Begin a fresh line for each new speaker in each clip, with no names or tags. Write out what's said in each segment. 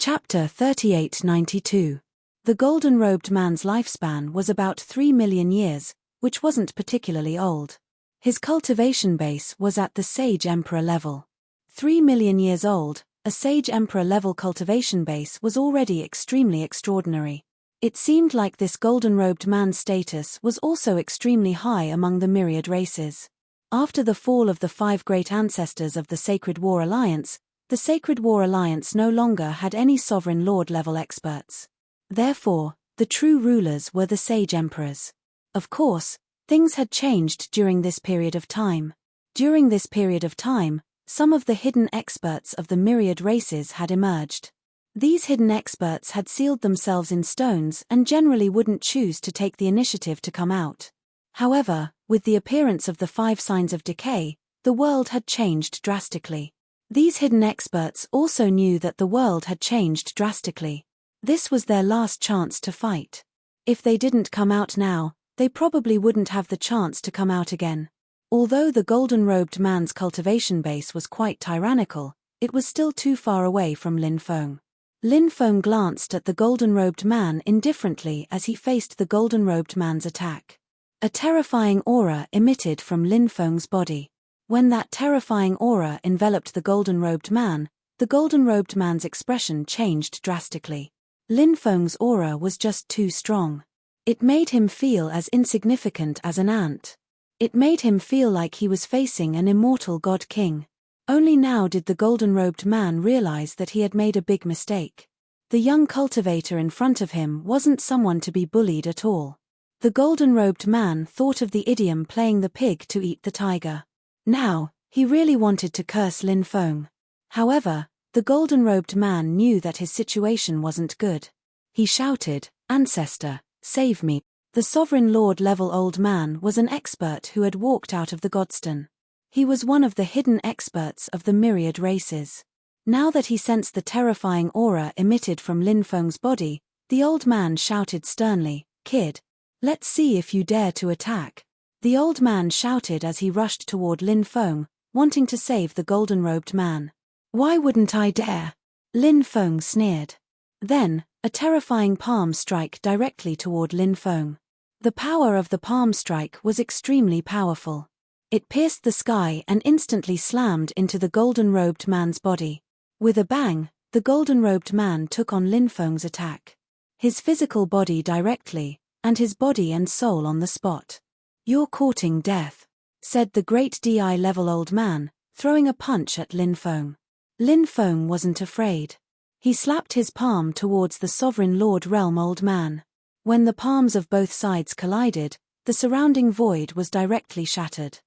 Chapter 3892. The golden-robed man's lifespan was about 3 million years, which wasn't particularly old. His cultivation base was at the Sage Emperor level. 3 million years old, a Sage Emperor level cultivation base was already extremely extraordinary. It seemed like this golden-robed man's status was also extremely high among the myriad races. After the fall of the 5 great ancestors of the Sacred War Alliance, the Sacred War Alliance no longer had any sovereign lord-level experts. Therefore, the true rulers were the Sage Emperors. Of course, things had changed during this period of time. During this period of time, some of the hidden experts of the myriad races had emerged. These hidden experts had sealed themselves in stones and generally wouldn't choose to take the initiative to come out. However, with the appearance of the 5 signs of decay, the world had changed drastically. These hidden experts also knew that the world had changed drastically. This was their last chance to fight. If they didn't come out now, they probably wouldn't have the chance to come out again. Although the golden-robed man's cultivation base was quite tyrannical, it was still too far away from Lin Feng. Lin Feng glanced at the golden-robed man indifferently as he faced the golden-robed man's attack. A terrifying aura emitted from Lin Feng's body. When that terrifying aura enveloped the golden-robed man's expression changed drastically. Lin Feng's aura was just too strong. It made him feel as insignificant as an ant. It made him feel like he was facing an immortal god king. Only now did the golden-robed man realize that he had made a big mistake. The young cultivator in front of him wasn't someone to be bullied at all. The golden-robed man thought of the idiom playing the pig to eat the tiger. Now, he really wanted to curse Lin Feng. However, the golden-robed man knew that his situation wasn't good. He shouted, "Ancestor, save me." The sovereign lord-level old man was an expert who had walked out of the Godston. He was one of the hidden experts of the myriad races. Now that he sensed the terrifying aura emitted from Lin Feng's body, the old man shouted sternly, "Kid, let's see if you dare to attack." The old man shouted as he rushed toward Lin Feng, wanting to save the golden-robed man. "Why wouldn't I dare?" Lin Feng sneered. Then, a terrifying palm strike directly toward Lin Feng. The power of the palm strike was extremely powerful. It pierced the sky and instantly slammed into the golden-robed man's body. With a bang, the golden-robed man took on Lin Feng's attack. His physical body directly, and his body and soul on the spot. "You're courting death," said the great DI-level old man, throwing a punch at Lin Feng. Lin Feng wasn't afraid. He slapped his palm towards the sovereign lord realm old man. When the palms of both sides collided, the surrounding void was directly shattered.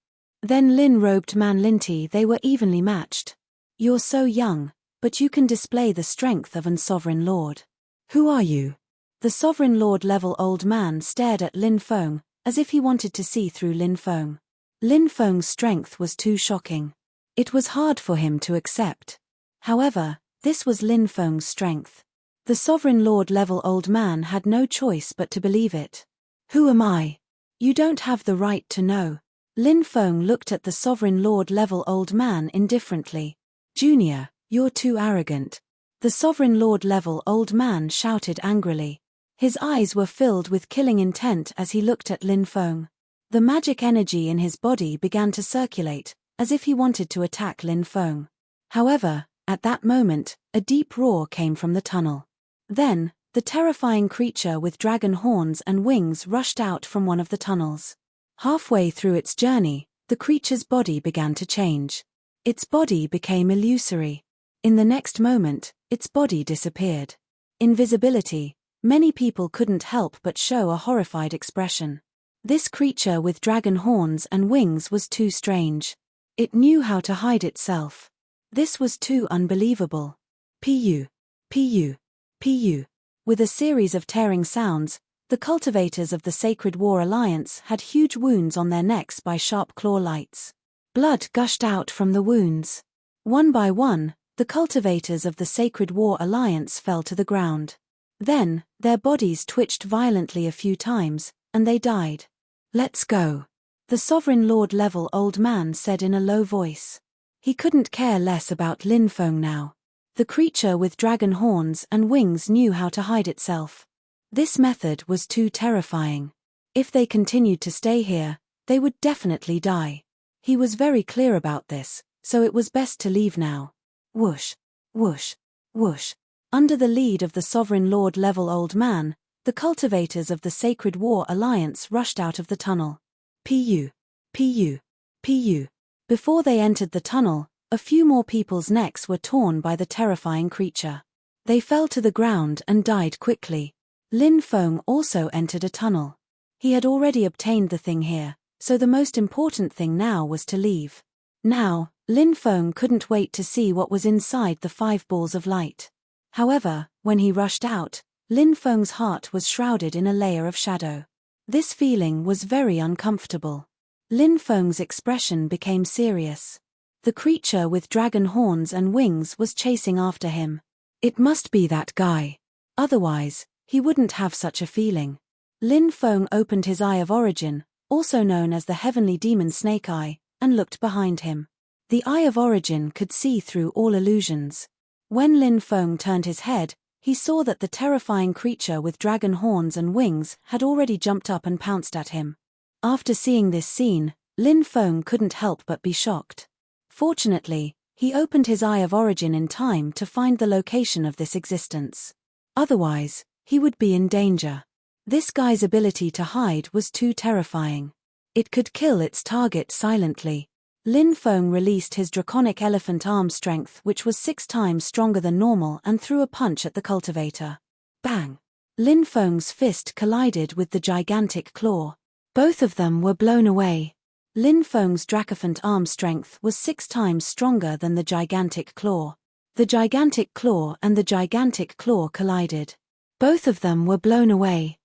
Then Lin-robed man Linty, they were evenly matched. "You're so young, but you can display the strength of an sovereign lord. Who are you?" The sovereign lord-level old man stared at Lin Feng, as if he wanted to see through Lin Feng. Lin Feng's strength was too shocking. It was hard for him to accept. However, this was Lin Feng's strength. The sovereign lord-level old man had no choice but to believe it. "Who am I?" "You don't have the right to know." Lin Feng looked at the sovereign lord-level old man indifferently. "Junior, you're too arrogant." The sovereign lord-level old man shouted angrily. His eyes were filled with killing intent as he looked at Lin Feng. The magic energy in his body began to circulate, as if he wanted to attack Lin Feng. However, at that moment, a deep roar came from the tunnel. Then, the terrifying creature with dragon horns and wings rushed out from one of the tunnels. Halfway through its journey, the creature's body began to change. Its body became illusory. In the next moment, its body disappeared. Invisibility. Many people couldn't help but show a horrified expression. This creature with dragon horns and wings was too strange. It knew how to hide itself. This was too unbelievable. Pu, pu, pu. With a series of tearing sounds, the cultivators of the Sacred War Alliance had huge wounds on their necks by sharp claw lights. Blood gushed out from the wounds. One by one, the cultivators of the Sacred War Alliance fell to the ground. Then, their bodies twitched violently a few times, and they died. "Let's go," the sovereign lord-level old man said in a low voice. He couldn't care less about Lin Feng now. The creature with dragon horns and wings knew how to hide itself. This method was too terrifying. If they continued to stay here, they would definitely die. He was very clear about this, so it was best to leave now. Whoosh, whoosh, whoosh. Under the lead of the Sovereign Lord level old man, the cultivators of the Sacred War Alliance rushed out of the tunnel. Pu, pu, pu. Before they entered the tunnel, a few more people's necks were torn by the terrifying creature. They fell to the ground and died quickly. Lin Feng also entered a tunnel. He had already obtained the thing here, so the most important thing now was to leave. Now, Lin Feng couldn't wait to see what was inside the 5 balls of light. However, when he rushed out, Lin Feng's heart was shrouded in a layer of shadow. This feeling was very uncomfortable. Lin Feng's expression became serious. The creature with dragon horns and wings was chasing after him. It must be that guy. Otherwise, he wouldn't have such a feeling. Lin Feng opened his Eye of Origin, also known as the Heavenly Demon Snake Eye, and looked behind him. The Eye of Origin could see through all illusions. When Lin Feng turned his head, he saw that the terrifying creature with dragon horns and wings had already jumped up and pounced at him. After seeing this scene, Lin Feng couldn't help but be shocked. Fortunately, he opened his Eye of Origin in time to find the location of this existence. Otherwise, he would be in danger. This guy's ability to hide was too terrifying. It could kill its target silently. Lin Feng released his draconic elephant arm strength, which was 6 times stronger than normal, and threw a punch at the cultivator. Bang! Lin Feng's fist collided with the gigantic claw. Both of them were blown away. Lin Feng's dracophant arm strength was 6 times stronger than the gigantic claw. The gigantic claw and the gigantic claw collided. Both of them were blown away.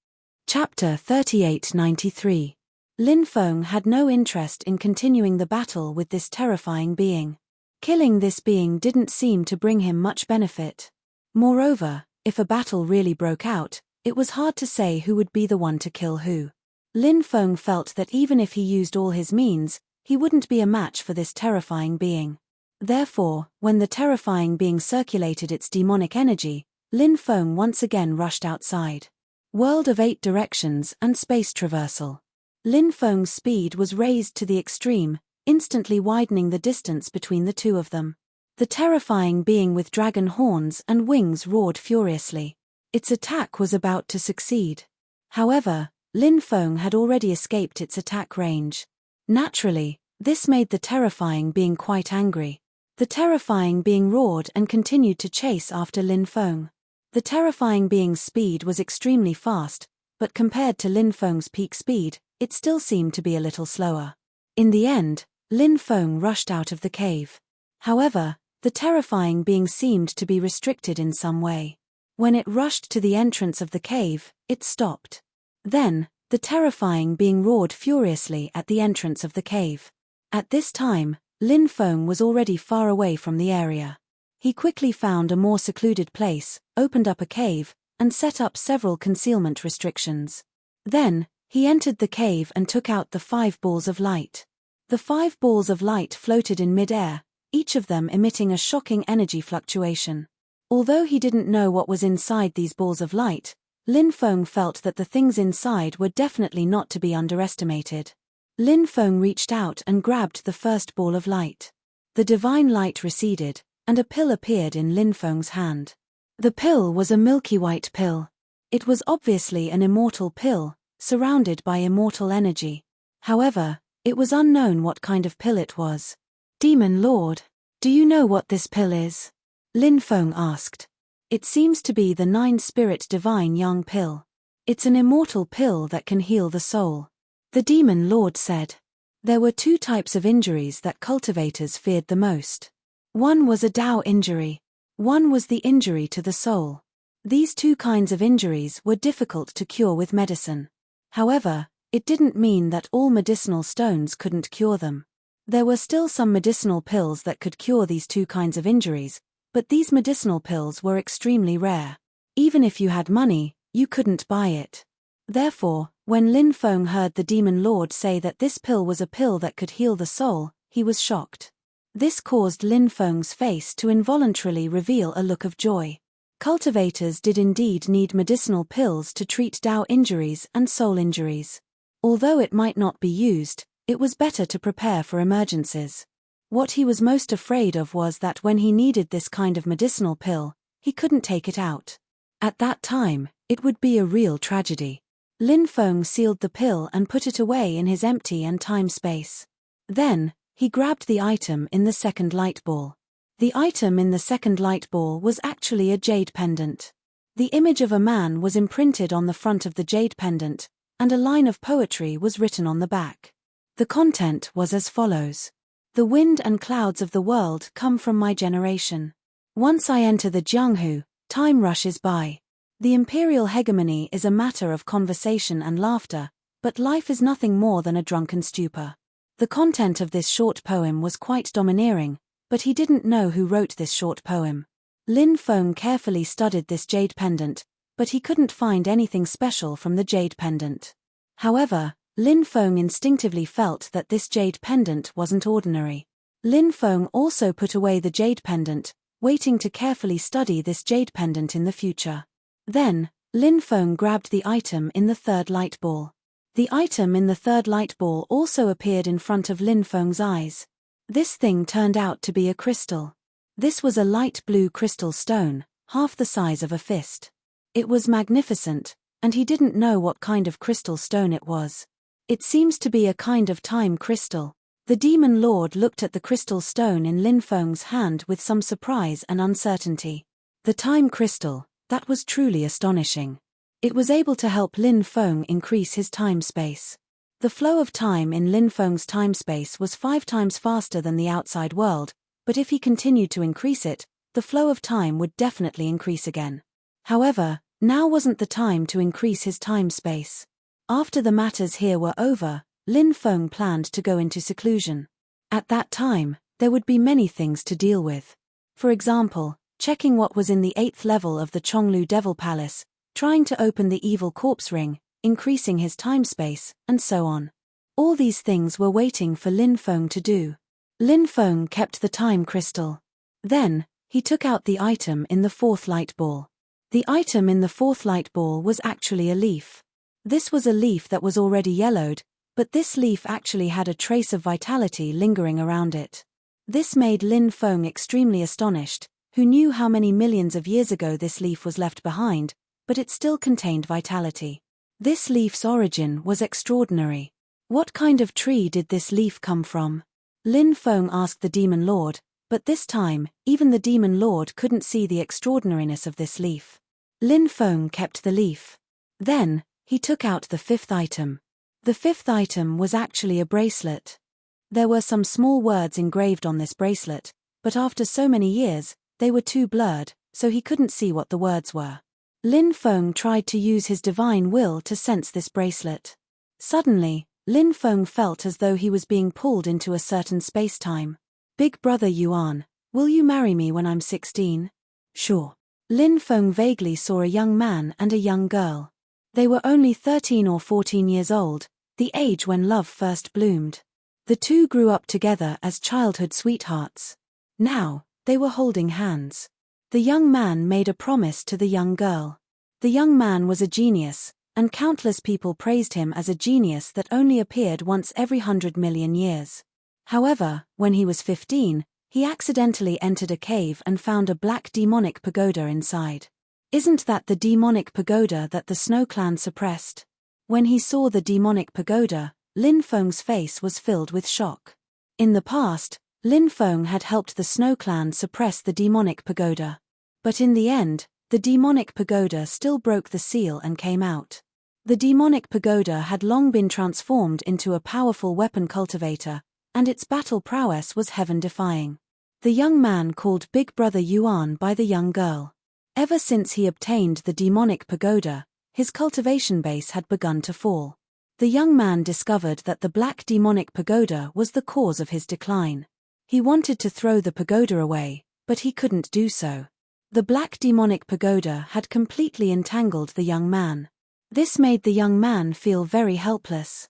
Chapter 3893. Lin Feng had no interest in continuing the battle with this terrifying being. Killing this being didn't seem to bring him much benefit. Moreover, if a battle really broke out, it was hard to say who would be the one to kill who. Lin Feng felt that even if he used all his means, he wouldn't be a match for this terrifying being. Therefore, when the terrifying being circulated its demonic energy, Lin Feng once again rushed outside. World of 8 Directions and Space Traversal. Lin Feng's speed was raised to the extreme, instantly widening the distance between the two of them. The terrifying being with dragon horns and wings roared furiously. Its attack was about to succeed. However, Lin Feng had already escaped its attack range. Naturally, this made the terrifying being quite angry. The terrifying being roared and continued to chase after Lin Feng. The terrifying being's speed was extremely fast, but compared to Lin Feng's peak speed, it still seemed to be a little slower. In the end, Lin Feng rushed out of the cave. However, the terrifying being seemed to be restricted in some way. When it rushed to the entrance of the cave, it stopped. Then, the terrifying being roared furiously at the entrance of the cave. At this time, Lin Feng was already far away from the area. He quickly found a more secluded place, opened up a cave, and set up several concealment restrictions. Then, he entered the cave and took out the 5 balls of light. The 5 balls of light floated in mid-air, each of them emitting a shocking energy fluctuation. Although he didn't know what was inside these balls of light, Lin Feng felt that the things inside were definitely not to be underestimated. Lin Feng reached out and grabbed the first ball of light. The divine light receded, and a pill appeared in Lin Feng's hand. The pill was a milky white pill. It was obviously an immortal pill, surrounded by immortal energy. However, it was unknown what kind of pill it was. Demon Lord, do you know what this pill is? Lin Feng asked. It seems to be the 9-spirit divine young pill. It's an immortal pill that can heal the soul. The Demon Lord said. There were 2 types of injuries that cultivators feared the most. One was a Dao injury. One was the injury to the soul. These 2 kinds of injuries were difficult to cure with medicine. However, it didn't mean that all medicinal stones couldn't cure them. There were still some medicinal pills that could cure these 2 kinds of injuries, but these medicinal pills were extremely rare. Even if you had money, you couldn't buy it. Therefore, when Lin Feng heard the Demon Lord say that this pill was a pill that could heal the soul, he was shocked. This caused Lin Feng's face to involuntarily reveal a look of joy. Cultivators did indeed need medicinal pills to treat Dao injuries and soul injuries. Although it might not be used, it was better to prepare for emergencies. What he was most afraid of was that when he needed this kind of medicinal pill, he couldn't take it out. At that time, it would be a real tragedy. Lin Feng sealed the pill and put it away in his empty and time space. Then, he grabbed the item in the second light ball. The item in the second light ball was actually a jade pendant. The image of a man was imprinted on the front of the jade pendant, and a line of poetry was written on the back. The content was as follows. The wind and clouds of the world come from my generation. Once I enter the Jianghu, time rushes by. The imperial hegemony is a matter of conversation and laughter, but life is nothing more than a drunken stupor. The content of this short poem was quite domineering, but he didn't know who wrote this short poem. Lin Feng carefully studied this jade pendant, but he couldn't find anything special from the jade pendant. However, Lin Feng instinctively felt that this jade pendant wasn't ordinary. Lin Feng also put away the jade pendant, waiting to carefully study this jade pendant in the future. Then, Lin Feng grabbed the item in the third light ball. The item in the third light ball also appeared in front of Lin Feng's eyes. This thing turned out to be a crystal. This was a light blue crystal stone, half the size of a fist. It was magnificent, and he didn't know what kind of crystal stone it was. It seems to be a kind of time crystal. The demon lord looked at the crystal stone in Lin Feng's hand with some surprise and uncertainty. The time crystal, that was truly astonishing. It was able to help Lin Feng increase his time space. The flow of time in Lin Feng's time space was 5 times faster than the outside world, but if he continued to increase it, the flow of time would definitely increase again. However, now wasn't the time to increase his time space. After the matters here were over, Lin Feng planned to go into seclusion. At that time, there would be many things to deal with. For example, checking what was in the 8th level of the Chonglu Devil Palace, trying to open the evil corpse ring, increasing his time space, and so on. All these things were waiting for Lin Feng to do. Lin Feng kept the time crystal. Then, he took out the item in the 4th light ball. The item in the 4th light ball was actually a leaf. This was a leaf that was already yellowed, but this leaf actually had a trace of vitality lingering around it. This made Lin Feng extremely astonished, who knew how many millions of years ago this leaf was left behind, but it still contained vitality. This leaf's origin was extraordinary. What kind of tree did this leaf come from? Lin Feng asked the demon lord, but this time, even the demon lord couldn't see the extraordinariness of this leaf. Lin Feng kept the leaf. Then, he took out the 5th item. The 5th item was actually a bracelet. There were some small words engraved on this bracelet, but after so many years, they were too blurred, so he couldn't see what the words were. Lin Feng tried to use his divine will to sense this bracelet. Suddenly, Lin Feng felt as though he was being pulled into a certain space-time. Big brother Yuan, will you marry me when I'm 16? Sure. Lin Feng vaguely saw a young man and a young girl. They were only 13 or 14 years old, the age when love first bloomed. The two grew up together as childhood sweethearts. Now, they were holding hands. The young man made a promise to the young girl. The young man was a genius, and countless people praised him as a genius that only appeared once every 100 million years. However, when he was 15, he accidentally entered a cave and found a black demonic pagoda inside. Isn't that the demonic pagoda that the Snow Clan suppressed? When he saw the demonic pagoda, Lin Feng's face was filled with shock. In the past, Lin Feng had helped the Snow Clan suppress the demonic pagoda. But in the end, the demonic pagoda still broke the seal and came out. The demonic pagoda had long been transformed into a powerful weapon cultivator, and its battle prowess was heaven-defying. The young man called Big Brother Yuan by the young girl. Ever since he obtained the demonic pagoda, his cultivation base had begun to fall. The young man discovered that the black demonic pagoda was the cause of his decline. He wanted to throw the pagoda away, but he couldn't do so. The black demonic pagoda had completely entangled the young man. This made the young man feel very helpless.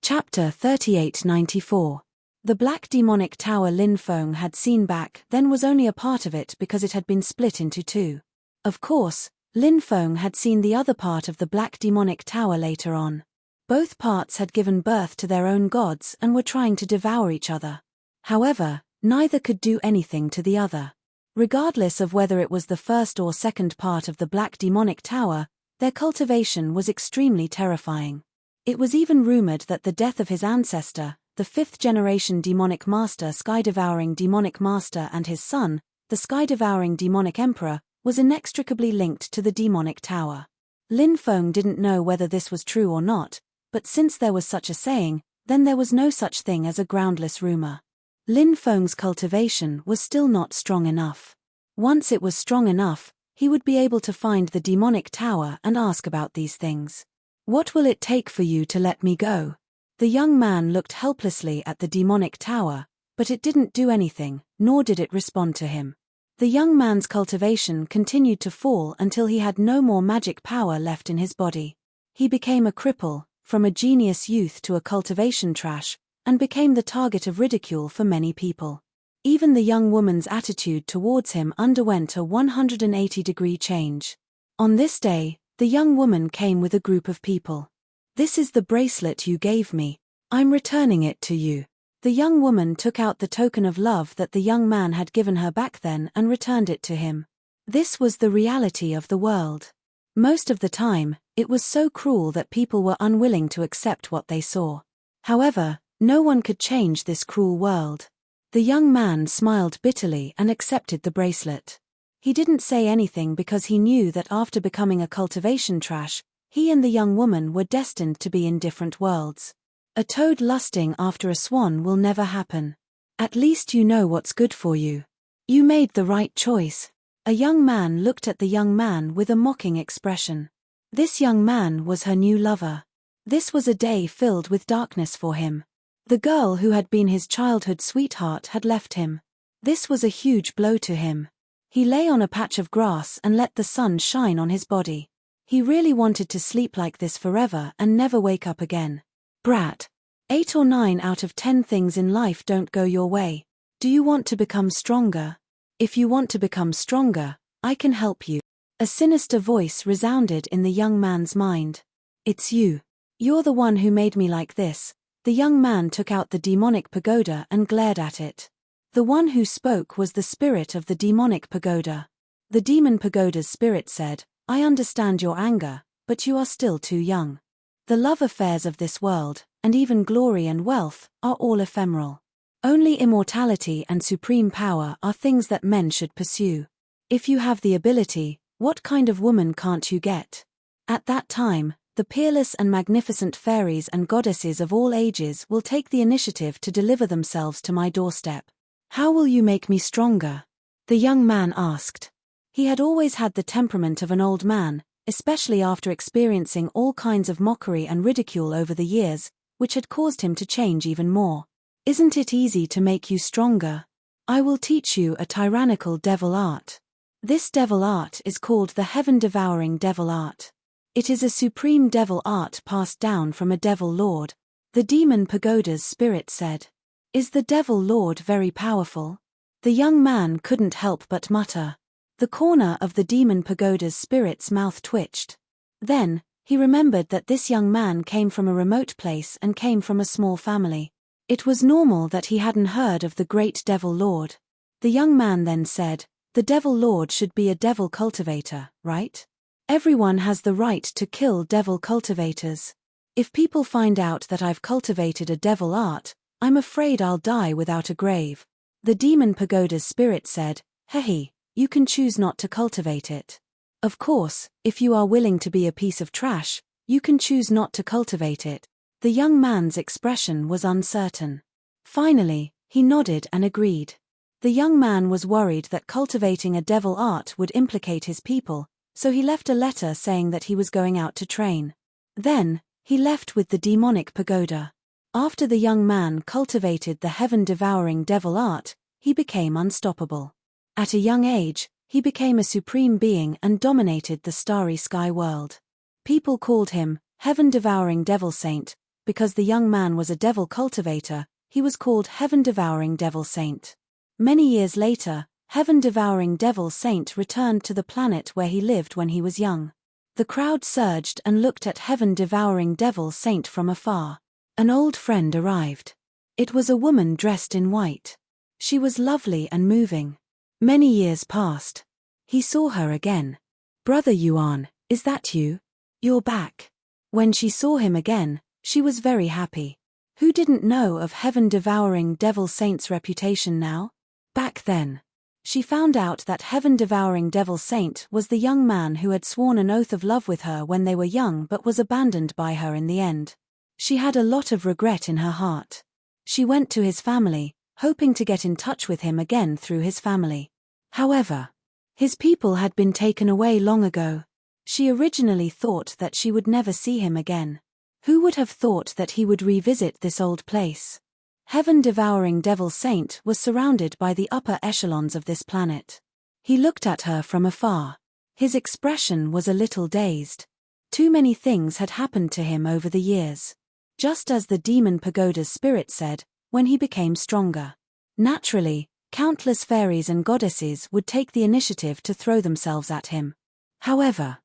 Chapter 3894. The black demonic tower Lin Feng had seen back then was only a part of it because it had been split into two. Of course, Lin Feng had seen the other part of the black demonic tower later on. Both parts had given birth to their own gods and were trying to devour each other. However, neither could do anything to the other. Regardless of whether it was the first or second part of the black demonic tower, their cultivation was extremely terrifying. It was even rumored that the death of his ancestor, the fifth-generation demonic master Sky-devouring demonic master, and his son, the Sky-devouring demonic emperor, was inextricably linked to the demonic tower. Lin Feng didn't know whether this was true or not, but since there was such a saying, then there was no such thing as a groundless rumor. Lin Feng's cultivation was still not strong enough. Once it was strong enough, he would be able to find the demonic tower and ask about these things. "What will it take for you to let me go?" The young man looked helplessly at the demonic tower, but it didn't do anything, nor did it respond to him. The young man's cultivation continued to fall until he had no more magic power left in his body. He became a cripple, from a genius youth to a cultivation trash, and became the target of ridicule for many people. Even the young woman's attitude towards him underwent a 180-degree change. On this day, the young woman came with a group of people. "This is the bracelet you gave me. I'm returning it to you." The young woman took out the token of love that the young man had given her back then and returned it to him. This was the reality of the world. Most of the time, it was so cruel that people were unwilling to accept what they saw. However, no one could change this cruel world. The young man smiled bitterly and accepted the bracelet. He didn't say anything because he knew that after becoming a cultivation trash, he and the young woman were destined to be in different worlds. A toad lusting after a swan will never happen. At least you know what's good for you. You made the right choice. A young man looked at the young man with a mocking expression. This young man was her new lover. This was a day filled with darkness for him. The girl who had been his childhood sweetheart had left him. This was a huge blow to him. He lay on a patch of grass and let the sun shine on his body. He really wanted to sleep like this forever and never wake up again. Brat. 8 or 9 out of 10 things in life don't go your way. Do you want to become stronger? If you want to become stronger, I can help you. A sinister voice resounded in the young man's mind. It's you. You're the one who made me like this. The young man took out the demonic pagoda and glared at it. The one who spoke was the spirit of the demonic pagoda. The demon pagoda's spirit said, "I understand your anger, but you are still too young. The love affairs of this world, and even glory and wealth, are all ephemeral. Only immortality and supreme power are things that men should pursue. If you have the ability, what kind of woman can't you get?" At that time, the peerless and magnificent fairies and goddesses of all ages will take the initiative to deliver themselves to my doorstep. "How will you make me stronger?" the young man asked. He had always had the temperament of an old man, especially after experiencing all kinds of mockery and ridicule over the years, which had caused him to change even more. "Isn't it easy to make you stronger? I will teach you a tyrannical devil art. This devil art is called the heaven-devouring devil art. It is a supreme devil art passed down from a devil lord," the demon pagoda's spirit said. "Is the devil lord very powerful?" The young man couldn't help but mutter. The corner of the demon pagoda's spirit's mouth twitched. Then, he remembered that this young man came from a remote place and came from a small family. It was normal that he hadn't heard of the great devil lord. The young man then said, "The devil lord should be a devil cultivator, right? Everyone has the right to kill devil cultivators. If people find out that I've cultivated a devil art, I'm afraid I'll die without a grave." The demon pagoda's spirit said, "Hey, you can choose not to cultivate it. Of course, if you are willing to be a piece of trash, you can choose not to cultivate it." The young man's expression was uncertain. Finally, he nodded and agreed. The young man was worried that cultivating a devil art would implicate his people, so he left a letter saying that he was going out to train. Then, he left with the demonic pagoda. After the young man cultivated the heaven-devouring devil art, he became unstoppable. At a young age, he became a supreme being and dominated the starry sky world. People called him heaven-devouring devil saint, because the young man was a devil cultivator, he was called Heaven-Devouring Devil Saint. Many years later, Heaven-Devouring Devil Saint returned to the planet where he lived when he was young. The crowd surged and looked at Heaven-Devouring Devil Saint from afar. An old friend arrived. It was a woman dressed in white. She was lovely and moving. Many years passed. He saw her again. "Brother Yuan, is that you? You're back." When she saw him again, she was very happy. Who didn't know of Heaven-Devouring Devil Saint's reputation now? Back then, she found out that Heaven-Devouring Devil Saint was the young man who had sworn an oath of love with her when they were young but was abandoned by her in the end. She had a lot of regret in her heart. She went to his family, hoping to get in touch with him again through his family. However, his people had been taken away long ago. She originally thought that she would never see him again. Who would have thought that he would revisit this old place? Heaven-Devouring Devil Saint was surrounded by the upper echelons of this planet. He looked at her from afar. His expression was a little dazed. Too many things had happened to him over the years. Just as the demon pagoda's spirit said, when he became stronger. Naturally, countless fairies and goddesses would take the initiative to throw themselves at him. However,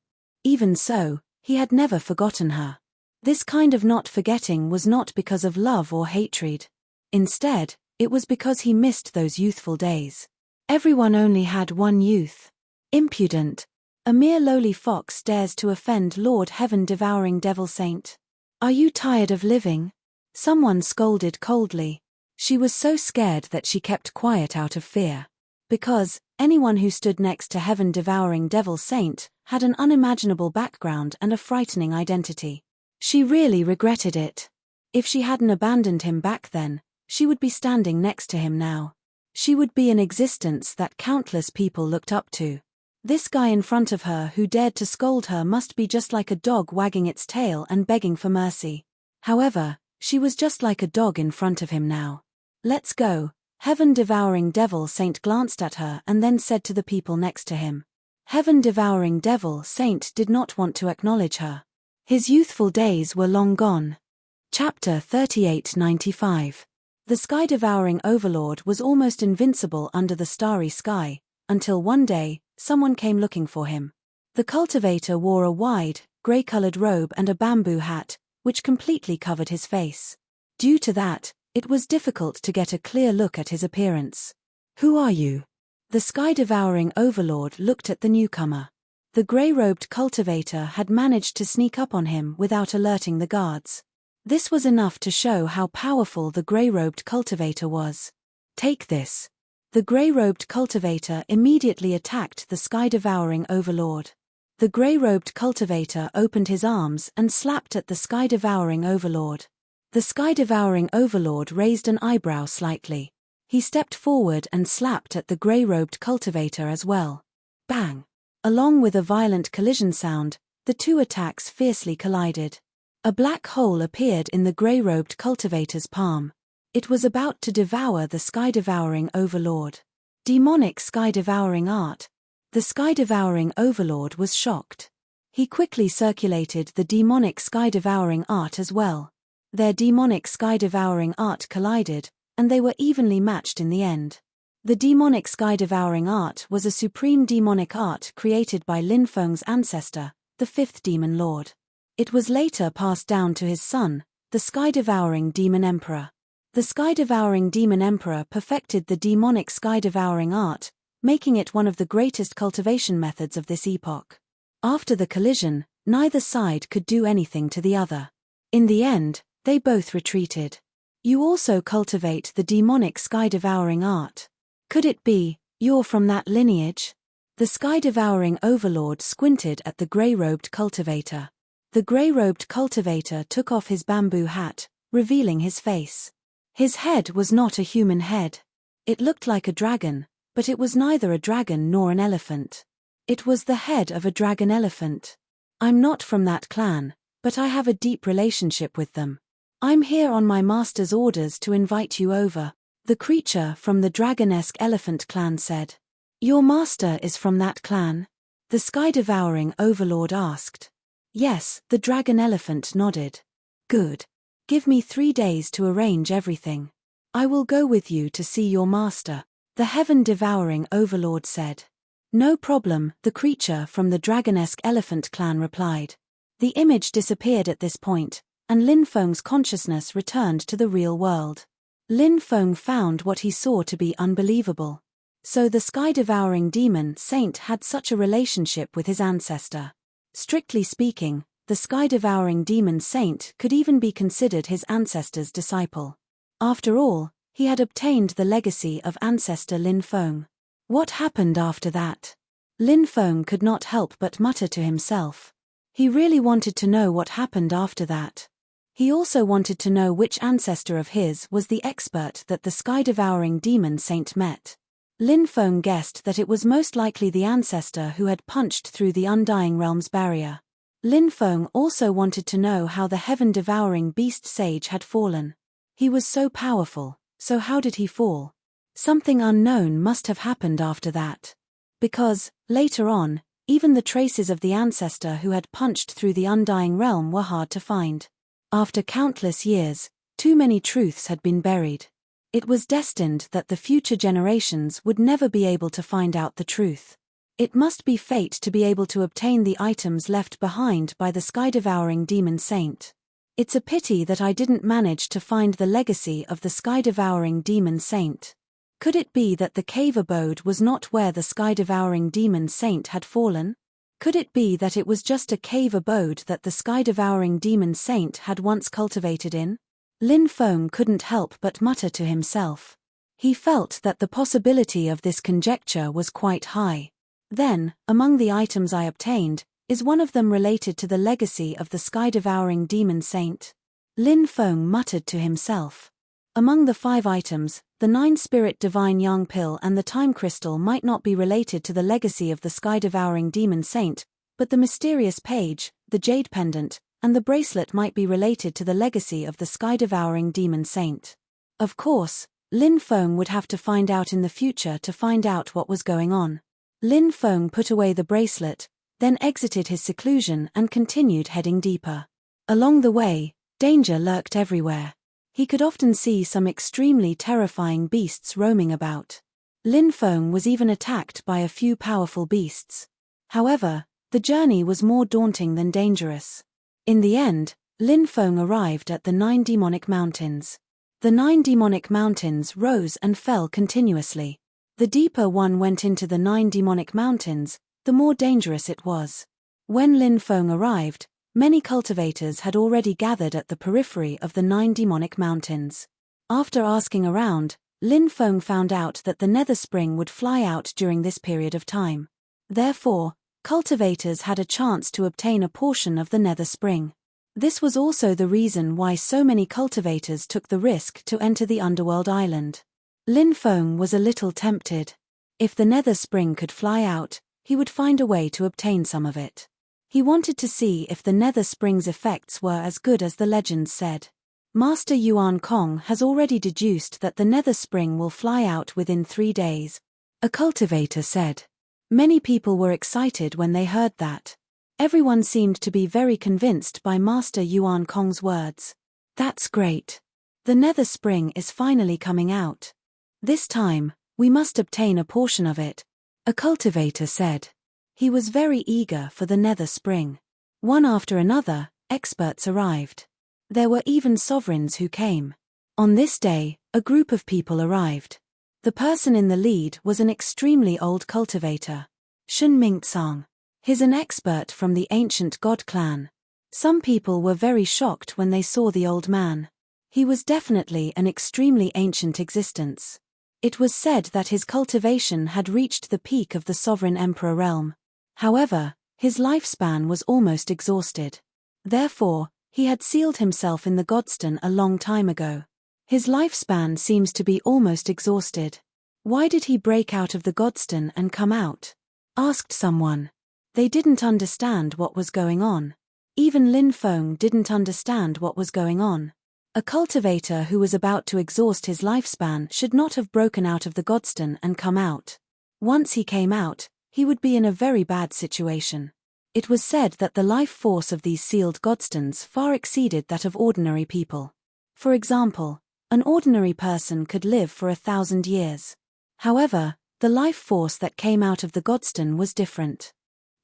even so, he had never forgotten her. This kind of not forgetting was not because of love or hatred. Instead, it was because he missed those youthful days. Everyone only had one youth. Impudent. A mere lowly fox dares to offend Lord Heaven-Devouring Devil Saint. "Are you tired of living?" Someone scolded coldly. She was so scared that she kept quiet out of fear. Because anyone who stood next to Heaven-Devouring Devil Saint had an unimaginable background and a frightening identity. She really regretted it. If she hadn't abandoned him back then, she would be standing next to him now. She would be an existence that countless people looked up to. This guy in front of her who dared to scold her must be just like a dog wagging its tail and begging for mercy. However, she was just like a dog in front of him now. "Let's go." Heaven-Devouring Devil Saint glanced at her and then said to the people next to him. Heaven-Devouring Devil Saint did not want to acknowledge her. His youthful days were long gone. Chapter 3895. The sky-devouring overlord was almost invincible under the starry sky, until one day, someone came looking for him. The cultivator wore a wide, grey-colored robe and a bamboo hat, which completely covered his face. Due to that, it was difficult to get a clear look at his appearance. "Who are you?" The sky-devouring overlord looked at the newcomer. The grey-robed cultivator had managed to sneak up on him without alerting the guards. This was enough to show how powerful the grey-robed cultivator was. "Take this." The grey-robed cultivator immediately attacked the sky-devouring overlord. The grey-robed cultivator opened his arms and slapped at the sky-devouring overlord. The sky-devouring overlord raised an eyebrow slightly. He stepped forward and slapped at the grey-robed cultivator as well. Bang! Along with a violent collision sound, the two attacks fiercely collided. A black hole appeared in the grey-robed cultivator's palm. It was about to devour the sky-devouring overlord. Demonic sky-devouring art. The sky-devouring overlord was shocked. He quickly circulated the demonic sky-devouring art as well. Their demonic sky-devouring art collided, and they were evenly matched in the end. The demonic sky-devouring art was a supreme demonic art created by Lin Feng's ancestor, the fifth demon lord. It was later passed down to his son, the sky-devouring demon emperor. The sky-devouring demon emperor perfected the demonic sky-devouring art, making it one of the greatest cultivation methods of this epoch. After the collision, neither side could do anything to the other. In the end, they both retreated. "You also cultivate the demonic sky-devouring art. Could it be, you're from that lineage?" The sky-devouring overlord squinted at the grey-robed cultivator. The grey-robed cultivator took off his bamboo hat, revealing his face. His head was not a human head. It looked like a dragon, but it was neither a dragon nor an elephant. It was the head of a dragon elephant. "I'm not from that clan, but I have a deep relationship with them. I'm here on my master's orders to invite you over," the creature from the dragon-esque elephant clan said. "Your master is from that clan?" the sky-devouring overlord asked. Yes, the dragon elephant nodded. "Good. Give me 3 days to arrange everything." I will go with you to see your master, the heaven-devouring overlord said. No problem, the creature from the dragonesque elephant clan replied. The image disappeared at this point, and Lin Feng's consciousness returned to the real world. Lin Feng found what he saw to be unbelievable. So the sky-devouring demon saint had such a relationship with his ancestor. Strictly speaking, the sky-devouring demon saint could even be considered his ancestor's disciple. After all, he had obtained the legacy of ancestor Lin Feng. What happened after that? Lin Feng could not help but mutter to himself. He really wanted to know what happened after that. He also wanted to know which ancestor of his was the expert that the sky-devouring demon saint met. Lin Feng guessed that it was most likely the ancestor who had punched through the Undying Realm's barrier. Lin Feng also wanted to know how the heaven-devouring beast sage had fallen. He was so powerful, so how did he fall? Something unknown must have happened after that. Because, later on, even the traces of the ancestor who had punched through the Undying Realm were hard to find. After countless years, too many truths had been buried. It was destined that the future generations would never be able to find out the truth. It must be fate to be able to obtain the items left behind by the sky-devouring demon saint. It's a pity that I didn't manage to find the legacy of the sky-devouring demon saint. Could it be that the cave abode was not where the sky-devouring demon saint had fallen? Could it be that it was just a cave abode that the sky-devouring demon saint had once cultivated in? Lin Feng couldn't help but mutter to himself. He felt that the possibility of this conjecture was quite high. Then, among the items I obtained, is one of them related to the legacy of the sky-devouring demon saint? Lin Feng muttered to himself. Among the 5 items, the 9-spirit divine yang pill and the time crystal might not be related to the legacy of the sky-devouring demon saint, but the mysterious page, the jade pendant, and the bracelet might be related to the legacy of the sky-devouring demon saint. Of course, Lin Feng would have to find out in the future to find out what was going on. Lin Feng put away the bracelet, then exited his seclusion and continued heading deeper. Along the way, danger lurked everywhere. He could often see some extremely terrifying beasts roaming about. Lin Feng was even attacked by a few powerful beasts. However, the journey was more daunting than dangerous. In the end, Lin Feng arrived at the 9 demonic mountains. The 9 demonic mountains rose and fell continuously. The deeper one went into the 9 demonic mountains, the more dangerous it was. When Lin Feng arrived, many cultivators had already gathered at the periphery of the 9 demonic mountains. After asking around, Lin Feng found out that the nether spring would fly out during this period of time. Therefore, cultivators had a chance to obtain a portion of the nether spring. This was also the reason why so many cultivators took the risk to enter the underworld island. Lin Feng was a little tempted. If the nether spring could fly out, he would find a way to obtain some of it. He wanted to see if the nether spring's effects were as good as the legends said. Master Yuan Kong has already deduced that the nether spring will fly out within 3 days. A cultivator said. Many people were excited when they heard that. Everyone seemed to be very convinced by Master Yuan Kong's words. That's great. The nether spring is finally coming out. This time, we must obtain a portion of it, a cultivator said. He was very eager for the nether spring. One after another, experts arrived. There were even sovereigns who came. On this day, a group of people arrived. The person in the lead was an extremely old cultivator. Shun Mingtsang. He's an expert from the ancient god clan. Some people were very shocked when they saw the old man. He was definitely an extremely ancient existence. It was said that his cultivation had reached the peak of the sovereign emperor realm. However, his lifespan was almost exhausted. Therefore, he had sealed himself in the Godstone a long time ago. His lifespan seems to be almost exhausted. Why did he break out of the Godstone and come out? Asked someone. They didn't understand what was going on. Even Lin Feng didn't understand what was going on. A cultivator who was about to exhaust his lifespan should not have broken out of the Godstone and come out. Once he came out, he would be in a very bad situation. It was said that the life force of these sealed Godstones far exceeded that of ordinary people. For example, An ordinary person could live for 1,000 years. However, the life force that came out of the Godstone was different.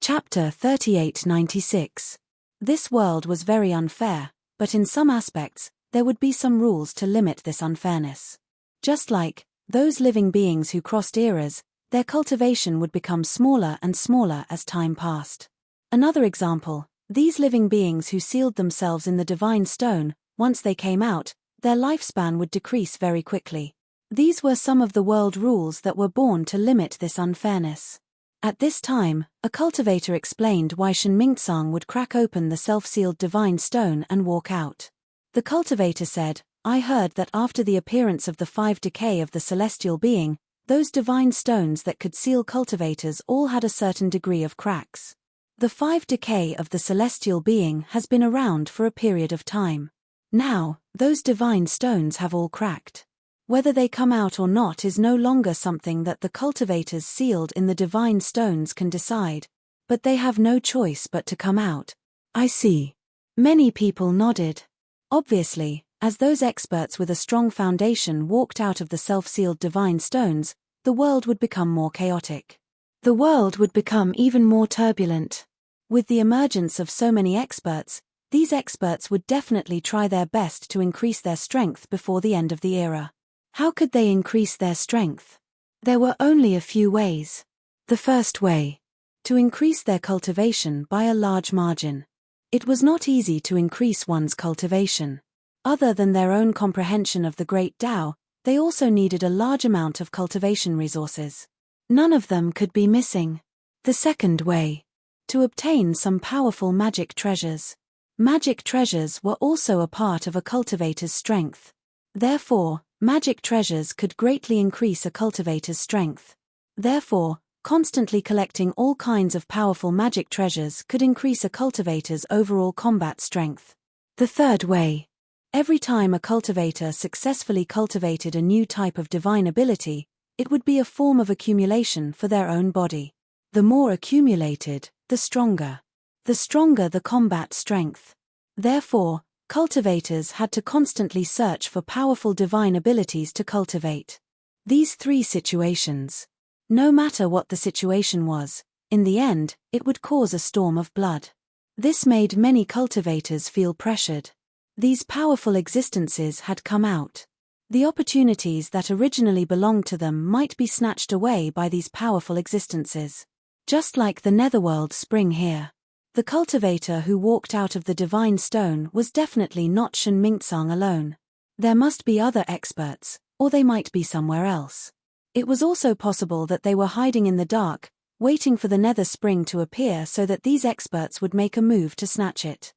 Chapter 3896. This world was very unfair, but in some aspects, there would be some rules to limit this unfairness. Just like those living beings who crossed eras, their cultivation would become smaller and smaller as time passed. Another example, these living beings who sealed themselves in the divine stone, once they came out, their lifespan would decrease very quickly. These were some of the world rules that were born to limit this unfairness. At this time, a cultivator explained why Shen Mingtsang would crack open the self-sealed divine stone and walk out. The cultivator said, "I heard that after the appearance of the 5 decay of the celestial being, those divine stones that could seal cultivators all had a certain degree of cracks. The 5 decay of the celestial being has been around for a period of time. Now, those divine stones have all cracked. Whether they come out or not is no longer something that the cultivators sealed in the divine stones can decide, but they have no choice but to come out." "I see." Many people nodded. Obviously, as those experts with a strong foundation walked out of the self-sealed divine stones, the world would become more chaotic. The world would become even more turbulent. With the emergence of so many experts, these experts would definitely try their best to increase their strength before the end of the era. How could they increase their strength? There were only a few ways. The first way: to increase their cultivation by a large margin. It was not easy to increase one's cultivation. Other than their own comprehension of the Great Tao, they also needed a large amount of cultivation resources. None of them could be missing. The second way: to obtain some powerful magic treasures. Magic treasures were also a part of a cultivator's strength. Therefore, magic treasures could greatly increase a cultivator's strength. Therefore, constantly collecting all kinds of powerful magic treasures could increase a cultivator's overall combat strength. The third way: every time a cultivator successfully cultivated a new type of divine ability, it would be a form of accumulation for their own body. The more accumulated, the stronger. The stronger the combat strength. Therefore, cultivators had to constantly search for powerful divine abilities to cultivate. These 3 situations. No matter what the situation was, in the end, it would cause a storm of blood. This made many cultivators feel pressured. These powerful existences had come out. The opportunities that originally belonged to them might be snatched away by these powerful existences. Just like the netherworld spring here. The cultivator who walked out of the divine stone was definitely not Shen Mingtsang alone. There must be other experts, or they might be somewhere else. It was also possible that they were hiding in the dark, waiting for the nether spring to appear so that these experts would make a move to snatch it.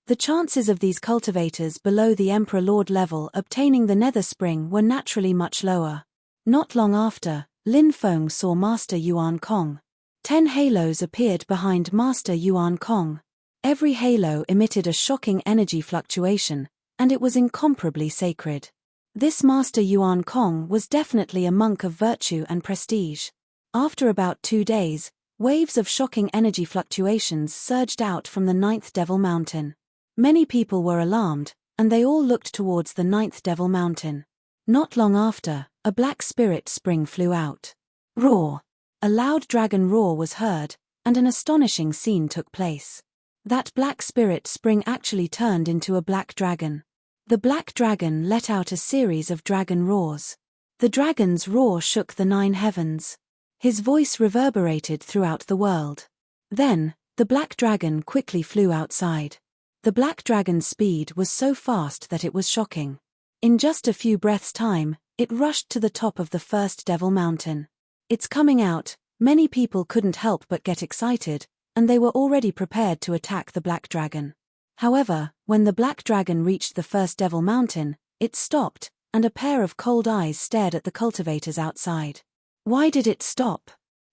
The chances of these cultivators below the Emperor Lord level obtaining the nether spring were naturally much lower. Not long after, Lin Feng saw Master Yuan Kong. 10 halos appeared behind Master Yuan Kong. Every halo emitted a shocking energy fluctuation, and it was incomparably sacred. This Master Yuan Kong was definitely a monk of virtue and prestige. After about 2 days, waves of shocking energy fluctuations surged out from the 9th Devil Mountain. Many people were alarmed, and they all looked towards the 9th Devil Mountain. Not long after, a black spirit spring flew out. Roar! A loud dragon roar was heard, and an astonishing scene took place. That black spirit spring actually turned into a black dragon. The black dragon let out a series of dragon roars. The dragon's roar shook the 9 heavens. His voice reverberated throughout the world. Then, the black dragon quickly flew outside. The black dragon's speed was so fast that it was shocking. In just a few breaths' time, it rushed to the top of the 1st Devil Mountain. It's coming out. Many people couldn't help but get excited, and they were already prepared to attack the black dragon. However, when the black dragon reached the 1st Devil Mountain, it stopped, and a pair of cold eyes stared at the cultivators outside. Why did it stop?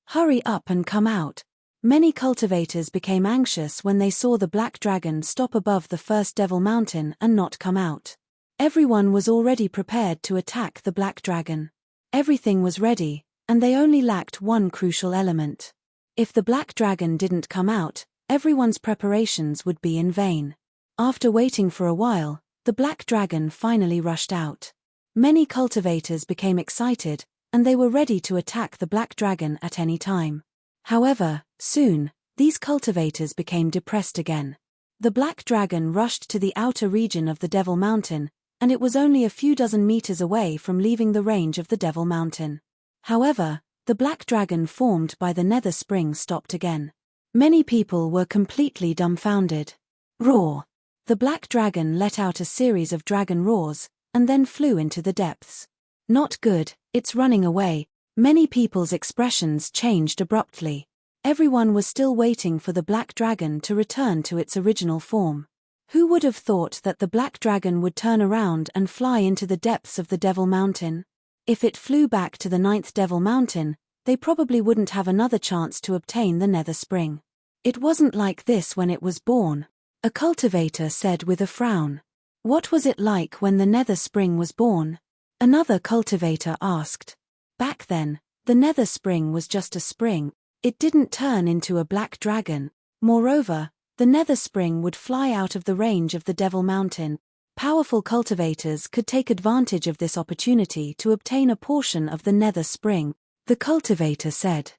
Hurry up and come out. Many cultivators became anxious when they saw the black dragon stop above the 1st Devil Mountain and not come out. Everyone was already prepared to attack the black dragon. Everything was ready, and they only lacked one crucial element. If the black dragon didn't come out, everyone's preparations would be in vain. After waiting for a while, the black dragon finally rushed out. Many cultivators became excited, and they were ready to attack the black dragon at any time. However, soon, these cultivators became depressed again. The black dragon rushed to the outer region of the Devil Mountain, and it was only a few dozen meters away from leaving the range of the Devil Mountain. However, the black dragon formed by the nether spring stopped again. Many people were completely dumbfounded. Roar! The black dragon let out a series of dragon roars, and then flew into the depths. Not good, it's running away. Many people's expressions changed abruptly. Everyone was still waiting for the black dragon to return to its original form. Who would have thought that the black dragon would turn around and fly into the depths of the Devil Mountain? If it flew back to the 9th Devil Mountain, they probably wouldn't have another chance to obtain the nether spring. It wasn't like this when it was born, a cultivator said with a frown. What was it like when the nether spring was born? Another cultivator asked. Back then, the nether spring was just a spring. It didn't turn into a black dragon. Moreover, the nether spring would fly out of the range of the Devil Mountain. Powerful cultivators could take advantage of this opportunity to obtain a portion of the nether spring, the cultivator said.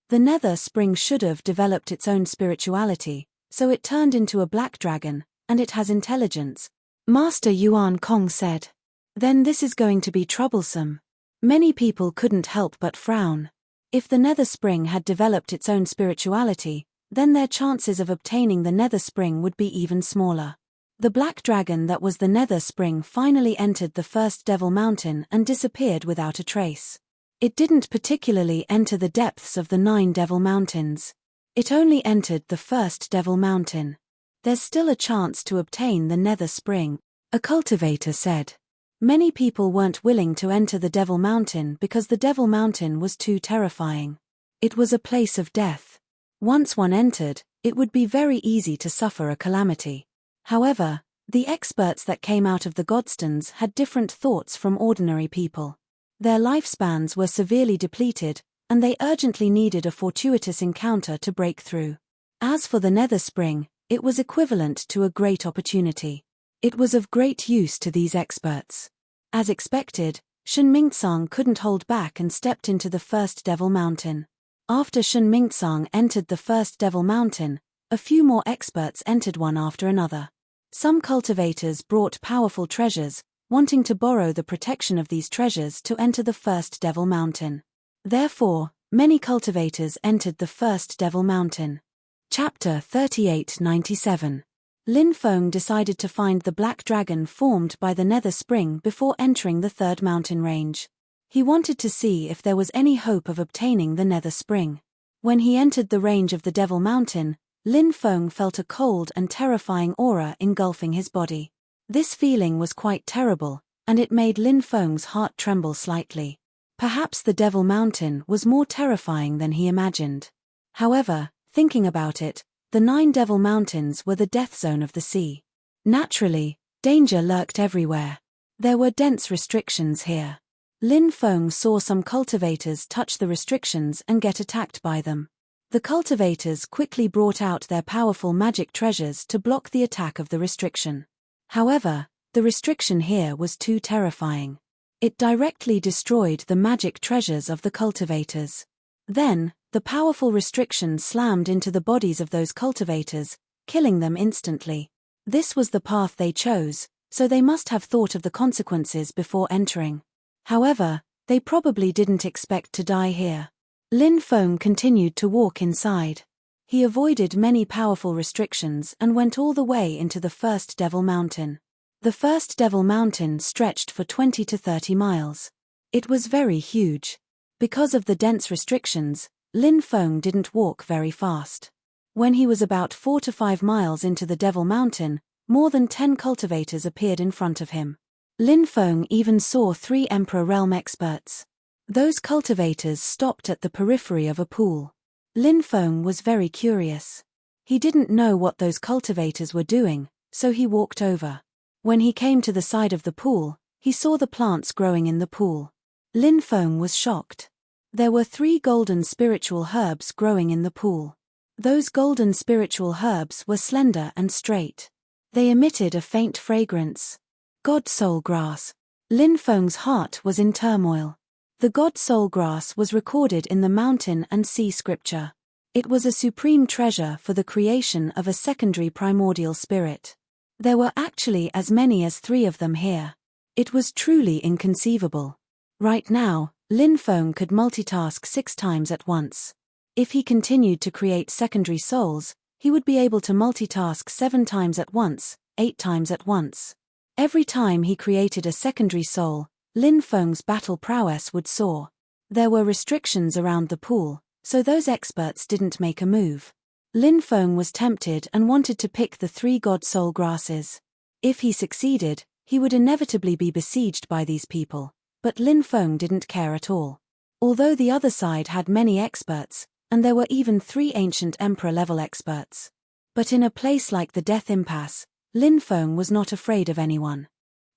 The nether spring should have developed its own spirituality, so it turned into a black dragon, and it has intelligence. Master Yuan Kong said. Then this is going to be troublesome. Many people couldn't help but frown. If the nether spring had developed its own spirituality, then their chances of obtaining the nether spring would be even smaller. The black dragon that was the nether spring finally entered the 1st Devil Mountain and disappeared without a trace. It didn't particularly enter the depths of the 9 Devil Mountains. It only entered the 1st Devil Mountain. There's still a chance to obtain the nether spring, a cultivator said. Many people weren't willing to enter the Devil Mountain because the Devil Mountain was too terrifying. It was a place of death. Once one entered, it would be very easy to suffer a calamity. However, the experts that came out of the Godstones had different thoughts from ordinary people. Their lifespans were severely depleted, and they urgently needed a fortuitous encounter to break through. As for the nether spring, it was equivalent to a great opportunity. It was of great use to these experts. As expected, Shen Mingtsang couldn't hold back and stepped into the 1st Devil Mountain. After Shen Mingtsang entered the 1st Devil Mountain, a few more experts entered one after another. Some cultivators brought powerful treasures, wanting to borrow the protection of these treasures to enter the 1st Devil Mountain. Therefore, many cultivators entered the 1st Devil Mountain. Chapter 3897. Lin Feng decided to find the black dragon formed by the nether spring before entering the 3rd mountain range. He wanted to see if there was any hope of obtaining the nether spring. When he entered the range of the Devil Mountain, Lin Feng felt a cold and terrifying aura engulfing his body. This feeling was quite terrible, and it made Lin Feng's heart tremble slightly. Perhaps the Devil Mountain was more terrifying than he imagined. However, thinking about it, the 9 Devil Mountains were the death zone of the sea. Naturally, danger lurked everywhere. There were dense restrictions here. Lin Feng saw some cultivators touch the restrictions and get attacked by them. The cultivators quickly brought out their powerful magic treasures to block the attack of the restriction. However, the restriction here was too terrifying. It directly destroyed the magic treasures of the cultivators. Then, the powerful restriction slammed into the bodies of those cultivators, killing them instantly. This was the path they chose, so they must have thought of the consequences before entering. However, they probably didn't expect to die here. Lin Feng continued to walk inside. He avoided many powerful restrictions and went all the way into the 1st Devil Mountain. The 1st Devil Mountain stretched for 20 to 30 miles. It was very huge. Because of the dense restrictions, Lin Feng didn't walk very fast. When he was about 4 to 5 miles into the Devil Mountain, more than 10 cultivators appeared in front of him. Lin Feng even saw 3 Emperor Realm experts. Those cultivators stopped at the periphery of a pool. Lin Feng was very curious. He didn't know what those cultivators were doing, so he walked over. When he came to the side of the pool, he saw the plants growing in the pool. Lin Feng was shocked. There were 3 golden spiritual herbs growing in the pool. Those golden spiritual herbs were slender and straight. They emitted a faint fragrance. God soul grass. Lin Feng's heart was in turmoil. The god soul grass was recorded in the mountain and sea scripture. It was a supreme treasure for the creation of a secondary primordial spirit. There were actually as many as 3 of them here. It was truly inconceivable. Right now, Lin Feng could multitask 6 times at once. If he continued to create secondary souls, he would be able to multitask 7 times at once, 8 times at once. Every time he created a secondary soul, Lin Feng's battle prowess would soar. There were restrictions around the pool, so those experts didn't make a move. Lin Feng was tempted and wanted to pick the 3 god soul grasses. If he succeeded, he would inevitably be besieged by these people, but Lin Feng didn't care at all. Although the other side had many experts, and there were even 3 ancient emperor-level experts. But in a place like the Death Impasse, Lin Feng was not afraid of anyone.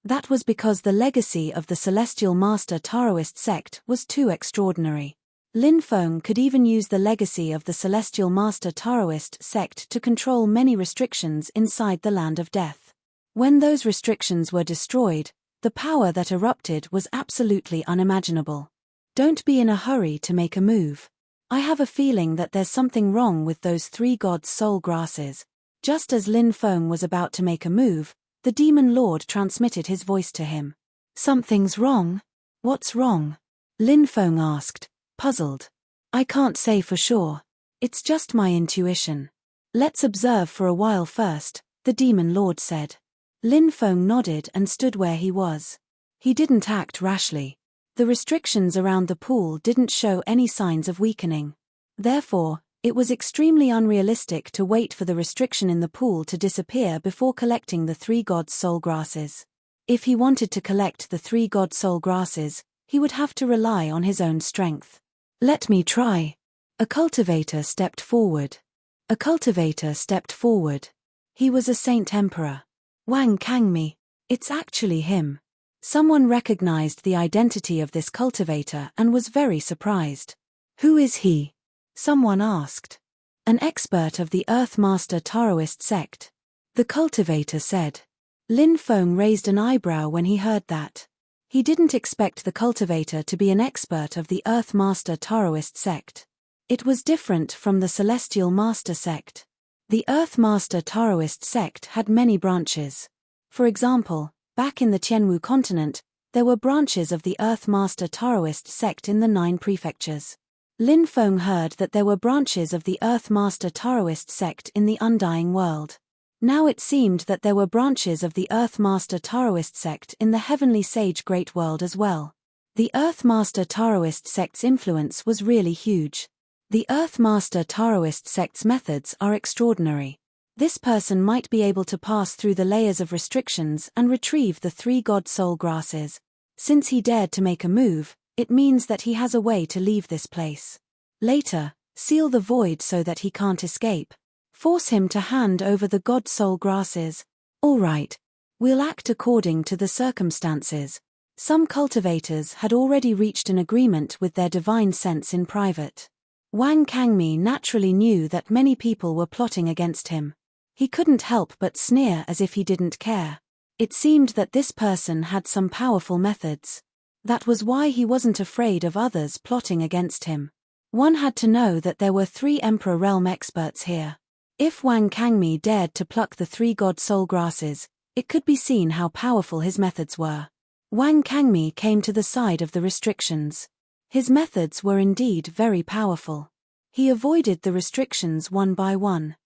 That was because the legacy of the Celestial Master Taoist sect was too extraordinary. Lin Feng could even use the legacy of the Celestial Master Taoist sect to control many restrictions inside the Land of Death. When those restrictions were destroyed, the power that erupted was absolutely unimaginable. Don't be in a hurry to make a move. I have a feeling that there's something wrong with those 3 gods' soul grasses. Just as Lin Feng was about to make a move, the demon lord transmitted his voice to him. Something's wrong? What's wrong? Lin Feng asked, puzzled. I can't say for sure. It's just my intuition. Let's observe for a while first, the demon lord said. Lin Feng nodded and stood where he was. He didn't act rashly. The restrictions around the pool didn't show any signs of weakening. Therefore, it was extremely unrealistic to wait for the restriction in the pool to disappear before collecting the 3 gods' soul grasses. If he wanted to collect the 3 god soul grasses, he would have to rely on his own strength. Let me try. A cultivator stepped forward. A cultivator stepped forward. He was a Saint Emperor. Wang Kangmi. It's actually him. Someone recognized the identity of this cultivator and was very surprised. Who is he? Someone asked. An expert of the Earth Master Taoist sect. The cultivator said. Lin Feng raised an eyebrow when he heard that. He didn't expect the cultivator to be an expert of the Earth Master Taoist sect. It was different from the Celestial Master sect. The Earth Master Taoist sect had many branches. For example, back in the Tianwu continent, there were branches of the Earth Master Taoist sect in the 9 prefectures. Lin Feng heard that there were branches of the Earth Master Taoist sect in the Undying World. Now it seemed that there were branches of the Earth Master Taoist sect in the Heavenly Sage Great World as well. The Earth Master Taoist sect's influence was really huge. The Earth Master Taoist sect's methods are extraordinary. This person might be able to pass through the layers of restrictions and retrieve the 3 god soul grasses. Since he dared to make a move, it means that he has a way to leave this place. Later, seal the void so that he can't escape. Force him to hand over the god soul grasses. All right. We'll act according to the circumstances. Some cultivators had already reached an agreement with their divine sense in private. Wang Kangmi naturally knew that many people were plotting against him. He couldn't help but sneer as if he didn't care. It seemed that this person had some powerful methods. That was why he wasn't afraid of others plotting against him. One had to know that there were 3 Emperor Realm experts here. If Wang Kangmi dared to pluck the 3 god soul grasses, it could be seen how powerful his methods were. Wang Kangmi came to the side of the restrictions. His methods were indeed very powerful. He avoided the restrictions one by one.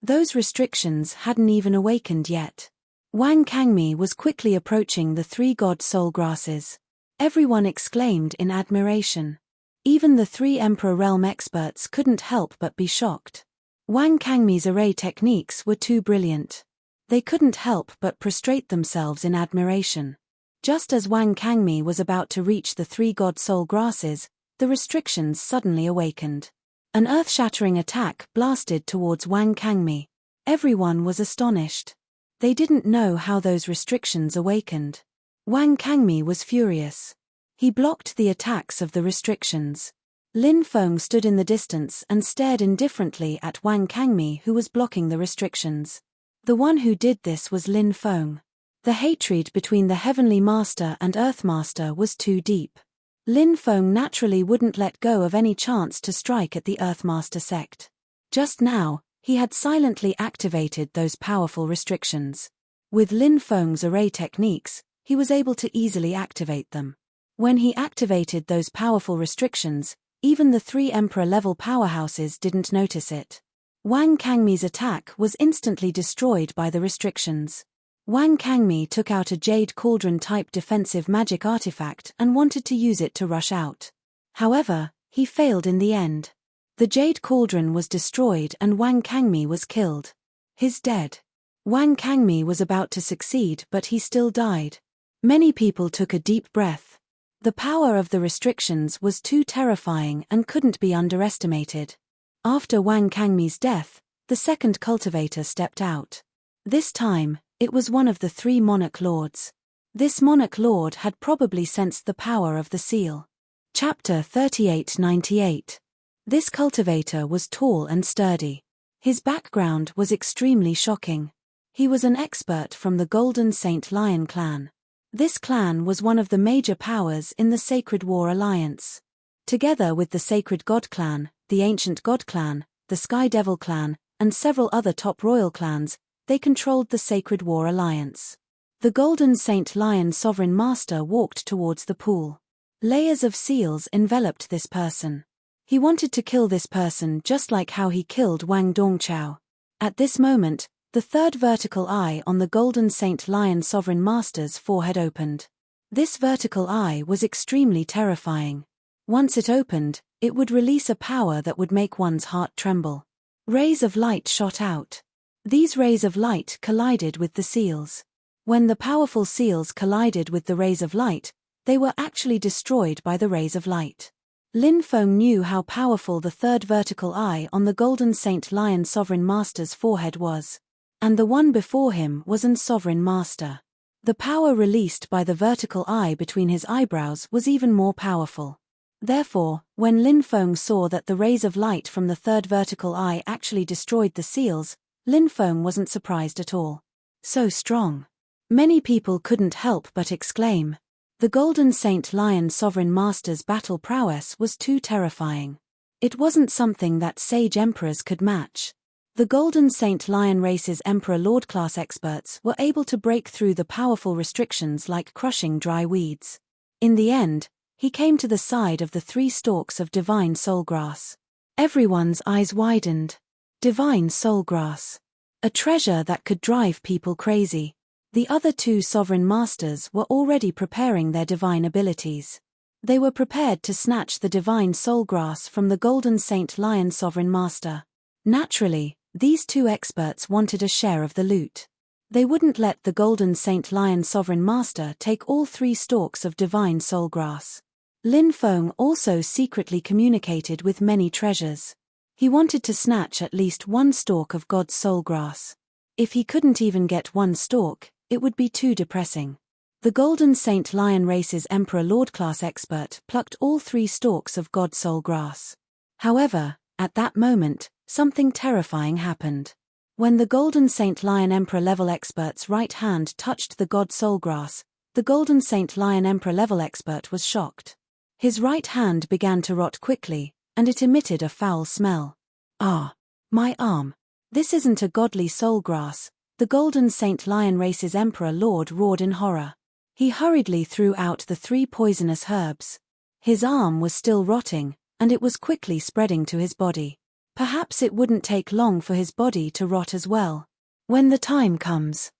Those restrictions hadn't even awakened yet. Wang Kangmi was quickly approaching the 3 god soul grasses. Everyone exclaimed in admiration. Even the 3 Emperor Realm experts couldn't help but be shocked. Wang Kangmi's array techniques were too brilliant. They couldn't help but prostrate themselves in admiration. Just as Wang Kangmi was about to reach the 3 god soul grasses, the restrictions suddenly awakened. An earth-shattering attack blasted towards Wang Kangmi. Everyone was astonished. They didn't know how those restrictions awakened. Wang Kangmi was furious. He blocked the attacks of the restrictions. Lin Feng stood in the distance and stared indifferently at Wang Kangmi, who was blocking the restrictions. The one who did this was Lin Feng. The hatred between the Heavenly Master and Earthmaster was too deep. Lin Feng naturally wouldn't let go of any chance to strike at the Earthmaster sect. Just now, he had silently activated those powerful restrictions. With Lin Feng's array techniques, he was able to easily activate them. When he activated those powerful restrictions, even the 3 Emperor-level powerhouses didn't notice it. Wang Kangmi's attack was instantly destroyed by the restrictions. Wang Kangmi took out a Jade Cauldron-type defensive magic artifact and wanted to use it to rush out. However, he failed in the end. The Jade Cauldron was destroyed and Wang Kangmi was killed. He's dead. Wang Kangmi was about to succeed but he still died. Many people took a deep breath. The power of the restrictions was too terrifying and couldn't be underestimated. After Wang Kangmi's death, the second cultivator stepped out. This time, it was one of the 3 monarch lords. This monarch lord had probably sensed the power of the seal. Chapter 3898. This cultivator was tall and sturdy. His background was extremely shocking. He was an expert from the Golden Saint Lion clan. This clan was one of the major powers in the Sacred War Alliance. Together with the Sacred God clan, the Ancient God clan, the Sky Devil clan, and several other top royal clans, they controlled the Sacred War Alliance. The Golden Saint Lion Sovereign Master walked towards the pool. Layers of seals enveloped this person. He wanted to kill this person just like how he killed Wang Dongchao. At this moment, the 3rd vertical eye on the Golden Saint Lion Sovereign Master's forehead opened. This vertical eye was extremely terrifying. Once it opened, it would release a power that would make one's heart tremble. Rays of light shot out. These rays of light collided with the seals. When the powerful seals collided with the rays of light, they were actually destroyed by the rays of light. Lin Feng knew how powerful the 3rd vertical eye on the Golden Saint Lion Sovereign Master's forehead was. And the one before him was an Sovereign Master. The power released by the vertical eye between his eyebrows was even more powerful. Therefore, when Lin Feng saw that the rays of light from the 3rd vertical eye actually destroyed the seals, Lin Feng wasn't surprised at all. So strong. Many people couldn't help but exclaim. The Golden Saint Lion Sovereign Master's battle prowess was too terrifying. It wasn't something that sage emperors could match. The Golden Saint Lion race's Emperor Lord class experts were able to break through the powerful restrictions like crushing dry weeds. In the end, he came to the side of the 3 stalks of divine soulgrass. Everyone's eyes widened. Divine soulgrass. A treasure that could drive people crazy. The other 2 sovereign masters were already preparing their divine abilities. They were prepared to snatch the divine soulgrass from the Golden Saint Lion Sovereign Master. Naturally, these 2 experts wanted a share of the loot. They wouldn't let the Golden Saint Lion Sovereign Master take all 3 stalks of divine soulgrass. Lin Feng also secretly communicated with many treasures. He wanted to snatch at least 1 stalk of God's soulgrass. If he couldn't even get 1 stalk, it would be too depressing. The Golden Saint Lion race's Emperor Lord class expert plucked all 3 stalks of God's soulgrass. However, at that moment, something terrifying happened. When the Golden Saint Lion Emperor level expert's right hand touched the God soulgrass, the Golden Saint Lion Emperor level expert was shocked. His right hand began to rot quickly, and it emitted a foul smell. Ah! My arm! This isn't a godly soulgrass, the Golden Saint Lion race's Emperor Lord roared in horror. He hurriedly threw out the 3 poisonous herbs. His arm was still rotting, and it was quickly spreading to his body. Perhaps it wouldn't take long for his body to rot as well. When the time comes,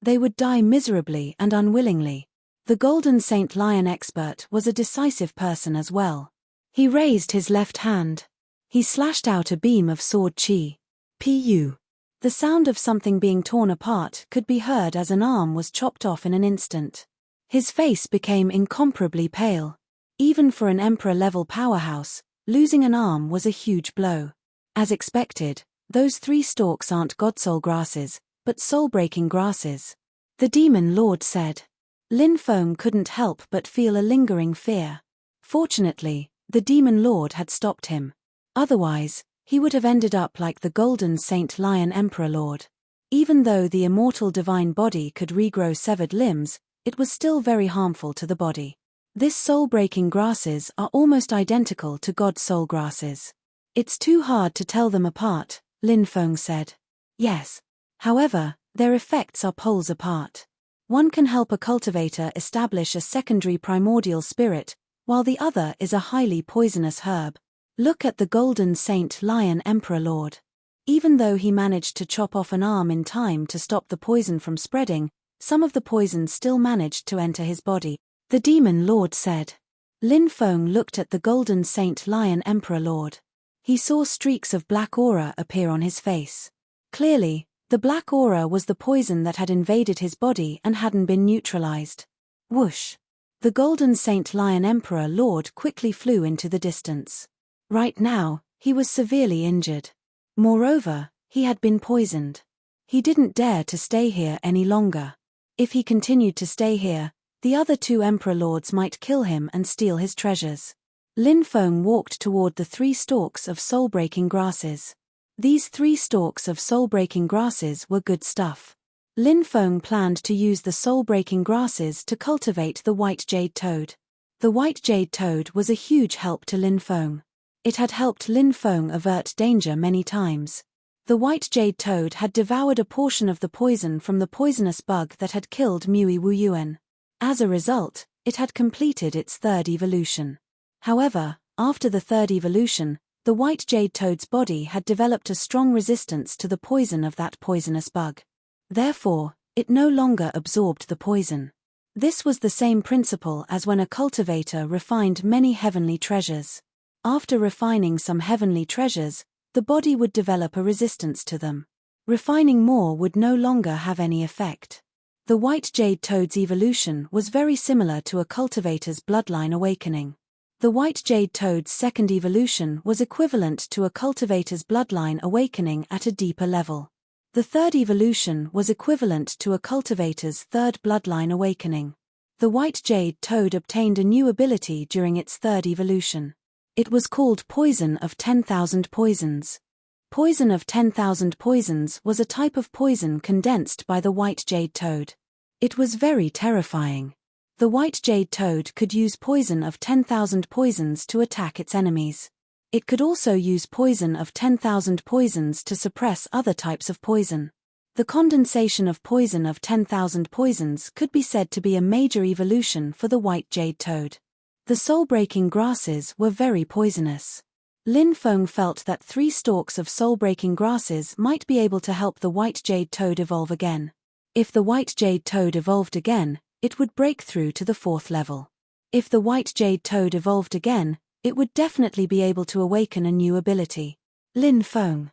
they would die miserably and unwillingly. The Golden Saint Lion expert was a decisive person as well. He raised his left hand. He slashed out a beam of sword chi. Pu. The sound of something being torn apart could be heard as an arm was chopped off in an instant. His face became incomparably pale. Even for an Emperor-level powerhouse, losing an arm was a huge blow. As expected, those 3 stalks aren't godsoul grasses, but soul-breaking grasses. The Demon Lord said. Lin Feng couldn't help but feel a lingering fear. Fortunately, the Demon Lord had stopped him. Otherwise, he would have ended up like the Golden Saint Lion Emperor Lord. Even though the immortal divine body could regrow severed limbs, it was still very harmful to the body. This soul-breaking grasses are almost identical to God's soul grasses. It's too hard to tell them apart, Lin Feng said. Yes. However, their effects are poles apart. One can help a cultivator establish a secondary primordial spirit, while the other is a highly poisonous herb. Look at the Golden Saint Lion Emperor Lord. Even though he managed to chop off an arm in time to stop the poison from spreading, some of the poison still managed to enter his body, the Demon Lord said. Lin Feng looked at the Golden Saint Lion Emperor Lord. He saw streaks of black aura appear on his face. Clearly, the black aura was the poison that had invaded his body and hadn't been neutralized. Whoosh! The Golden Saint Lion Emperor Lord quickly flew into the distance. Right now, he was severely injured. Moreover, he had been poisoned. He didn't dare to stay here any longer. If he continued to stay here, the other two Emperor Lords might kill him and steal his treasures. Lin Feng walked toward the 3 stalks of soul-breaking grasses. These 3 stalks of soul-breaking grasses were good stuff. Lin Feng planned to use the soul-breaking grasses to cultivate the white jade toad. The white jade toad was a huge help to Lin Feng. It had helped Lin Feng avert danger many times. The white jade toad had devoured a portion of the poison from the poisonous bug that had killed Mui Wuyuan. As a result, it had completed its 3rd evolution. However, after the 3rd evolution, the white jade toad's body had developed a strong resistance to the poison of that poisonous bug. Therefore, it no longer absorbed the poison. This was the same principle as when a cultivator refined many heavenly treasures. After refining some heavenly treasures, the body would develop a resistance to them. Refining more would no longer have any effect. The white jade toad's evolution was very similar to a cultivator's bloodline awakening. The white jade toad's 2nd evolution was equivalent to a cultivator's bloodline awakening at a deeper level. The 3rd evolution was equivalent to a cultivator's 3rd bloodline awakening. The white jade toad obtained a new ability during its 3rd evolution. It was called Poison of 10,000 Poisons. Poison of 10,000 Poisons was a type of poison condensed by the white jade toad. It was very terrifying. The white jade toad could use poison of 10,000 poisons to attack its enemies. It could also use poison of 10,000 poisons to suppress other types of poison. The condensation of poison of 10,000 poisons could be said to be a major evolution for the white jade toad. The soul-breaking grasses were very poisonous. Lin Feng felt that 3 stalks of soul-breaking grasses might be able to help the white jade toad evolve again. If the white jade toad evolved again, it would break through to the 4th level. If the white jade toad evolved again, it would definitely be able to awaken a new ability. Lin Feng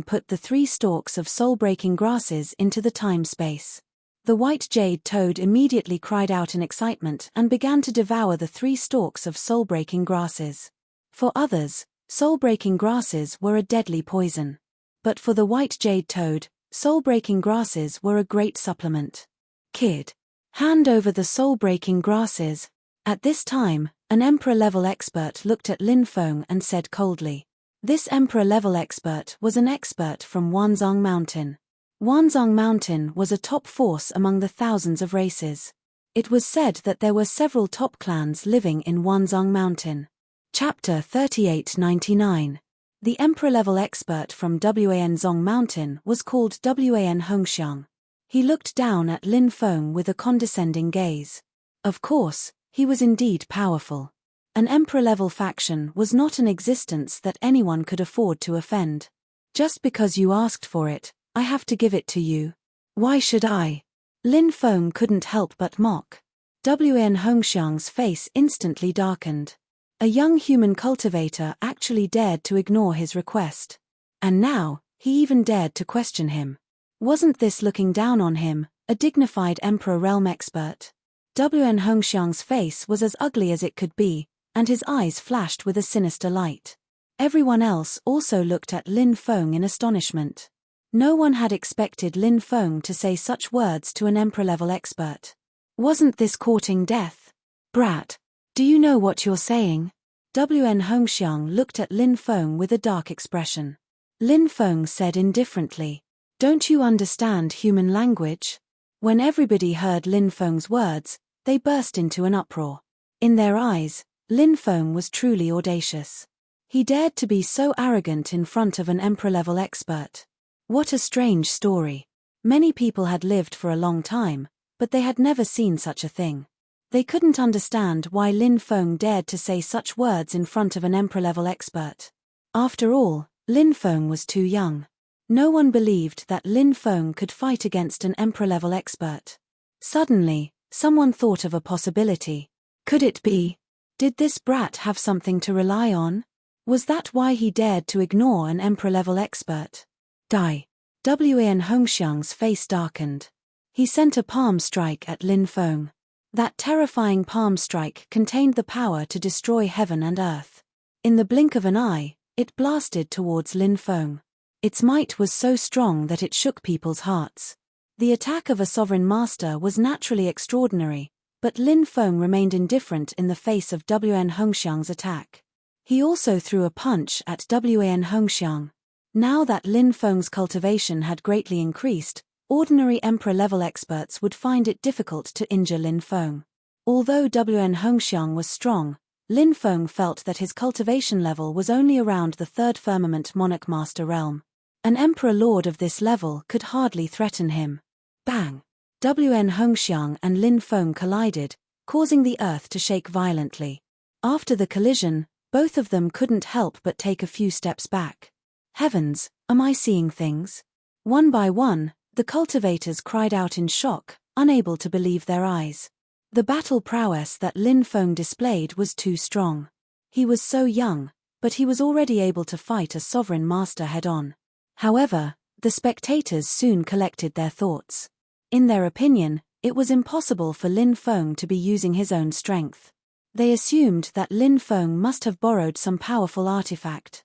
put the 3 stalks of soul-breaking grasses into the time-space. The white jade toad immediately cried out in excitement and began to devour the 3 stalks of soul-breaking grasses. For others, soul-breaking grasses were a deadly poison. But for the white jade toad, soul-breaking grasses were a great supplement. Kid, hand over the soul-breaking grasses. At this time, an Emperor-level expert looked at Lin Feng and said coldly. This Emperor-level expert was an expert from Wanzhong Mountain. Wanzhong Mountain was a top force among the thousands of races. It was said that there were several top clans living in Wanzhong Mountain. Chapter 3899. The Emperor-level expert from Wanzhong Mountain was called Wan Hongxiang. He looked down at Lin Feng with a condescending gaze. Of course, he was indeed powerful. An Emperor-level faction was not an existence that anyone could afford to offend. Just because you asked for it, I have to give it to you. Why should I? Lin Feng couldn't help but mock. Wan Hongxiang's face instantly darkened. A young human cultivator actually dared to ignore his request. And now, he even dared to question him. Wasn't this looking down on him, a dignified Emperor realm expert? Wan Hongxiang's face was as ugly as it could be, and his eyes flashed with a sinister light. Everyone else also looked at Lin Feng in astonishment. No one had expected Lin Feng to say such words to an Emperor-level expert. Wasn't this courting death? Brat, do you know what you're saying? Wan Hongxiang looked at Lin Feng with a dark expression. Lin Feng said indifferently. Don't you understand human language? When everybody heard Lin Feng's words, they burst into an uproar. In their eyes, Lin Feng was truly audacious. He dared to be so arrogant in front of an emperor-level expert. What a strange story. Many people had lived for a long time, but they had never seen such a thing. They couldn't understand why Lin Feng dared to say such words in front of an emperor-level expert. After all, Lin Feng was too young. No one believed that Lin Feng could fight against an emperor-level expert. Suddenly, someone thought of a possibility. Could it be? Did this brat have something to rely on? Was that why he dared to ignore an emperor-level expert? Die. Wan Hongxiang's face darkened. He sent a palm strike at Lin Feng. That terrifying palm strike contained the power to destroy heaven and earth. In the blink of an eye, it blasted towards Lin Feng. Its might was so strong that it shook people's hearts. The attack of a sovereign master was naturally extraordinary, but Lin Feng remained indifferent in the face of Wan Hongxiang's attack. He also threw a punch at Wan Hongxiang. Now that Lin Feng's cultivation had greatly increased, ordinary emperor-level experts would find it difficult to injure Lin Feng. Although Wan Hongxiang was strong, Lin Feng felt that his cultivation level was only around the third firmament monarch master realm. An emperor-lord of this level could hardly threaten him. Bang! Wan Hongxiang and Lin Feng collided, causing the earth to shake violently. After the collision, both of them couldn't help but take a few steps back. Heavens, am I seeing things? One by one, the cultivators cried out in shock, unable to believe their eyes. The battle prowess that Lin Feng displayed was too strong. He was so young, but he was already able to fight a sovereign master head-on. However, the spectators soon collected their thoughts. In their opinion, it was impossible for Lin Feng to be using his own strength. They assumed that Lin Feng must have borrowed some powerful artifact.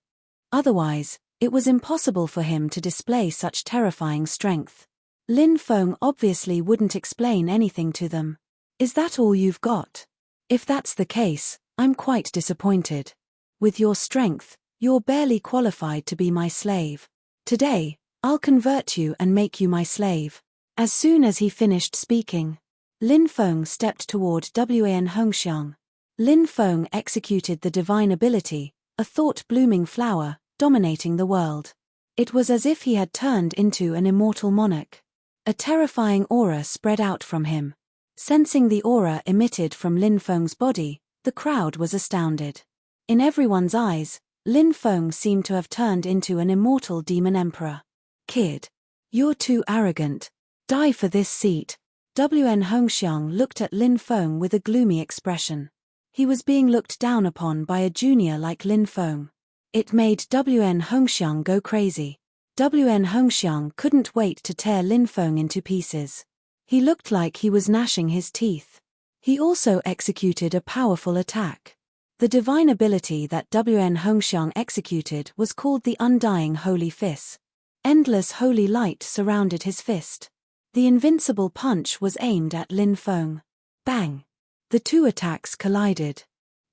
Otherwise, it was impossible for him to display such terrifying strength. Lin Feng obviously wouldn't explain anything to them. Is that all you've got? If that's the case, I'm quite disappointed. With your strength, you're barely qualified to be my slave. Today, I'll convert you and make you my slave. As soon as he finished speaking, Lin Feng stepped toward Wan Hongxiang. Lin Feng executed the divine ability, a thought-blooming flower, dominating the world. It was as if he had turned into an immortal monarch. A terrifying aura spread out from him. Sensing the aura emitted from Lin Feng's body, the crowd was astounded. In everyone's eyes, Lin Feng seemed to have turned into an immortal demon emperor. Kid. You're too arrogant. Die for this seat. Wan Hongxiang looked at Lin Feng with a gloomy expression. He was being looked down upon by a junior like Lin Feng. It made Wan Hongxiang go crazy. Wan Hongxiang couldn't wait to tear Lin Feng into pieces. He looked like he was gnashing his teeth. He also executed a powerful attack. The divine ability that Wan Hongxiang executed was called the Undying Holy Fist. Endless holy light surrounded his fist. The invincible punch was aimed at Lin Feng. Bang! The two attacks collided.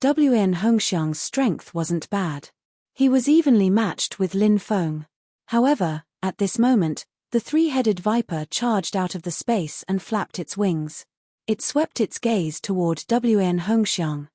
Wan Hongxiang's strength wasn't bad. He was evenly matched with Lin Feng. However, at this moment, the three-headed viper charged out of the space and flapped its wings. It swept its gaze toward Wan Hongxiang.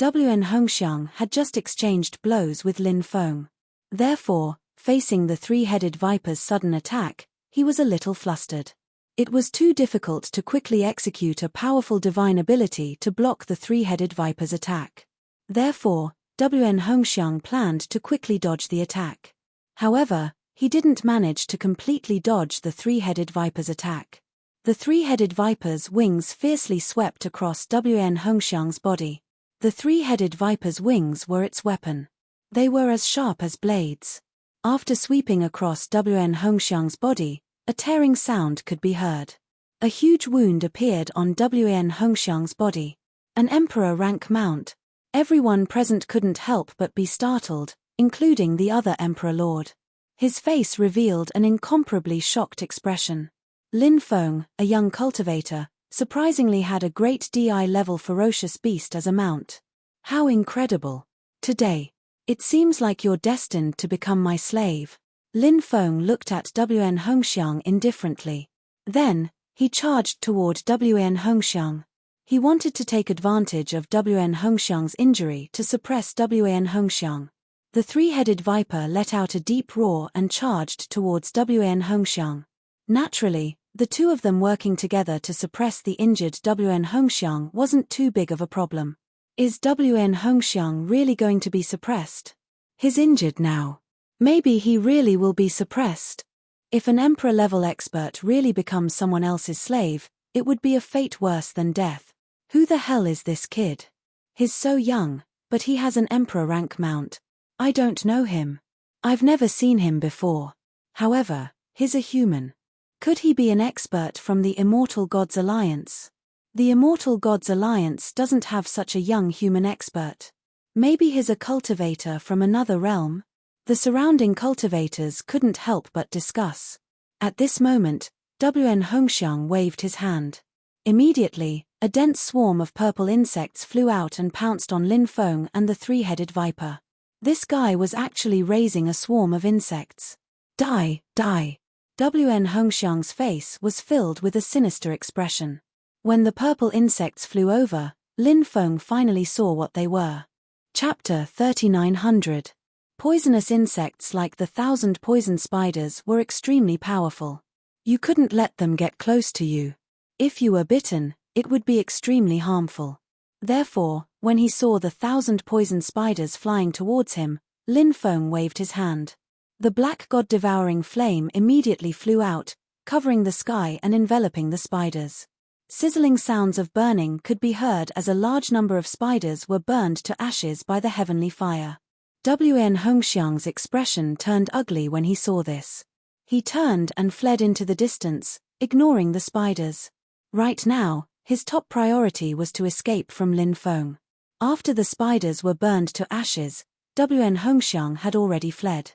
Wan Hongxiang had just exchanged blows with Lin Feng. Therefore, facing the three-headed viper's sudden attack, he was a little flustered. It was too difficult to quickly execute a powerful divine ability to block the three-headed viper's attack. Therefore, Wan Hongxiang planned to quickly dodge the attack. However, he didn't manage to completely dodge the three-headed viper's attack. The three-headed viper's wings fiercely swept across Wan Hongxiang's body. The three-headed viper's wings were its weapon. They were as sharp as blades. After sweeping across Wan Hongxiang's body, a tearing sound could be heard. A huge wound appeared on Wan Hongxiang's body. An emperor rank mount. Everyone present couldn't help but be startled, including the other emperor lord. His face revealed an incomparably shocked expression. Lin Feng, a young cultivator, surprisingly had a great DI-level ferocious beast as a mount. How incredible. Today. It seems like you're destined to become my slave. Lin Feng looked at Wen Hongxiang indifferently. Then, he charged toward Wen Hongxiang. He wanted to take advantage of Wen Hongxiang's injury to suppress Wen Hongxiang. The three-headed viper let out a deep roar and charged towards Wen Hongxiang. Naturally, the two of them working together to suppress the injured Wen Hongxiang wasn't too big of a problem. Is Wen Hongxiang really going to be suppressed? He's injured now. Maybe he really will be suppressed. If an emperor-level expert really becomes someone else's slave, it would be a fate worse than death. Who the hell is this kid? He's so young, but he has an emperor rank mount. I don't know him. I've never seen him before. However, he's a human. Could he be an expert from the Immortal Gods Alliance? The Immortal Gods Alliance doesn't have such a young human expert. Maybe he's a cultivator from another realm? The surrounding cultivators couldn't help but discuss. At this moment, Wen Hongxiang waved his hand. Immediately, a dense swarm of purple insects flew out and pounced on Lin Feng and the three-headed viper. This guy was actually raising a swarm of insects. Die, die. Wen Hongxiang's face was filled with a sinister expression. When the purple insects flew over, Lin Feng finally saw what they were. Chapter 3900. Poisonous insects like the 1,000 poison spiders were extremely powerful. You couldn't let them get close to you. If you were bitten, it would be extremely harmful. Therefore, when he saw the 1,000 poison spiders flying towards him, Lin Feng waved his hand. The black god-devouring flame immediately flew out, covering the sky and enveloping the spiders. Sizzling sounds of burning could be heard as a large number of spiders were burned to ashes by the heavenly fire. Wen Hongxiang's expression turned ugly when he saw this. He turned and fled into the distance, ignoring the spiders. Right now, his top priority was to escape from Lin Feng. After the spiders were burned to ashes, Wen Hongxiang had already fled.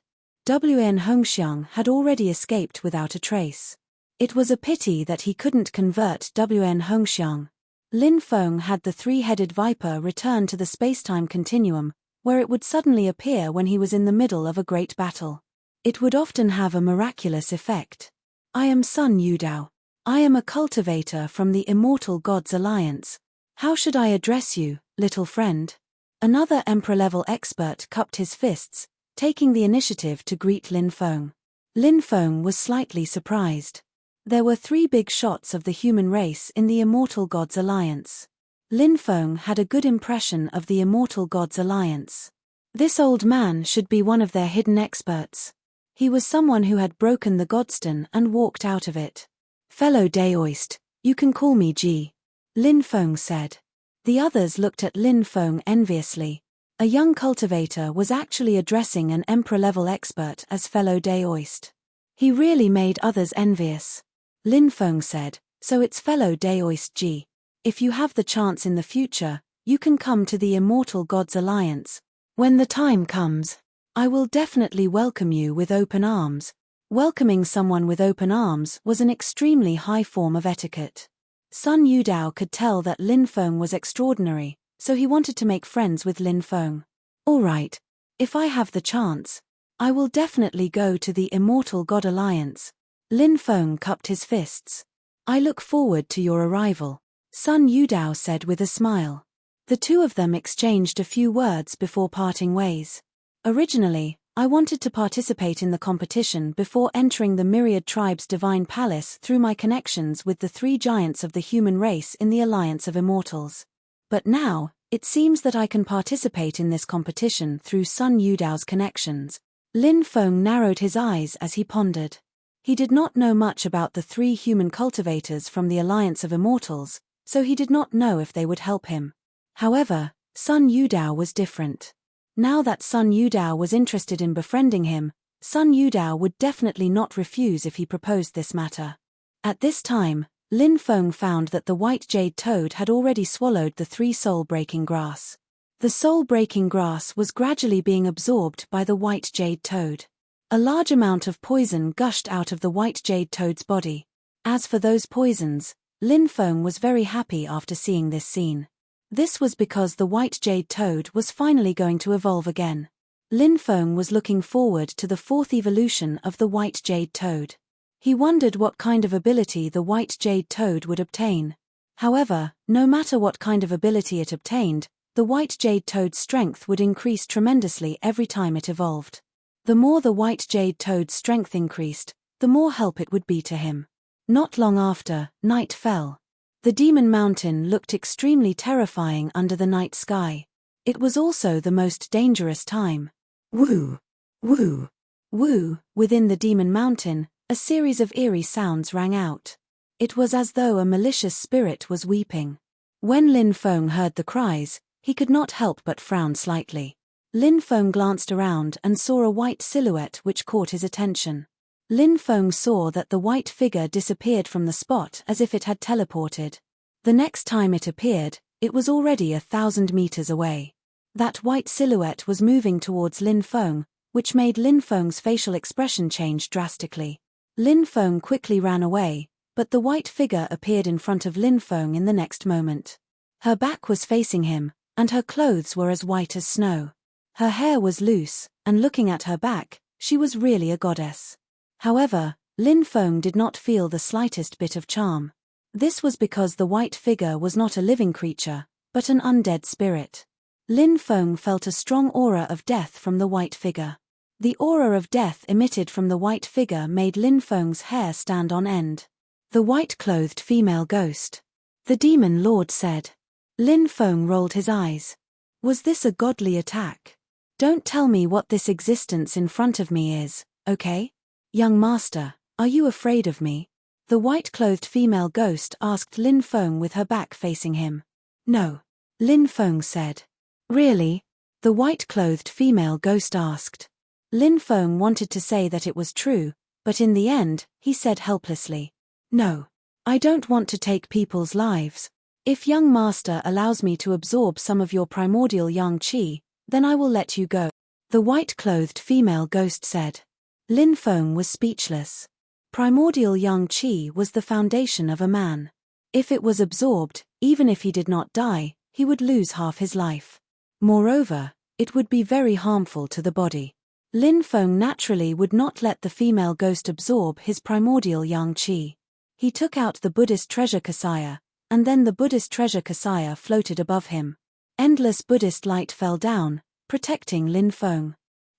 Wen Hongxiang had already escaped without a trace. It was a pity that he couldn't convert Wen Hongxiang. Lin Feng had the three-headed viper return to the spacetime continuum, where it would suddenly appear when he was in the middle of a great battle. It would often have a miraculous effect. I am Sun Yudao. I am a cultivator from the Immortal Gods Alliance. How should I address you, little friend? Another emperor-level expert cupped his fists, taking the initiative to greet Lin Feng. Lin Feng was slightly surprised. There were 3 big shots of the human race in the Immortal Gods Alliance. Lin Feng had a good impression of the Immortal Gods Alliance. This old man should be one of their hidden experts. He was someone who had broken the Godstone and walked out of it. Fellow Daoist, you can call me G. Lin Feng said. The others looked at Lin Feng enviously. A young cultivator was actually addressing an emperor-level expert as fellow Daoist. He really made others envious. Lin Feng said, so it's fellow Daoist G. If you have the chance in the future, you can come to the Immortal Gods Alliance. When the time comes, I will definitely welcome you with open arms. Welcoming someone with open arms was an extremely high form of etiquette. Sun Yudao could tell that Lin Feng was extraordinary, so he wanted to make friends with Lin Feng. All right. If I have the chance, I will definitely go to the Immortal God Alliance. Lin Feng cupped his fists. I look forward to your arrival, Sun Yudao said with a smile. The two of them exchanged a few words before parting ways. Originally, I wanted to participate in the competition before entering the Myriad Tribe's divine palace through my connections with the 3 giants of the human race in the Alliance of Immortals. But now, it seems that I can participate in this competition through Sun Yudao's connections. Lin Feng narrowed his eyes as he pondered. He did not know much about the 3 human cultivators from the Alliance of Immortals, so he did not know if they would help him. However, Sun Yudao was different. Now that Sun Yudao was interested in befriending him, Sun Yudao would definitely not refuse if he proposed this matter. At this time, Lin Feng found that the white jade toad had already swallowed the 3 soul-breaking grass. The soul-breaking grass was gradually being absorbed by the white jade toad. A large amount of poison gushed out of the white jade toad's body. As for those poisons, Lin Feng was very happy after seeing this scene. This was because the white jade toad was finally going to evolve again. Lin Feng was looking forward to the fourth evolution of the white jade toad. He wondered what kind of ability the white jade toad would obtain. However, no matter what kind of ability it obtained, the white jade toad's strength would increase tremendously every time it evolved. The more the white jade toad's strength increased, the more help it would be to him. Not long after, night fell. The Demon Mountain looked extremely terrifying under the night sky. It was also the most dangerous time. Woo! Woo! Woo! Within the Demon Mountain, a series of eerie sounds rang out. It was as though a malicious spirit was weeping. When Lin Feng heard the cries, he could not help but frown slightly. Lin Feng glanced around and saw a white silhouette which caught his attention. Lin Feng saw that the white figure disappeared from the spot as if it had teleported. The next time it appeared, it was already 1,000 meters away. That white silhouette was moving towards Lin Feng, which made Lin Feng's facial expression change drastically. Lin Feng quickly ran away, but the white figure appeared in front of Lin Feng in the next moment. Her back was facing him, and her clothes were as white as snow. Her hair was loose, and looking at her back, she was really a goddess. However, Lin Feng did not feel the slightest bit of charm. This was because the white figure was not a living creature, but an undead spirit. Lin Feng felt a strong aura of death from the white figure. The aura of death emitted from the white figure made Lin Feng's hair stand on end. The white-clothed female ghost. The demon lord said. Lin Feng rolled his eyes. Was this a godly attack? Don't tell me what this existence in front of me is, okay? Young master, are you afraid of me? The white-clothed female ghost asked Lin Feng with her back facing him. No. Lin Feng said. Really? The white-clothed female ghost asked. Lin Feng wanted to say that it was true, but in the end, he said helplessly. No. I don't want to take people's lives. If young master allows me to absorb some of your primordial yang qi, then I will let you go. The white-clothed female ghost said. Lin Feng was speechless. Primordial yang qi was the foundation of a man. If it was absorbed, even if he did not die, he would lose half his life. Moreover, it would be very harmful to the body. Lin Feng naturally would not let the female ghost absorb his primordial yang qi. He took out the Buddhist treasure kasaya, and then the Buddhist treasure kasaya floated above him. Endless Buddhist light fell down, protecting Lin Feng.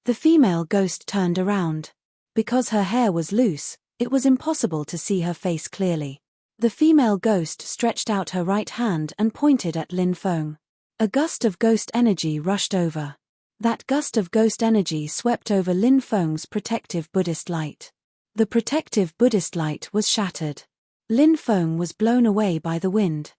The female ghost turned around. Because her hair was loose, it was impossible to see her face clearly. The female ghost stretched out her right hand and pointed at Lin Feng. A gust of ghost energy rushed over. That gust of ghost energy swept over Lin Feng's protective Buddhist light. The protective Buddhist light was shattered. Lin Feng was blown away by the wind.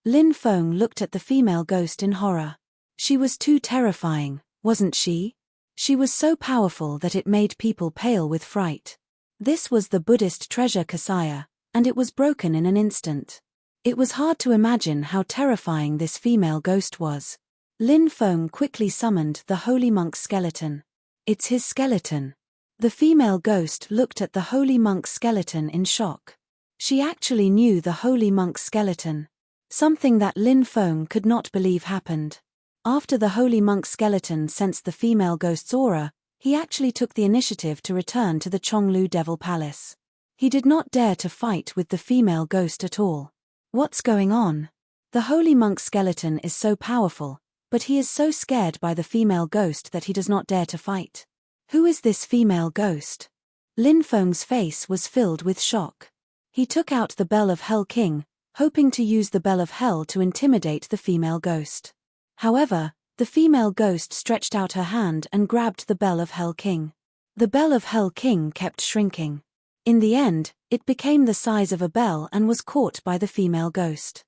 Lin Feng looked at the female ghost in horror. She was too terrifying, wasn't she? She was so powerful that it made people pale with fright. This was the Buddhist treasure kasaya, and it was broken in an instant. It was hard to imagine how terrifying this female ghost was. Lin Feng quickly summoned the holy monk's skeleton. It's his skeleton. The female ghost looked at the holy monk's skeleton in shock. She actually knew the holy monk's skeleton. Something that Lin Feng could not believe happened. After the holy monk's skeleton sensed the female ghost's aura, he actually took the initiative to return to the Chonglu Devil Palace. He did not dare to fight with the female ghost at all. What's going on? The holy monk's skeleton is so powerful, but he is so scared by the female ghost that he does not dare to fight. Who is this female ghost? Lin Feng's face was filled with shock. He took out the Bell of Hell King, hoping to use the Bell of Hell to intimidate the female ghost. However, the female ghost stretched out her hand and grabbed the Bell of Hell King. The Bell of Hell King kept shrinking. In the end, it became the size of a bell and was caught by the female ghost.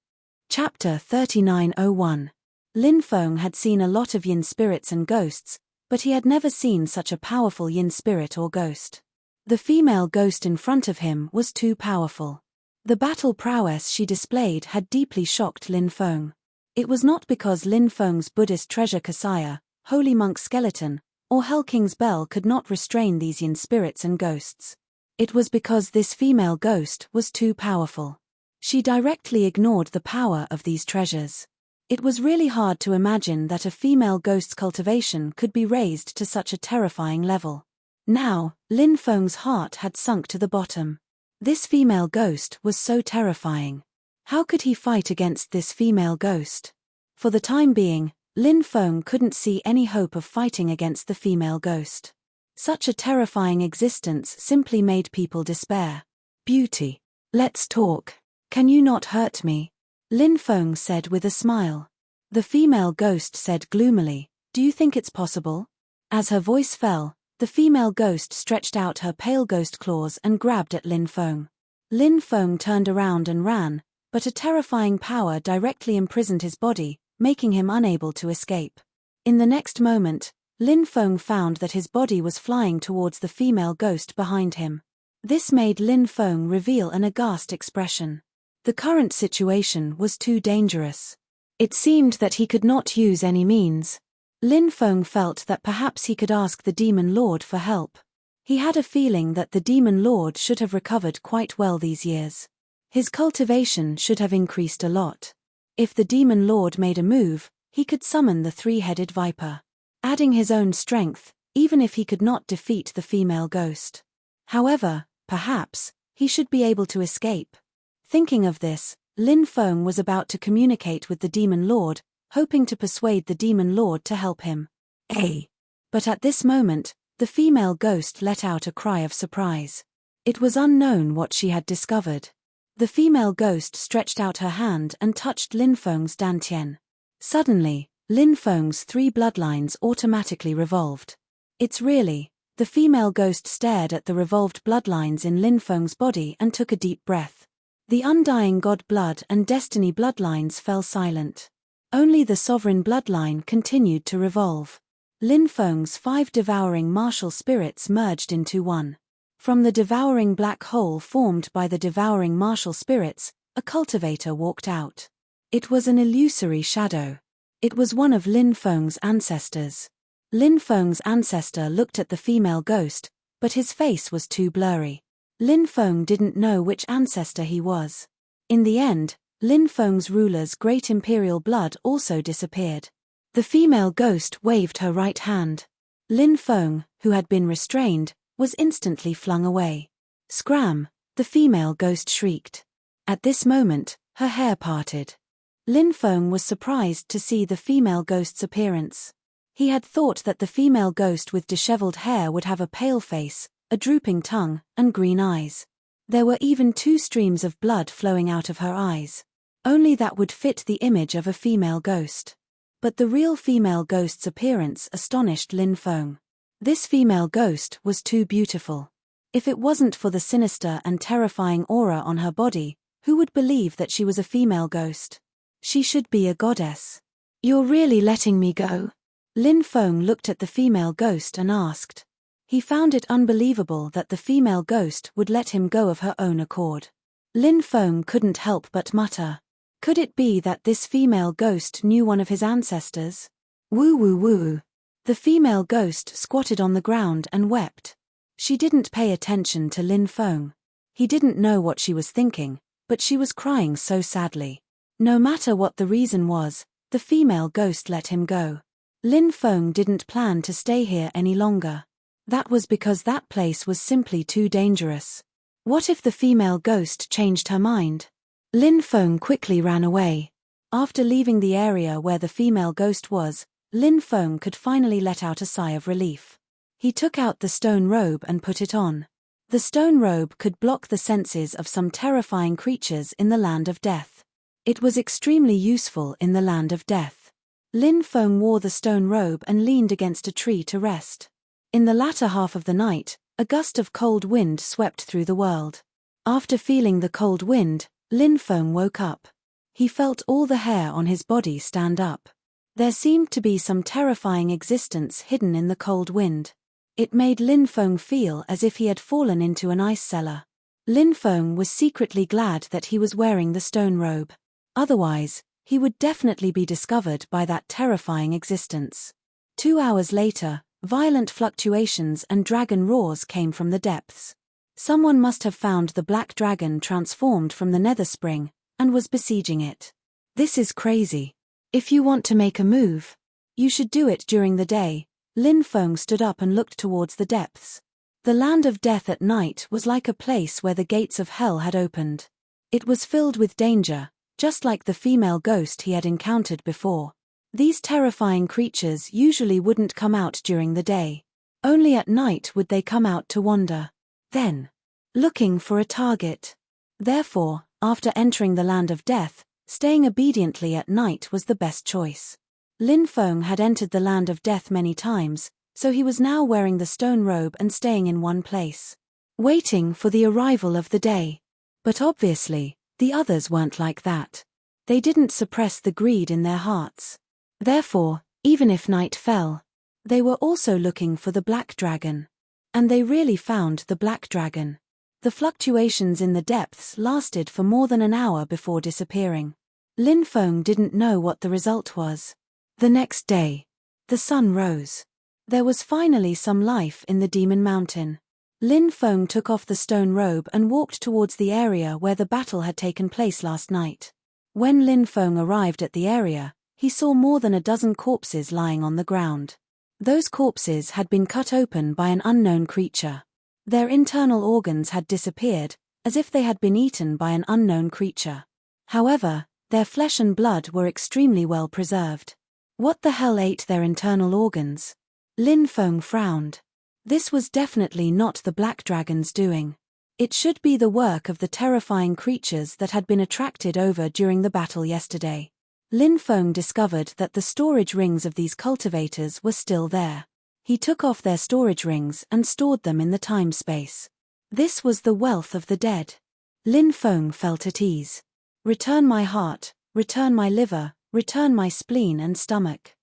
Chapter 3901. Lin Feng had seen a lot of yin spirits and ghosts, but he had never seen such a powerful yin spirit or ghost. The female ghost in front of him was too powerful. The battle prowess she displayed had deeply shocked Lin Feng. It was not because Lin Feng's Buddhist treasure kasaya, holy monk's skeleton, or Hell King's bell could not restrain these yin spirits and ghosts. It was because this female ghost was too powerful. She directly ignored the power of these treasures. It was really hard to imagine that a female ghost's cultivation could be raised to such a terrifying level. Now, Lin Feng's heart had sunk to the bottom. This female ghost was so terrifying. How could he fight against this female ghost? For the time being, Lin Feng couldn't see any hope of fighting against the female ghost. Such a terrifying existence simply made people despair. Beauty. Let's talk. Can you not hurt me? Lin Feng said with a smile. The female ghost said gloomily, do you think it's possible? As her voice fell, the female ghost stretched out her pale ghost claws and grabbed at Lin Feng. Lin Feng turned around and ran, but a terrifying power directly imprisoned his body, making him unable to escape. In the next moment, Lin Feng found that his body was flying towards the female ghost behind him. This made Lin Feng reveal an aghast expression. The current situation was too dangerous. It seemed that he could not use any means. Lin Feng felt that perhaps he could ask the Demon Lord for help. He had a feeling that the Demon Lord should have recovered quite well these years. His cultivation should have increased a lot. If the Demon Lord made a move, he could summon the three-headed viper, adding his own strength, even if he could not defeat the female ghost. However, perhaps, he should be able to escape. Thinking of this, Lin Feng was about to communicate with the Demon Lord, hoping to persuade the Demon Lord to help him. But at this moment, the female ghost let out a cry of surprise. It was unknown what she had discovered. The female ghost stretched out her hand and touched Lin Feng's dantian. Suddenly, Lin Feng's three bloodlines automatically revolved. It's really. The female ghost stared at the revolved bloodlines in Lin Feng's body and took a deep breath. The undying god blood and destiny bloodlines fell silent. Only the sovereign bloodline continued to revolve. Lin Feng's 5 devouring martial spirits merged into one. From the devouring black hole formed by the devouring martial spirits, a cultivator walked out. It was an illusory shadow. It was one of Lin Feng's ancestors. Lin Feng's ancestor looked at the female ghost, but his face was too blurry. Lin Feng didn't know which ancestor he was. In the end, Lin Feng's ruler's great imperial blood also disappeared. The female ghost waved her right hand. Lin Feng, who had been restrained, was instantly flung away. Scram! The female ghost shrieked. At this moment, her hair parted. Lin Feng was surprised to see the female ghost's appearance. He had thought that the female ghost with disheveled hair would have a pale face, a drooping tongue, and green eyes. There were even 2 streams of blood flowing out of her eyes. Only that would fit the image of a female ghost. But the real female ghost's appearance astonished Lin Feng. This female ghost was too beautiful. If it wasn't for the sinister and terrifying aura on her body, who would believe that she was a female ghost? She should be a goddess. You're really letting me go? Lin Feng looked at the female ghost and asked. He found it unbelievable that the female ghost would let him go of her own accord. Lin Feng couldn't help but mutter. Could it be that this female ghost knew one of his ancestors? Woo woo woo. The female ghost squatted on the ground and wept. She didn't pay attention to Lin Feng. He didn't know what she was thinking, but she was crying so sadly. No matter what the reason was, the female ghost let him go. Lin Feng didn't plan to stay here any longer. That was because that place was simply too dangerous. What if the female ghost changed her mind? Lin Feng quickly ran away. After leaving the area where the female ghost was, Lin Feng could finally let out a sigh of relief. He took out the stone robe and put it on. The stone robe could block the senses of some terrifying creatures in the land of death. It was extremely useful in the land of death. Lin Feng wore the stone robe and leaned against a tree to rest. In the latter half of the night, a gust of cold wind swept through the world. After feeling the cold wind, Lin Feng woke up. He felt all the hair on his body stand up. There seemed to be some terrifying existence hidden in the cold wind. It made Lin Feng feel as if he had fallen into an ice cellar. Lin Feng was secretly glad that he was wearing the stone robe. Otherwise, he would definitely be discovered by that terrifying existence. 2 hours later, violent fluctuations and dragon roars came from the depths. Someone must have found the black dragon transformed from the nether spring, and was besieging it. This is crazy. If you want to make a move, you should do it during the day. Lin Feng stood up and looked towards the depths. The land of death at night was like a place where the gates of hell had opened. It was filled with danger, just like the female ghost he had encountered before. These terrifying creatures usually wouldn't come out during the day. Only at night would they come out to wander. Then, looking for a target. Therefore, after entering the land of death, staying obediently at night was the best choice. Lin Feng had entered the land of death many times, so he was now wearing the stone robe and staying in one place, waiting for the arrival of the day. But obviously, the others weren't like that. They didn't suppress the greed in their hearts. Therefore, even if night fell, they were also looking for the black dragon. And they really found the black dragon. The fluctuations in the depths lasted for more than an hour before disappearing. Lin Feng didn't know what the result was. The next day, the sun rose. There was finally some life in the Demon Mountain. Lin Feng took off the stone robe and walked towards the area where the battle had taken place last night. When Lin Feng arrived at the area, he saw more than a dozen corpses lying on the ground. Those corpses had been cut open by an unknown creature. Their internal organs had disappeared, as if they had been eaten by an unknown creature. However, their flesh and blood were extremely well preserved. What the hell ate their internal organs? Lin Feng frowned. This was definitely not the black dragon's doing. It should be the work of the terrifying creatures that had been attracted over during the battle yesterday. Lin Feng discovered that the storage rings of these cultivators were still there. He took off their storage rings and stored them in the time-space. This was the wealth of the dead. Lin Feng felt at ease. Return my heart, return my liver, return my spleen and stomach.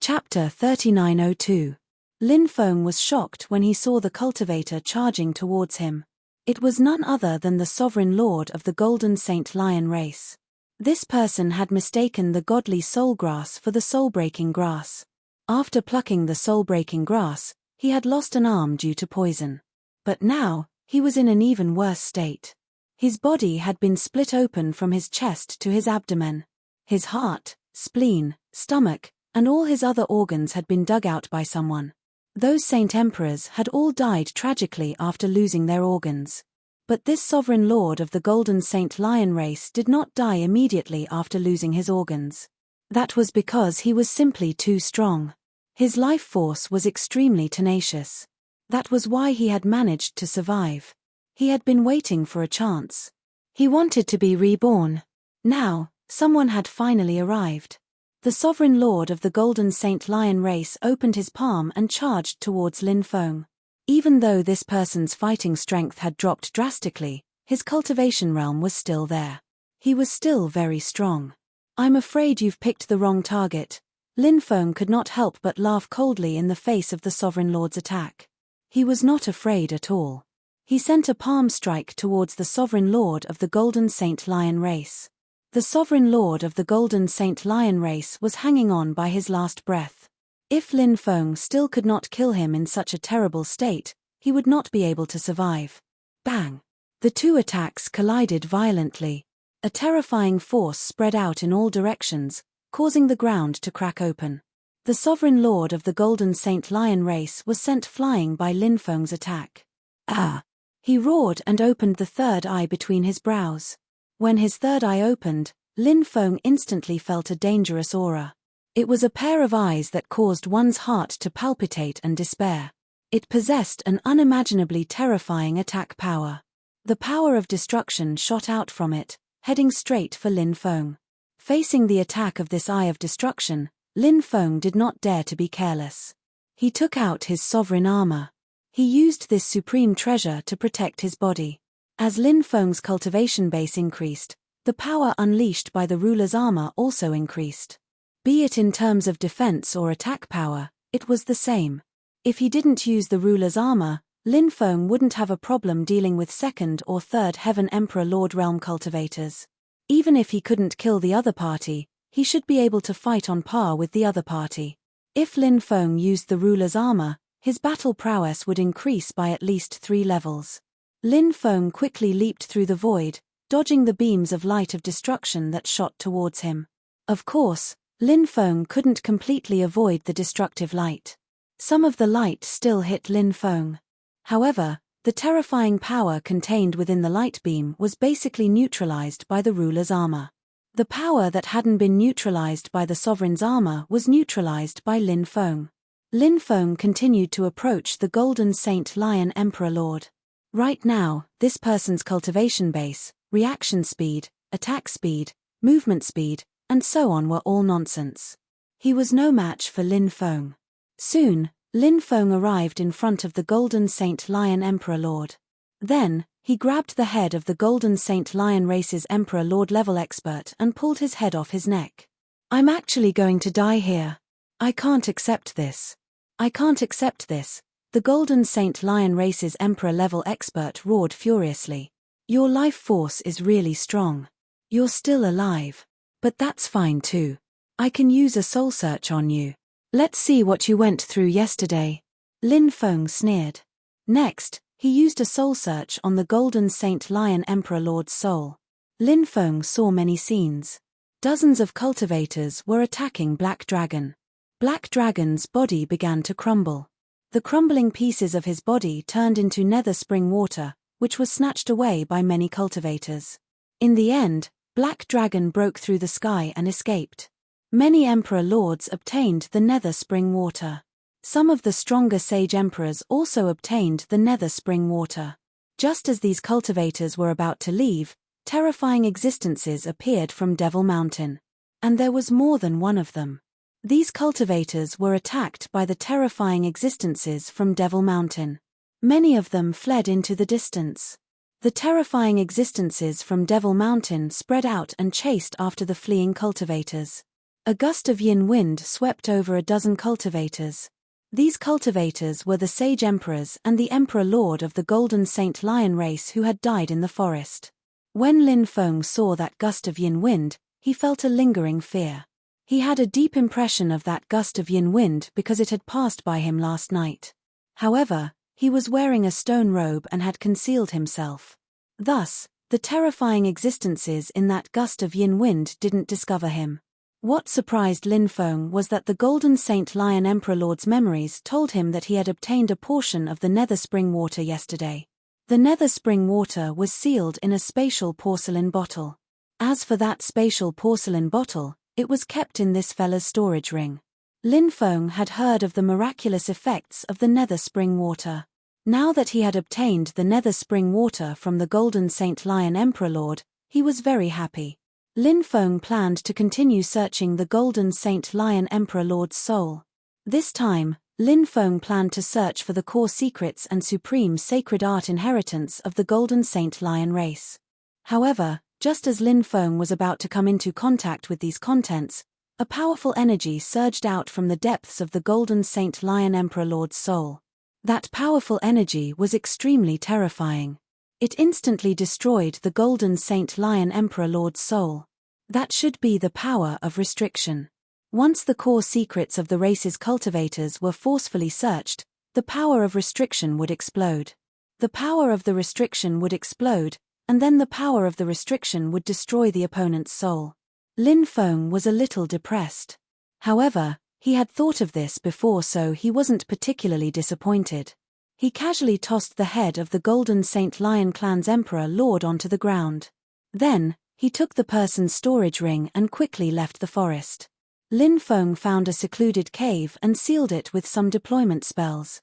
Chapter 3902. Lin Feng was shocked when he saw the cultivator charging towards him. It was none other than the sovereign lord of the Golden Saint Lion race. This person had mistaken the godly soul grass for the soul-breaking grass. After plucking the soul-breaking grass, he had lost an arm due to poison. But now, he was in an even worse state. His body had been split open from his chest to his abdomen. His heart, spleen, stomach, and all his other organs had been dug out by someone. Those saint emperors had all died tragically after losing their organs. But this sovereign lord of the Golden Saint Lion race did not die immediately after losing his organs. That was because he was simply too strong. His life force was extremely tenacious. That was why he had managed to survive. He had been waiting for a chance. He wanted to be reborn. Now, someone had finally arrived. The sovereign lord of the Golden Saint Lion race opened his palm and charged towards Lin Feng. Even though this person's fighting strength had dropped drastically, his cultivation realm was still there. He was still very strong. I'm afraid you've picked the wrong target. Lin Feng could not help but laugh coldly in the face of the sovereign lord's attack. He was not afraid at all. He sent a palm strike towards the sovereign lord of the Golden Saint Lion race. The sovereign lord of the Golden Saint Lion race was hanging on by his last breath. If Lin Feng still could not kill him in such a terrible state, he would not be able to survive. Bang! The two attacks collided violently. A terrifying force spread out in all directions, causing the ground to crack open. The sovereign lord of the Golden Saint Lion race was sent flying by Lin Feng's attack. Ah! He roared and opened the third eye between his brows. When his third eye opened, Lin Feng instantly felt a dangerous aura. It was a pair of eyes that caused one's heart to palpitate and despair. It possessed an unimaginably terrifying attack power. The power of destruction shot out from it, heading straight for Lin Feng. Facing the attack of this eye of destruction, Lin Feng did not dare to be careless. He took out his sovereign armor. He used this supreme treasure to protect his body. As Lin Feng's cultivation base increased, the power unleashed by the ruler's armor also increased. Be it in terms of defense or attack power, it was the same. If he didn't use the ruler's armor, Lin Feng wouldn't have a problem dealing with second or third Heaven Emperor Lord Realm cultivators. Even if he couldn't kill the other party, he should be able to fight on par with the other party. If Lin Feng used the ruler's armor, his battle prowess would increase by at least 3 levels. Lin Feng quickly leaped through the void, dodging the beams of light of destruction that shot towards him. Of course, Lin Feng couldn't completely avoid the destructive light. Some of the light still hit Lin Feng. However, the terrifying power contained within the light beam was basically neutralized by the ruler's armor. The power that hadn't been neutralized by the sovereign's armor was neutralized by Lin Feng. Lin Feng continued to approach the Golden Saint Lion Emperor Lord. Right now, this person's cultivation base, reaction speed, attack speed, movement speed, and so on were all nonsense. He was no match for Lin Feng. Soon, Lin Feng arrived in front of the Golden Saint Lion Emperor Lord. Then, he grabbed the head of the Golden Saint Lion race's Emperor Lord level expert and pulled his head off his neck. "I'm actually going to die here. I can't accept this. I can't accept this," the Golden Saint Lion race's Emperor level expert roared furiously. "Your life force is really strong. You're still alive. But that's fine too. I can use a soul search on you. Let's see what you went through yesterday." Lin Feng sneered. Next, he used a soul search on the Golden Saint Lion Emperor Lord's soul. Lin Feng saw many scenes. Dozens of cultivators were attacking Black Dragon. Black Dragon's body began to crumble. The crumbling pieces of his body turned into nether spring water, which was snatched away by many cultivators. In the end, Black Dragon broke through the sky and escaped. Many Emperor Lords obtained the nether spring water. Some of the stronger Sage Emperors also obtained the nether spring water. Just as these cultivators were about to leave, terrifying existences appeared from Devil Mountain. And there was more than one of them. These cultivators were attacked by the terrifying existences from Devil Mountain. Many of them fled into the distance. The terrifying existences from Devil Mountain spread out and chased after the fleeing cultivators. A gust of yin wind swept over a dozen cultivators. These cultivators were the Sage Emperors and the Emperor Lord of the Golden Saint Lion race who had died in the forest. When Lin Feng saw that gust of yin wind, he felt a lingering fear. He had a deep impression of that gust of yin wind because it had passed by him last night. However, he was wearing a stone robe and had concealed himself. Thus, the terrifying existences in that gust of yin wind didn't discover him. What surprised Lin Feng was that the Golden Saint Lion Emperor Lord's memories told him that he had obtained a portion of the nether spring water yesterday. The nether spring water was sealed in a spatial porcelain bottle. As for that spatial porcelain bottle, it was kept in this fella's storage ring. Lin Feng had heard of the miraculous effects of the nether spring water. Now that he had obtained the nether spring water from the Golden Saint Lion Emperor Lord, he was very happy. Lin Feng planned to continue searching the Golden Saint Lion Emperor Lord's soul. This time, Lin Feng planned to search for the core secrets and supreme sacred art inheritance of the Golden Saint Lion race. However, just as Lin Feng was about to come into contact with these contents, a powerful energy surged out from the depths of the Golden Saint Lion Emperor Lord's soul. That powerful energy was extremely terrifying. It instantly destroyed the Golden Saint Lion Emperor Lord's soul. That should be the power of restriction. Once the core secrets of the race's cultivators were forcefully searched, the power of restriction would explode. The power of the restriction would explode, and then the power of the restriction would destroy the opponent's soul. Lin Feng was a little depressed. However, he had thought of this before, so he wasn't particularly disappointed. He casually tossed the head of the Golden Saint Lion clan's Emperor Lord onto the ground. Then, he took the person's storage ring and quickly left the forest. Lin Feng found a secluded cave and sealed it with some deployment spells.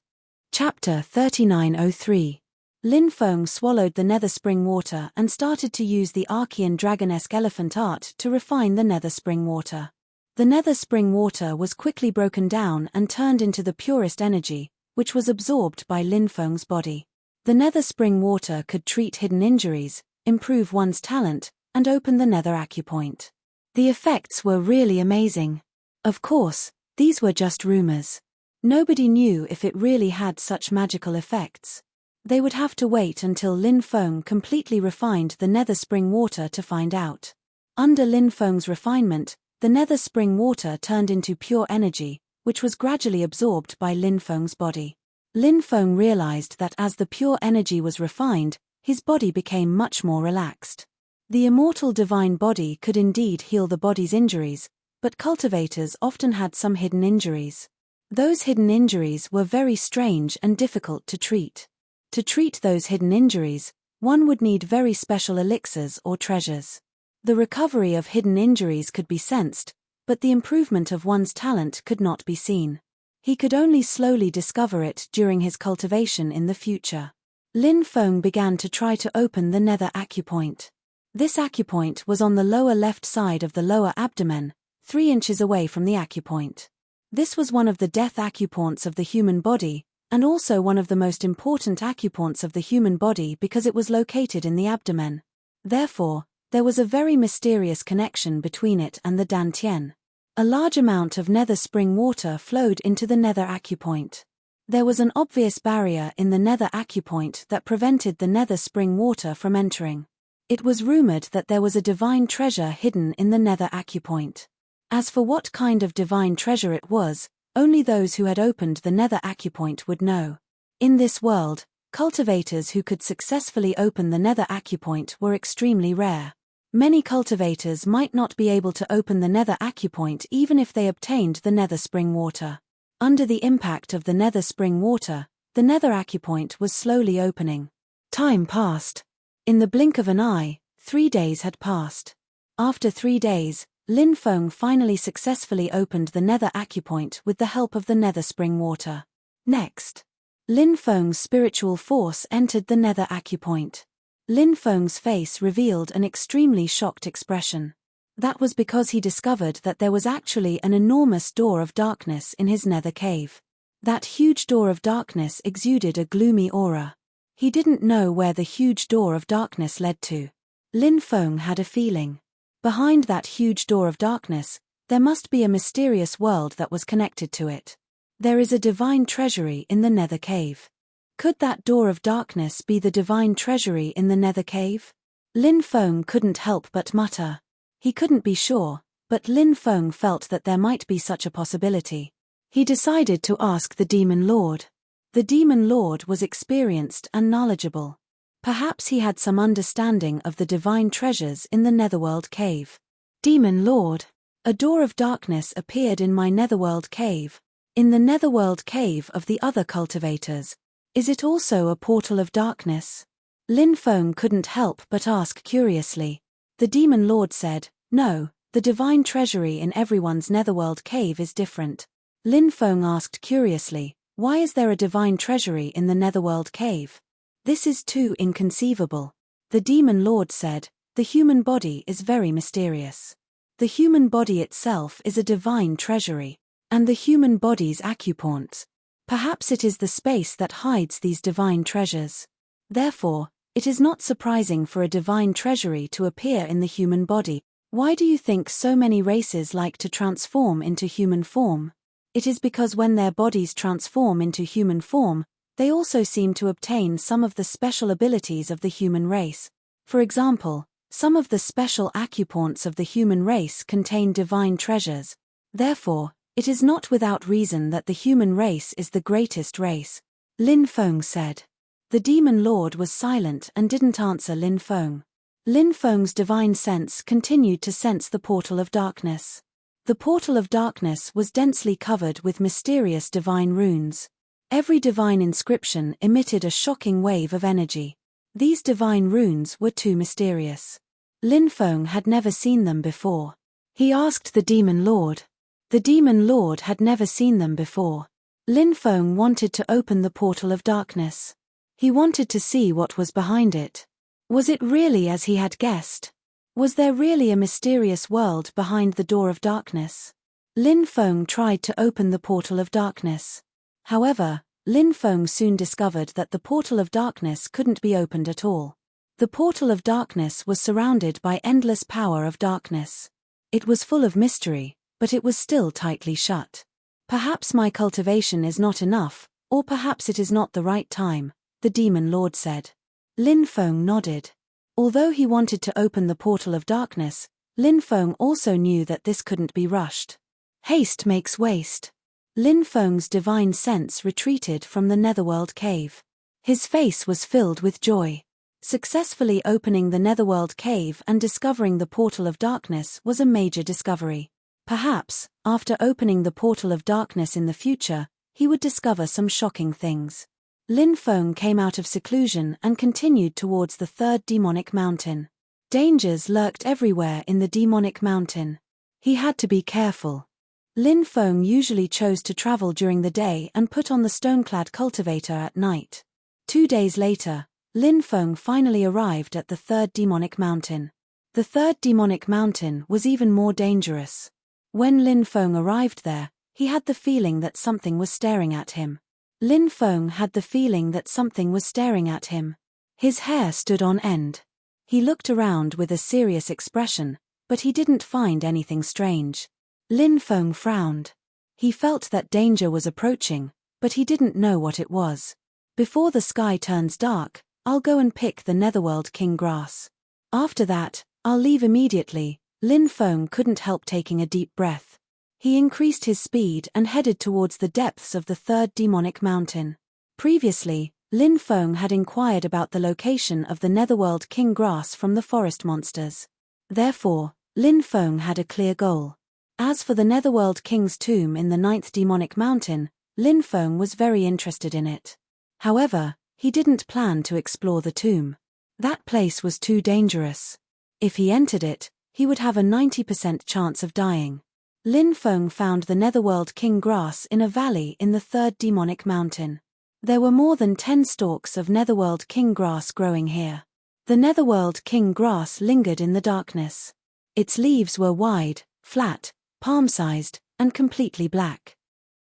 Chapter 3903. Lin Feng swallowed the nether spring water and started to use the Archean dragon-esque elephant art to refine the nether spring water. The nether spring water was quickly broken down and turned into the purest energy, which was absorbed by Lin Feng's body. The nether spring water could treat hidden injuries, improve one's talent, and open the nether acupoint. The effects were really amazing. Of course, these were just rumors. Nobody knew if it really had such magical effects. They would have to wait until Lin Feng completely refined the nether spring water to find out. Under Lin Feng's refinement, the nether spring water turned into pure energy, which was gradually absorbed by Lin Feng's body. Lin Feng realized that as the pure energy was refined, his body became much more relaxed. The immortal divine body could indeed heal the body's injuries, but cultivators often had some hidden injuries. Those hidden injuries were very strange and difficult to treat. To treat those hidden injuries, one would need very special elixirs or treasures. The recovery of hidden injuries could be sensed, but the improvement of one's talent could not be seen. He could only slowly discover it during his cultivation in the future. Lin Feng began to try to open the nether acupoint. This acupoint was on the lower left side of the lower abdomen, 3 inches away from the acupoint. This was one of the death acupoints of the human body, and also one of the most important acupoints of the human body because it was located in the abdomen. Therefore, there was a very mysterious connection between it and the dantian. A large amount of nether spring water flowed into the nether acupoint. There was an obvious barrier in the nether acupoint that prevented the nether spring water from entering. It was rumored that there was a divine treasure hidden in the nether acupoint. As for what kind of divine treasure it was, only those who had opened the nether acupoint would know. In this world, cultivators who could successfully open the nether acupoint were extremely rare. Many cultivators might not be able to open the nether acupoint even if they obtained the nether spring water. Under the impact of the nether spring water, the nether acupoint was slowly opening. Time passed. In the blink of an eye, 3 days had passed. After 3 days, Lin Feng finally successfully opened the nether acupoint with the help of the nether spring water. Next, Lin Feng's spiritual force entered the nether acupoint. Lin Feng's face revealed an extremely shocked expression. That was because he discovered that there was actually an enormous door of darkness in his nether cave. That huge door of darkness exuded a gloomy aura. He didn't know where the huge door of darkness led to. Lin Feng had a feeling. Behind that huge door of darkness, there must be a mysterious world that was connected to it. There is a divine treasury in the nether cave. Could that door of darkness be the divine treasury in the nether cave? Lin Feng couldn't help but mutter. He couldn't be sure, but Lin Feng felt that there might be such a possibility. He decided to ask the Demon Lord. The Demon Lord was experienced and knowledgeable. Perhaps he had some understanding of the divine treasures in the Netherworld cave. Demon Lord, a door of darkness appeared in my Netherworld cave. In the Netherworld cave of the other cultivators. Is it also a portal of darkness? Lin Feng couldn't help but ask curiously. The Demon Lord said, no, the divine treasury in everyone's Netherworld cave is different. Lin Feng asked curiously, why is there a divine treasury in the Netherworld cave? This is too inconceivable. The Demon Lord said, the human body is very mysterious. The human body itself is a divine treasury, and the human body's acupoints. Perhaps it is the space that hides these divine treasures. Therefore, it is not surprising for a divine treasury to appear in the human body. Why do you think so many races like to transform into human form? It is because when their bodies transform into human form, they also seem to obtain some of the special abilities of the human race. For example, some of the special acupoints of the human race contain divine treasures. Therefore, it is not without reason that the human race is the greatest race. Lin Feng said. The Demon Lord was silent and didn't answer Lin Feng. Lin Feng's divine sense continued to sense the portal of darkness. The portal of darkness was densely covered with mysterious divine runes. Every divine inscription emitted a shocking wave of energy. These divine runes were too mysterious. Lin Feng had never seen them before. He asked the Demon Lord. The Demon Lord had never seen them before. Lin Feng wanted to open the portal of darkness. He wanted to see what was behind it. Was it really as he had guessed? Was there really a mysterious world behind the door of darkness? Lin Feng tried to open the portal of darkness. However, Lin Feng soon discovered that the portal of darkness couldn't be opened at all. The portal of darkness was surrounded by endless power of darkness. It was full of mystery, but it was still tightly shut. Perhaps my cultivation is not enough, or perhaps it is not the right time, the Demon Lord said. Lin Feng nodded. Although he wanted to open the portal of darkness, Lin Feng also knew that this couldn't be rushed. Haste makes waste. Lin Feng's divine sense retreated from the Netherworld cave. His face was filled with joy. Successfully opening the Netherworld cave and discovering the portal of darkness was a major discovery. Perhaps, after opening the portal of darkness in the future, he would discover some shocking things. Lin Feng came out of seclusion and continued towards the third demonic mountain. Dangers lurked everywhere in the demonic mountain. He had to be careful. Lin Feng usually chose to travel during the day and put on the stone-clad cultivator at night. 2 days later, Lin Feng finally arrived at the third demonic mountain. The third demonic mountain was even more dangerous. When Lin Feng arrived there, he had the feeling that something was staring at him. Lin Feng had the feeling that something was staring at him. His hair stood on end. He looked around with a serious expression, but he didn't find anything strange. Lin Feng frowned. He felt that danger was approaching, but he didn't know what it was. Before the sky turns dark, I'll go and pick the Netherworld King grass. After that, I'll leave immediately. Lin Feng couldn't help taking a deep breath. He increased his speed and headed towards the depths of the third demonic mountain. Previously, Lin Feng had inquired about the location of the Netherworld King grass from the forest monsters. Therefore, Lin Feng had a clear goal. As for the Netherworld King's tomb in the 9th demonic mountain, Lin Feng was very interested in it. However, he didn't plan to explore the tomb. That place was too dangerous. If he entered it, he would have a 90% chance of dying. Lin Feng found the Netherworld King grass in a valley in the third demonic mountain. There were more than 10 stalks of Netherworld King grass growing here. The Netherworld King grass lingered in the darkness. Its leaves were wide, flat, palm-sized, and completely black.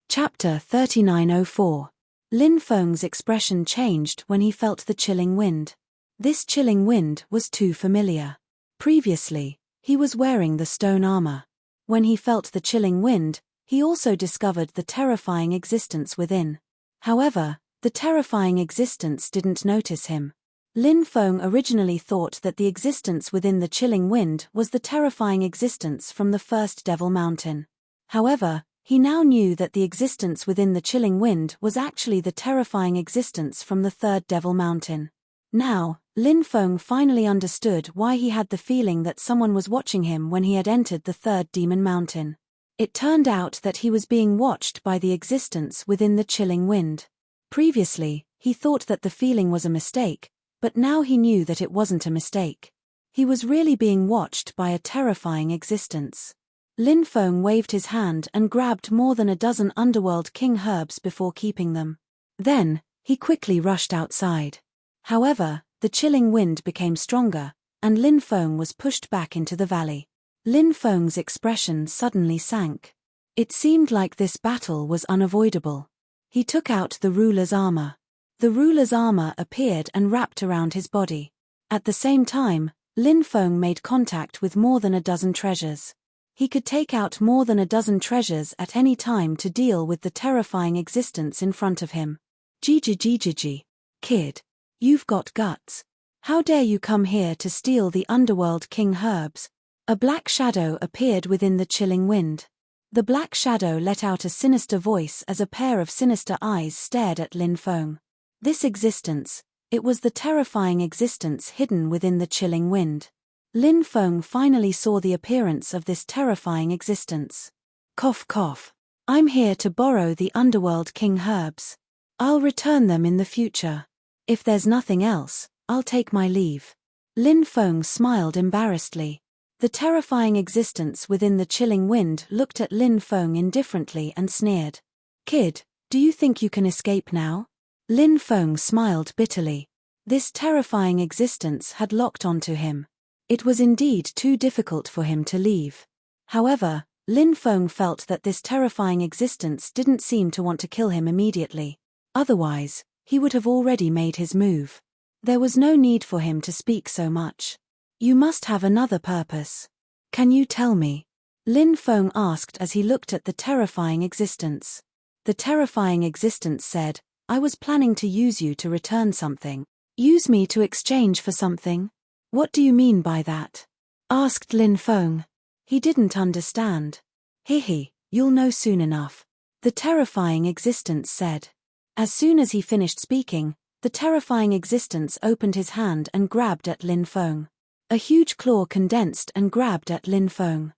Chapter 3904. Lin Feng's expression changed when he felt the chilling wind. This chilling wind was too familiar. Previously, he was wearing the stone armor. When he felt the chilling wind, he also discovered the terrifying existence within. However, the terrifying existence didn't notice him. Lin Feng originally thought that the existence within the chilling wind was the terrifying existence from the first Devil Mountain. However, he now knew that the existence within the chilling wind was actually the terrifying existence from the third Devil Mountain. Now, Lin Feng finally understood why he had the feeling that someone was watching him when he had entered the third Demon Mountain. It turned out that he was being watched by the existence within the chilling wind. Previously, he thought that the feeling was a mistake, but now he knew that it wasn't a mistake. He was really being watched by a terrifying existence. Lin Feng waved his hand and grabbed more than a dozen Underworld King herbs before keeping them. Then, he quickly rushed outside. However, the chilling wind became stronger, and Lin Feng was pushed back into the valley. Lin Feng's expression suddenly sank. It seemed like this battle was unavoidable. He took out the ruler's armor. The ruler's armor appeared and wrapped around his body. At the same time, Lin Feng made contact with more than a dozen treasures. He could take out more than a dozen treasures at any time to deal with the terrifying existence in front of him. Gigi, kid. You've got guts. How dare you come here to steal the Underworld King herbs? A black shadow appeared within the chilling wind. The black shadow let out a sinister voice as a pair of sinister eyes stared at Lin Feng. This existence, it was the terrifying existence hidden within the chilling wind. Lin Feng finally saw the appearance of this terrifying existence. Cough cough. I'm here to borrow the Underworld King herbs. I'll return them in the future. If there's nothing else, I'll take my leave. Lin Feng smiled embarrassedly. The terrifying existence within the chilling wind looked at Lin Feng indifferently and sneered. Kid, do you think you can escape now? Lin Feng smiled bitterly. This terrifying existence had locked onto him. It was indeed too difficult for him to leave. However, Lin Feng felt that this terrifying existence didn't seem to want to kill him immediately. Otherwise, he would have already made his move. There was no need for him to speak so much. You must have another purpose. Can you tell me? Lin Feng asked as he looked at the terrifying existence. The terrifying existence said, I was planning to use you to return something. Use me to exchange for something? What do you mean by that? Asked Lin Feng. He didn't understand. Hihi, you'll know soon enough. The terrifying existence said. As soon as he finished speaking, the terrifying existence opened his hand and grabbed at Lin Feng. A huge claw condensed and grabbed at Lin Feng.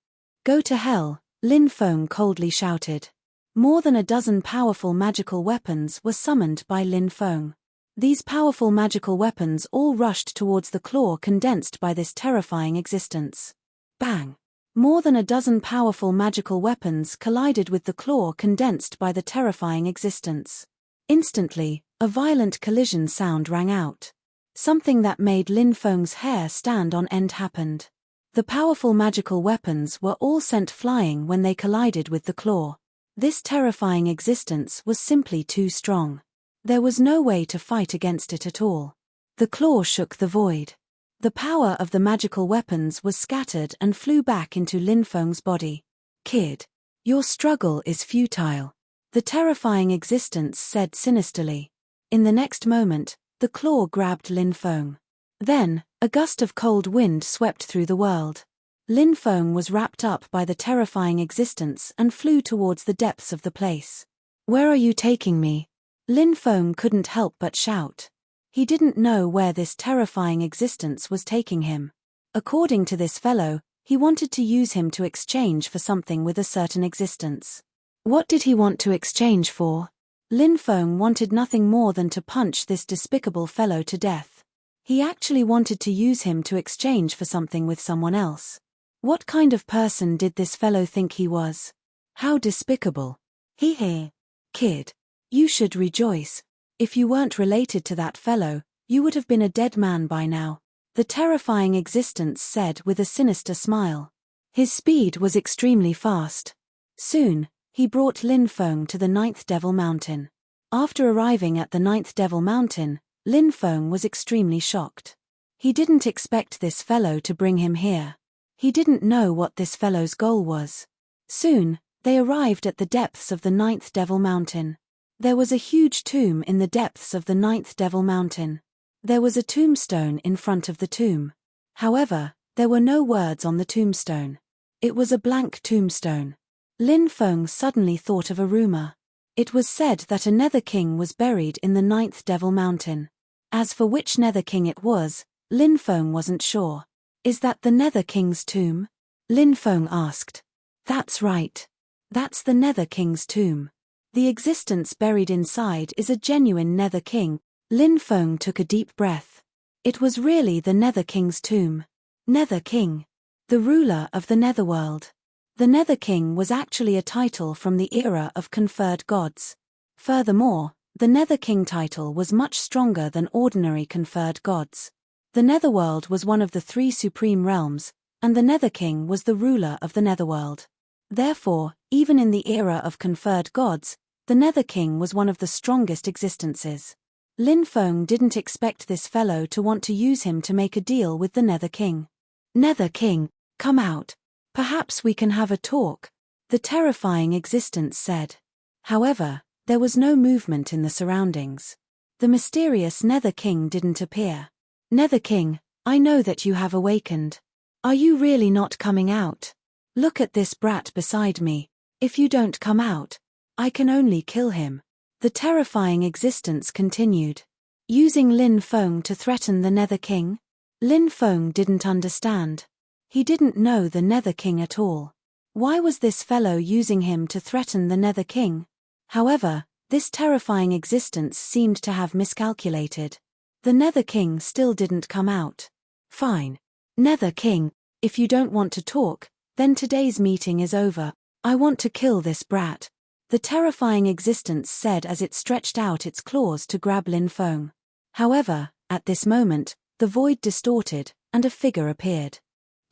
Go to hell, Lin Feng coldly shouted. More than a dozen powerful magical weapons were summoned by Lin Feng. These powerful magical weapons all rushed towards the claw condensed by this terrifying existence. Bang! More than a dozen powerful magical weapons collided with the claw condensed by the terrifying existence. Instantly, a violent collision sound rang out. Something that made Lin Feng's hair stand on end happened. The powerful magical weapons were all sent flying when they collided with the claw. This terrifying existence was simply too strong. There was no way to fight against it at all. The claw shook the void. The power of the magical weapons was scattered and flew back into Lin Feng's body. "Kid, your struggle is futile," the terrifying existence said sinisterly. In the next moment, the claw grabbed Lin Feng. Then, a gust of cold wind swept through the world. Lin Feng was wrapped up by the terrifying existence and flew towards the depths of the place. "Where are you taking me?" Lin Feng couldn't help but shout. He didn't know where this terrifying existence was taking him. According to this fellow, he wanted to use him to exchange for something with a certain existence. What did he want to exchange for? Lin Feng wanted nothing more than to punch this despicable fellow to death. He actually wanted to use him to exchange for something with someone else. What kind of person did this fellow think he was? How despicable. Hee. Kid, you should rejoice. If you weren't related to that fellow, you would have been a dead man by now, the terrifying existence said with a sinister smile. His speed was extremely fast. Soon, he brought Lin Feng to the 9th Devil Mountain. After arriving at the 9th Devil Mountain, Lin Feng was extremely shocked. He didn't expect this fellow to bring him here. He didn't know what this fellow's goal was. Soon, they arrived at the depths of the 9th Devil Mountain. There was a huge tomb in the depths of the 9th Devil Mountain. There was a tombstone in front of the tomb. However, there were no words on the tombstone. It was a blank tombstone. Lin Feng suddenly thought of a rumor. It was said that a Nether King was buried in the 9th Devil Mountain. As for which Nether King it was, Lin Feng wasn't sure. "Is that the Nether King's tomb?" Lin Feng asked. "That's right. That's the Nether King's tomb. The existence buried inside is a genuine Nether King." Lin Feng took a deep breath. It was really the Nether King's tomb. Nether King. The ruler of the Netherworld. The Nether King was actually a title from the era of conferred gods. Furthermore, the Nether King title was much stronger than ordinary conferred gods. The Netherworld was one of the 3 supreme realms, and the Nether King was the ruler of the Netherworld. Therefore, even in the era of conferred gods, the Nether King was one of the strongest existences. Lin Feng didn't expect this fellow to want to use him to make a deal with the Nether King. "Nether King, come out. Perhaps we can have a talk," the terrifying existence said. However, there was no movement in the surroundings. The mysterious Nether King didn't appear. "Nether King, I know that you have awakened. Are you really not coming out? Look at this brat beside me. If you don't come out, I can only kill him." The terrifying existence continued. Using Lin Feng to threaten the Nether King? Lin Feng didn't understand. He didn't know the Nether King at all. Why was this fellow using him to threaten the Nether King? However, this terrifying existence seemed to have miscalculated. The Nether King still didn't come out. "Fine. Nether King, if you don't want to talk, then today's meeting is over. I want to kill this brat," the terrifying existence said as it stretched out its claws to grab Lin Feng. However, at this moment, the void distorted, and a figure appeared.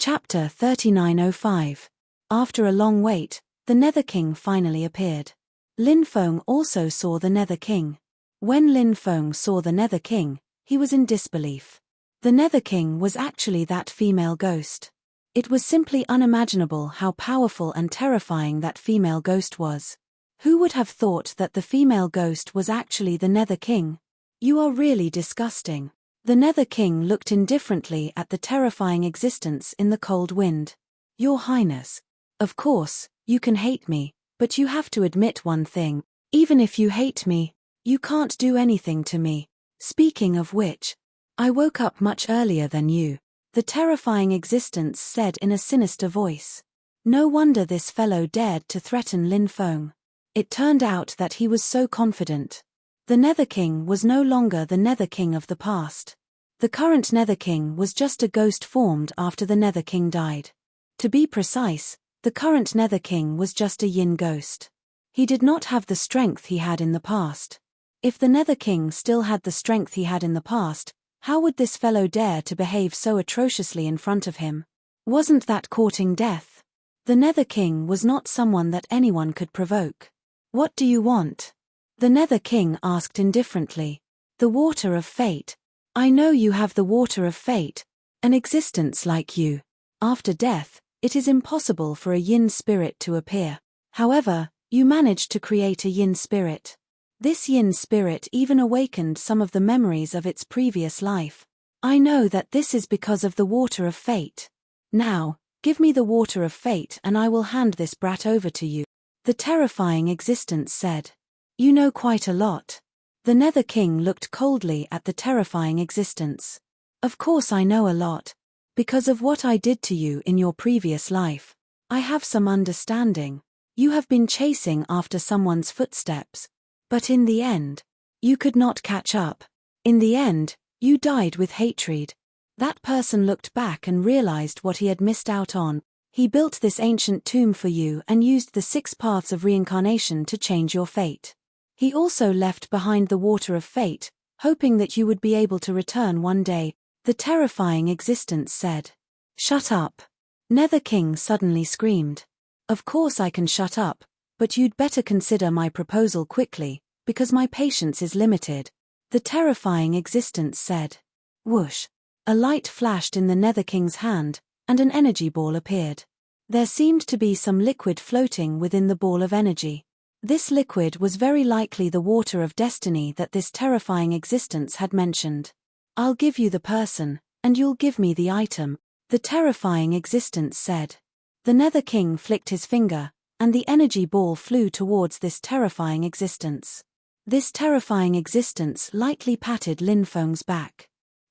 Chapter 3905. After a long wait, the Nether King finally appeared. Lin Feng also saw the Nether King. When Lin Feng saw the Nether King, he was in disbelief. The Nether King was actually that female ghost. It was simply unimaginable how powerful and terrifying that female ghost was. Who would have thought that the female ghost was actually the Nether King? "You are really disgusting." The Nether King looked indifferently at the terrifying existence in the cold wind. "Your Highness. Of course, you can hate me, but you have to admit one thing. Even if you hate me, you can't do anything to me. Speaking of which, I woke up much earlier than you," the terrifying existence said in a sinister voice. No wonder this fellow dared to threaten Lin Feng. It turned out that he was so confident. The Nether King was no longer the Nether King of the past. The current Nether King was just a ghost formed after the Nether King died. To be precise, the current Nether King was just a yin ghost. He did not have the strength he had in the past. If the Nether King still had the strength he had in the past, how would this fellow dare to behave so atrociously in front of him? Wasn't that courting death? The Nether King was not someone that anyone could provoke. What do you want? The Nether King asked indifferently. The water of fate. I know you have the water of fate, an existence like you. After death, it is impossible for a yin spirit to appear. However, you managed to create a yin spirit. This yin spirit even awakened some of the memories of its previous life. I know that this is because of the water of fate. Now, give me the water of fate and I will hand this brat over to you. The terrifying existence said. You know quite a lot. The Nether King looked coldly at the terrifying existence. Of course I know a lot. Because of what I did to you in your previous life. I have some understanding. You have been chasing after someone's footsteps. But in the end, you could not catch up. In the end, you died with hatred. That person looked back and realized what he had missed out on. He built this ancient tomb for you and used the 6 paths of reincarnation to change your fate. He also left behind the water of fate, hoping that you would be able to return one day, the terrifying existence said. Shut up. Nether King suddenly screamed. Of course I can shut up, but you'd better consider my proposal quickly, because my patience is limited. The terrifying existence said. Whoosh. A light flashed in the Nether King's hand, and an energy ball appeared. There seemed to be some liquid floating within the ball of energy. This liquid was very likely the water of destiny that this terrifying existence had mentioned. I'll give you the person, and you'll give me the item, the terrifying existence said. The Nether King flicked his finger, and the energy ball flew towards this terrifying existence. This terrifying existence lightly patted Lin Feng's back.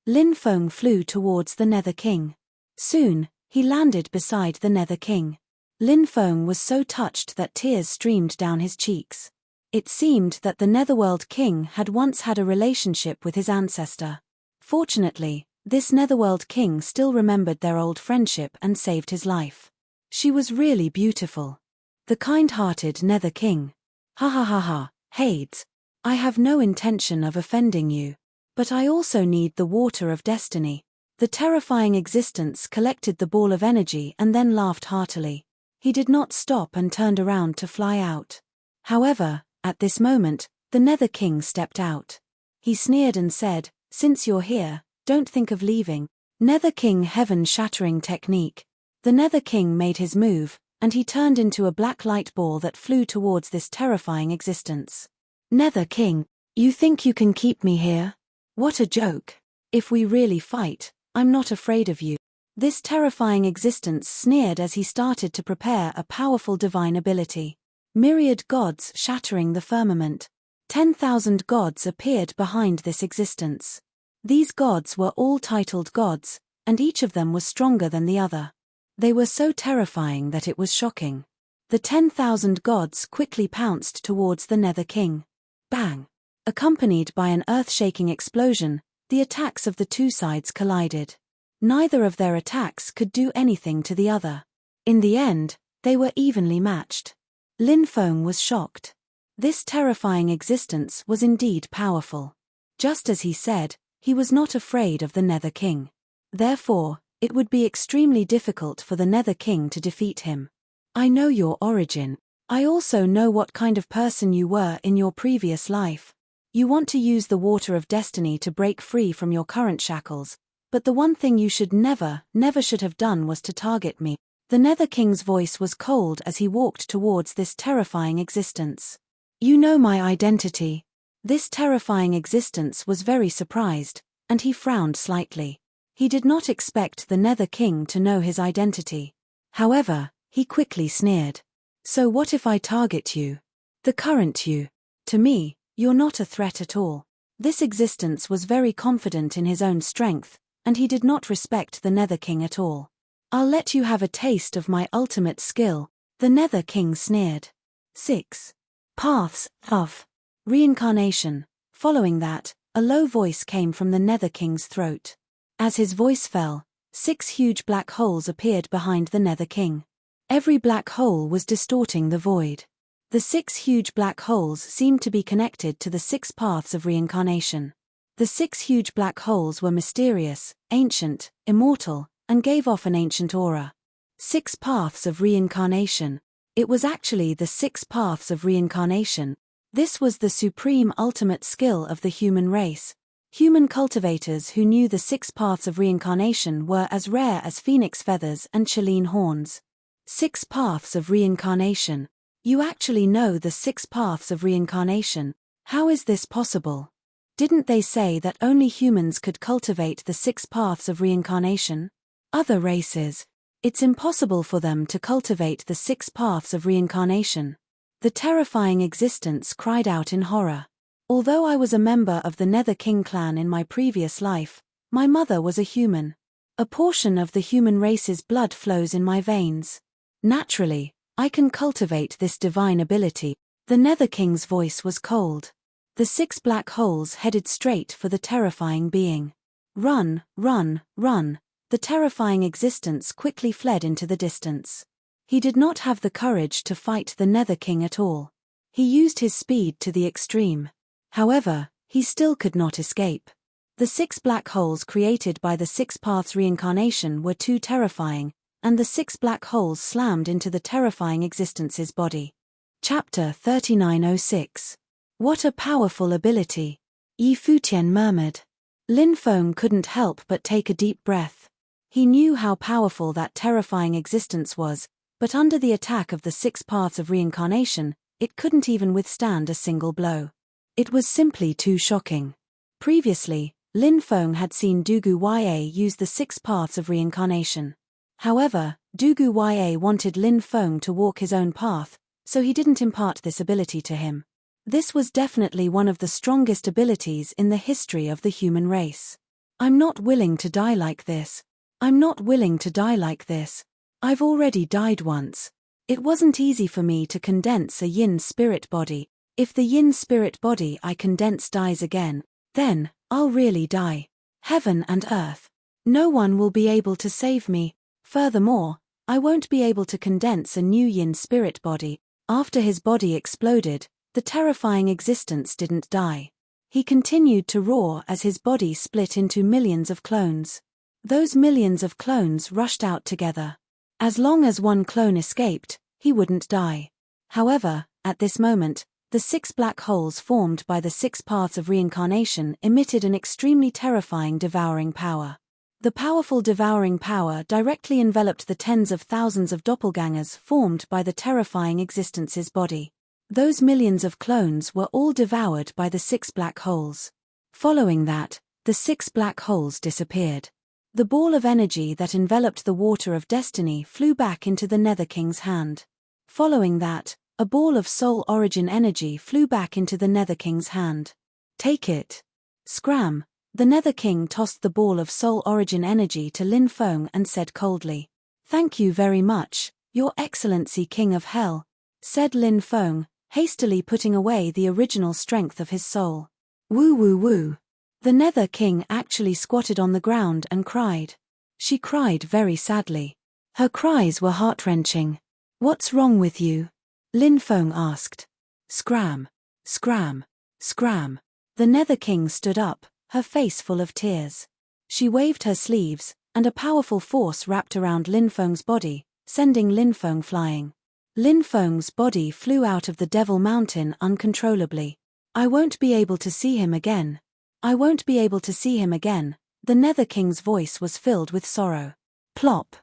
Lin Feng flew towards the Nether King. Soon, he landed beside the Nether King. Lin Feng was so touched that tears streamed down his cheeks. It seemed that the Netherworld King had once had a relationship with his ancestor. Fortunately, this Netherworld King still remembered their old friendship and saved his life. She was really beautiful. The kind-hearted Nether King. Ha ha ha ha, Hades. I have no intention of offending you. But I also need the water of destiny. The terrifying existence collected the ball of energy and then laughed heartily. He did not stop and turned around to fly out. However, at this moment, the Nether King stepped out. He sneered and said, Since you're here, don't think of leaving. Nether King heaven-shattering technique. The Nether King made his move, and he turned into a black light ball that flew towards this terrifying existence. Nether King, you think you can keep me here? What a joke. If we really fight, I'm not afraid of you. This terrifying existence sneered as he started to prepare a powerful divine ability. Myriad gods shattering the firmament. 10,000 gods appeared behind this existence. These gods were all titled gods, and each of them was stronger than the other. They were so terrifying that it was shocking. The 10,000 gods quickly pounced towards the Nether King. Bang! Accompanied by an earth-shaking explosion, the attacks of the two sides collided. Neither of their attacks could do anything to the other. In the end, they were evenly matched. Lin Feng was shocked. This terrifying existence was indeed powerful. Just as he said, he was not afraid of the Nether King. Therefore, it would be extremely difficult for the Nether King to defeat him. I know your origin. I also know what kind of person you were in your previous life. You want to use the water of destiny to break free from your current shackles, but the one thing you should never should have done was to target me. The Nether King's voice was cold as he walked towards this terrifying existence. You know my identity. This terrifying existence was very surprised, and he frowned slightly. He did not expect the Nether King to know his identity. However, he quickly sneered. So what if I target you? The current you. To me, you're not a threat at all. This existence was very confident in his own strength, and he did not respect the Nether King at all. I'll let you have a taste of my ultimate skill, the Nether King sneered. 6. Paths of Reincarnation. Following that, a low voice came from the Nether King's throat. As his voice fell, 6 huge black holes appeared behind the Nether King. Every black hole was distorting the void. The 6 huge black holes seemed to be connected to the 6 paths of reincarnation. The 6 huge black holes were mysterious, ancient, immortal, and gave off an ancient aura. 6 paths of reincarnation. It was actually the 6 paths of reincarnation. This was the supreme ultimate skill of the human race. Human cultivators who knew the 6 paths of reincarnation were as rare as phoenix feathers and chelene horns. 6 paths of reincarnation. You actually know the 6 paths of reincarnation. How is this possible? Didn't they say that only humans could cultivate the 6 paths of reincarnation? Other races. It's impossible for them to cultivate the 6 paths of reincarnation. The terrifying existence cried out in horror. Although I was a member of the Nether King clan in my previous life, my mother was a human. A portion of the human race's blood flows in my veins. Naturally, I can cultivate this divine ability. The Nether King's voice was cold. The 6 black holes headed straight for the terrifying being. Run, run, run. The terrifying existence quickly fled into the distance. He did not have the courage to fight the Nether King at all. He used his speed to the extreme. However, he still could not escape. The 6 black holes created by the 6 paths reincarnation were too terrifying, and the 6 black holes slammed into the terrifying existence's body. Chapter 3906. What a powerful ability! Yi Futian murmured. Lin Feng couldn't help but take a deep breath. He knew how powerful that terrifying existence was, but under the attack of the 6 paths of reincarnation, it couldn't even withstand a single blow. It was simply too shocking. Previously, Lin Feng had seen Dugu Ya use the 6 paths of reincarnation. However, Dugu Ya wanted Lin Feng to walk his own path, so he didn't impart this ability to him. This was definitely one of the strongest abilities in the history of the human race. I'm not willing to die like this. I'm not willing to die like this. I've already died once. It wasn't easy for me to condense a yin spirit body. If the yin spirit body I condense dies again, then I'll really die. Heaven and earth. No one will be able to save me. Furthermore, I won't be able to condense a new yin spirit body. After his body exploded, the terrifying existence didn't die. He continued to roar as his body split into millions of clones. Those millions of clones rushed out together. As long as one clone escaped, he wouldn't die. However, at this moment, the 6 black holes formed by the 6 paths of reincarnation emitted an extremely terrifying devouring power. The powerful devouring power directly enveloped the tens of thousands of doppelgangers formed by the terrifying existence's body. Those millions of clones were all devoured by the 6 black holes. Following that, the 6 black holes disappeared. The ball of energy that enveloped the water of destiny flew back into the Nether King's hand. Following that, a ball of soul origin energy flew back into the Nether King's hand. Take it. Scram. The Nether King tossed the ball of soul origin energy to Lin Feng and said coldly, "Thank you very much, Your Excellency King of Hell," said Lin Feng, hastily putting away the original strength of his soul. Woo woo woo. The Nether King actually squatted on the ground and cried. She cried very sadly. Her cries were heart-wrenching. "What's wrong with you?" Lin Feng asked. Scram. Scram. Scram. The Nether King stood up, her face full of tears. She waved her sleeves, and a powerful force wrapped around Lin Feng's body, sending Lin Feng flying. Lin Feng's body flew out of the Devil Mountain uncontrollably. "I won't be able to see him again. I won't be able to see him again." The Nether King's voice was filled with sorrow. Plop.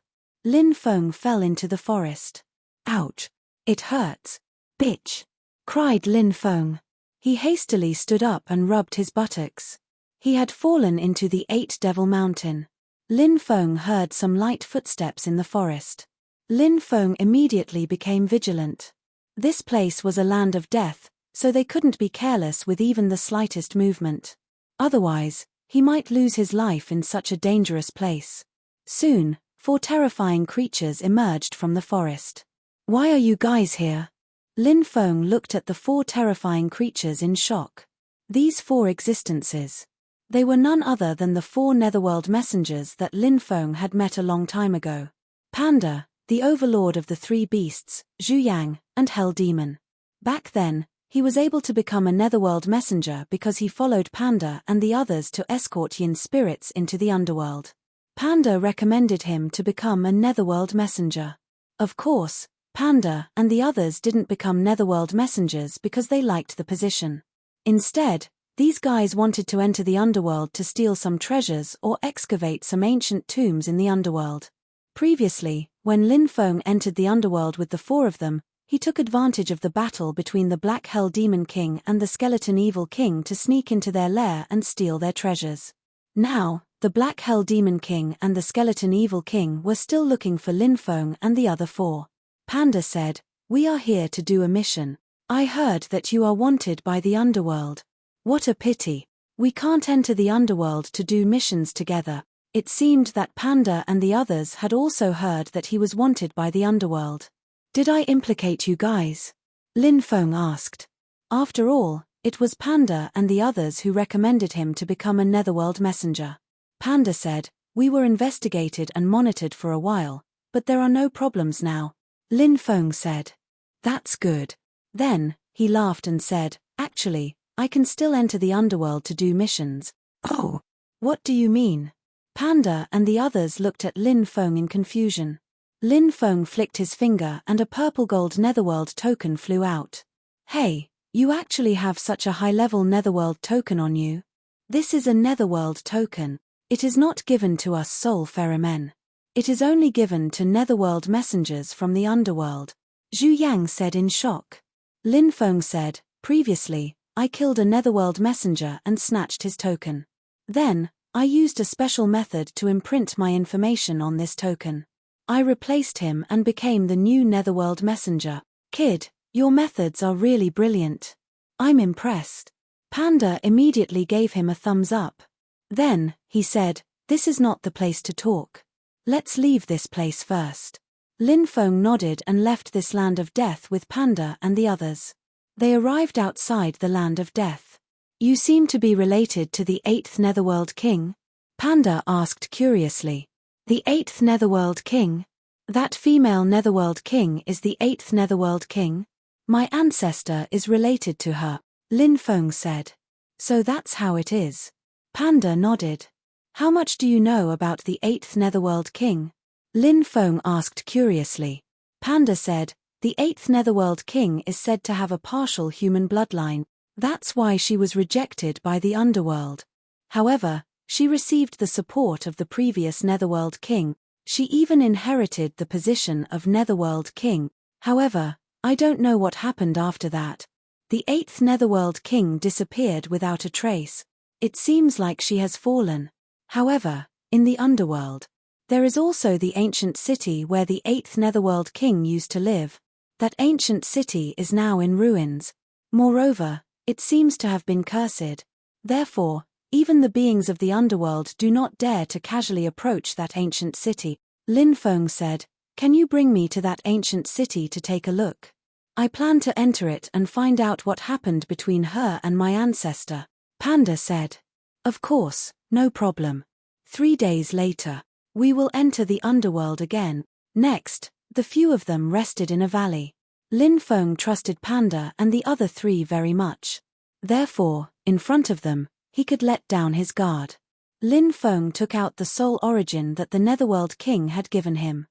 Lin Feng fell into the forest. "Ouch. It hurts. Bitch," cried Lin Feng. He hastily stood up and rubbed his buttocks. He had fallen into the 8 Devil Mountain. Lin Feng heard some light footsteps in the forest. Lin Feng immediately became vigilant. This place was a land of death, so they couldn't be careless with even the slightest movement. Otherwise, he might lose his life in such a dangerous place. Soon, 4 terrifying creatures emerged from the forest. "Why are you guys here?" Lin Feng looked at the 4 terrifying creatures in shock. These 4 existences. They were none other than the 4 netherworld messengers that Lin Feng had met a long time ago. Panda, the overlord of the 3 beasts, Zhu Yang, and Hell Demon. Back then, he was able to become a netherworld messenger because he followed Panda and the others to escort Yin spirits into the underworld. Panda recommended him to become a netherworld messenger. Of course, Panda and the others didn't become netherworld messengers because they liked the position. Instead, these guys wanted to enter the underworld to steal some treasures or excavate some ancient tombs in the underworld. Previously, when Lin Feng entered the underworld with the 4 of them, he took advantage of the battle between the Black Hell Demon King and the Skeleton Evil King to sneak into their lair and steal their treasures. Now, the Black Hell Demon King and the Skeleton Evil King were still looking for Lin Feng and the other 4. Panda said, "We are here to do a mission. I heard that you are wanted by the underworld. What a pity. We can't enter the underworld to do missions together." It seemed that Panda and the others had also heard that he was wanted by the underworld. "Did I implicate you guys?" Lin Feng asked. After all, it was Panda and the others who recommended him to become a netherworld messenger. Panda said, "We were investigated and monitored for a while, but there are no problems now." Lin Feng said, "That's good." Then, he laughed and said, "Actually, I can still enter the underworld to do missions." "Oh, what do you mean?" Panda and the others looked at Lin Feng in confusion. Lin Feng flicked his finger and a purple gold netherworld token flew out. "Hey, you actually have such a high-level netherworld token on you. This is a netherworld token. It is not given to us soul-farer men. It is only given to netherworld messengers from the underworld," Zhu Yang said in shock. Lin Feng said, "Previously, I killed a netherworld messenger and snatched his token. Then, I used a special method to imprint my information on this token. I replaced him and became the new netherworld messenger. Kid, your methods are really brilliant. I'm impressed." Panda immediately gave him a thumbs up. Then, he said, "This is not the place to talk. Let's leave this place first." Lin Feng nodded and left this land of death with Panda and the others. They arrived outside the land of death. "You seem to be related to the 8th Netherworld King?" Panda asked curiously. "The 8th Netherworld King? That female Netherworld King is the 8th Netherworld King? My ancestor is related to her," Lin Feng said. "So that's how it is." Panda nodded. "How much do you know about the 8th Netherworld King?" Lin Feng asked curiously. Panda said, "The 8th Netherworld King is said to have a partial human bloodline. That's why she was rejected by the underworld. However, she received the support of the previous Netherworld King. She even inherited the position of Netherworld King. However, I don't know what happened after that. The 8th Netherworld King disappeared without a trace. It seems like she has fallen. However, in the underworld, there is also the ancient city where the 8th Netherworld King used to live. That ancient city is now in ruins. Moreover, it seems to have been cursed. Therefore, even the beings of the underworld do not dare to casually approach that ancient city." Lin Feng said, "Can you bring me to that ancient city to take a look? I plan to enter it and find out what happened between her and my ancestor." Panda said, "Of course, no problem. 3 days later, we will enter the underworld again." Next, the few of them rested in a valley. Lin Feng trusted Panda and the other 3 very much. Therefore, in front of them, he could let down his guard. Lin Feng took out the soul origin that the Netherworld King had given him.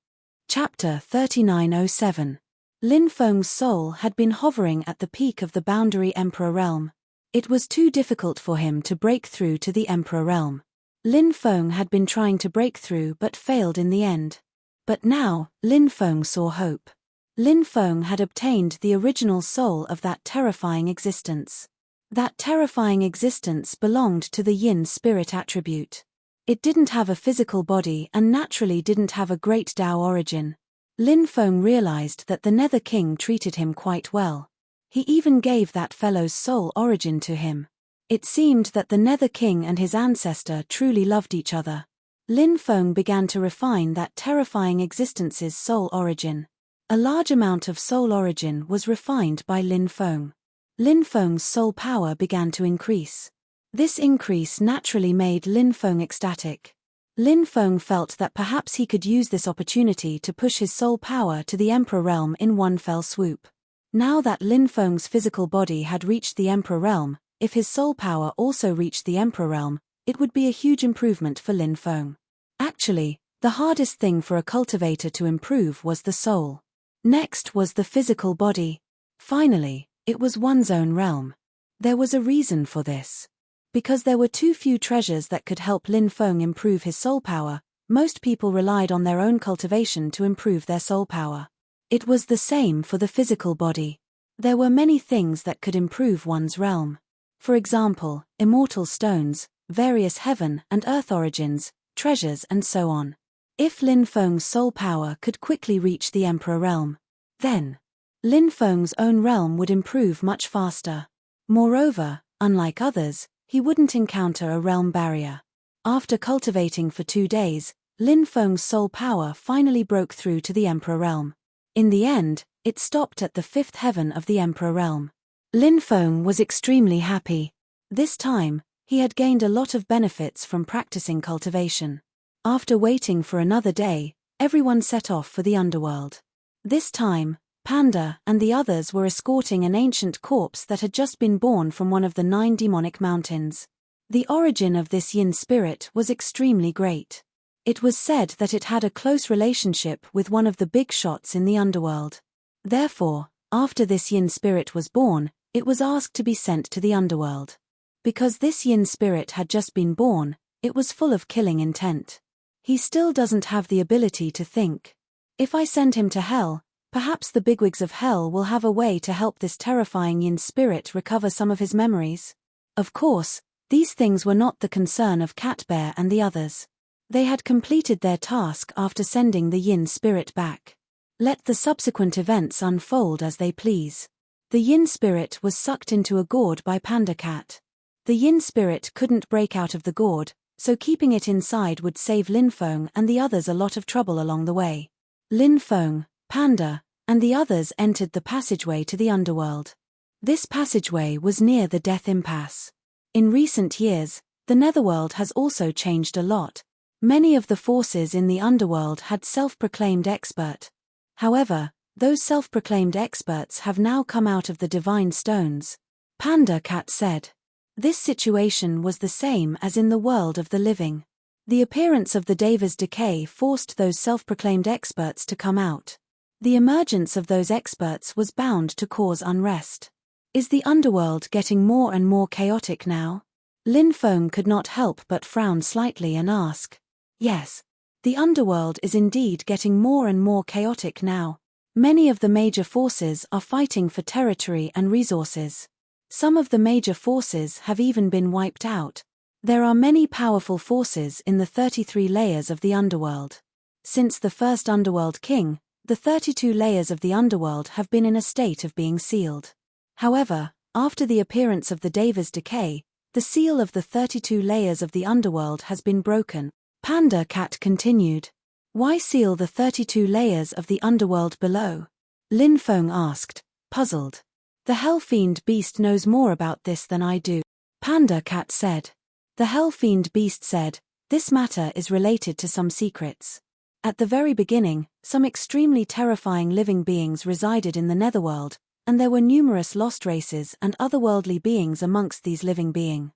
Chapter 3907. Lin Feng's soul had been hovering at the peak of the Boundary Emperor realm. It was too difficult for him to break through to the Emperor realm. Lin Feng had been trying to break through but failed in the end. But now, Lin Feng saw hope. Lin Feng had obtained the original soul of that terrifying existence. That terrifying existence belonged to the Yin spirit attribute. It didn't have a physical body and naturally didn't have a great Tao origin. Lin Feng realized that the Nether King treated him quite well. He even gave that fellow's soul origin to him. It seemed that the Nether King and his ancestor truly loved each other. Lin Feng began to refine that terrifying existence's soul origin. A large amount of soul origin was refined by Lin Feng. Lin Feng's soul power began to increase. This increase naturally made Lin Feng ecstatic. Lin Feng felt that perhaps he could use this opportunity to push his soul power to the Emperor realm in one fell swoop. Now that Lin Feng's physical body had reached the Emperor realm, if his soul power also reached the Emperor realm, it would be a huge improvement for Lin Feng. Actually, the hardest thing for a cultivator to improve was the soul. Next was the physical body. Finally, it was one's own realm. There was a reason for this. Because there were too few treasures that could help Lin Feng improve his soul power, most people relied on their own cultivation to improve their soul power. It was the same for the physical body. There were many things that could improve one's realm. For example, immortal stones, various heaven and earth origins, treasures and so on. If Lin Feng's soul power could quickly reach the Emperor realm, then Lin Feng's own realm would improve much faster. Moreover, unlike others, he wouldn't encounter a realm barrier. After cultivating for 2 days, Lin Feng's soul power finally broke through to the Emperor realm. In the end, it stopped at the 5th heaven of the Emperor realm. Lin Feng was extremely happy. This time, he had gained a lot of benefits from practicing cultivation. After waiting for another day, everyone set off for the underworld. This time, Panda and the others were escorting an ancient corpse that had just been born from one of the 9 demonic mountains. The origin of this yin spirit was extremely great. It was said that it had a close relationship with one of the big shots in the underworld. Therefore, after this yin spirit was born, it was asked to be sent to the underworld. Because this yin spirit had just been born, it was full of killing intent. He still doesn't have the ability to think. If I send him to hell, perhaps the bigwigs of hell will have a way to help this terrifying yin spirit recover some of his memories. Of course, these things were not the concern of Cat Bear and the others. They had completed their task after sending the yin spirit back. Let the subsequent events unfold as they please. The yin spirit was sucked into a gourd by Panda Cat. The yin spirit couldn't break out of the gourd, so keeping it inside would save Lin Feng and the others a lot of trouble along the way. Lin Feng, Panda, and the others entered the passageway to the underworld. This passageway was near the Death Impasse. In recent years, the netherworld has also changed a lot. Many of the forces in the underworld had self-proclaimed expert. However, those self-proclaimed experts have now come out of the divine stones. Panda Cat said. This situation was the same as in the world of the living. The appearance of the Deva's decay forced those self-proclaimed experts to come out. The emergence of those experts was bound to cause unrest. Is the underworld getting more and more chaotic now? Lin Feng could not help but frown slightly and ask. Yes. The underworld is indeed getting more and more chaotic now. Many of the major forces are fighting for territory and resources. Some of the major forces have even been wiped out. There are many powerful forces in the 33 layers of the underworld. Since the first underworld king, the 32 layers of the underworld have been in a state of being sealed. However, after the appearance of the Deva's decay, the seal of the 32 layers of the underworld has been broken. Panda Cat continued. Why seal the 32 layers of the underworld below? Lin Feng asked, puzzled. The Hell Fiend Beast knows more about this than I do. Panda Cat said. The Hell Fiend Beast said, this matter is related to some secrets. At the very beginning, some extremely terrifying living beings resided in the netherworld, and there were numerous lost races and otherworldly beings amongst these living beings.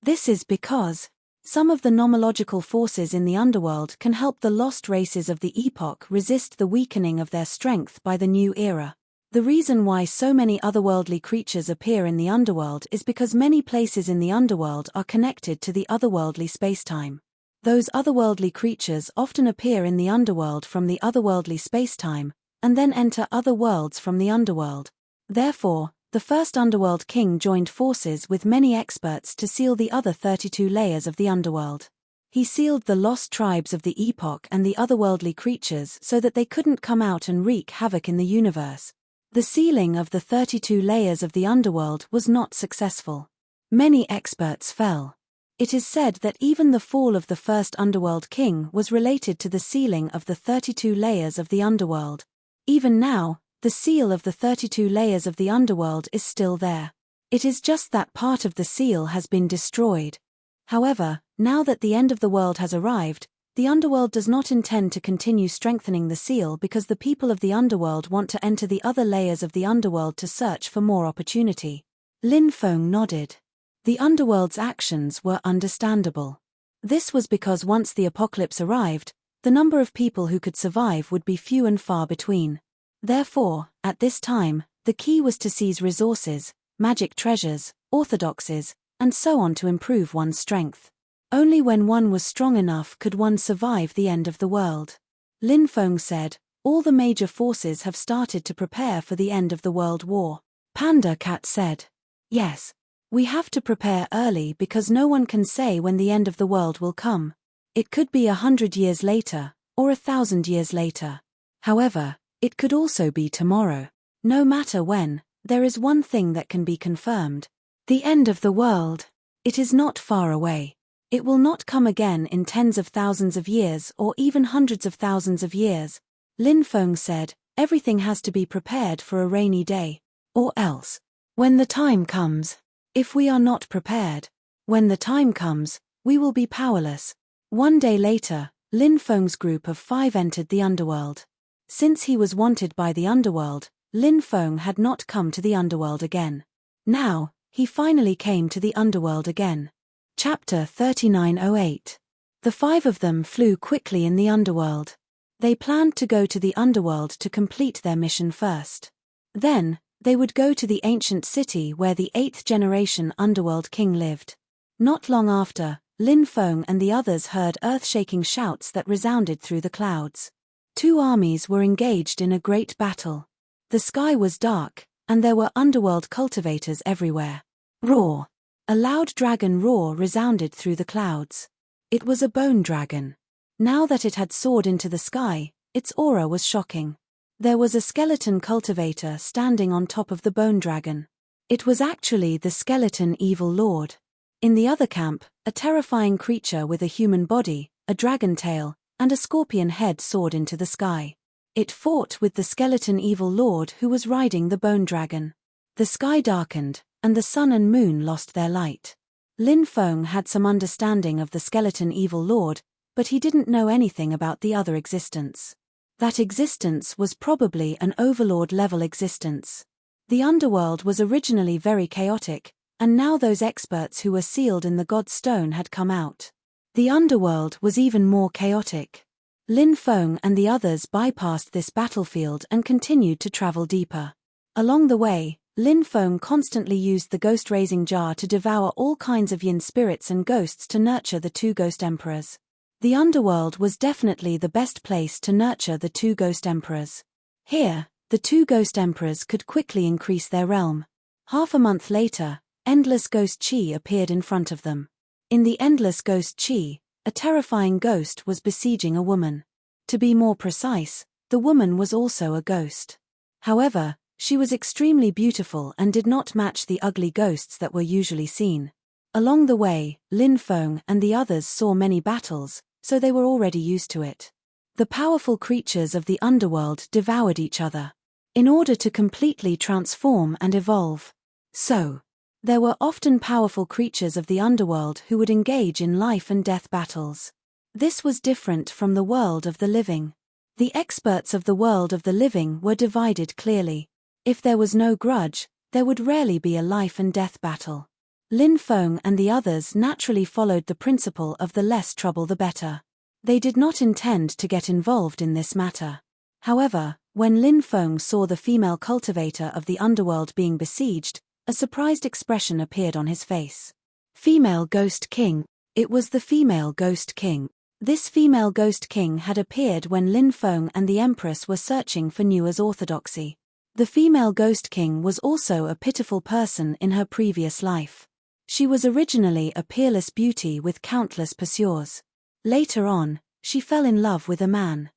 This is because some of the nomological forces in the underworld can help the lost races of the epoch resist the weakening of their strength by the new era. The reason why so many otherworldly creatures appear in the underworld is because many places in the underworld are connected to the otherworldly spacetime. Those otherworldly creatures often appear in the underworld from the otherworldly spacetime, and then enter other worlds from the underworld. Therefore, the first underworld king joined forces with many experts to seal the other 32 layers of the underworld. He sealed the lost tribes of the epoch and the otherworldly creatures so that they couldn't come out and wreak havoc in the universe. The sealing of the 32 layers of the underworld was not successful. Many experts fell. It is said that even the fall of the first underworld king was related to the sealing of the 32 layers of the underworld. Even now, the seal of the 32 layers of the underworld is still there. It is just that part of the seal has been destroyed. However, now that the end of the world has arrived, the underworld does not intend to continue strengthening the seal because the people of the underworld want to enter the other layers of the underworld to search for more opportunity. Lin Feng nodded. The underworld's actions were understandable. This was because once the apocalypse arrived, the number of people who could survive would be few and far between. Therefore, at this time, the key was to seize resources, magic treasures, orthodoxies, and so on to improve one's strength. Only when one was strong enough could one survive the end of the world. Lin Feng said, all the major forces have started to prepare for the end of the world war. Panda Cat said, yes. We have to prepare early because no one can say when the end of the world will come. It could be 100 years later, or 1,000 years later. However, it could also be tomorrow. No matter when, there is one thing that can be confirmed. The end of the world. It is not far away. It will not come again in tens of thousands of years or even hundreds of thousands of years. Lin Feng said, everything has to be prepared for a rainy day. Or else. When the time comes. If we are not prepared, when the time comes, we will be powerless. One day later, Lin Feng's group of 5 entered the underworld. Since he was wanted by the underworld, Lin Feng had not come to the underworld again. Now, he finally came to the underworld again. Chapter 3908. The 5 of them flew quickly in the underworld. They planned to go to the underworld to complete their mission first. Then, they would go to the ancient city where the 8th generation underworld king lived. Not long after, Lin Feng and the others heard earth-shaking shouts that resounded through the clouds. 2 armies were engaged in a great battle. The sky was dark, and there were underworld cultivators everywhere. Roar! A loud dragon roar resounded through the clouds. It was a bone dragon. Now that it had soared into the sky, its aura was shocking. There was a skeleton cultivator standing on top of the bone dragon. It was actually the skeleton evil lord. In the other camp, a terrifying creature with a human body, a dragon tail, and a scorpion head soared into the sky. It fought with the skeleton evil lord who was riding the bone dragon. The sky darkened, and the sun and moon lost their light. Lin Feng had some understanding of the skeleton evil lord, but he didn't know anything about the other existence. That existence was probably an overlord-level existence. The underworld was originally very chaotic, and now those experts who were sealed in the God Stone had come out. The underworld was even more chaotic. Lin Feng and the others bypassed this battlefield and continued to travel deeper. Along the way, Lin Feng constantly used the ghost-raising jar to devour all kinds of yin spirits and ghosts to nurture the 2 ghost emperors. The underworld was definitely the best place to nurture the 2 ghost emperors. Here, the 2 ghost emperors could quickly increase their realm. Half a month later, endless ghost chi appeared in front of them. In the endless ghost chi, a terrifying ghost was besieging a woman. To be more precise, the woman was also a ghost. However, she was extremely beautiful and did not match the ugly ghosts that were usually seen. Along the way, Lin Feng and the others saw many battles, so they were already used to it. The powerful creatures of the underworld devoured each other. In order to completely transform and evolve. So, there were often powerful creatures of the underworld who would engage in life and death battles. This was different from the world of the living. The experts of the world of the living were divided clearly. If there was no grudge, there would rarely be a life and death battle. Lin Feng and the others naturally followed the principle of the less trouble the better. They did not intend to get involved in this matter. However, when Lin Feng saw the female cultivator of the underworld being besieged, a surprised expression appeared on his face. Female Ghost King. It was the female Ghost King. This female Ghost King had appeared when Lin Feng and the Empress were searching for Nua's orthodoxy. The female Ghost King was also a pitiful person in her previous life. She was originally a peerless beauty with countless pursuers. Later on, she fell in love with a man.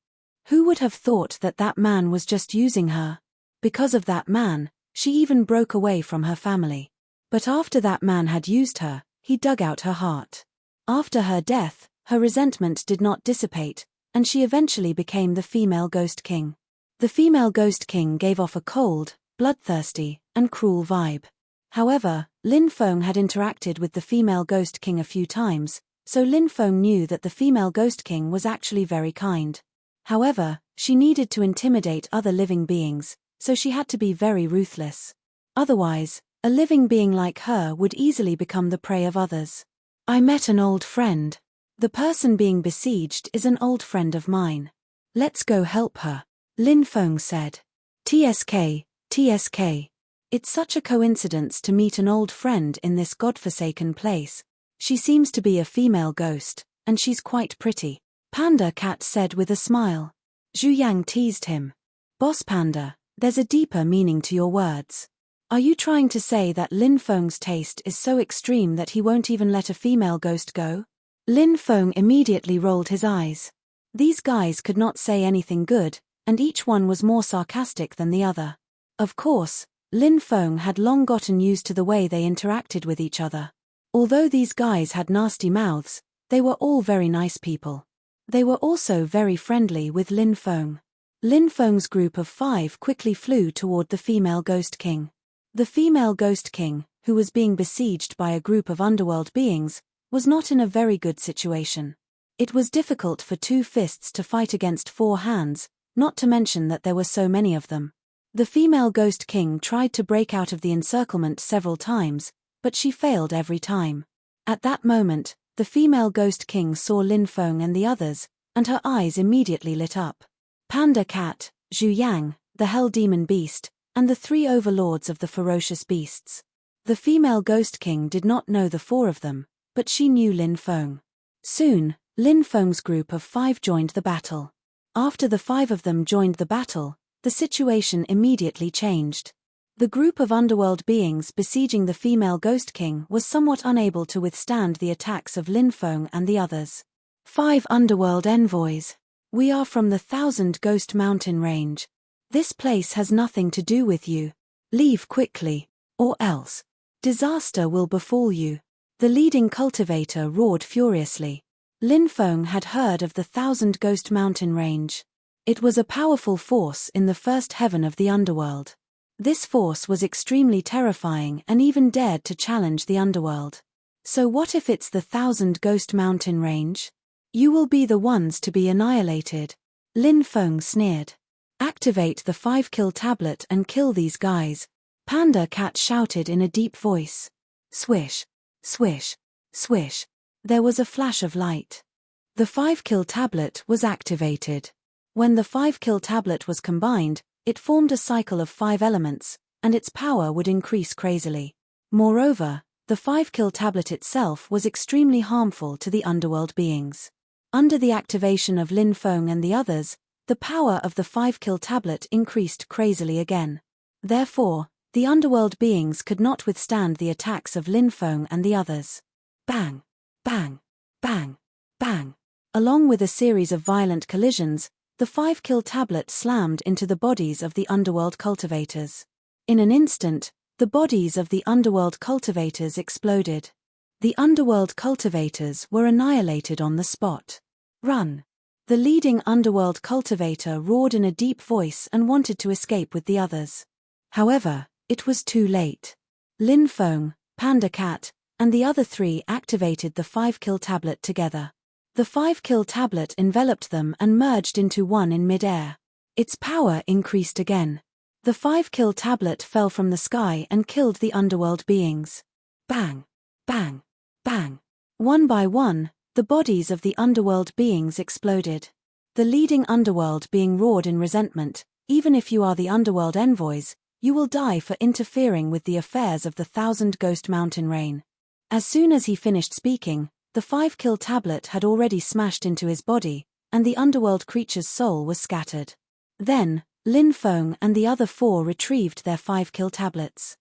Who would have thought that that man was just using her? Because of that man, she even broke away from her family. But after that man had used her, he dug out her heart. After her death, her resentment did not dissipate, and she eventually became the female Ghost King. The female Ghost King gave off a cold, bloodthirsty, and cruel vibe. However, Lin Feng had interacted with the female Ghost King a few times, so Lin Feng knew that the female Ghost King was actually very kind. However, she needed to intimidate other living beings, so she had to be very ruthless. Otherwise, a living being like her would easily become the prey of others. I met an old friend. The person being besieged is an old friend of mine. Let's go help her, Lin Feng said. TSK. It's such a coincidence to meet an old friend in this godforsaken place. She seems to be a female ghost, and she's quite pretty, Panda Cat said with a smile. Zhu Yang teased him. Boss Panda, there's a deeper meaning to your words. Are you trying to say that Lin Feng's taste is so extreme that he won't even let a female ghost go? Lin Feng immediately rolled his eyes. These guys could not say anything good, and each one was more sarcastic than the other. Of course, Lin Feng had long gotten used to the way they interacted with each other. Although these guys had nasty mouths, they were all very nice people. They were also very friendly with Lin Feng. Lin Feng's group of 5 quickly flew toward the female Ghost King. The female Ghost King, who was being besieged by a group of underworld beings, was not in a very good situation. It was difficult for 2 fists to fight against 4 hands, not to mention that there were so many of them. The female Ghost King tried to break out of the encirclement several times, but she failed every time. At that moment, the female Ghost King saw Lin Feng and the others, and her eyes immediately lit up. Panda Cat, Zhu Yang, the Hell Demon Beast, and the 3 overlords of the ferocious beasts. The female Ghost King did not know the 4 of them, but she knew Lin Feng. Soon, Lin Feng's group of 5 joined the battle. After the 5 of them joined the battle, the situation immediately changed. The group of underworld beings besieging the female Ghost King was somewhat unable to withstand the attacks of Lin Feng and the others. 5 underworld envoys. We are from the 1000 Ghost Mountain Range. This place has nothing to do with you. Leave quickly, or else disaster will befall you. The leading cultivator roared furiously. Lin Feng had heard of the 1000 Ghost Mountain Range. It was a powerful force in the first heaven of the underworld. This force was extremely terrifying and even dared to challenge the underworld. So what if it's the 1000 Ghost Mountain Range? You will be the ones to be annihilated. Lin Feng sneered. Activate the 5-kill tablet and kill these guys, Panda Cat shouted in a deep voice. Swish, swish, swish. There was a flash of light. The 5-kill tablet was activated. When the 5-kill tablet was combined, it formed a cycle of 5 elements, and its power would increase crazily. Moreover, the 5-kill tablet itself was extremely harmful to the underworld beings. Under the activation of Lin Feng and the others, the power of the 5-kill tablet increased crazily again. Therefore, the underworld beings could not withstand the attacks of Lin Feng and the others. Bang, bang, bang, bang. Along with a series of violent collisions, the 5-kill tablet slammed into the bodies of the underworld cultivators. In an instant, the bodies of the underworld cultivators exploded. The underworld cultivators were annihilated on the spot. Run! The leading underworld cultivator roared in a deep voice and wanted to escape with the others. However, it was too late. Lin Feng, Panda Cat, and the other 3 activated the 5-kill tablet together. The 5-kill tablet enveloped them and merged into one in mid-air. Its power increased again. The 5-kill tablet fell from the sky and killed the underworld beings. Bang! Bang! Bang! One by one, the bodies of the underworld beings exploded. The leading underworld being roared in resentment. Even if you are the underworld envoys, you will die for interfering with the affairs of the 1000 Ghost Mountain Rain. As soon as he finished speaking, the 5-kill tablet had already smashed into his body, and the underworld creature's soul was scattered. Then, Lin Feng and the other 4 retrieved their 5-kill tablets.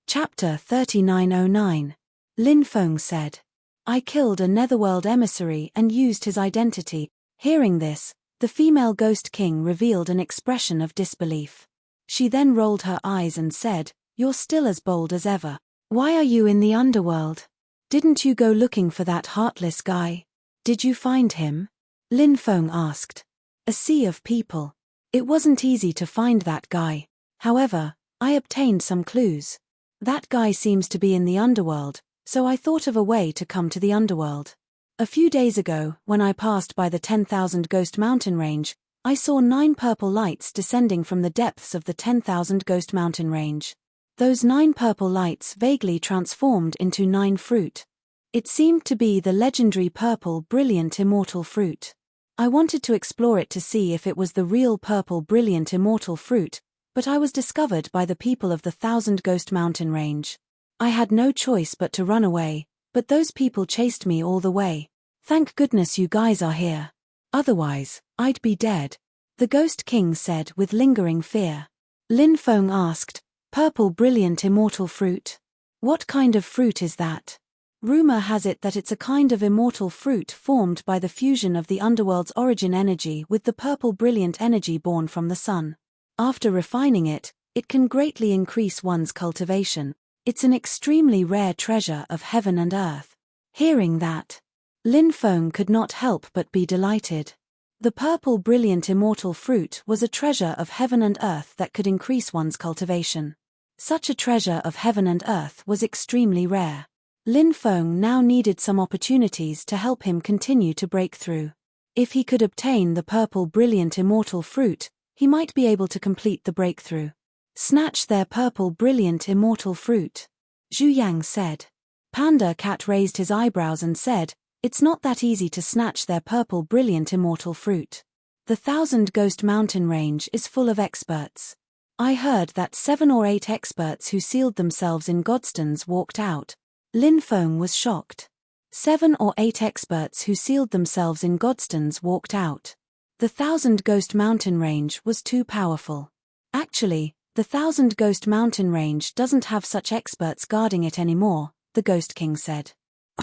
Chapter 3909. Lin Feng said, I killed a netherworld emissary and used his identity. Hearing this, the female Ghost King revealed an expression of disbelief. She then rolled her eyes and said, You're still as bold as ever. Why are you in the underworld? Didn't you go looking for that heartless guy? Did you find him? Lin Feng asked. A sea of people. It wasn't easy to find that guy. However, I obtained some clues. That guy seems to be in the underworld, so I thought of a way to come to the underworld. A few days ago, when I passed by the 10,000 Ghost Mountain Range, I saw 9 purple lights descending from the depths of the 10,000 Ghost Mountain Range. Those 9 purple lights vaguely transformed into 9 fruit. It seemed to be the legendary purple brilliant immortal fruit. I wanted to explore it to see if it was the real purple brilliant immortal fruit, but I was discovered by the people of the 1000 Ghost Mountain Range. I had no choice but to run away, but those people chased me all the way. Thank goodness you guys are here. Otherwise, I'd be dead, the Ghost King said with lingering fear. Lin Feng asked, Purple brilliant immortal fruit? What kind of fruit is that? Rumor has it that it's a kind of immortal fruit formed by the fusion of the underworld's origin energy with the purple brilliant energy born from the sun. After refining it, it can greatly increase one's cultivation. It's an extremely rare treasure of heaven and earth. Hearing that, Lin Feng could not help but be delighted. The purple brilliant immortal fruit was a treasure of heaven and earth that could increase one's cultivation. Such a treasure of heaven and earth was extremely rare. Lin Feng now needed some opportunities to help him continue to break through. If he could obtain the purple brilliant immortal fruit, he might be able to complete the breakthrough. Snatch their purple brilliant immortal fruit, Zhu Yang said. Panda Cat raised his eyebrows and said, It's not that easy to snatch their purple brilliant immortal fruit. The 1000 Ghost Mountain Range is full of experts. I heard that 7 or 8 experts who sealed themselves in Godstones walked out. Lin Feng was shocked. 7 or 8 experts who sealed themselves in Godstones walked out. The 1000 Ghost Mountain Range was too powerful. Actually, the 1000 Ghost Mountain Range doesn't have such experts guarding it anymore, the Ghost King said.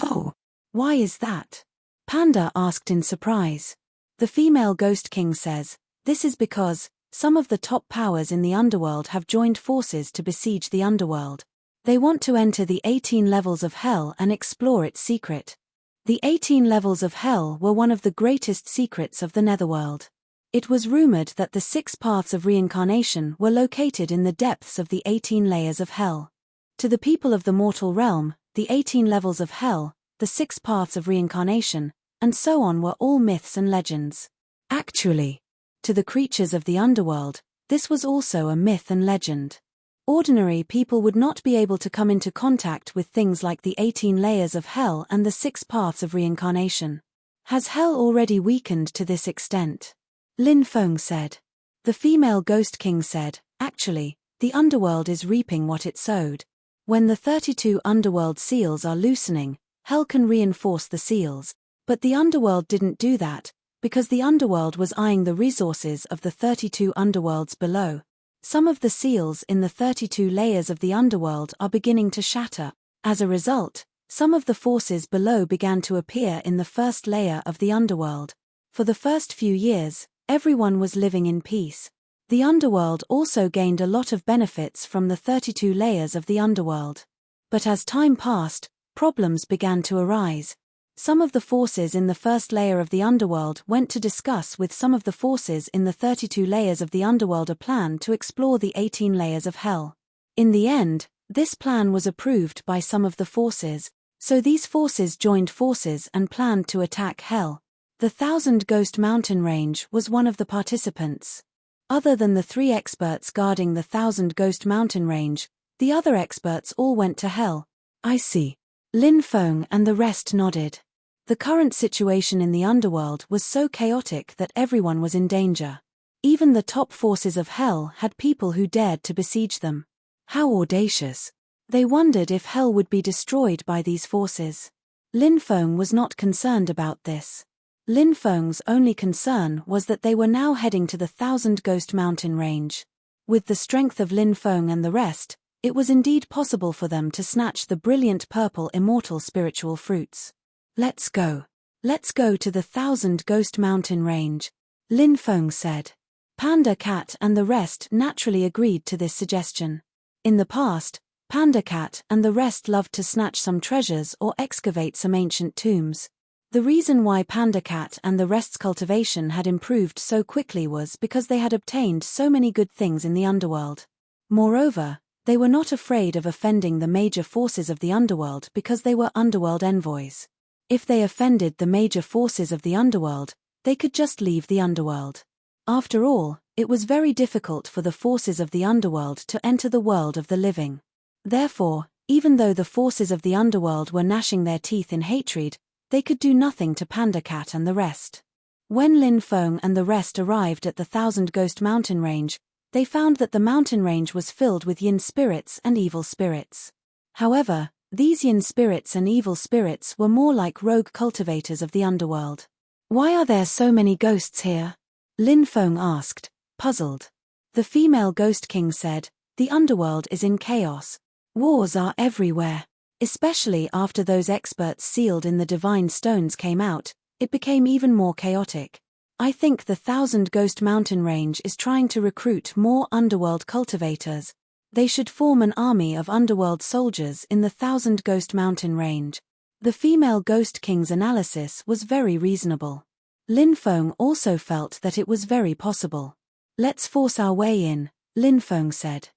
Oh, why is that? Panda asked in surprise. The female Ghost King says, This is because some of the top powers in the underworld have joined forces to besiege the underworld. They want to enter the 18 levels of hell and explore its secret. The 18 levels of hell were one of the greatest secrets of the netherworld. It was rumored that the 6 paths of reincarnation were located in the depths of the 18 layers of hell. To the people of the mortal realm, the 18 levels of hell, the 6 paths of reincarnation, and so on were all myths and legends. Actually, to the creatures of the underworld, this was also a myth and legend. Ordinary people would not be able to come into contact with things like the 18 layers of hell and the 6 paths of reincarnation. Has hell already weakened to this extent? Lin Feng said. The female Ghost King said, Actually, the underworld is reaping what it sowed. When the 32 underworld seals are loosening, hell can reinforce the seals. But the underworld didn't do that, because the underworld was eyeing the resources of the 32 underworlds below. Some of the seals in the 32 layers of the underworld are beginning to shatter. As a result, some of the forces below began to appear in the first layer of the underworld. For the first few years, everyone was living in peace. The underworld also gained a lot of benefits from the 32 layers of the underworld. But as time passed, problems began to arise. Some of the forces in the first layer of the underworld went to discuss with some of the forces in the 32 layers of the underworld a plan to explore the 18 layers of hell. In the end, this plan was approved by some of the forces, so these forces joined forces and planned to attack hell. The 1000 Ghost Mountain Range was one of the participants. Other than the 3 experts guarding the 1000 Ghost Mountain Range, the other experts all went to hell. I see. Lin Feng and the rest nodded. The current situation in the underworld was so chaotic that everyone was in danger. Even the top forces of hell had people who dared to besiege them. How audacious. They wondered if hell would be destroyed by these forces. Lin Feng was not concerned about this. Lin Feng's only concern was that they were now heading to the 1000 Ghost Mountain Range. With the strength of Lin Feng and the rest, it was indeed possible for them to snatch the brilliant purple immortal spiritual fruits. Let's go. Let's go to the 1000 Ghost Mountain Range, Lin Feng said. Panda Cat and the rest naturally agreed to this suggestion. In the past, Panda Cat and the rest loved to snatch some treasures or excavate some ancient tombs. The reason why Panda Cat and the rest's cultivation had improved so quickly was because they had obtained so many good things in the underworld. Moreover, they were not afraid of offending the major forces of the underworld because they were underworld envoys. If they offended the major forces of the underworld, they could just leave the underworld. After all, it was very difficult for the forces of the underworld to enter the world of the living. Therefore, even though the forces of the underworld were gnashing their teeth in hatred, they could do nothing to Panda Cat and the rest. When Lin Feng and the rest arrived at the Thousand Ghost Mountain Range, they found that the mountain range was filled with yin spirits and evil spirits. However, these yin spirits and evil spirits were more like rogue cultivators of the underworld. "Why are there so many ghosts here?" Lin Feng asked, puzzled. The female Ghost King said, "The underworld is in chaos. Wars are everywhere. Especially after those experts sealed in the divine stones came out, it became even more chaotic. I think the Thousand Ghost Mountain Range is trying to recruit more underworld cultivators. They should form an army of underworld soldiers in the Thousand Ghost Mountain Range." The female Ghost King's analysis was very reasonable. Lin Feng also felt that it was very possible. "Let's force our way in," Lin Feng said.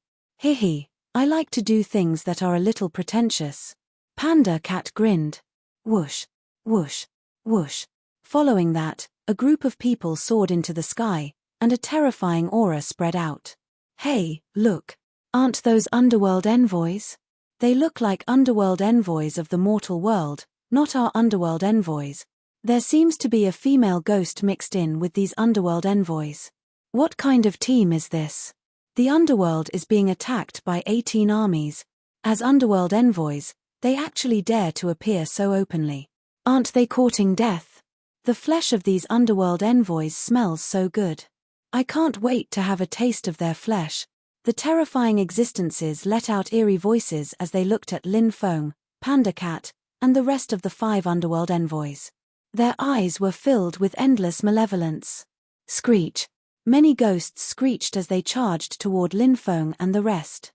"Hehe. I like to do things that are a little pretentious." Panda Cat grinned. Whoosh, whoosh, whoosh. Following that, a group of people soared into the sky, and a terrifying aura spread out. "Hey, look. Aren't those underworld envoys? They look like underworld envoys of the mortal world, not our underworld envoys. There seems to be a female ghost mixed in with these underworld envoys. What kind of team is this? The underworld is being attacked by 18 armies. As underworld envoys, they actually dare to appear so openly. Aren't they courting death? The flesh of these underworld envoys smells so good. I can't wait to have a taste of their flesh." The terrifying existences let out eerie voices as they looked at Lin Feng, Panda Cat, and the rest of the 5 underworld envoys. Their eyes were filled with endless malevolence. Screech. Many ghosts screeched as they charged toward Lin Feng and the rest.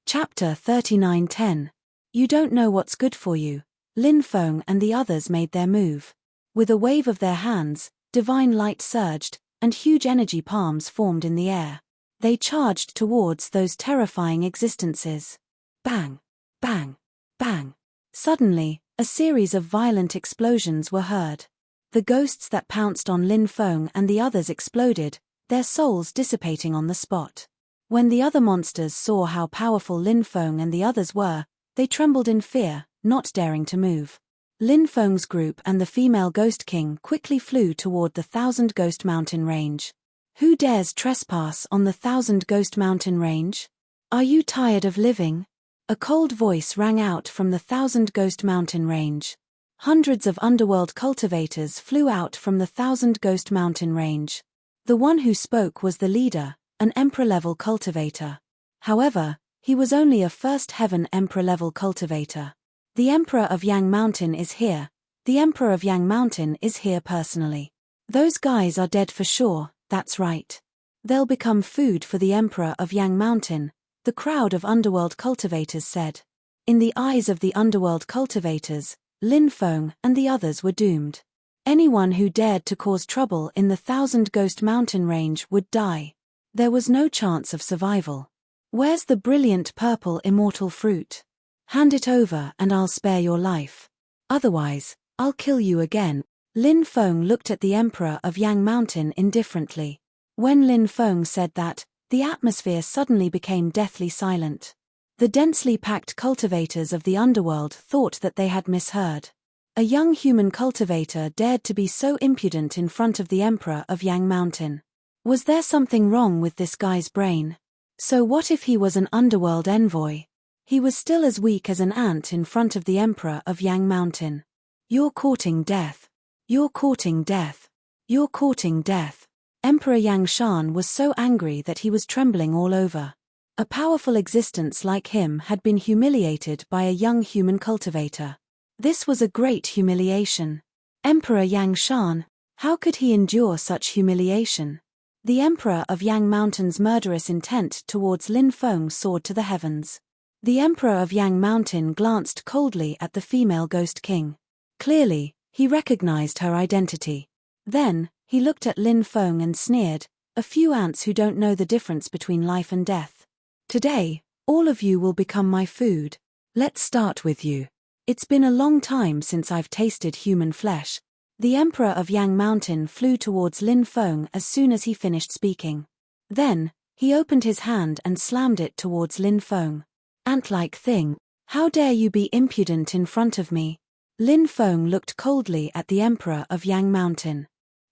Chapter 39:10. You don't know what's good for you. Lin Feng and the others made their move. With a wave of their hands, divine light surged, and huge energy palms formed in the air. They charged towards those terrifying existences. Bang! Bang! Bang! Suddenly, a series of violent explosions were heard. The ghosts that pounced on Lin Feng and the others exploded, their souls dissipating on the spot. When the other monsters saw how powerful Lin Feng and the others were, they trembled in fear, not daring to move. Lin Feng's group and the female Ghost King quickly flew toward the Thousand Ghost Mountain Range. "Who dares trespass on the Thousand Ghost Mountain Range? Are you tired of living?" A cold voice rang out from the Thousand Ghost Mountain Range. Hundreds of underworld cultivators flew out from the Thousand Ghost Mountain Range. The one who spoke was the leader, an Emperor-level cultivator. However, he was only a First Heaven Emperor-level cultivator. "The Emperor of Yang Mountain is here. The Emperor of Yang Mountain is here personally. Those guys are dead for sure, that's right. They'll become food for the Emperor of Yang Mountain," the crowd of underworld cultivators said. In the eyes of the underworld cultivators, Lin Feng and the others were doomed. Anyone who dared to cause trouble in the Thousand Ghost Mountain Range would die. There was no chance of survival. "Where's the brilliant purple immortal fruit? Hand it over and I'll spare your life. Otherwise, I'll kill you again." Lin Feng looked at the Emperor of Yang Mountain indifferently. When Lin Feng said that, the atmosphere suddenly became deathly silent. The densely packed cultivators of the underworld thought that they had misheard. A young human cultivator dared to be so impudent in front of the Emperor of Yang Mountain. Was there something wrong with this guy's brain? So what if he was an underworld envoy? He was still as weak as an ant in front of the Emperor of Yang Mountain. "You're courting death. You're courting death. You're courting death." Emperor Yang Shan was so angry that he was trembling all over. A powerful existence like him had been humiliated by a young human cultivator. This was a great humiliation. Emperor Yang Shan, how could he endure such humiliation? The Emperor of Yang Mountain's murderous intent towards Lin Feng soared to the heavens. The Emperor of Yang Mountain glanced coldly at the female ghost king. Clearly, he recognized her identity. Then, he looked at Lin Feng and sneered, "A few ants who don't know the difference between life and death. Today, all of you will become my food. Let's start with you. It's been a long time since I've tasted human flesh." The Emperor of Yang Mountain flew towards Lin Feng as soon as he finished speaking. Then, he opened his hand and slammed it towards Lin Feng. "Ant-like thing, how dare you be impudent in front of me?" Lin Feng looked coldly at the Emperor of Yang Mountain.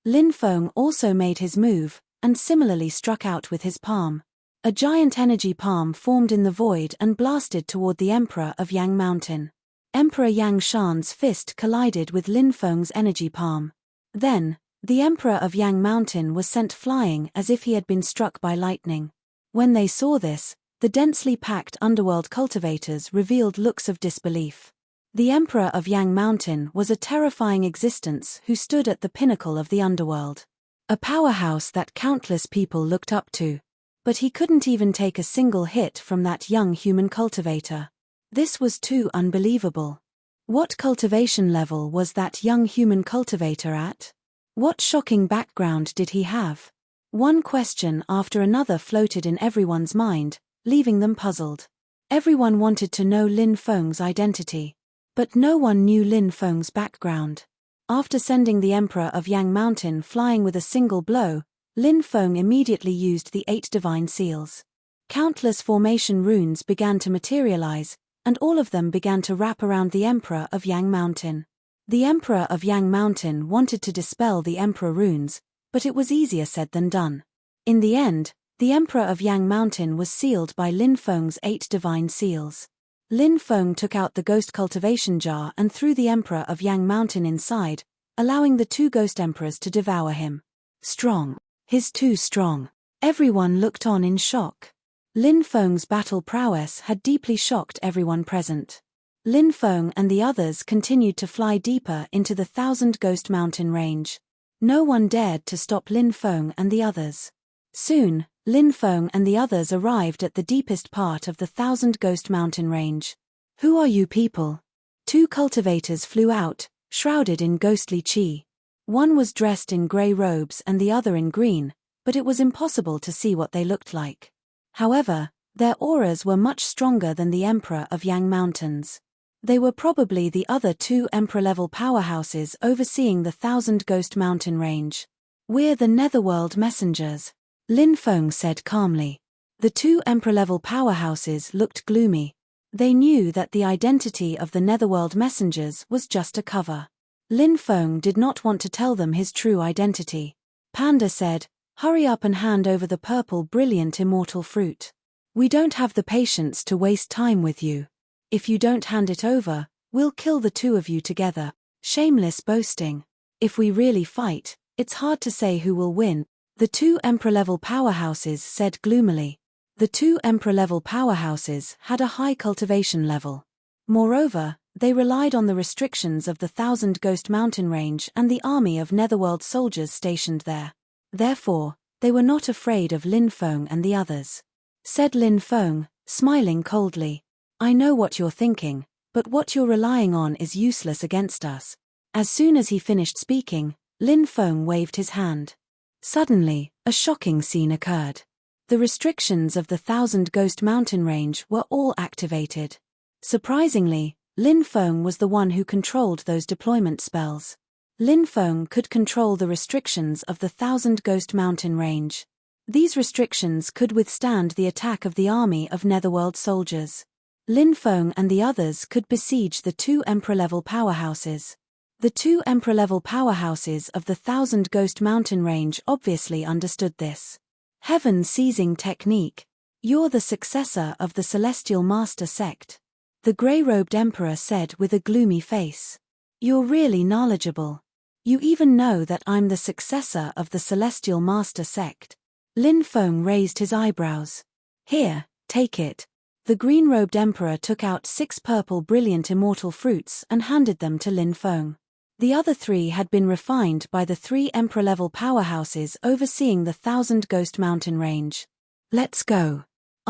Lin Feng also made his move, and similarly struck out with his palm. A giant energy palm formed in the void and blasted toward the Emperor of Yang Mountain. Emperor Yang Shan's fist collided with Lin Feng's energy palm. Then, the Emperor of Yang Mountain was sent flying as if he had been struck by lightning. When they saw this, the densely packed underworld cultivators revealed looks of disbelief. The Emperor of Yang Mountain was a terrifying existence who stood at the pinnacle of the underworld. A powerhouse that countless people looked up to. But he couldn't even take a single hit from that young human cultivator. This was too unbelievable. What cultivation level was that young human cultivator at? What shocking background did he have? One question after another floated in everyone's mind, leaving them puzzled. Everyone wanted to know Lin Feng's identity. But no one knew Lin Feng's background. After sending the Emperor of Yang Mountain flying with a single blow, Lin Feng immediately used the 8 divine seals. Countless formation runes began to materialize, and all of them began to wrap around the Emperor of Yang Mountain. The Emperor of Yang Mountain wanted to dispel the Emperor runes, but it was easier said than done. In the end, the Emperor of Yang Mountain was sealed by Lin Feng's 8 divine seals. Lin Feng took out the ghost cultivation jar and threw the Emperor of Yang Mountain inside, allowing the 2 ghost emperors to devour him. Strong. He's too strong. Everyone looked on in shock. Lin Feng's battle prowess had deeply shocked everyone present. Lin Feng and the others continued to fly deeper into the 1,000 Ghost Mountain range. No one dared to stop Lin Feng and the others. Soon, Lin Feng and the others arrived at the deepest part of the 1,000 Ghost Mountain range. "Who are you people?" 2 cultivators flew out, shrouded in ghostly chi. One was dressed in grey robes and the other in green, but it was impossible to see what they looked like. However, their auras were much stronger than the Emperor of Yang Mountains. They were probably the other 2 Emperor-level powerhouses overseeing the 1,000 Ghost Mountain range. "We're the Netherworld Messengers," Lin Feng said calmly. The 2 Emperor-level powerhouses looked gloomy. They knew that the identity of the Netherworld Messengers was just a cover. Lin Feng did not want to tell them his true identity. Panda said, "Hurry up and hand over the purple brilliant immortal fruit. We don't have the patience to waste time with you. If you don't hand it over, we'll kill the 2 of you together." Shameless boasting. If we really fight, it's hard to say who will win, the 2 Emperor-level powerhouses said gloomily. The 2 Emperor-level powerhouses had a high cultivation level. Moreover, they relied on the restrictions of the 1,000 Ghost Mountain range and the army of Netherworld soldiers stationed there. Therefore, they were not afraid of Lin Feng and the others. Said Lin Feng, smiling coldly, "I know what you're thinking, but what you're relying on is useless against us." As soon as he finished speaking, Lin Feng waved his hand. Suddenly, a shocking scene occurred. The restrictions of the 1,000 Ghost Mountain range were all activated. Surprisingly, Lin Feng was the one who controlled those deployment spells. Lin Feng could control the restrictions of the 1,000 Ghost Mountain range. These restrictions could withstand the attack of the army of Netherworld soldiers. Lin Feng and the others could besiege the 2 Emperor-level powerhouses. The 2 Emperor-level powerhouses of the 1,000 Ghost Mountain range obviously understood this. Heaven-seizing technique. You're the successor of the Celestial Master sect. The grey-robed emperor said with a gloomy face. You're really knowledgeable. You even know that I'm the successor of the Celestial Master sect. Lin Feng raised his eyebrows. Here, take it. The green-robed emperor took out 6 purple brilliant immortal fruits and handed them to Lin Feng. The other 3 had been refined by the 3 Emperor-level powerhouses overseeing the 1,000 Ghost Mountain range. Let's go.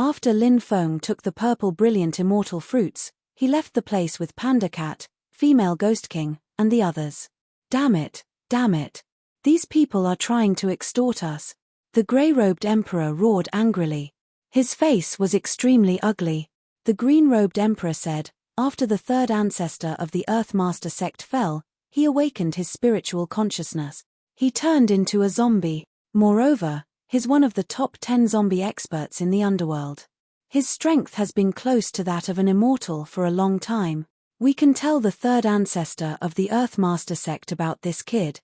After Lin Feng took the purple brilliant immortal fruits, he left the place with Panda Cat, female Ghost King, and the others. Damn it, damn it. These people are trying to extort us. The grey-robed emperor roared angrily. His face was extremely ugly. The green-robed emperor said, after the third ancestor of the Earth Master sect fell, he awakened his spiritual consciousness. He turned into a zombie. Moreover, he's one of the top 10 zombie experts in the underworld. His strength has been close to that of an immortal for a long time. We can tell the third ancestor of the Earth Master sect about this kid.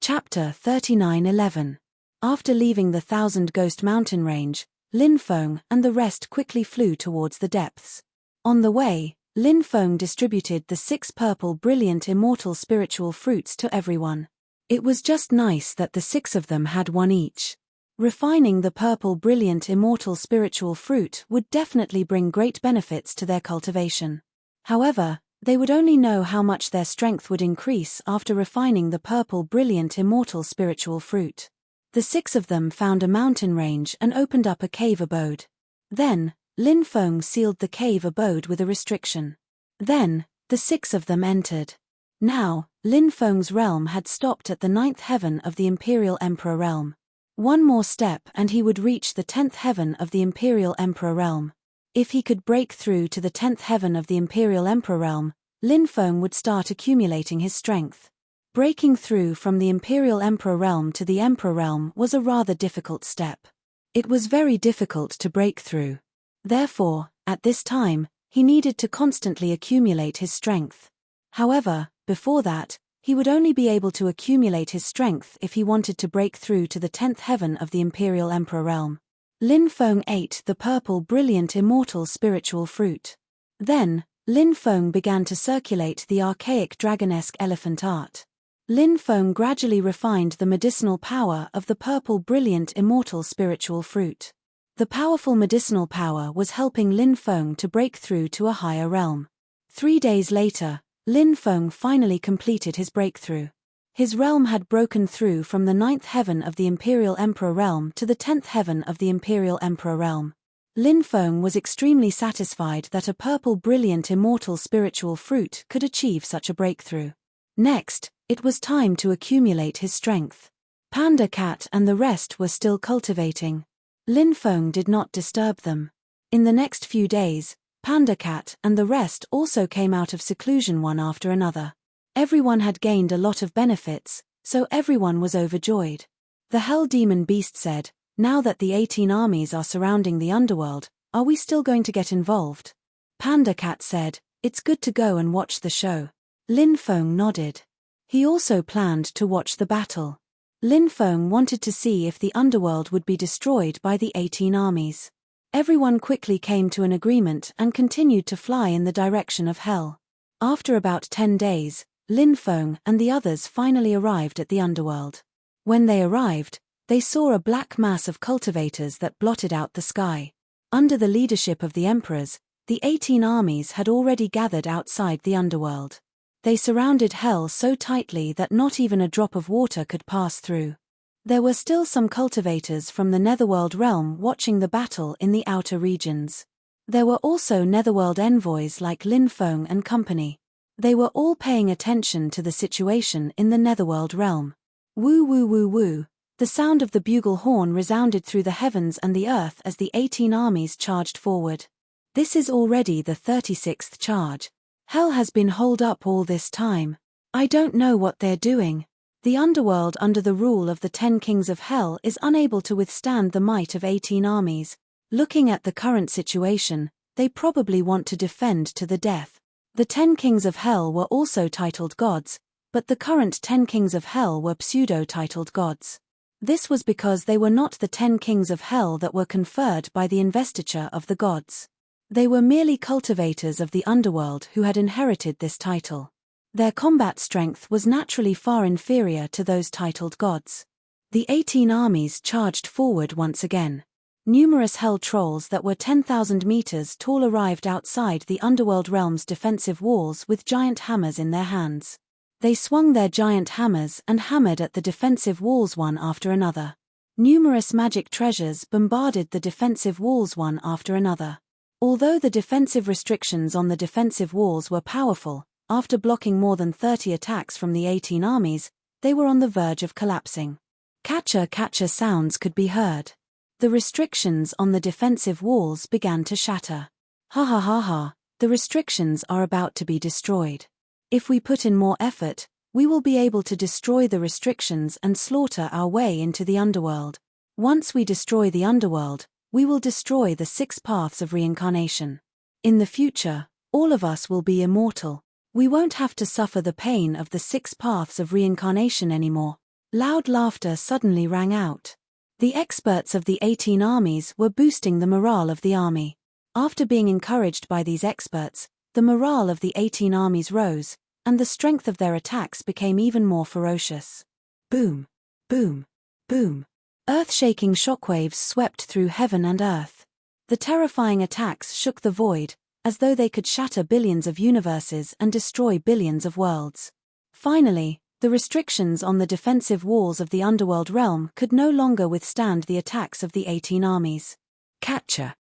Chapter 39:11. After leaving the Thousand Ghost Mountain Range, Lin Feng and the rest quickly flew towards the depths. On the way, Lin Feng distributed the 6 purple brilliant immortal spiritual fruits to everyone. It was just nice that the 6 of them had one each. Refining the purple brilliant immortal spiritual fruit would definitely bring great benefits to their cultivation. However, they would only know how much their strength would increase after refining the purple brilliant immortal spiritual fruit. The 6 of them found a mountain range and opened up a cave abode. Then, Lin Feng sealed the cave abode with a restriction. Then, the 6 of them entered. Now, Lin Feng's realm had stopped at the 9th heaven of the Imperial Emperor realm. One more step and he would reach the 10th heaven of the Imperial Emperor realm. If he could break through to the 10th heaven of the Imperial Emperor realm, Lin Feng would start accumulating his strength. Breaking through from the Imperial Emperor realm to the Emperor realm was a rather difficult step. It was very difficult to break through. Therefore, at this time, he needed to constantly accumulate his strength. However, before that, he would only be able to accumulate his strength if he wanted to break through to the 10th heaven of the Imperial Emperor realm. Lin Feng ate the purple brilliant immortal spiritual fruit. Then, Lin Feng began to circulate the archaic dragonesque elephant art. Lin Feng gradually refined the medicinal power of the purple brilliant immortal spiritual fruit. The powerful medicinal power was helping Lin Feng to break through to a higher realm. 3 days later, Lin Feng finally completed his breakthrough. His realm had broken through from the 9th heaven of the Imperial Emperor realm to the 10th heaven of the Imperial Emperor realm. Lin Feng was extremely satisfied that a purple brilliant immortal spiritual fruit could achieve such a breakthrough. Next, it was time to accumulate his strength. Panda Cat and the rest were still cultivating. Lin Feng did not disturb them. In the next few days, Panda Cat and the rest also came out of seclusion one after another. Everyone had gained a lot of benefits, so everyone was overjoyed. The Hell Demon Beast said, "Now that the 18 armies are surrounding the underworld, are we still going to get involved?" Panda Cat said, "It's good to go and watch the show." Lin Feng nodded. He also planned to watch the battle. Lin Feng wanted to see if the underworld would be destroyed by the 18 armies. Everyone quickly came to an agreement and continued to fly in the direction of hell. After about 10 days, Lin Feng and the others finally arrived at the underworld. When they arrived, they saw a black mass of cultivators that blotted out the sky. Under the leadership of the emperors, the 18 armies had already gathered outside the underworld. They surrounded hell so tightly that not even a drop of water could pass through. There were still some cultivators from the Netherworld realm watching the battle in the outer regions. There were also Netherworld envoys like Lin Feng and company. They were all paying attention to the situation in the Netherworld realm. Woo woo woo woo, the sound of the bugle horn resounded through the heavens and the earth as the 18 armies charged forward. This is already the 36th charge. Hell has been holed up all this time. I don't know what they're doing. The underworld under the rule of the 10 kings of hell is unable to withstand the might of 18 armies. Looking at the current situation, they probably want to defend to the death. The 10 kings of hell were also titled gods, but the current 10 kings of hell were pseudo-titled gods. This was because they were not the 10 kings of hell that were conferred by the investiture of the gods. They were merely cultivators of the underworld who had inherited this title. Their combat strength was naturally far inferior to those titled gods. The 18 armies charged forward once again. Numerous hell trolls that were 10,000 meters tall arrived outside the underworld realm's defensive walls with giant hammers in their hands. They swung their giant hammers and hammered at the defensive walls one after another. Numerous magic treasures bombarded the defensive walls one after another. Although the defensive restrictions on the defensive walls were powerful, after blocking more than 30 attacks from the 18 armies, they were on the verge of collapsing. Catcher sounds could be heard. The restrictions on the defensive walls began to shatter. Ha ha ha ha, the restrictions are about to be destroyed. If we put in more effort, we will be able to destroy the restrictions and slaughter our way into the underworld. Once we destroy the underworld, we will destroy the 6 paths of reincarnation. In the future, all of us will be immortal. We won't have to suffer the pain of the 6 paths of reincarnation anymore. Loud laughter suddenly rang out. The experts of the 18 armies were boosting the morale of the army. After being encouraged by these experts, the morale of the 18 armies rose, and the strength of their attacks became even more ferocious. Boom, boom, boom. Earth-shaking shockwaves swept through heaven and earth. The terrifying attacks shook the void, as though they could shatter billions of universes and destroy billions of worlds. Finally, the restrictions on the defensive walls of the underworld realm could no longer withstand the attacks of the 18 armies. Catcher.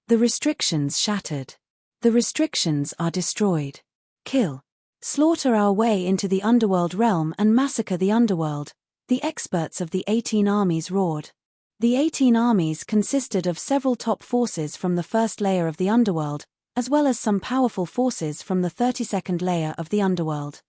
The restrictions shattered. The restrictions are destroyed. Kill. Slaughter our way into the underworld realm and massacre the underworld, the experts of the 18 armies roared. The 18 armies consisted of several top forces from the first layer of the underworld, as well as some powerful forces from the 32nd layer of the underworld.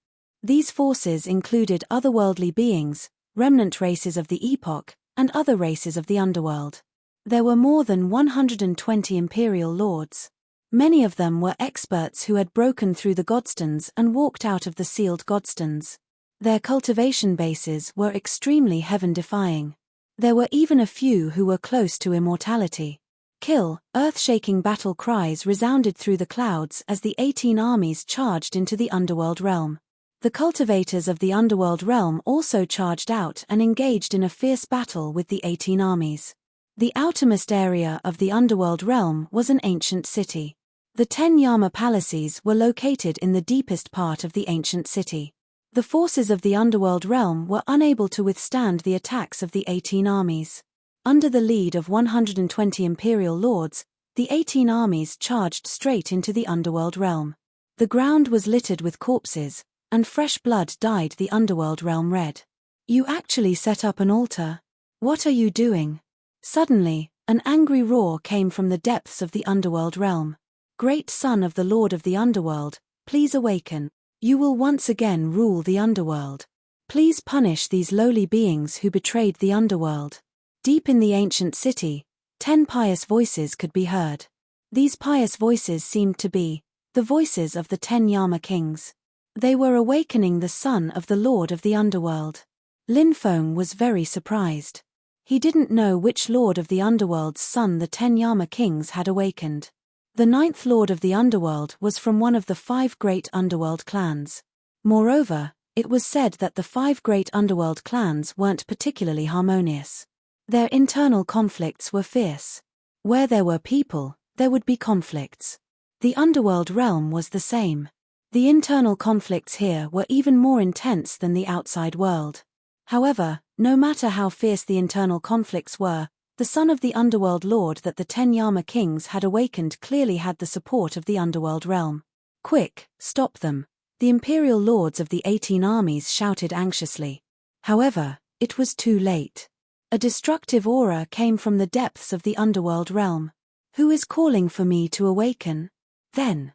These forces included otherworldly beings, remnant races of the epoch, and other races of the underworld. There were more than 120 imperial lords. Many of them were experts who had broken through the godstones and walked out of the sealed godstones. Their cultivation bases were extremely heaven-defying. There were even a few who were close to immortality. Kill, earth-shaking battle cries resounded through the clouds as the 18 armies charged into the underworld realm. The cultivators of the underworld realm also charged out and engaged in a fierce battle with the 18 armies. The outermost area of the underworld realm was an ancient city. The 10 Yama palaces were located in the deepest part of the ancient city. The forces of the underworld realm were unable to withstand the attacks of the 18 armies. Under the lead of 120 imperial lords, the 18 armies charged straight into the underworld realm. The ground was littered with corpses, and fresh blood dyed the underworld realm red. You actually set up an altar? What are you doing? Suddenly, an angry roar came from the depths of the underworld realm. Great son of the Lord of the Underworld, please awaken. You will once again rule the underworld. Please punish these lowly beings who betrayed the underworld. Deep in the ancient city, 10 pious voices could be heard. These pious voices seemed to be the voices of the 10 Yama kings. They were awakening the son of the Lord of the Underworld. Lin Feng was very surprised. He didn't know which lord of the underworld's son the 10 Yama kings had awakened. The 9th lord of the underworld was from one of the 5 great underworld clans. Moreover, it was said that the 5 great underworld clans weren't particularly harmonious. Their internal conflicts were fierce. Where there were people, there would be conflicts. The underworld realm was the same. The internal conflicts here were even more intense than the outside world. However, no matter how fierce the internal conflicts were, the son of the underworld lord that the 10 Yama kings had awakened clearly had the support of the underworld realm. Quick, stop them, the imperial lords of the 18 armies shouted anxiously. However, it was too late. A destructive aura came from the depths of the underworld realm. Who is calling for me to awaken? Then.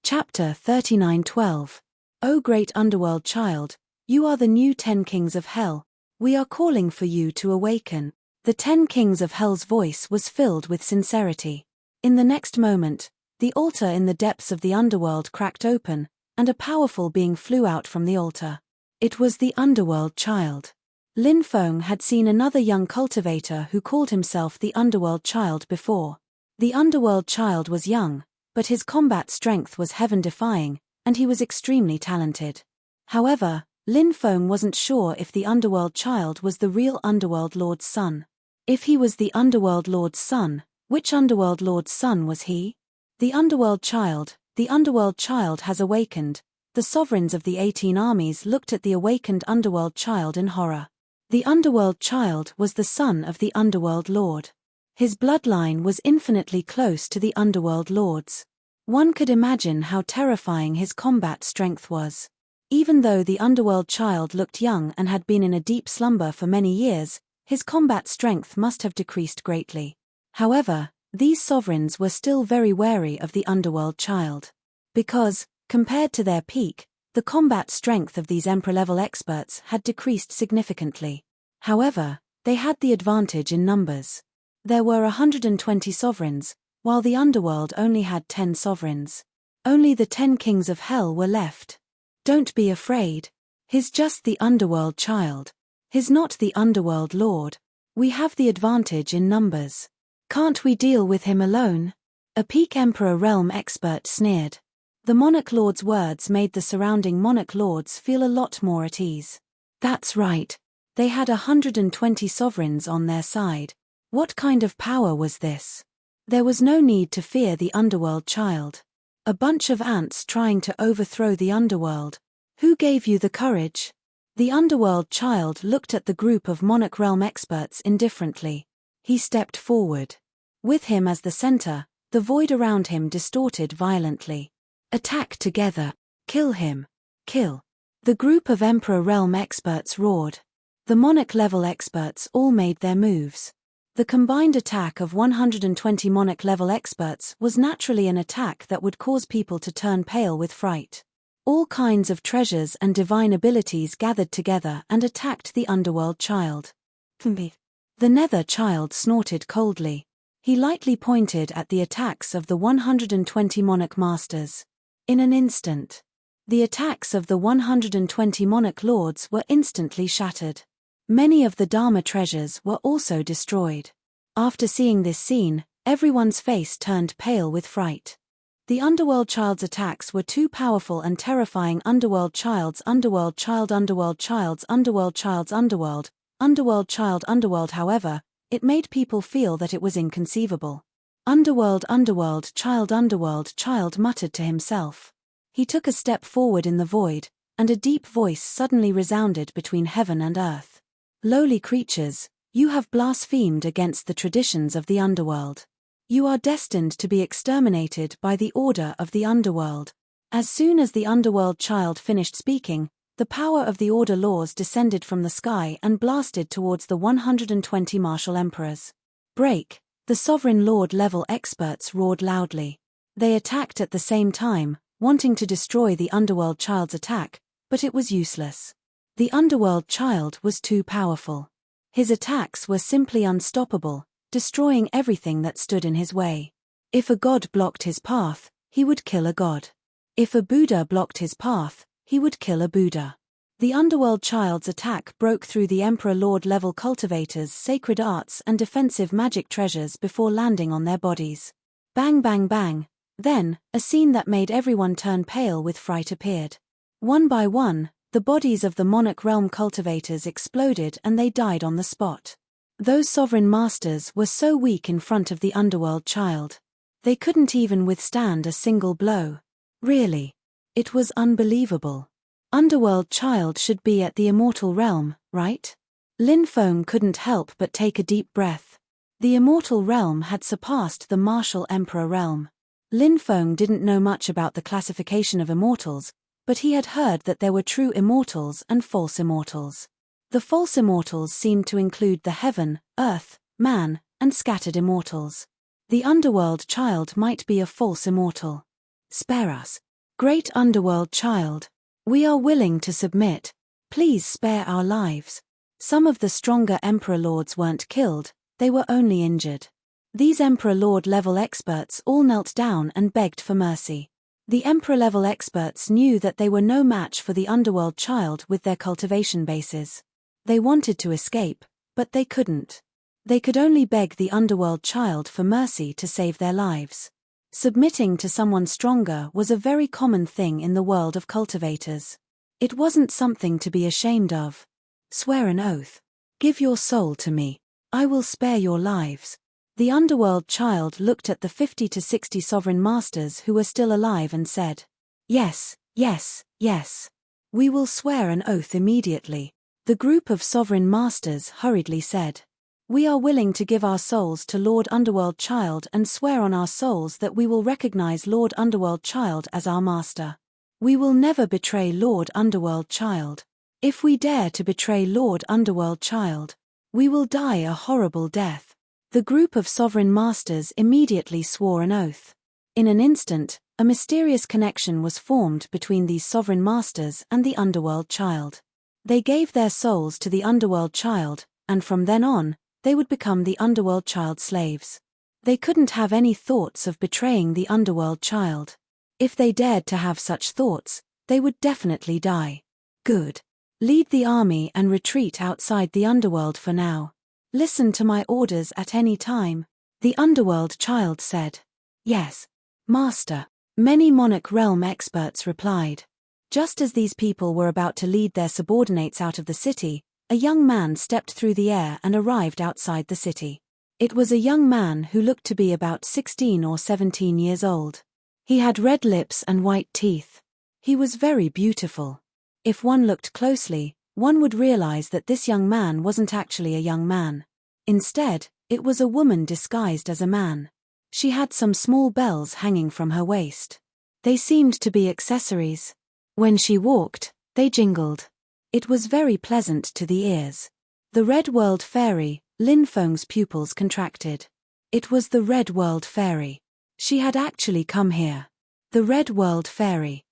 Chapter 39:12. O great underworld child, you are the new 10 kings of hell. We are calling for you to awaken. The 10 kings of hell's voice was filled with sincerity. In the next moment, the altar in the depths of the underworld cracked open, and a powerful being flew out from the altar. It was the underworld child. Lin Feng had seen another young cultivator who called himself the underworld child before. The underworld child was young, but his combat strength was heaven-defying, and he was extremely talented. However, Lin Feng wasn't sure if the underworld child was the real underworld lord's son. If he was the underworld lord's son, which underworld lord's son was he? The underworld child has awakened. The sovereigns of the 18 armies looked at the awakened underworld child in horror. The Underworld Child was the son of the Underworld Lord. His bloodline was infinitely close to the Underworld Lord's. One could imagine how terrifying his combat strength was. Even though the Underworld Child looked young and had been in a deep slumber for many years, his combat strength must have decreased greatly. However, these sovereigns were still very wary of the Underworld Child. Because, compared to their peak, the combat strength of these Emperor-level experts had decreased significantly. However, they had the advantage in numbers. There were 120 sovereigns, while the Underworld only had 10 sovereigns. Only the 10 kings of hell were left. Don't be afraid. He's just the Underworld Child. He's not the Underworld Lord. We have the advantage in numbers. Can't we deal with him alone? A peak Emperor realm expert sneered. The Monarch Lord's words made the surrounding Monarch Lords feel a lot more at ease. That's right. They had 120 sovereigns on their side. What kind of power was this? There was no need to fear the Underworld Child. A bunch of ants trying to overthrow the Underworld. Who gave you the courage? The Underworld Child looked at the group of Monarch Realm experts indifferently. He stepped forward. With him as the center, the void around him distorted violently. Attack together. Kill him. Kill. The group of Emperor Realm experts roared. The Monarch-level experts all made their moves. The combined attack of 120 Monarch-level experts was naturally an attack that would cause people to turn pale with fright. All kinds of treasures and divine abilities gathered together and attacked the Underworld Child. The Nether Child snorted coldly. He lightly pointed at the attacks of the 120 Monarch Masters. In an instant, the attacks of the 120 Monarch Lords were instantly shattered. Many of the Dharma treasures were also destroyed. After seeing this scene, everyone's face turned pale with fright. The Underworld Child's attacks were too powerful and terrifying. Underworld Child's Underworld Child Underworld Child's Underworld Child's Underworld, Underworld Child Underworld. However, it made people feel that it was inconceivable. Underworld Child muttered to himself. He took a step forward in the void, and a deep voice suddenly resounded between heaven and earth. Lowly creatures, you have blasphemed against the traditions of the Underworld. You are destined to be exterminated by the order of the Underworld. As soon as the Underworld Child finished speaking, the power of the Order laws descended from the sky and blasted towards the 120 martial emperors. Break! The Sovereign Lord level experts roared loudly. They attacked at the same time, wanting to destroy the Underworld Child's attack, but it was useless. The Underworld Child was too powerful. His attacks were simply unstoppable, destroying everything that stood in his way. If a god blocked his path, he would kill a god. If a Buddha blocked his path, he would kill a Buddha. The Underworld Child's attack broke through the Emperor Lord level cultivators' sacred arts and defensive magic treasures before landing on their bodies. Bang bang bang. Then, a scene that made everyone turn pale with fright appeared. One by one, the bodies of the Monarch Realm cultivators exploded and they died on the spot. Those sovereign masters were so weak in front of the Underworld Child. They couldn't even withstand a single blow. Really. It was unbelievable. Underworld Child should be at the Immortal Realm, right? Lin Feng couldn't help but take a deep breath. The Immortal Realm had surpassed the Martial Emperor Realm. Lin Feng didn't know much about the classification of immortals, but he had heard that there were true immortals and false immortals. The false immortals seemed to include the heaven, earth, man, and scattered immortals. The Underworld Child might be a false immortal. Spare us. Great Underworld Child. We are willing to submit. Please spare our lives. Some of the stronger Emperor Lords weren't killed, they were only injured. These Emperor Lord level experts all knelt down and begged for mercy. The Emperor level experts knew that they were no match for the Underworld Child with their cultivation bases. They wanted to escape, but they couldn't. They could only beg the Underworld Child for mercy to save their lives. Submitting to someone stronger was a very common thing in the world of cultivators. It wasn't something to be ashamed of. Swear an oath. Give your soul to me. I will spare your lives. The Underworld Child looked at the 50 to 60 sovereign masters who were still alive and said, "Yes, yes, yes. We will swear an oath immediately." The group of sovereign masters hurriedly said, "We are willing to give our souls to Lord Underworld Child and swear on our souls that we will recognize Lord Underworld Child as our master. We will never betray Lord Underworld Child. If we dare to betray Lord Underworld Child, we will die a horrible death." The group of sovereign masters immediately swore an oath. In an instant, a mysterious connection was formed between these sovereign masters and the Underworld Child. They gave their souls to the Underworld Child, and from then on, they would become the Underworld Child slaves. They couldn't have any thoughts of betraying the Underworld Child. If they dared to have such thoughts, they would definitely die. Good. Lead the army and retreat outside the Underworld for now. Listen to my orders at any time. The Underworld Child said. Yes, Master. Many Monarch Realm experts replied. Just as these people were about to lead their subordinates out of the city, a young man stepped through the air and arrived outside the city. It was a young man who looked to be about 16 or 17 years old. He had red lips and white teeth. He was very beautiful. If one looked closely, one would realize that this young man wasn't actually a young man. Instead, it was a woman disguised as a man. She had some small bells hanging from her waist. They seemed to be accessories. When she walked, they jingled. It was very pleasant to the ears. The Red World Fairy, Lin Feng's pupils contracted. It was the Red World Fairy. She had actually come here. The Red World Fairy.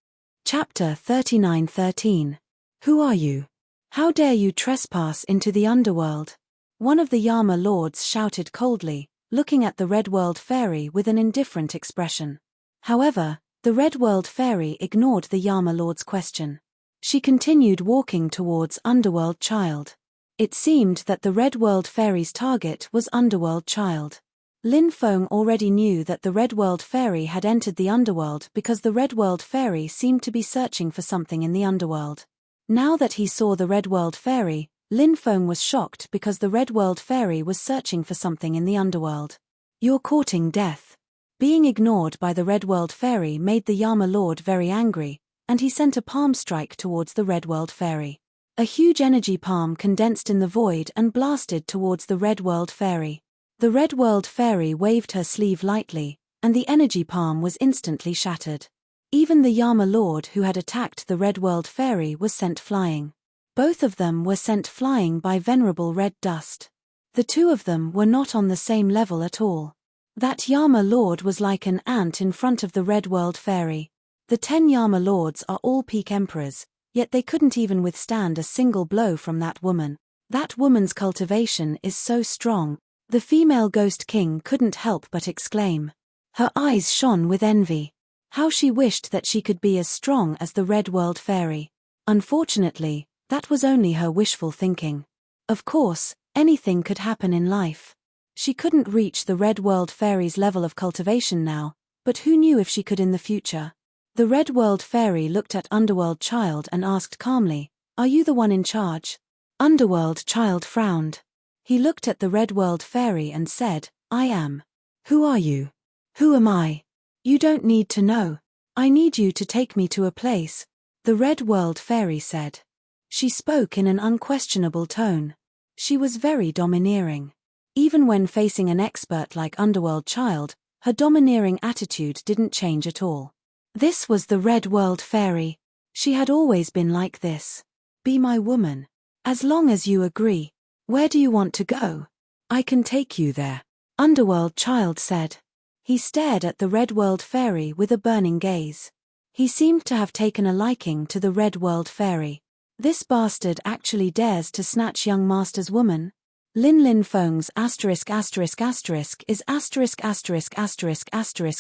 Chapter 39:13. Who are you? How dare you trespass into the underworld? One of the Yama lords shouted coldly, looking at the Red World Fairy with an indifferent expression. However, the Red World Fairy ignored the Yama lord's question. She continued walking towards Underworld Child. It seemed that the Red World Fairy's target was Underworld Child. Lin Feng already knew that the Red World Fairy had entered the underworld because the Red World Fairy seemed to be searching for something in the underworld. Now that he saw the Red World Fairy, Lin Feng was shocked because the Red World Fairy was searching for something in the underworld. You're courting death. Being ignored by the Red World Fairy made the Yama Lord very angry, and he sent a palm strike towards the Red World Fairy. A huge energy palm condensed in the void and blasted towards the Red World Fairy. The Red World Fairy waved her sleeve lightly, and the energy palm was instantly shattered. Even the Yama Lord who had attacked the Red World Fairy was sent flying. Both of them were sent flying by venerable red dust. The two of them were not on the same level at all. That Yama Lord was like an ant in front of the Red World Fairy. The 10 Yama Lords are all peak emperors, yet they couldn't even withstand a single blow from that woman. That woman's cultivation is so strong. The female Ghost King couldn't help but exclaim. Her eyes shone with envy. How she wished that she could be as strong as the Red World Fairy. Unfortunately, that was only her wishful thinking. Of course, anything could happen in life. She couldn't reach the Red World Fairy's level of cultivation now, but who knew if she could in the future? The Red World Fairy looked at Underworld Child and asked calmly, "Are you the one in charge?" Underworld Child frowned. He looked at the Red World Fairy and said, "I am." "Who are you?" "Who am I?" "You don't need to know. I need you to take me to a place," the Red World Fairy said. She spoke in an unquestionable tone. She was very domineering. Even when facing an expert like Underworld Child, her domineering attitude didn't change at all. This was the Red World Fairy. She had always been like this. "Be my woman. As long as you agree. Where do you want to go? I can take you there," Underworld Child said. He stared at the Red World Fairy with a burning gaze. He seemed to have taken a liking to the Red World Fairy. This bastard actually dares to snatch young master's woman? Lin Feng's **** is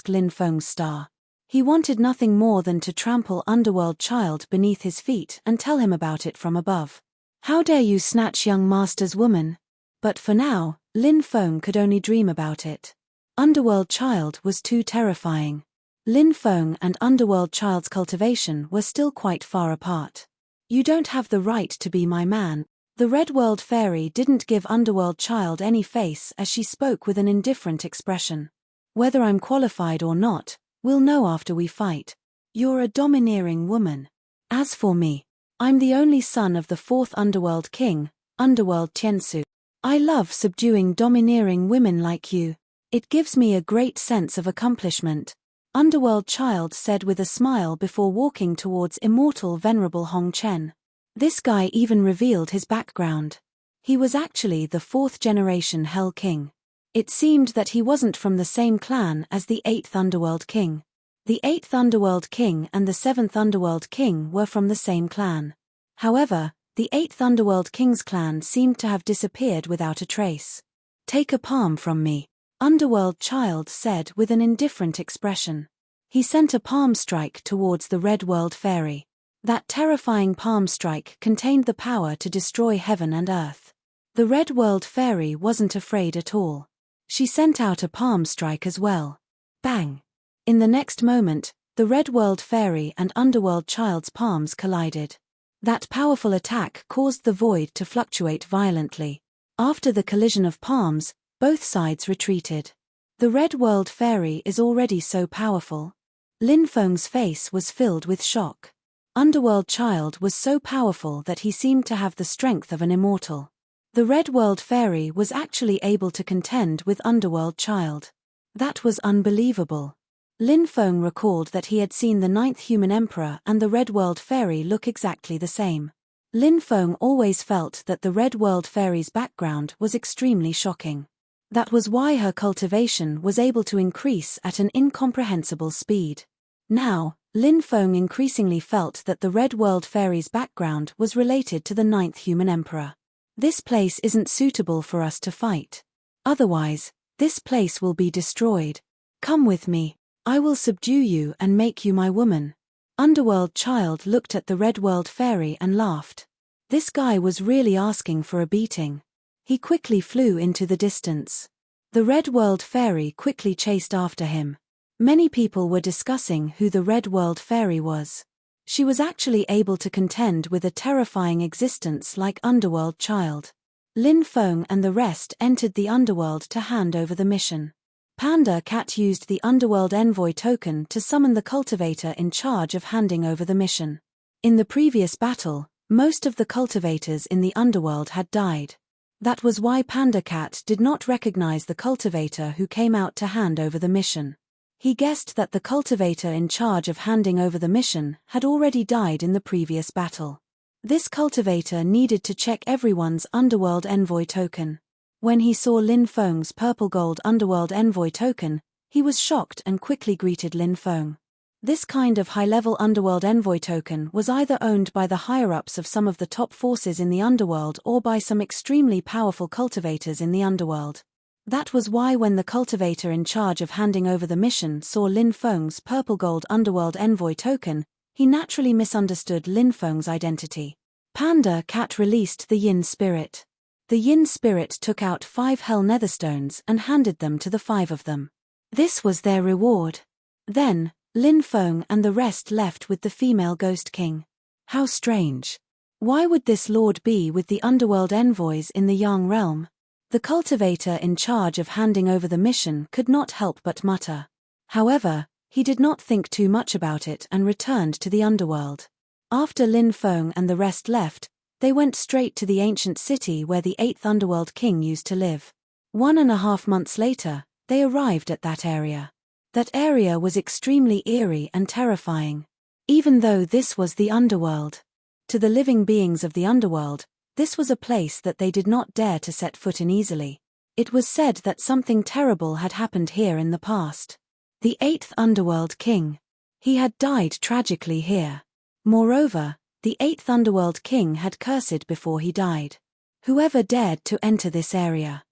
**** Lin Feng's star. He wanted nothing more than to trample Underworld Child beneath his feet and tell him about it from above. How dare you snatch young master's woman? But for now, Lin Feng could only dream about it. Underworld Child was too terrifying. Lin Feng and Underworld Child's cultivation were still quite far apart. "You don't have the right to be my man." The Red World Fairy didn't give Underworld Child any face as she spoke with an indifferent expression. "Whether I'm qualified or not, we'll know after we fight. You're a domineering woman. As for me, I'm the only son of the fourth underworld king, Underworld Tiansu. I love subduing domineering women like you. It gives me a great sense of accomplishment, Underworld Child said with a smile before walking towards immortal venerable Hong Chen. This guy even revealed his background. He was actually the fourth-generation Hell King. It seemed that he wasn't from the same clan as the 8th Underworld King. The 8th Underworld King and the 7th Underworld King were from the same clan. However, the 8th Underworld King's clan seemed to have disappeared without a trace. Take a palm from me, Underworld Child said with an indifferent expression. He sent a palm strike towards the Red World Fairy. That terrifying palm strike contained the power to destroy heaven and earth. The Red World Fairy wasn't afraid at all. She sent out a palm strike as well. Bang! In the next moment, the Red World Fairy and Underworld Child's palms collided. That powerful attack caused the void to fluctuate violently. After the collision of palms, both sides retreated. The Red World Fairy is already so powerful. Lin Feng's face was filled with shock. Underworld Child was so powerful that he seemed to have the strength of an immortal. The Red World Fairy was actually able to contend with Underworld Child. That was unbelievable. Lin Feng recalled that he had seen the 9th Human Emperor and the Red World Fairy look exactly the same. Lin Feng always felt that the Red World Fairy's background was extremely shocking. That was why her cultivation was able to increase at an incomprehensible speed. Now, Lin Feng increasingly felt that the Red World Fairy's background was related to the 9th Human Emperor. This place isn't suitable for us to fight. Otherwise, this place will be destroyed. Come with me. I will subdue you and make you my woman. Underworld Child looked at the Red World Fairy and laughed. This guy was really asking for a beating. He quickly flew into the distance. The Red World Fairy quickly chased after him. Many people were discussing who the Red World Fairy was. She was actually able to contend with a terrifying existence like Underworld Child. Lin Feng and the rest entered the underworld to hand over the mission. Panda Cat used the Underworld Envoy token to summon the cultivator in charge of handing over the mission. In the previous battle, most of the cultivators in the underworld had died. That was why Panda Cat did not recognize the cultivator who came out to hand over the mission. He guessed that the cultivator in charge of handing over the mission had already died in the previous battle. This cultivator needed to check everyone's Underworld Envoy token. When he saw Lin Feng's purple gold Underworld Envoy token, he was shocked and quickly greeted Lin Feng. This kind of high-level Underworld Envoy token was either owned by the higher-ups of some of the top forces in the underworld or by some extremely powerful cultivators in the underworld. That was why when the cultivator in charge of handing over the mission saw Lin Feng's purple gold Underworld Envoy token, he naturally misunderstood Lin Feng's identity. Panda Cat released the Yin Spirit. The Yin Spirit took out 5 Hell Netherstones and handed them to the 5 of them. This was their reward. Then, Lin Feng and the rest left with the female Ghost King. How strange. Why would this lord be with the underworld envoys in the Yang realm? The cultivator in charge of handing over the mission could not help but mutter. However, he did not think too much about it and returned to the underworld. After Lin Feng and the rest left, they went straight to the ancient city where the 8th Underworld King used to live. 1.5 months later, they arrived at that area. That area was extremely eerie and terrifying. Even though this was the underworld. To the living beings of the underworld, this was a place that they did not dare to set foot in easily. It was said that something terrible had happened here in the past. The 8th Underworld King. He had died tragically here. Moreover, the 8th Underworld King had cursed before he died. Whoever dared to enter this area.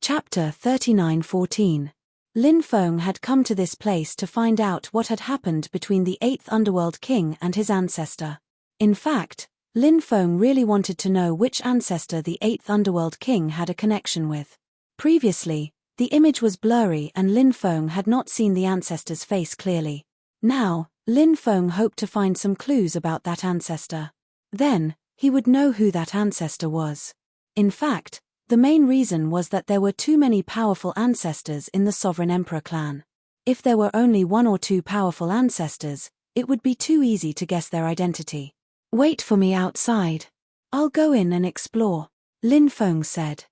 Chapter 39:14. Lin Feng had come to this place to find out what had happened between the 8th Underworld King and his ancestor. In fact, Lin Feng really wanted to know which ancestor the 8th Underworld King had a connection with. Previously, the image was blurry and Lin Feng had not seen the ancestor's face clearly. Now, Lin Feng hoped to find some clues about that ancestor. Then, he would know who that ancestor was. In fact, the main reason was that there were too many powerful ancestors in the Sovereign Emperor clan. If there were only 1 or 2 powerful ancestors, it would be too easy to guess their identity. Wait for me outside. I'll go in and explore, Lin Feng said.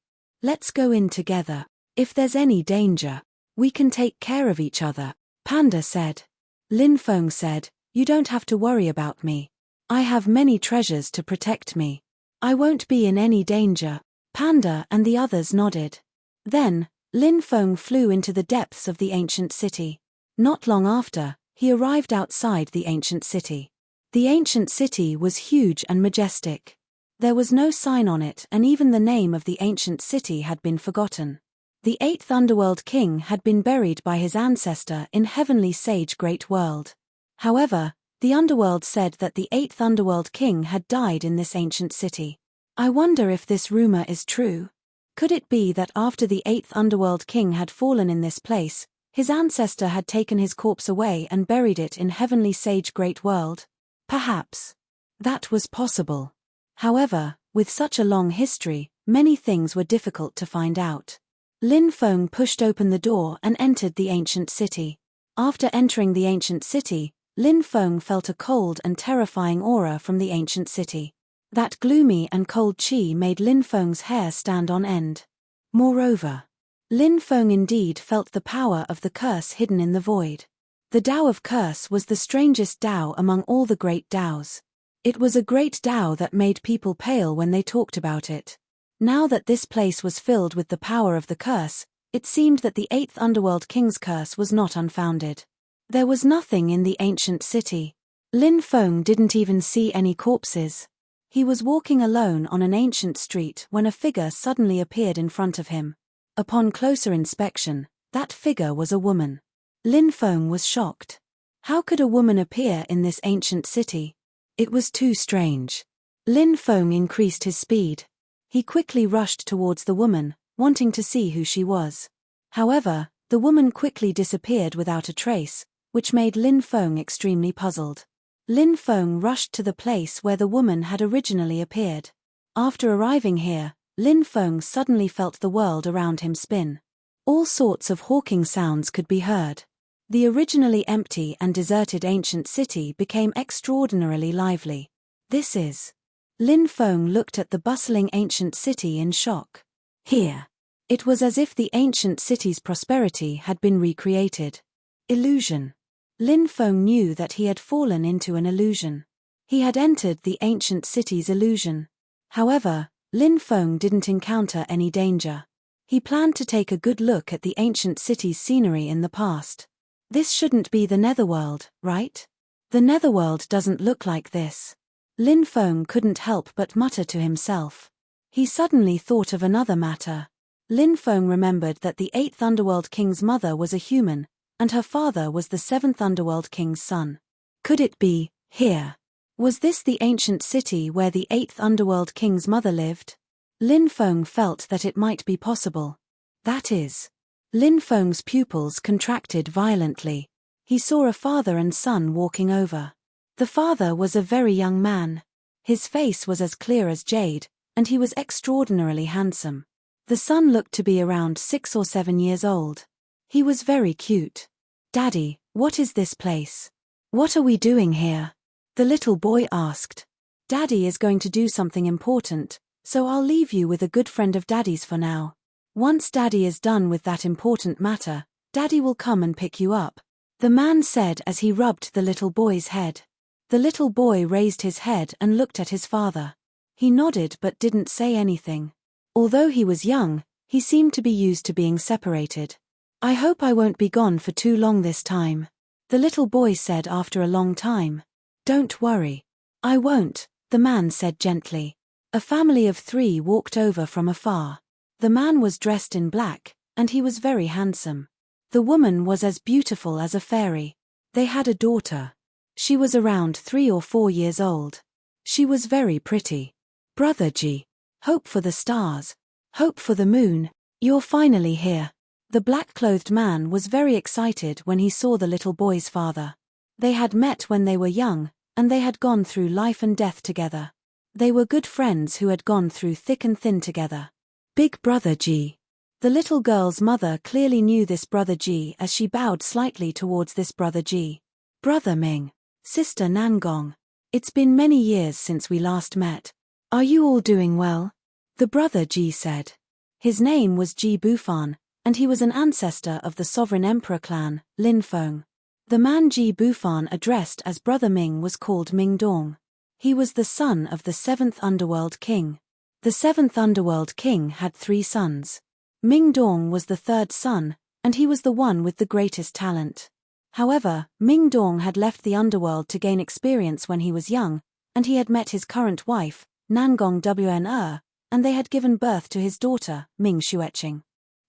Let's go in together. If there's any danger, we can take care of each other, Panda said. Lin Feng said, you don't have to worry about me. I have many treasures to protect me. I won't be in any danger. Panda and the others nodded. Then, Lin Feng flew into the depths of the ancient city. Not long after, he arrived outside the ancient city. The ancient city was huge and majestic. There was no sign on it, and even the name of the ancient city had been forgotten. The 8th Underworld King had been buried by his ancestor in Heavenly Sage Great World. However, the Underworld said that the 8th Underworld King had died in this ancient city. I wonder if this rumor is true. Could it be that after the 8th Underworld King had fallen in this place, his ancestor had taken his corpse away and buried it in Heavenly Sage Great World? Perhaps. That was possible. However, with such a long history, many things were difficult to find out. Lin Feng pushed open the door and entered the ancient city. After entering the ancient city, Lin Feng felt a cold and terrifying aura from the ancient city. That gloomy and cold qi made Lin Feng's hair stand on end. Moreover, Lin Feng indeed felt the power of the curse hidden in the void. The Tao of Curse was the strangest Tao among all the great Taos. It was a great Tao that made people pale when they talked about it. Now that this place was filled with the power of the curse, it seemed that the 8th Underworld King's curse was not unfounded. There was nothing in the ancient city. Lin Feng didn't even see any corpses. He was walking alone on an ancient street when a figure suddenly appeared in front of him. Upon closer inspection, that figure was a woman. Lin Feng was shocked. How could a woman appear in this ancient city? It was too strange. Lin Feng increased his speed. He quickly rushed towards the woman, wanting to see who she was. However, the woman quickly disappeared without a trace, which made Lin Feng extremely puzzled. Lin Feng rushed to the place where the woman had originally appeared. After arriving here, Lin Feng suddenly felt the world around him spin. All sorts of hawking sounds could be heard. The originally empty and deserted ancient city became extraordinarily lively. This is... Lin Feng looked at the bustling ancient city in shock. Here. It was as if the ancient city's prosperity had been recreated. Illusion. Lin Feng knew that he had fallen into an illusion. He had entered the ancient city's illusion. However, Lin Feng didn't encounter any danger. He planned to take a good look at the ancient city's scenery in the past. This shouldn't be the Netherworld, right? The Netherworld doesn't look like this. Lin Feng couldn't help but mutter to himself. He suddenly thought of another matter. Lin Feng remembered that the 8th Underworld King's mother was a human, and her father was the 7th Underworld King's son. Could it be here? Was this the ancient city where the 8th Underworld King's mother lived? Lin Feng felt that it might be possible. That is. Lin Feng's pupils contracted violently. He saw a father and son walking over. The father was a very young man. His face was as clear as jade, and he was extraordinarily handsome. The son looked to be around 6 or 7 years old. He was very cute. Daddy, what is this place? What are we doing here? The little boy asked. Daddy is going to do something important, so I'll leave you with a good friend of Daddy's for now. Once Daddy is done with that important matter, Daddy will come and pick you up, the man said as he rubbed the little boy's head. The little boy raised his head and looked at his father. He nodded but didn't say anything. Although he was young, he seemed to be used to being separated. I hope I won't be gone for too long this time, the little boy said after a long time. Don't worry. I won't, the man said gently. A family of 3 walked over from afar. The man was dressed in black, and he was very handsome. The woman was as beautiful as a fairy. They had a daughter. She was around 3 or 4 years old. She was very pretty. Brother G. Hope for the stars. Hope for the moon. You're finally here. The black-clothed man was very excited when he saw the little boy's father. They had met when they were young, and they had gone through life and death together. They were good friends who had gone through thick and thin together. Big Brother G. The little girl's mother clearly knew this Brother G as she bowed slightly towards this Brother G. Brother Ming. Sister Nangong. It's been many years since we last met. Are you all doing well? The brother Ji said. His name was Ji Bufan, and he was an ancestor of the sovereign emperor clan, Lin Feng. The man Ji Bufan addressed as Brother Ming was called Ming Dong. He was the son of the 7th Underworld King. The 7th Underworld King had 3 sons. Ming Dong was the 3rd son, and he was the one with the greatest talent. However, Ming Dong had left the underworld to gain experience when he was young, and he had met his current wife, Nangong Wn and they had given birth to his daughter, Ming Xueqing.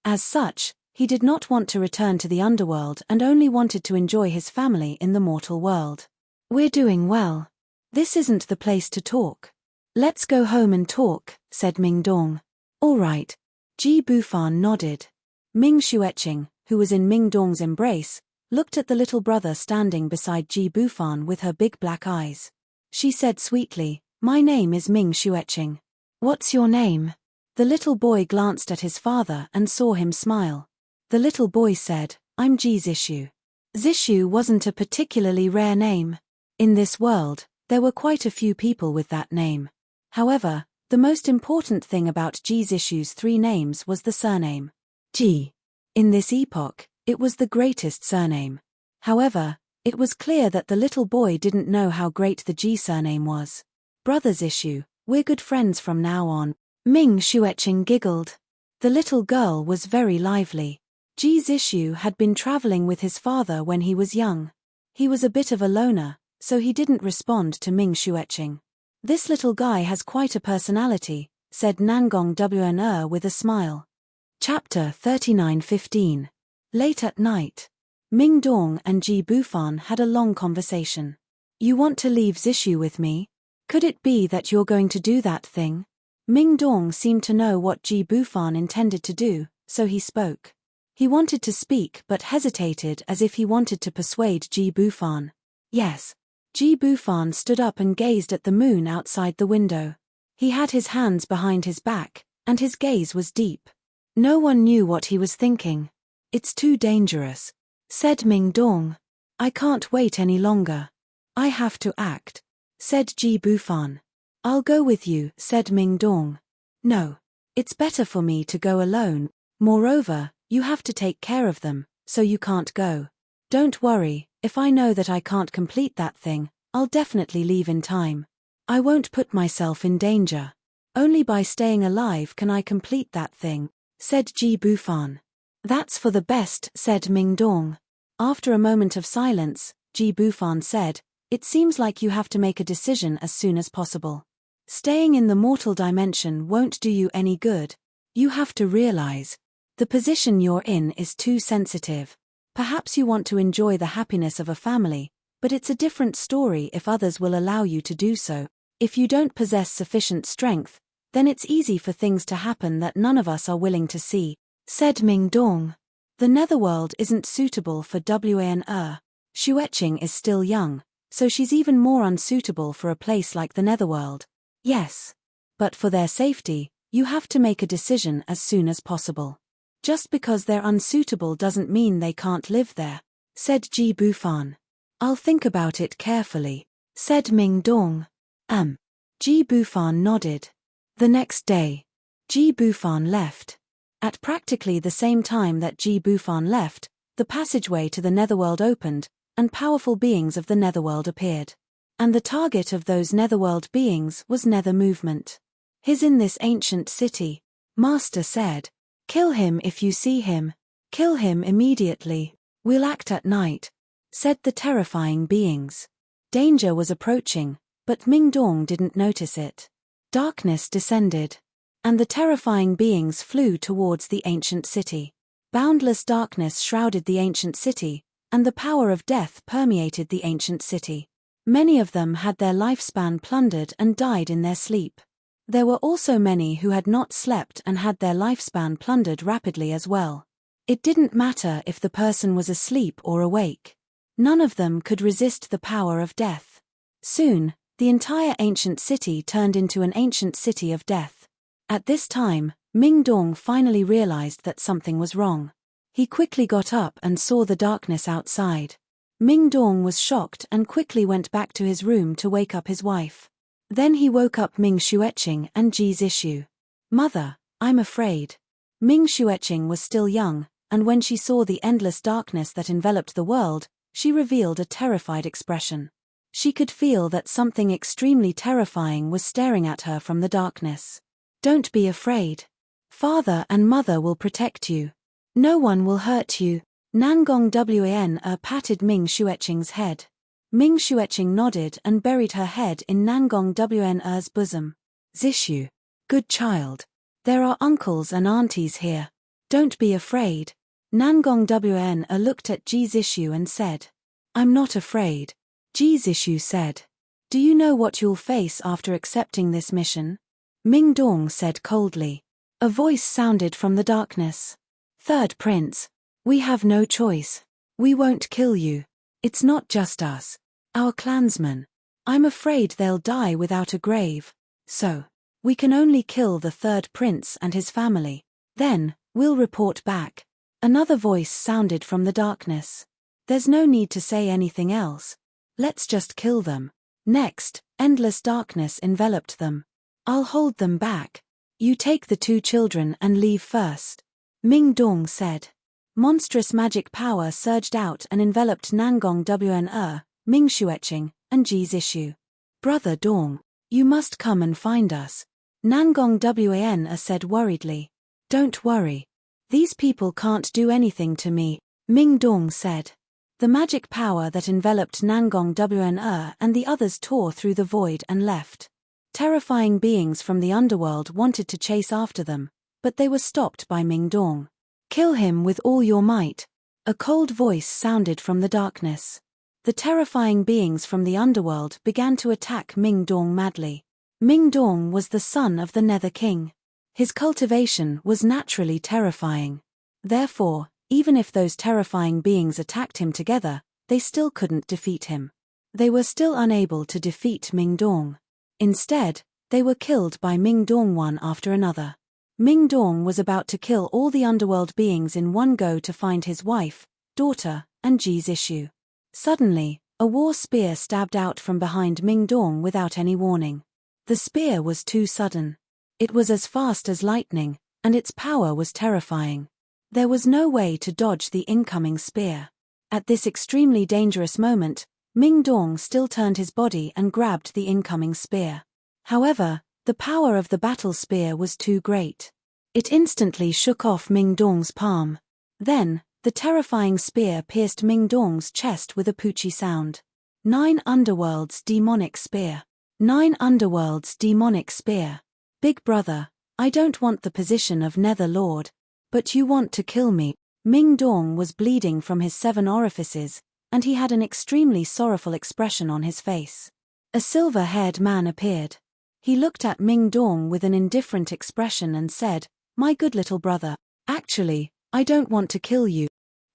As such, he did not want to return to the underworld and only wanted to enjoy his family in the mortal world. We're doing well. This isn't the place to talk. Let's go home and talk, said Ming Dong. All right. Ji Bufan nodded. Ming Xueqing, who was in Ming Dong's embrace, looked at the little brother standing beside Ji Bufan with her big black eyes. She said sweetly, "My name is Ming Xueqing. What's your name?" The little boy glanced at his father and saw him smile. The little boy said, "I'm Ji Zishu." Zishu wasn't a particularly rare name. In this world, there were quite a few people with that name. However, the most important thing about Ji Zishu's 3 names was the surname. Ji. In this epoch, it was the greatest surname. However, it was clear that the little boy didn't know how great the Ji surname was. Brother Zishu, we're good friends from now on. Ming Xueqing giggled. The little girl was very lively. Ji Zishu had been traveling with his father when he was young. He was a bit of a loner, so he didn't respond to Ming Xueqing. This little guy has quite a personality, said Nangong Wn with a smile. Chapter 39:15. Late at night. Ming Dong and Ji Bufan had a long conversation. You want to leave Zishu with me? Could it be that you're going to do that thing? Ming Dong seemed to know what Ji Bufan intended to do, so he spoke. He wanted to speak but hesitated as if he wanted to persuade Ji Bufan. Yes. Ji Bufan stood up and gazed at the moon outside the window. He had his hands behind his back, and his gaze was deep. No one knew what he was thinking. It's too dangerous, said Ming Dong. I can't wait any longer. I have to act, said Ji Bufan. I'll go with you, said Ming Dong. No. It's better for me to go alone. Moreover, you have to take care of them, so you can't go. Don't worry, if I know that I can't complete that thing, I'll definitely leave in time. I won't put myself in danger. Only by staying alive can I complete that thing, said Ji Bufan. That's for the best, said Ming Dong. After a moment of silence, Ji Bufan said, it seems like you have to make a decision as soon as possible. Staying in the mortal dimension won't do you any good. You have to realize, the position you're in is too sensitive. Perhaps you want to enjoy the happiness of a family, but it's a different story if others will allow you to do so. If you don't possess sufficient strength, then it's easy for things to happen that none of us are willing to see, said Ming Dong. The netherworld isn't suitable for Wan. Xueqing is still young, so she's even more unsuitable for a place like the netherworld. Yes. But for their safety, you have to make a decision as soon as possible. Just because they're unsuitable doesn't mean they can't live there, said Ji Bufan. I'll think about it carefully, said Ming Dong. Ji Bufan nodded. The next day, Ji Bufan left. At practically the same time that Ji Bufan left, the passageway to the netherworld opened, and powerful beings of the netherworld appeared. And the target of those netherworld beings was nether movement. He's in this ancient city, Master said. Kill him if you see him. Kill him immediately. We'll act at night, said the terrifying beings. Danger was approaching, but Ming Dong didn't notice it. Darkness descended, and the terrifying beings flew towards the ancient city. Boundless darkness shrouded the ancient city, and the power of death permeated the ancient city. Many of them had their lifespan plundered and died in their sleep. There were also many who had not slept and had their lifespan plundered rapidly as well. It didn't matter if the person was asleep or awake. None of them could resist the power of death. Soon, the entire ancient city turned into an ancient city of death. At this time, Ming Dong finally realized that something was wrong. He quickly got up and saw the darkness outside. Ming Dong was shocked and quickly went back to his room to wake up his wife. Then he woke up Ming Xueqing and Ji Zishu. "Mother, I'm afraid." Ming Xueqing was still young, and when she saw the endless darkness that enveloped the world, she revealed a terrified expression. She could feel that something extremely terrifying was staring at her from the darkness. "Don't be afraid. Father and mother will protect you. No one will hurt you." Nangong Wan patted Ming Xueqing's head. Ming Xueqing nodded and buried her head in Nangong Wan's bosom. "Zishu. Good child. There are uncles and aunties here. Don't be afraid." Nangong Wan looked at Ji Zishu and said, "I'm not afraid." Ji Zishu said, "Do you know what you'll face after accepting this mission?" Ming Dong said coldly. A voice sounded from the darkness. "Third Prince. We have no choice. We won't kill you. It's not just us. Our clansmen. I'm afraid they'll die without a grave. So, we can only kill the third prince and his family. Then, we'll report back." Another voice sounded from the darkness. "There's no need to say anything else. Let's just kill them." Next, endless darkness enveloped them. "I'll hold them back. You take the 2 children and leave first," Ming Dong said. Monstrous magic power surged out and enveloped Nangong Wan, Ming Xueqing, and Ji Zishu. "Brother Dong, you must come and find us," Nangong Wan said worriedly. "Don't worry. These people can't do anything to me," Ming Dong said. The magic power that enveloped Nangong Wan and the others tore through the void and left. Terrifying beings from the underworld wanted to chase after them, but they were stopped by Ming Dong. "Kill him with all your might," a cold voice sounded from the darkness. The terrifying beings from the underworld began to attack Ming Dong madly. Ming Dong was the son of the Nether King. His cultivation was naturally terrifying. Therefore, even if those terrifying beings attacked him together, they still couldn't defeat him. They were still unable to defeat Ming Dong. Instead, they were killed by Ming Dong one after another. Ming Dong was about to kill all the underworld beings in one go to find his wife, daughter, and Ji Zishu. Suddenly, a war spear stabbed out from behind Ming Dong without any warning. The spear was too sudden. It was as fast as lightning, and its power was terrifying. There was no way to dodge the incoming spear. At this extremely dangerous moment, Ming Dong still turned his body and grabbed the incoming spear. However, the power of the battle spear was too great. It instantly shook off Ming Dong's palm. Then, the terrifying spear pierced Ming Dong's chest with a poochie sound. 9 Underworlds Demonic Spear. 9 Underworlds Demonic Spear. "Big brother, I don't want the position of Nether Lord. But you want to kill me." Ming Dong was bleeding from his 7 orifices, and he had an extremely sorrowful expression on his face. A silver-haired man appeared. He looked at Ming Dong with an indifferent expression and said, "My good little brother, actually, I don't want to kill you.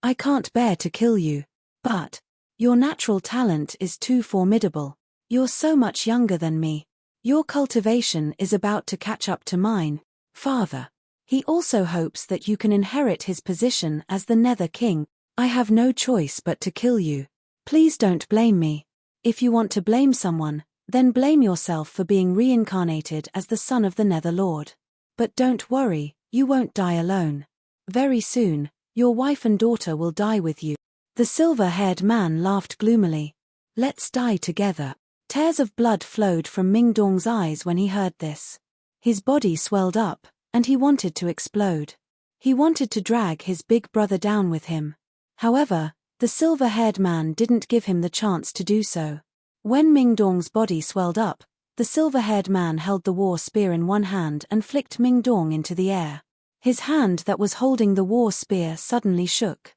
I can't bear to kill you. But your natural talent is too formidable. You're so much younger than me. Your cultivation is about to catch up to mine, father. He also hopes that you can inherit his position as the Nether King. I have no choice but to kill you. Please don't blame me. If you want to blame someone, then blame yourself for being reincarnated as the son of the Nether Lord. But don't worry, you won't die alone. Very soon, your wife and daughter will die with you." The silver-haired man laughed gloomily. "Let's die together." Tears of blood flowed from Ming Dong's eyes when he heard this. His body swelled up, and he wanted to explode. He wanted to drag his big brother down with him. However, the silver-haired man didn't give him the chance to do so. When Ming Dong's body swelled up, the silver-haired man held the war spear in one hand and flicked Ming Dong into the air. His hand that was holding the war spear suddenly shook.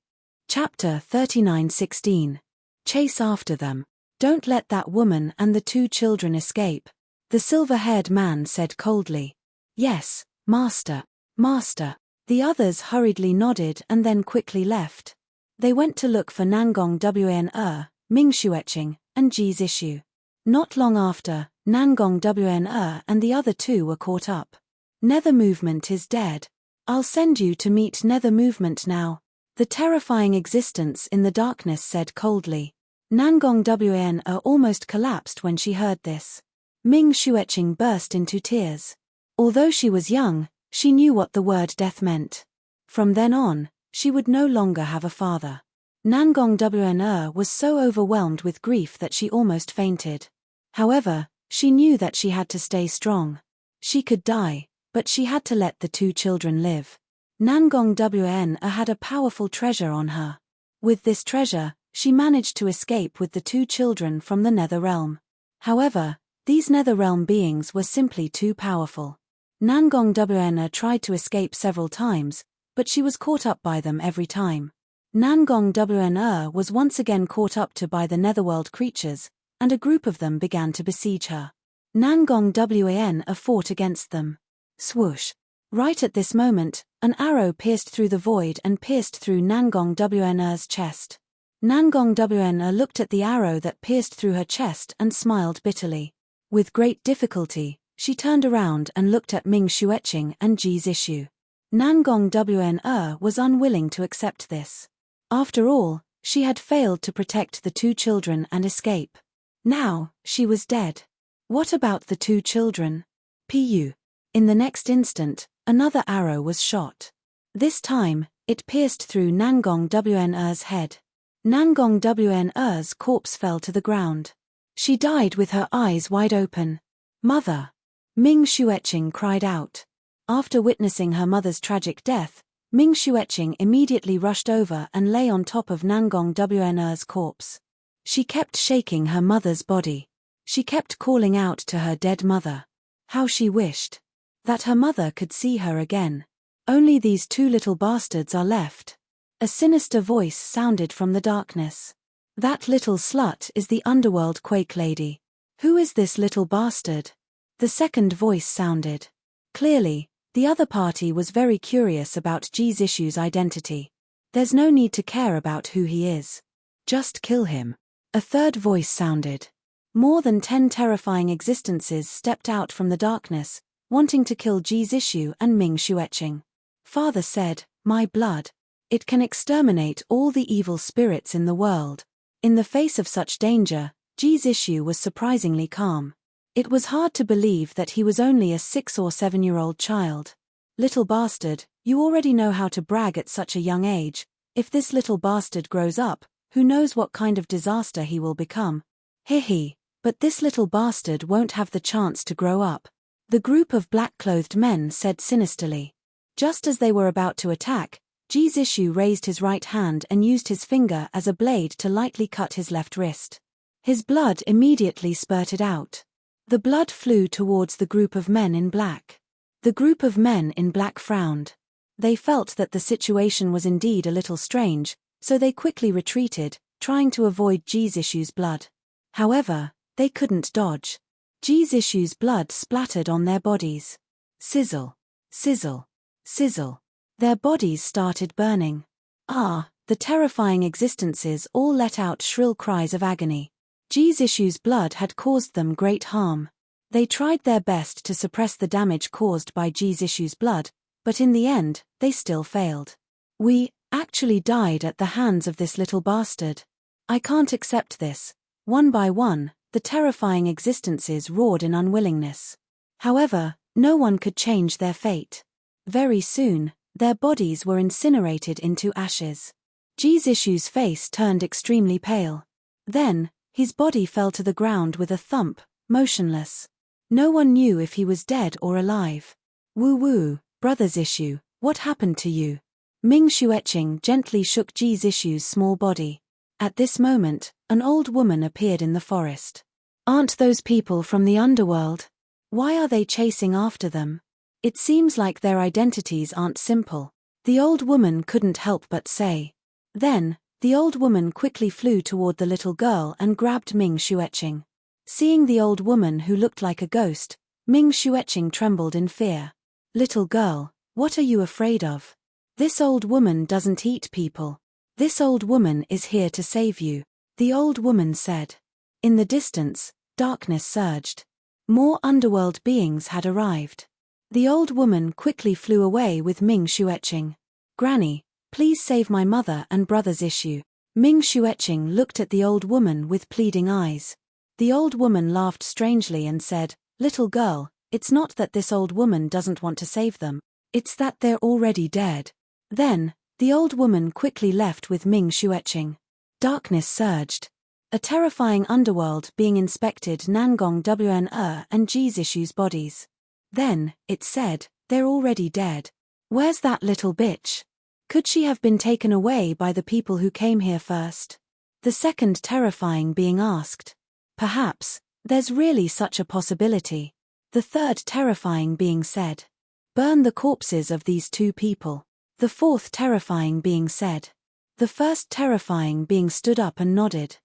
Chapter 39:16. Chase after them. "Don't let that woman and the 2 children escape," the silver-haired man said coldly. "Yes, master, master." The others hurriedly nodded and then quickly left. They went to look for Nangong Wan, Ming Xueqing, and Ji Zishu. Not long after, Nangong Wan and the other 2 were caught up. "Nether Movement is dead. I'll send you to meet Nether Movement now," The terrifying existence in the darkness said coldly. Nangong Wan almost collapsed when she heard this. Ming Xueqing burst into tears. Although she was young, she knew what the word death meant. From then on, she would no longer have a father. Nangong Wan was so overwhelmed with grief that she almost fainted. However, she knew that she had to stay strong. She could die, but she had to let the two children live. Nangong Wan had a powerful treasure on her. With this treasure, she managed to escape with the two children from the Nether Realm. However, these Nether Realm beings were simply too powerful. Nangong Wan tried to escape several times, but she was caught up by them every time. Nangong Wan was once again caught up to by the Netherworld creatures, and a group of them began to besiege her. Nangong Wan fought against them. Swoosh! Right at this moment, an arrow pierced through the void and pierced through Nangong Wan's chest. Nangong Wan looked at the arrow that pierced through her chest and smiled bitterly. With great difficulty, she turned around and looked at Ming Xueqing and Ji Zishu. Nangong Wan was unwilling to accept this. After all, she had failed to protect the two children and escape. Now, she was dead. What about the two children? Pu. In the next instant, another arrow was shot. This time, it pierced through Nangong Wan's head. Nangong Wan's corpse fell to the ground. She died with her eyes wide open. Mother! Ming Xueqing cried out. After witnessing her mother's tragic death, Ming Xueqing immediately rushed over and lay on top of Nangong Wan's corpse. She kept shaking her mother's body. She kept calling out to her dead mother. How she wished that her mother could see her again. Only these two little bastards are left. A sinister voice sounded from the darkness. That little slut is the underworld Quake Lady. Who is this little bastard? The second voice sounded. Clearly, the other party was very curious about Ji Zishu's identity. There's no need to care about who he is. Just kill him. A third voice sounded. More than 10 terrifying existences stepped out from the darkness, wanting to kill Ji Zishu and Ming Xueqing. Father said, "My blood. It can exterminate all the evil spirits in the world." In the face of such danger, Ji Zishu was surprisingly calm. It was hard to believe that he was only a 6 or 7-year-old child. Little bastard, you already know how to brag at such a young age. If this little bastard grows up, who knows what kind of disaster he will become. He. But this little bastard won't have the chance to grow up. The group of black-clothed men said sinisterly. Just as they were about to attack, Ji Zishu raised his right hand and used his finger as a blade to lightly cut his left wrist. His blood immediately spurted out. The blood flew towards the group of men in black. The group of men in black frowned. They felt that the situation was indeed a little strange, so they quickly retreated, trying to avoid Ji Zishu's blood. However, they couldn't dodge. Ji Zishu's blood splattered on their bodies. Sizzle, sizzle, sizzle. Their bodies started burning. The terrifying existences all let out shrill cries of agony. Ji Zishu's blood had caused them great harm. They tried their best to suppress the damage caused by Ji Zishu's blood, but in the end, they still failed. We actually died at the hands of this little bastard. I can't accept this. One by one, the terrifying existences roared in unwillingness. However, no one could change their fate. Very soon, their bodies were incinerated into ashes. Ji Zishu's face turned extremely pale. Then, his body fell to the ground with a thump, motionless. No one knew if he was dead or alive. Woo, brother Zishu, what happened to you? Ming Xueqing gently shook Ji Zishu's small body. At this moment, an old woman appeared in the forest. Aren't those people from the underworld? Why are they chasing after them? It seems like their identities aren't simple. The old woman couldn't help but say. Then, the old woman quickly flew toward the little girl and grabbed Ming Xueqing. Seeing the old woman who looked like a ghost, Ming Xueqing trembled in fear. Little girl, what are you afraid of? This old woman doesn't eat people. This old woman is here to save you, the old woman said. In the distance, darkness surged. More underworld beings had arrived. The old woman quickly flew away with Ming Xueqing. Granny, Please save my mother and brother's issue. Ming Xueqing looked at the old woman with pleading eyes. The old woman laughed strangely and said, "Little girl, it's not that this old woman doesn't want to save them. It's that they're already dead." Then, the old woman quickly left with Ming Xueqing. Darkness surged. A terrifying underworld being inspected Nangong Wn and Jisishu's bodies. Then, it said, "They're already dead. Where's that little bitch? Could she have been taken away by the people who came here first?" The second terrifying being asked. "Perhaps, there's really such a possibility." The third terrifying being said. "Burn the corpses of these two people." The fourth terrifying being said. The first terrifying being stood up and nodded.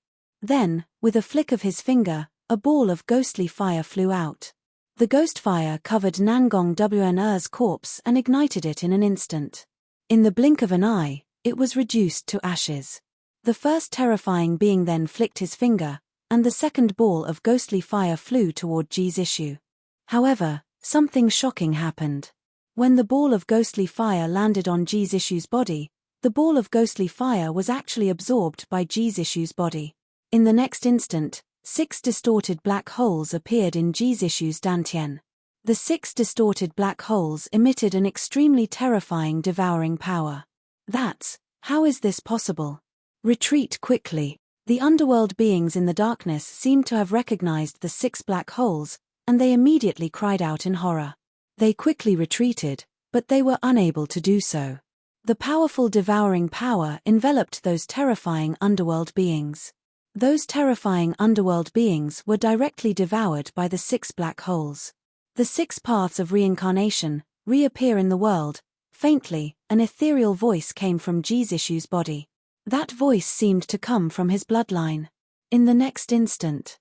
Then, with a flick of his finger, a ball of ghostly fire flew out. The ghost fire covered Nangong Wn's corpse and ignited it in an instant. In the blink of an eye, it was reduced to ashes. The first terrifying being then flicked his finger, and the second ball of ghostly fire flew toward Jisishu. However, something shocking happened. When the ball of ghostly fire landed on Jisishu's body, the ball of ghostly fire was actually absorbed by Jisishu's body. In the next instant, 6 distorted black holes appeared in Jisishu's dantian. The 6 distorted black holes emitted an extremely terrifying devouring power. How is this possible? Retreat quickly. The underworld beings in the darkness seemed to have recognized the 6 black holes, and they immediately cried out in horror. They quickly retreated, but they were unable to do so. The powerful devouring power enveloped those terrifying underworld beings. Those terrifying underworld beings were directly devoured by the 6 black holes. The 6 paths of reincarnation reappear in the world. Faintly, an ethereal voice came from Jisishu's body. That voice seemed to come from his bloodline. In the next instant.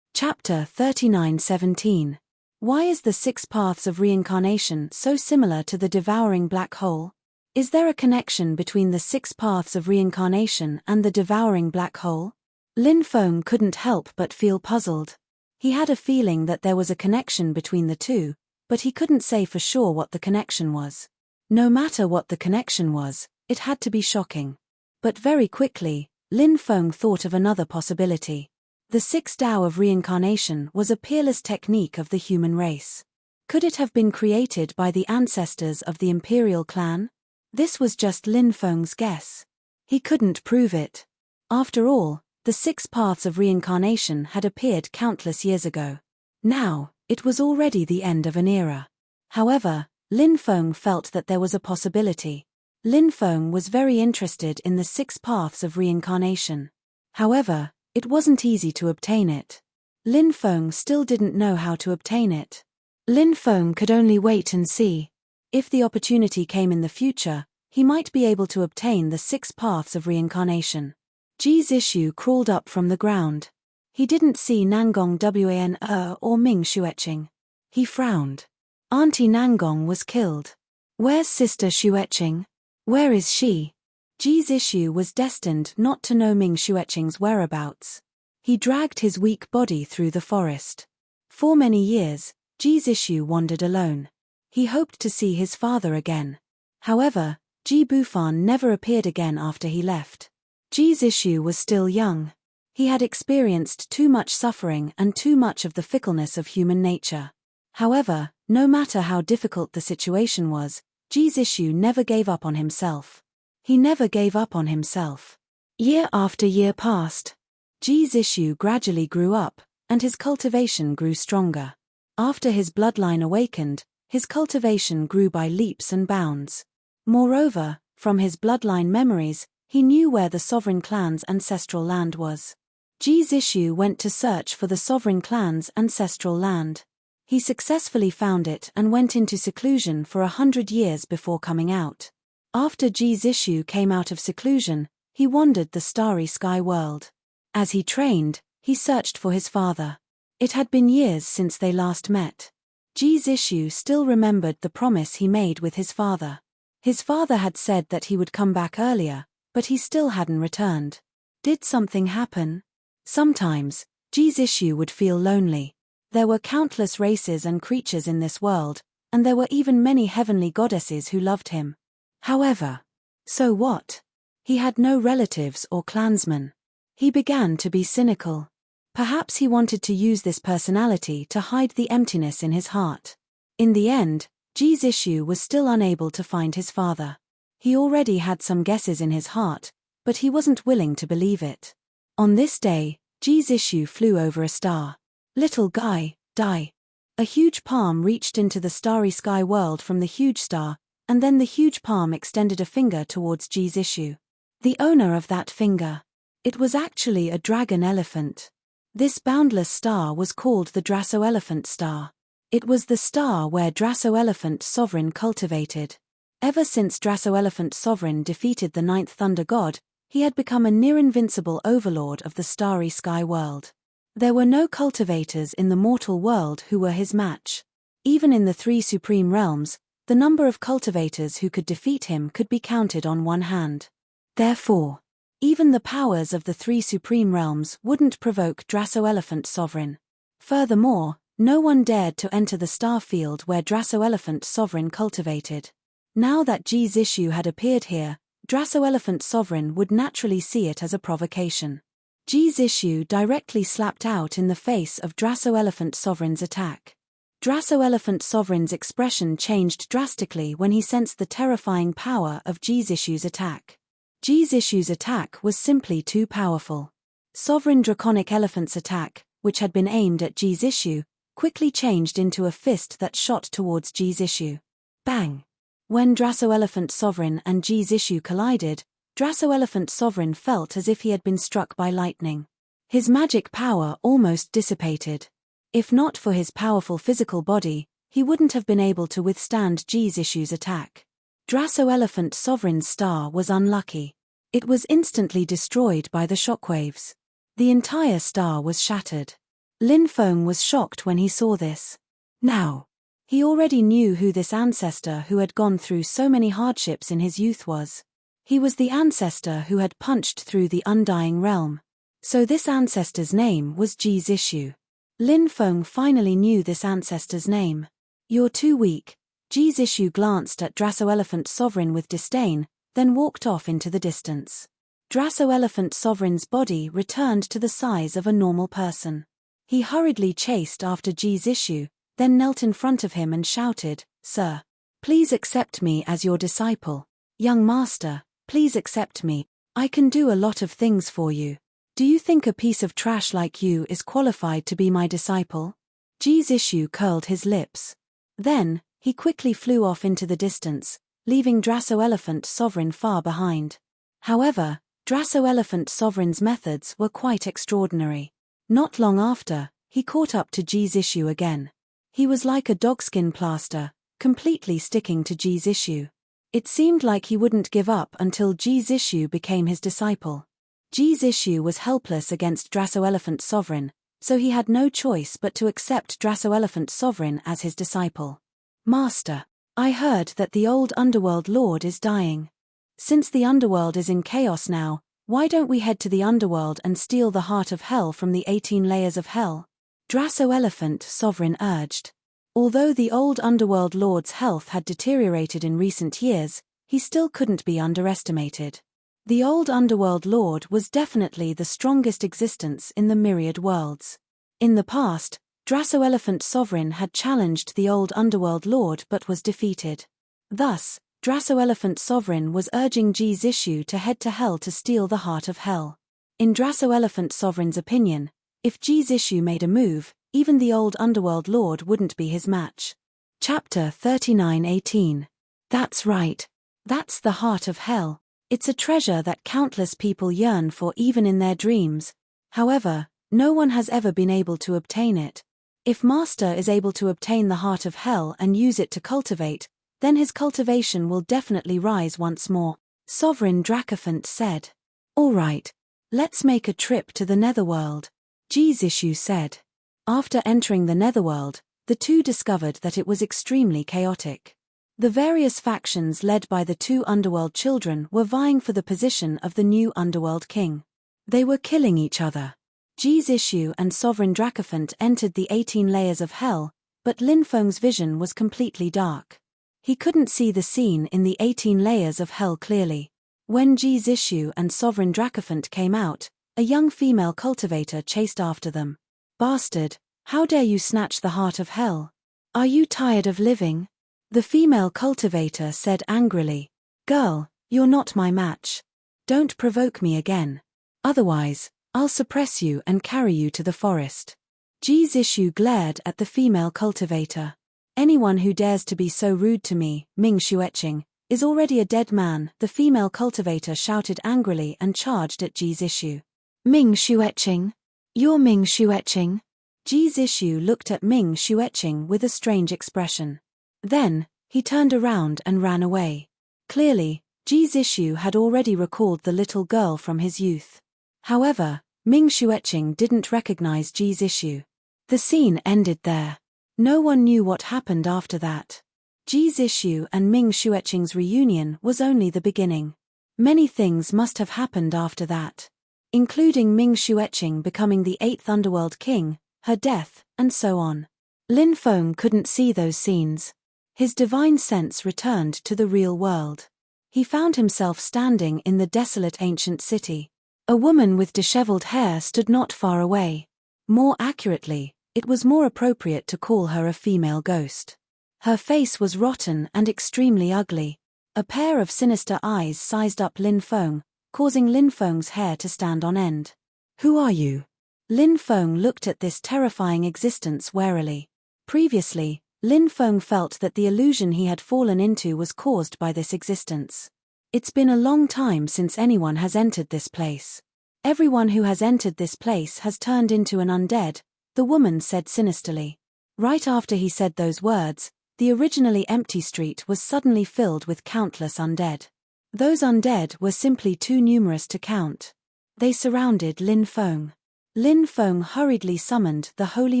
Chapter 39:17. Why is the 6 paths of reincarnation so similar to the devouring black hole? Is there a connection between the 6 paths of reincarnation and the devouring black hole? Lin Feng couldn't help but feel puzzled. He had a feeling that there was a connection between the two, but he couldn't say for sure what the connection was. No matter what the connection was, it had to be shocking. But very quickly, Lin Feng thought of another possibility. The 6 Tao of reincarnation was a peerless technique of the human race. Could it have been created by the ancestors of the imperial clan? This was just Lin Feng's guess. He couldn't prove it. After all, the 6 paths of reincarnation had appeared countless years ago. Now, it was already the end of an era. However, Lin Feng felt that there was a possibility. Lin Feng was very interested in the 6 paths of reincarnation. However, it wasn't easy to obtain it. Lin Feng still didn't know how to obtain it. Lin Feng could only wait and see. If the opportunity came in the future, he might be able to obtain the 6 paths of reincarnation. Jisishu crawled up from the ground. He didn't see Nangong Wan or Ming Xueqing. He frowned. Auntie Nangong was killed. Where's Sister Xueqing? Where is she? Jisishu was destined not to know Ming Xueqing's whereabouts. He dragged his weak body through the forest. For many years, Jisishu wandered alone. He hoped to see his father again. However, Ji Bufan never appeared again after he left. Jisishu was still young. He had experienced too much suffering and too much of the fickleness of human nature. However, no matter how difficult the situation was, Jisishu never gave up on himself. He never gave up on himself. Year after year passed. Jisishu gradually grew up, and his cultivation grew stronger. After his bloodline awakened, his cultivation grew by leaps and bounds. Moreover, from his bloodline memories, he knew where the sovereign clan's ancestral land was. Jisishu went to search for the sovereign clan's ancestral land. He successfully found it and went into seclusion for 100 years before coming out. After Jisishu came out of seclusion, he wandered the starry sky world. As he trained, he searched for his father. It had been years since they last met. Jisishu still remembered the promise he made with his father. His father had said that he would come back earlier, but he still hadn't returned. Did something happen? Sometimes, Jisishu would feel lonely. There were countless races and creatures in this world, and there were even many heavenly goddesses who loved him. However, So what? He had no relatives or clansmen. He began to be cynical. Perhaps he wanted to use this personality to hide the emptiness in his heart. In the end, Jisishu was still unable to find his father. He already had some guesses in his heart, but he wasn't willing to believe it. On this day, Jisishu flew over a star. Little guy, die. A huge palm reached into the starry sky world from the huge star, and then the huge palm extended a finger towards Jisishu. The owner of that finger. It was actually a dragon elephant. This boundless star was called the Drasso-elephant star. It was the star where Drasso-elephant sovereign cultivated. Ever since Drasso-elephant sovereign defeated the ninth thunder god, he had become a near-invincible overlord of the starry sky world. There were no cultivators in the mortal world who were his match. Even in the three supreme realms, the number of cultivators who could defeat him could be counted on one hand. Therefore, even the powers of the three supreme realms wouldn't provoke Drasso-elephant sovereign. Furthermore, no one dared to enter the star field where Drasso-elephant sovereign cultivated. Now that Jisishu had appeared here, Drasso-elephant sovereign would naturally see it as a provocation. Jisishu directly slapped out in the face of Drasso-elephant sovereign's attack. Drasso-elephant sovereign's expression changed drastically when he sensed the terrifying power of Jisishu's attack. Jisishu's attack was simply too powerful. Sovereign draconic elephant's attack, which had been aimed at Jisishu, quickly changed into a fist that shot towards Jisishu. Bang! When Drasso-elephant sovereign and Jisishu collided, Drasso-elephant sovereign felt as if he had been struck by lightning. His magic power almost dissipated. If not for his powerful physical body, he wouldn't have been able to withstand Jisishu's attack. Drasso-elephant sovereign's star was unlucky. It was instantly destroyed by the shockwaves. The entire star was shattered. Lin Feng was shocked when he saw this. Now, he already knew who this ancestor who had gone through so many hardships in his youth was. He was the ancestor who had punched through the undying realm. So this ancestor's name was Jisishu. Lin Feng finally knew this ancestor's name. You're too weak. Jisishu glanced at Drasso-elephant sovereign with disdain, then walked off into the distance. Drasso-elephant sovereign's body returned to the size of a normal person. He hurriedly chased after Jisishu, then knelt in front of him and shouted, "Sir, please accept me as your disciple. Young master, please accept me. I can do a lot of things for you. Do you think a piece of trash like you is qualified to be my disciple?" Jisishu curled his lips. Then, he quickly flew off into the distance, leaving Drasso-elephant sovereign far behind. However, Drasso-elephant sovereign's methods were quite extraordinary. Not long after, he caught up to Jisishu again. He was like a dogskin plaster, completely sticking to Jisishu. It seemed like he wouldn't give up until Jisishu became his disciple. Jisishu was helpless against Drasso-elephant sovereign, so he had no choice but to accept Drasso-elephant sovereign as his disciple. "Master, I heard that the old underworld lord is dying. Since the underworld is in chaos now, why don't we head to the underworld and steal the heart of hell from the 18 layers of hell?" Drasso-elephant sovereign urged. Although the old underworld lord's health had deteriorated in recent years, he still couldn't be underestimated. The old underworld lord was definitely the strongest existence in the myriad worlds. In the past, Drasso-elephant sovereign had challenged the old underworld lord but was defeated. Thus, Drasso-elephant sovereign was urging Jisishu to head to hell to steal the heart of hell. In Drasso-elephant sovereign's opinion, if Jisishu made a move, even the old underworld lord wouldn't be his match. Chapter 39:18. That's right. That's the heart of hell. It's a treasure that countless people yearn for even in their dreams. However, no one has ever been able to obtain it. If Master is able to obtain the heart of hell and use it to cultivate, then his cultivation will definitely rise once more, Sovereign Dracophant said. "All right. Let's make a trip to the netherworld," Jisishu said. After entering the netherworld, the two discovered that it was extremely chaotic. The various factions led by the two underworld children were vying for the position of the new underworld king. They were killing each other. Jisishu and Sovereign Dracophant entered the 18 layers of hell, but Lin Feng's vision was completely dark. He couldn't see the scene in the 18 layers of hell clearly. When Jisishu and Sovereign Dracophant came out, a young female cultivator chased after them. "Bastard, how dare you snatch the heart of hell? Are you tired of living?" The female cultivator said angrily. "Girl, you're not my match. Don't provoke me again. Otherwise, I'll suppress you and carry you to the forest." Jisishu glared at the female cultivator. "Anyone who dares to be so rude to me, Ming Xueqing, is already a dead man," the female cultivator shouted angrily and charged at Jisishu. "Ming Xueqing? You're Ming Xueqing?" Jisishu looked at Ming Xueqing with a strange expression. Then, he turned around and ran away. Clearly, Jisishu had already recalled the little girl from his youth. However, Ming Xueqing didn't recognize Jisishu. The scene ended there. No one knew what happened after that. Jisishu and Ming Xueqing's reunion was only the beginning. Many things must have happened after that, including Ming Xueqing becoming the 8th Underworld King, her death, and so on. Lin Feng couldn't see those scenes. His divine sense returned to the real world. He found himself standing in the desolate ancient city. A woman with disheveled hair stood not far away. More accurately, it was more appropriate to call her a female ghost. Her face was rotten and extremely ugly. A pair of sinister eyes sized up Lin Feng, causing Lin Feng's hair to stand on end. "Who are you?" Lin Feng looked at this terrifying existence warily. Previously, Lin Feng felt that the illusion he had fallen into was caused by this existence. "It's been a long time since anyone has entered this place. Everyone who has entered this place has turned into an undead," the woman said sinisterly. Right after he said those words, the originally empty street was suddenly filled with countless undead. Those undead were simply too numerous to count. They surrounded Lin Feng. Lin Feng hurriedly summoned the holy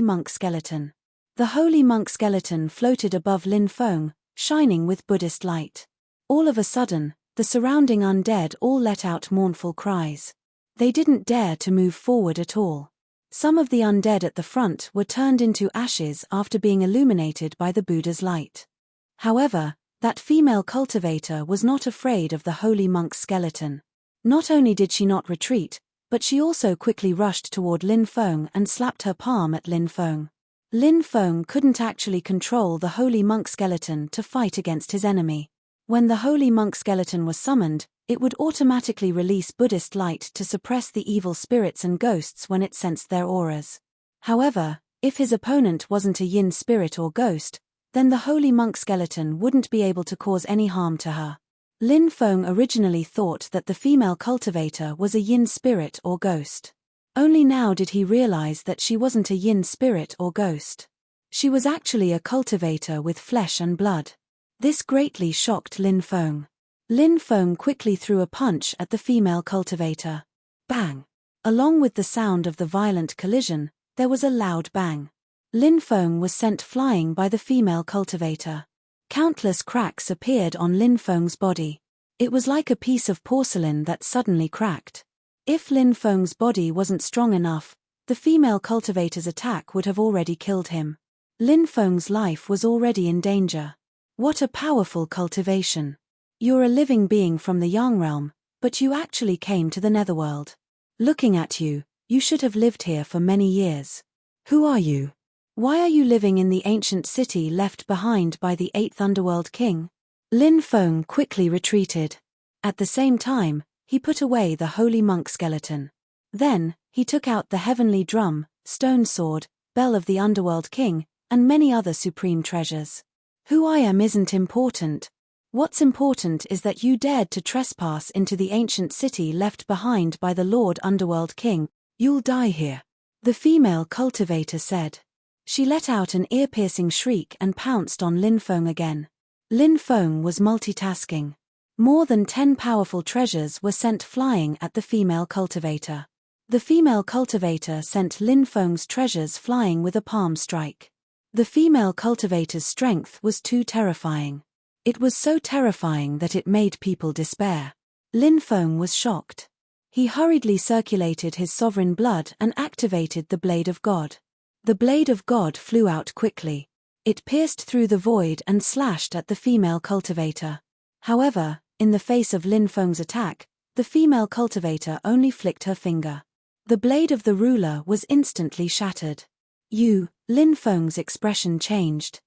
monk skeleton. The holy monk skeleton floated above Lin Feng, shining with Buddhist light. All of a sudden, the surrounding undead all let out mournful cries. They didn't dare to move forward at all. Some of the undead at the front were turned into ashes after being illuminated by the Buddha's light. However, that female cultivator was not afraid of the holy monk's skeleton. Not only did she not retreat, but she also quickly rushed toward Lin Feng and slapped her palm at Lin Feng. Lin Feng couldn't actually control the holy monk skeleton to fight against his enemy. When the holy monk skeleton was summoned, it would automatically release Buddhist light to suppress the evil spirits and ghosts when it sensed their auras. However, if his opponent wasn't a yin spirit or ghost, then the holy monk skeleton wouldn't be able to cause any harm to her. Lin Feng originally thought that the female cultivator was a yin spirit or ghost. Only now did he realize that she wasn't a yin spirit or ghost. She was actually a cultivator with flesh and blood. This greatly shocked Lin Feng. Lin Feng quickly threw a punch at the female cultivator. Bang! Along with the sound of the violent collision, there was a loud bang. Lin Feng was sent flying by the female cultivator. Countless cracks appeared on Lin Feng's body. It was like a piece of porcelain that suddenly cracked. If Lin Feng's body wasn't strong enough, the female cultivator's attack would have already killed him. Lin Feng's life was already in danger. What a powerful cultivation! You're a living being from the Yang realm, but you actually came to the Netherworld. Looking at you, you should have lived here for many years. Who are you? Why are you living in the ancient city left behind by the 8th Underworld King? Lin Feng quickly retreated. At the same time, he put away the holy monk skeleton. Then, he took out the heavenly drum, stone sword, bell of the Underworld King, and many other supreme treasures. Who I am isn't important. What's important is that you dared to trespass into the ancient city left behind by the Lord Underworld King. You'll die here, the female cultivator said. She let out an ear-piercing shriek and pounced on Lin Feng again. Lin Feng was multitasking. More than 10 powerful treasures were sent flying at the female cultivator. The female cultivator sent Lin Feng's treasures flying with a palm strike. The female cultivator's strength was too terrifying. It was so terrifying that it made people despair. Lin Feng was shocked. He hurriedly circulated his sovereign blood and activated the Blade of God. The Blade of God flew out quickly. It pierced through the void and slashed at the female cultivator. However, In the face of Lin Feng's attack, the female cultivator only flicked her finger. The blade of the ruler was instantly shattered. Lin Feng's expression changed.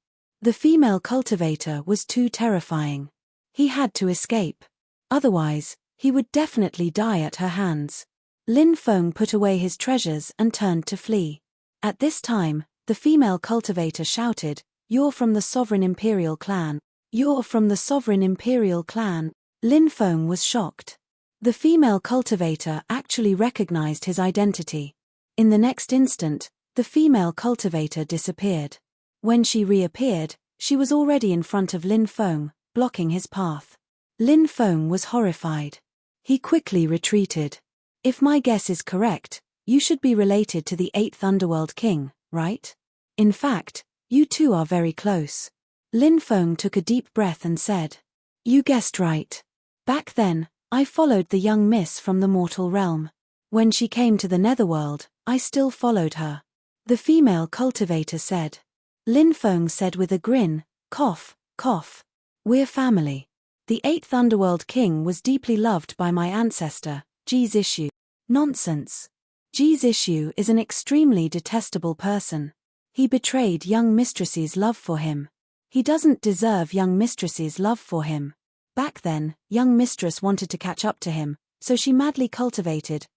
The female cultivator was too terrifying. He had to escape. Otherwise, he would definitely die at her hands. Lin Feng put away his treasures and turned to flee. At this time, the female cultivator shouted, "You're from the sovereign imperial clan. You're from the sovereign imperial clan." Lin Feng was shocked. The female cultivator actually recognized his identity. In the next instant, the female cultivator disappeared. When she reappeared, she was already in front of Lin Feng, blocking his path. Lin Feng was horrified. He quickly retreated. "If my guess is correct, you should be related to the 8th Underworld King, right? In fact, you two are very close." Lin Feng took a deep breath and said, "You guessed right. Back then, I followed the young miss from the mortal realm. When she came to the netherworld, I still followed her." The female cultivator said. Lin Feng said with a grin, "Cough, cough. We're family. The 8th Underworld King was deeply loved by my ancestor, Ji Zishu." Nonsense. Ji Zishu is an extremely detestable person. He betrayed young mistress's love for him. He doesn't deserve young mistress's love for him. Back then, young mistress wanted to catch up to him, so she madly cultivated,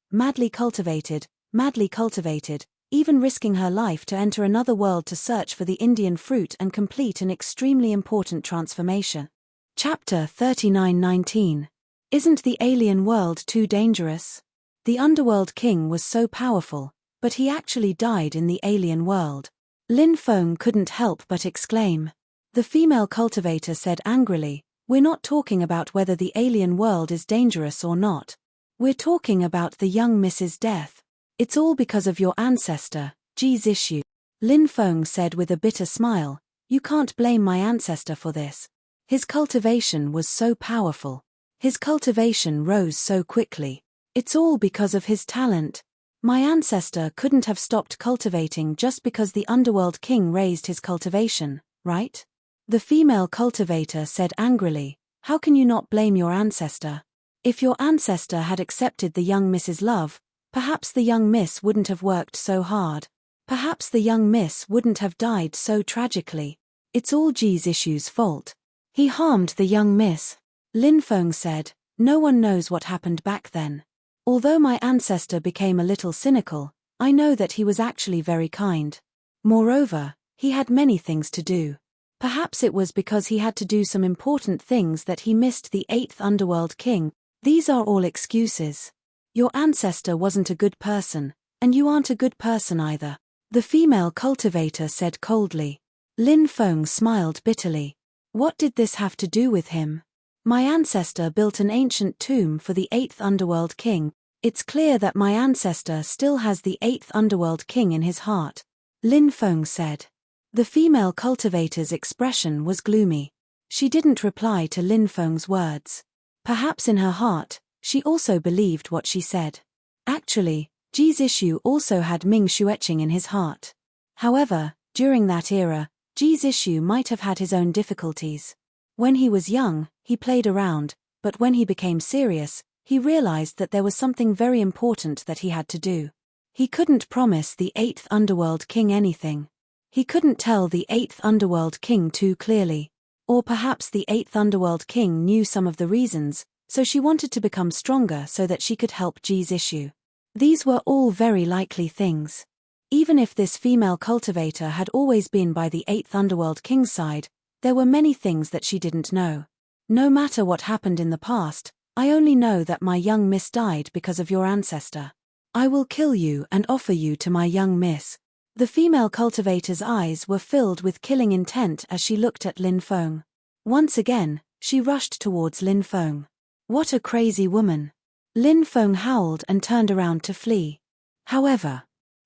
even risking her life to enter another world to search for the Indian fruit and complete an extremely important transformation. Chapter 39:19. Isn't the alien world too dangerous? The Underworld King was so powerful, but he actually died in the alien world. Lin Feng couldn't help but exclaim. The female cultivator said angrily, "We're not talking about whether the alien world is dangerous or not. We're talking about the young miss's death. It's all because of your ancestor, Ji Zishu." Lin Feng said with a bitter smile, "You can't blame my ancestor for this. His cultivation was so powerful. His cultivation rose so quickly. It's all because of his talent. My ancestor couldn't have stopped cultivating just because the Underworld King raised his cultivation, right?" The female cultivator said angrily, "How can you not blame your ancestor? If your ancestor had accepted the young miss's love, perhaps the young miss wouldn't have worked so hard. Perhaps the young miss wouldn't have died so tragically. It's all Ji Zishu's fault. He harmed the young miss." Lin Feng said, "No one knows what happened back then. Although my ancestor became a little cynical, I know that he was actually very kind. Moreover, he had many things to do. Perhaps it was because he had to do some important things that he missed the 8th Underworld King. These are all excuses. Your ancestor wasn't a good person, and you aren't a good person either," the female cultivator said coldly. Lin Feng smiled bitterly. What did this have to do with him? My ancestor built an ancient tomb for the 8th Underworld King. It's clear that my ancestor still has the 8th Underworld King in his heart, Lin Feng said. The female cultivator's expression was gloomy. She didn't reply to Lin Feng's words. Perhaps in her heart, she also believed what she said. Actually, Ji Zishu also had Ming Xueqing in his heart. However, during that era, Ji Zishu might have had his own difficulties. When he was young, he played around, but when he became serious, he realized that there was something very important that he had to do. He couldn't promise the 8th Underworld King anything. He couldn't tell the 8th Underworld King too clearly. Or perhaps the 8th Underworld King knew some of the reasons, so she wanted to become stronger so that she could help Ji Zishu. These were all very likely things. Even if this female cultivator had always been by the 8th Underworld King's side, there were many things that she didn't know. No matter what happened in the past, I only know that my young miss died because of your ancestor. I will kill you and offer you to my young miss. The female cultivator's eyes were filled with killing intent as she looked at Lin Feng. Once again, she rushed towards Lin Feng. What a crazy woman. Lin Feng howled and turned around to flee. However,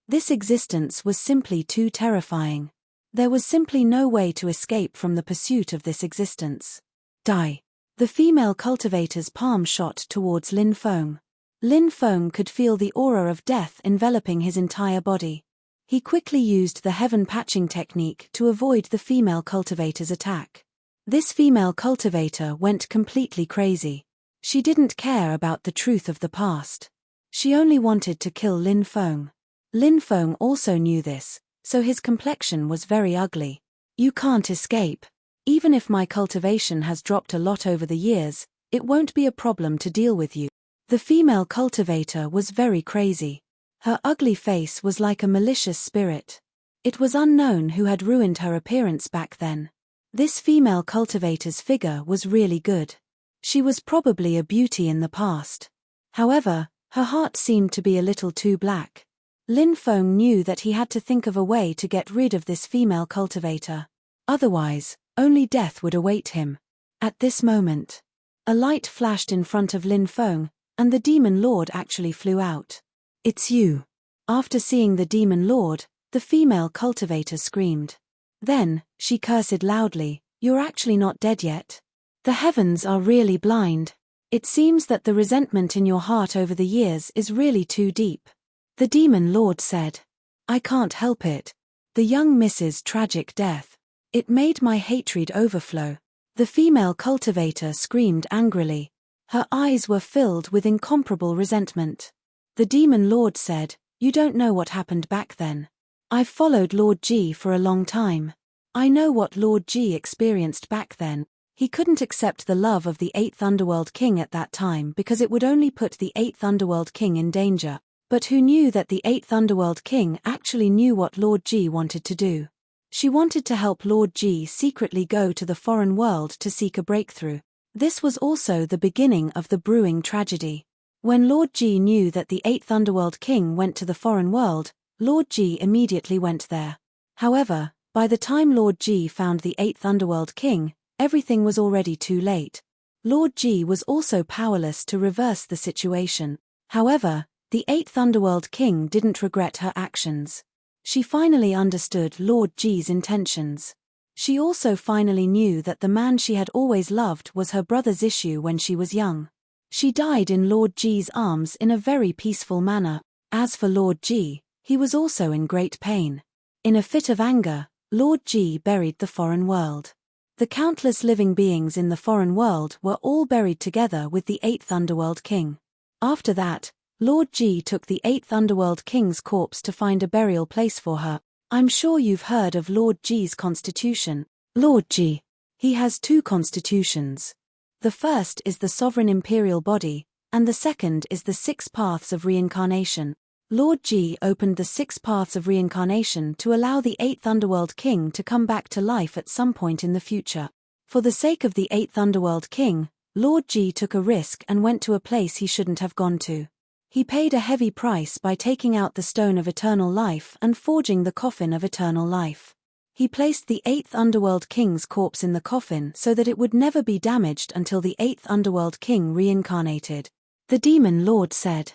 this existence was simply too terrifying. There was simply no way to escape from the pursuit of this existence. Die. The female cultivator's palm shot towards Lin Feng. Lin Feng could feel the aura of death enveloping his entire body. He quickly used the heaven patching technique to avoid the female cultivator's attack. This female cultivator went completely crazy. She didn't care about the truth of the past. She only wanted to kill Lin Feng. Lin Feng also knew this, so his complexion was very ugly. You can't escape. Even if my cultivation has dropped a lot over the years, it won't be a problem to deal with you. The female cultivator was very crazy. Her ugly face was like a malicious spirit. It was unknown who had ruined her appearance back then. This female cultivator's figure was really good. She was probably a beauty in the past. However, her heart seemed to be a little too black. Lin Feng knew that he had to think of a way to get rid of this female cultivator. Otherwise, only death would await him. At this moment, a light flashed in front of Lin Feng, and the demon lord actually flew out. It's you. After seeing the demon lord, the female cultivator screamed. Then, she cursed loudly, "You're actually not dead yet. The heavens are really blind. It seems that the resentment in your heart over the years is really too deep." The demon lord said, "I can't help it. The young Miss's tragic death. It made my hatred overflow." The female cultivator screamed angrily. Her eyes were filled with incomparable resentment. The demon lord said, "You don't know what happened back then. I've followed Lord G for a long time. I know what Lord G experienced back then. He couldn't accept the love of the 8th Underworld King at that time because it would only put the 8th Underworld King in danger. But who knew that the 8th Underworld King actually knew what Lord G wanted to do? She wanted to help Lord G secretly go to the foreign world to seek a breakthrough. This was also the beginning of the brewing tragedy. When Lord G knew that the 8th Underworld King went to the foreign world, Lord G immediately went there. However, by the time Lord G found the 8th Underworld King, everything was already too late. Lord G was also powerless to reverse the situation. However, the 8th Underworld King didn't regret her actions. She finally understood Lord G's intentions. She also finally knew that the man she had always loved was her brother's issue when she was young. She died in Lord G's arms in a very peaceful manner. As for Lord G, he was also in great pain. In a fit of anger, Lord G buried the foreign world. The countless living beings in the foreign world were all buried together with the 8th Underworld King. After that, Lord G took the 8th Underworld King's corpse to find a burial place for her. I'm sure you've heard of Lord G's constitution. Lord G. He has two constitutions. The first is the sovereign imperial body, and the second is the 6 paths of reincarnation. Lord G opened the 6 paths of reincarnation to allow the 8th Underworld King to come back to life at some point in the future. For the sake of the 8th Underworld King, Lord G took a risk and went to a place he shouldn't have gone to. He paid a heavy price by taking out the stone of eternal life and forging the coffin of eternal life. He placed the 8th Underworld King's corpse in the coffin so that it would never be damaged until the 8th Underworld King reincarnated. The demon lord said,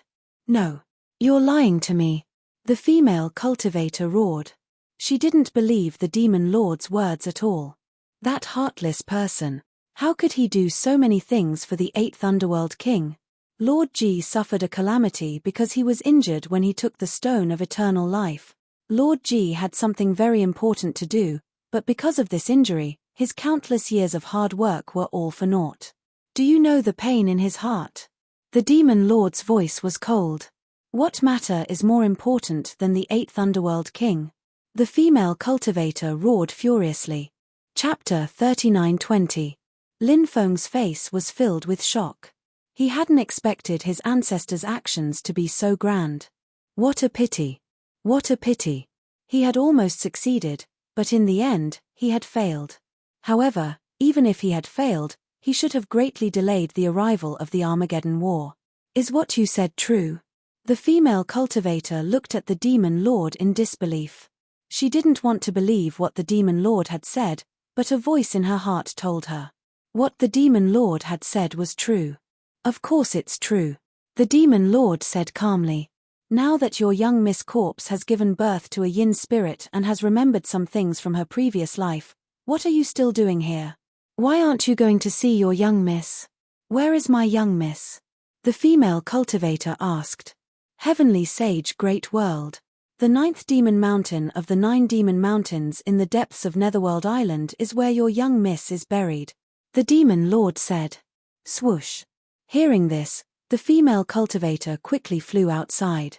"No. You're lying to me." The female cultivator roared. She didn't believe the demon lord's words at all. That heartless person. How could he do so many things for the 8th Underworld King? Lord G suffered a calamity because he was injured when he took the stone of eternal life. Lord G had something very important to do, but because of this injury, his countless years of hard work were all for naught. Do you know the pain in his heart? The demon lord's voice was cold. What matter is more important than the 8th Underworld King? The female cultivator roared furiously. Chapter 39:20. Lin Feng's face was filled with shock. He hadn't expected his ancestors' actions to be so grand. What a pity. What a pity. He had almost succeeded, but in the end, he had failed. However, even if he had failed, he should have greatly delayed the arrival of the Armageddon War. Is what you said true? The female cultivator looked at the demon lord in disbelief. She didn't want to believe what the demon lord had said, but a voice in her heart told her. What the demon lord had said was true. Of course it's true. The demon lord said calmly. Now that your young Miss Corpse has given birth to a yin spirit and has remembered some things from her previous life, what are you still doing here? Why aren't you going to see your young miss? Where is my young miss? The female cultivator asked. Heavenly Sage Great World. The 9th demon mountain of the 9 demon mountains in the depths of Netherworld Island is where your young miss is buried, the demon lord said. Swoosh. Hearing this, the female cultivator quickly flew outside.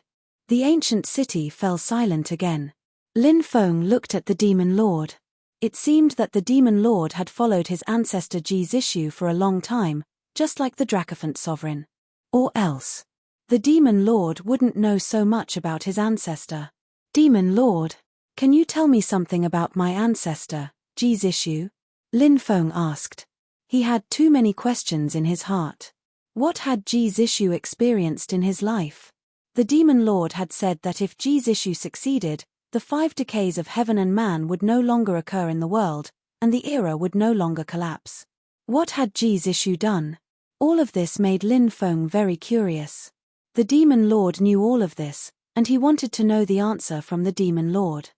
The ancient city fell silent again. Lin Feng looked at the demon lord. It seemed that the demon lord had followed his ancestor Ji's issue for a long time, just like the Dracophant sovereign. Or else, the demon lord wouldn't know so much about his ancestor. Demon lord, can you tell me something about my ancestor, Ji's issue? Lin Feng asked. He had too many questions in his heart. What had Ji's issue experienced in his life? The demon lord had said that if Ji's issue succeeded, the 5 decays of heaven and man would no longer occur in the world, and the era would no longer collapse. What had Ji's issue done? All of this made Lin Feng very curious. The demon lord knew all of this, and he wanted to know the answer from the demon lord.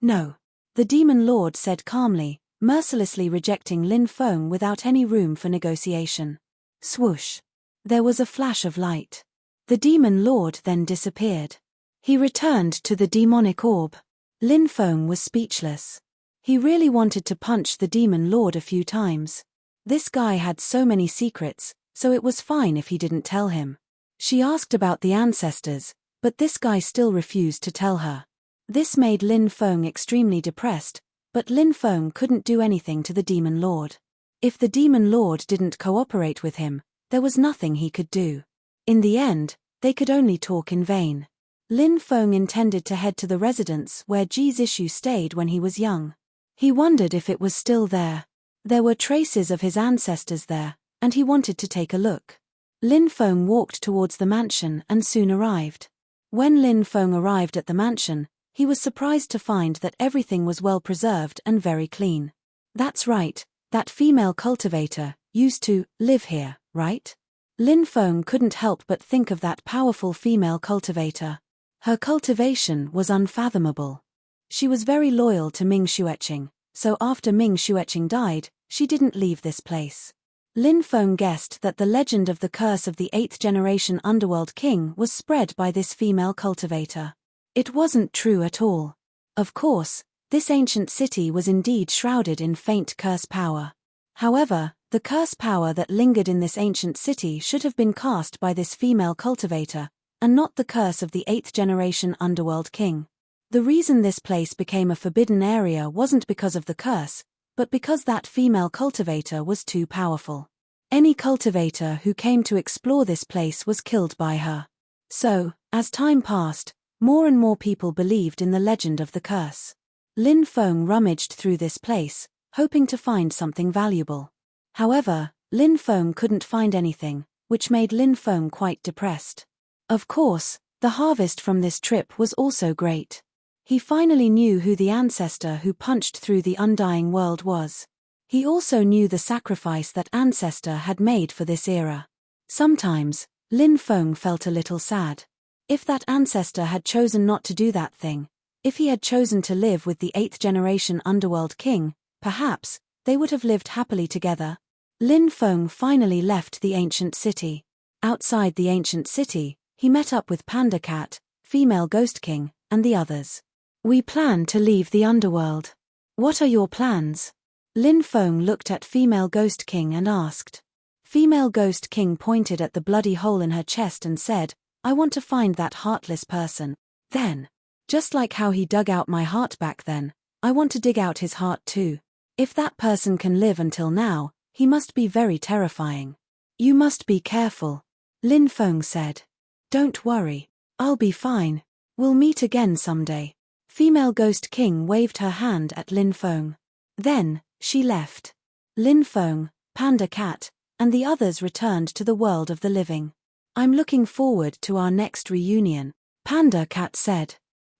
No. The demon lord said calmly, mercilessly rejecting Lin Feng without any room for negotiation. Swoosh. There was a flash of light. The demon lord then disappeared. He returned to the demonic orb. Lin Feng was speechless. He really wanted to punch the demon lord a few times. This guy had so many secrets, so it was fine if he didn't tell him. She asked about the ancestors, but this guy still refused to tell her. This made Lin Feng extremely depressed, but Lin Feng couldn't do anything to the demon lord. If the demon lord didn't cooperate with him, there was nothing he could do. In the end, they could only talk in vain. Lin Feng intended to head to the residence where Ji's issue stayed when he was young. He wondered if it was still there. There were traces of his ancestors there, and he wanted to take a look. Lin Feng walked towards the mansion and soon arrived. When Lin Feng arrived at the mansion, he was surprised to find that everything was well preserved and very clean. That's right, that female cultivator used to live here, right? Lin Feng couldn't help but think of that powerful female cultivator. Her cultivation was unfathomable. She was very loyal to Ming Xueqing, so after Ming Xueqing died, she didn't leave this place. Lin Feng guessed that the legend of the curse of the 8th generation underworld king was spread by this female cultivator. It wasn't true at all. Of course, this ancient city was indeed shrouded in faint curse power. However, the curse power that lingered in this ancient city should have been cast by this female cultivator, and not the curse of the 8th generation underworld king. The reason this place became a forbidden area wasn't because of the curse, but because that female cultivator was too powerful. Any cultivator who came to explore this place was killed by her. So, as time passed, more and more people believed in the legend of the curse. Lin Feng rummaged through this place, hoping to find something valuable. However, Lin Feng couldn't find anything, which made Lin Feng quite depressed. Of course, the harvest from this trip was also great. He finally knew who the ancestor who punched through the undying world was. He also knew the sacrifice that ancestor had made for this era. Sometimes, Lin Feng felt a little sad. If that ancestor had chosen not to do that thing, if he had chosen to live with the 8th generation underworld king, perhaps, they would have lived happily together. Lin Feng finally left the ancient city. Outside the ancient city, he met up with Panda Cat, female Ghost King, and the others. We plan to leave the underworld. What are your plans? Lin Feng looked at female Ghost King and asked. Female Ghost King pointed at the bloody hole in her chest and said, I want to find that heartless person. Then, just like how he dug out my heart back then, I want to dig out his heart too. If that person can live until now, he must be very terrifying. You must be careful, Lin Feng said. Don't worry, I'll be fine. We'll meet again someday. Female Ghost King waved her hand at Lin Feng. Then, she left. Lin Feng, Panda Cat, and the others returned to the world of the living. I'm looking forward to our next reunion, Panda Cat said.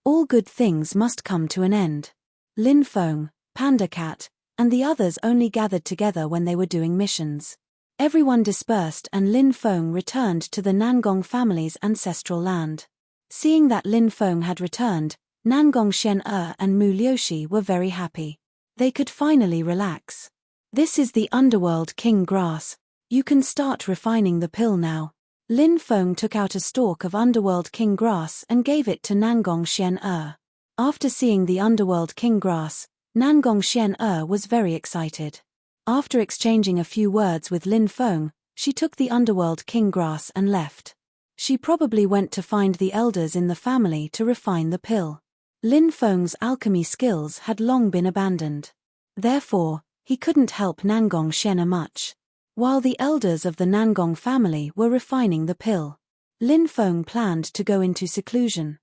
All good things must come to an end. Lin Feng, Panda Cat, and the others only gathered together when they were doing missions. Everyone dispersed and Lin Feng returned to the Nangong family's ancestral land. Seeing that Lin Feng had returned, Nangong Shen-er and Mu Liushi were very happy. They could finally relax. This is the underworld king grass. You can start refining the pill now. Lin Feng took out a stalk of underworld king grass and gave it to Nangong Xian. After seeing the underworld king grass, Nangong Xian was very excited. After exchanging a few words with Lin Feng, she took the underworld king grass and left. She probably went to find the elders in the family to refine the pill. Lin Feng's alchemy skills had long been abandoned. Therefore, he couldn't help Nangong Xian much. While the elders of the Nangong family were refining the pill, Lin Feng planned to go into seclusion.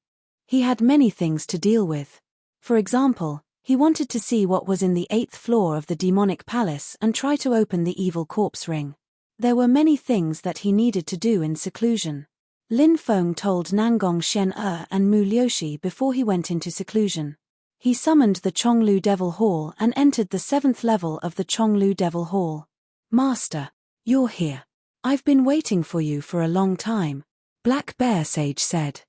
He had many things to deal with. For example, he wanted to see what was in the 8th floor of the demonic palace and try to open the evil corpse ring. There were many things that he needed to do in seclusion. Lin Feng told Nangong Xian and Mu Liuxi before he went into seclusion. He summoned the Chonglu Devil Hall and entered the 7th level of the Chonglu Devil Hall. "Master, you're here. I've been waiting for you for a long time," Black Bear Sage said.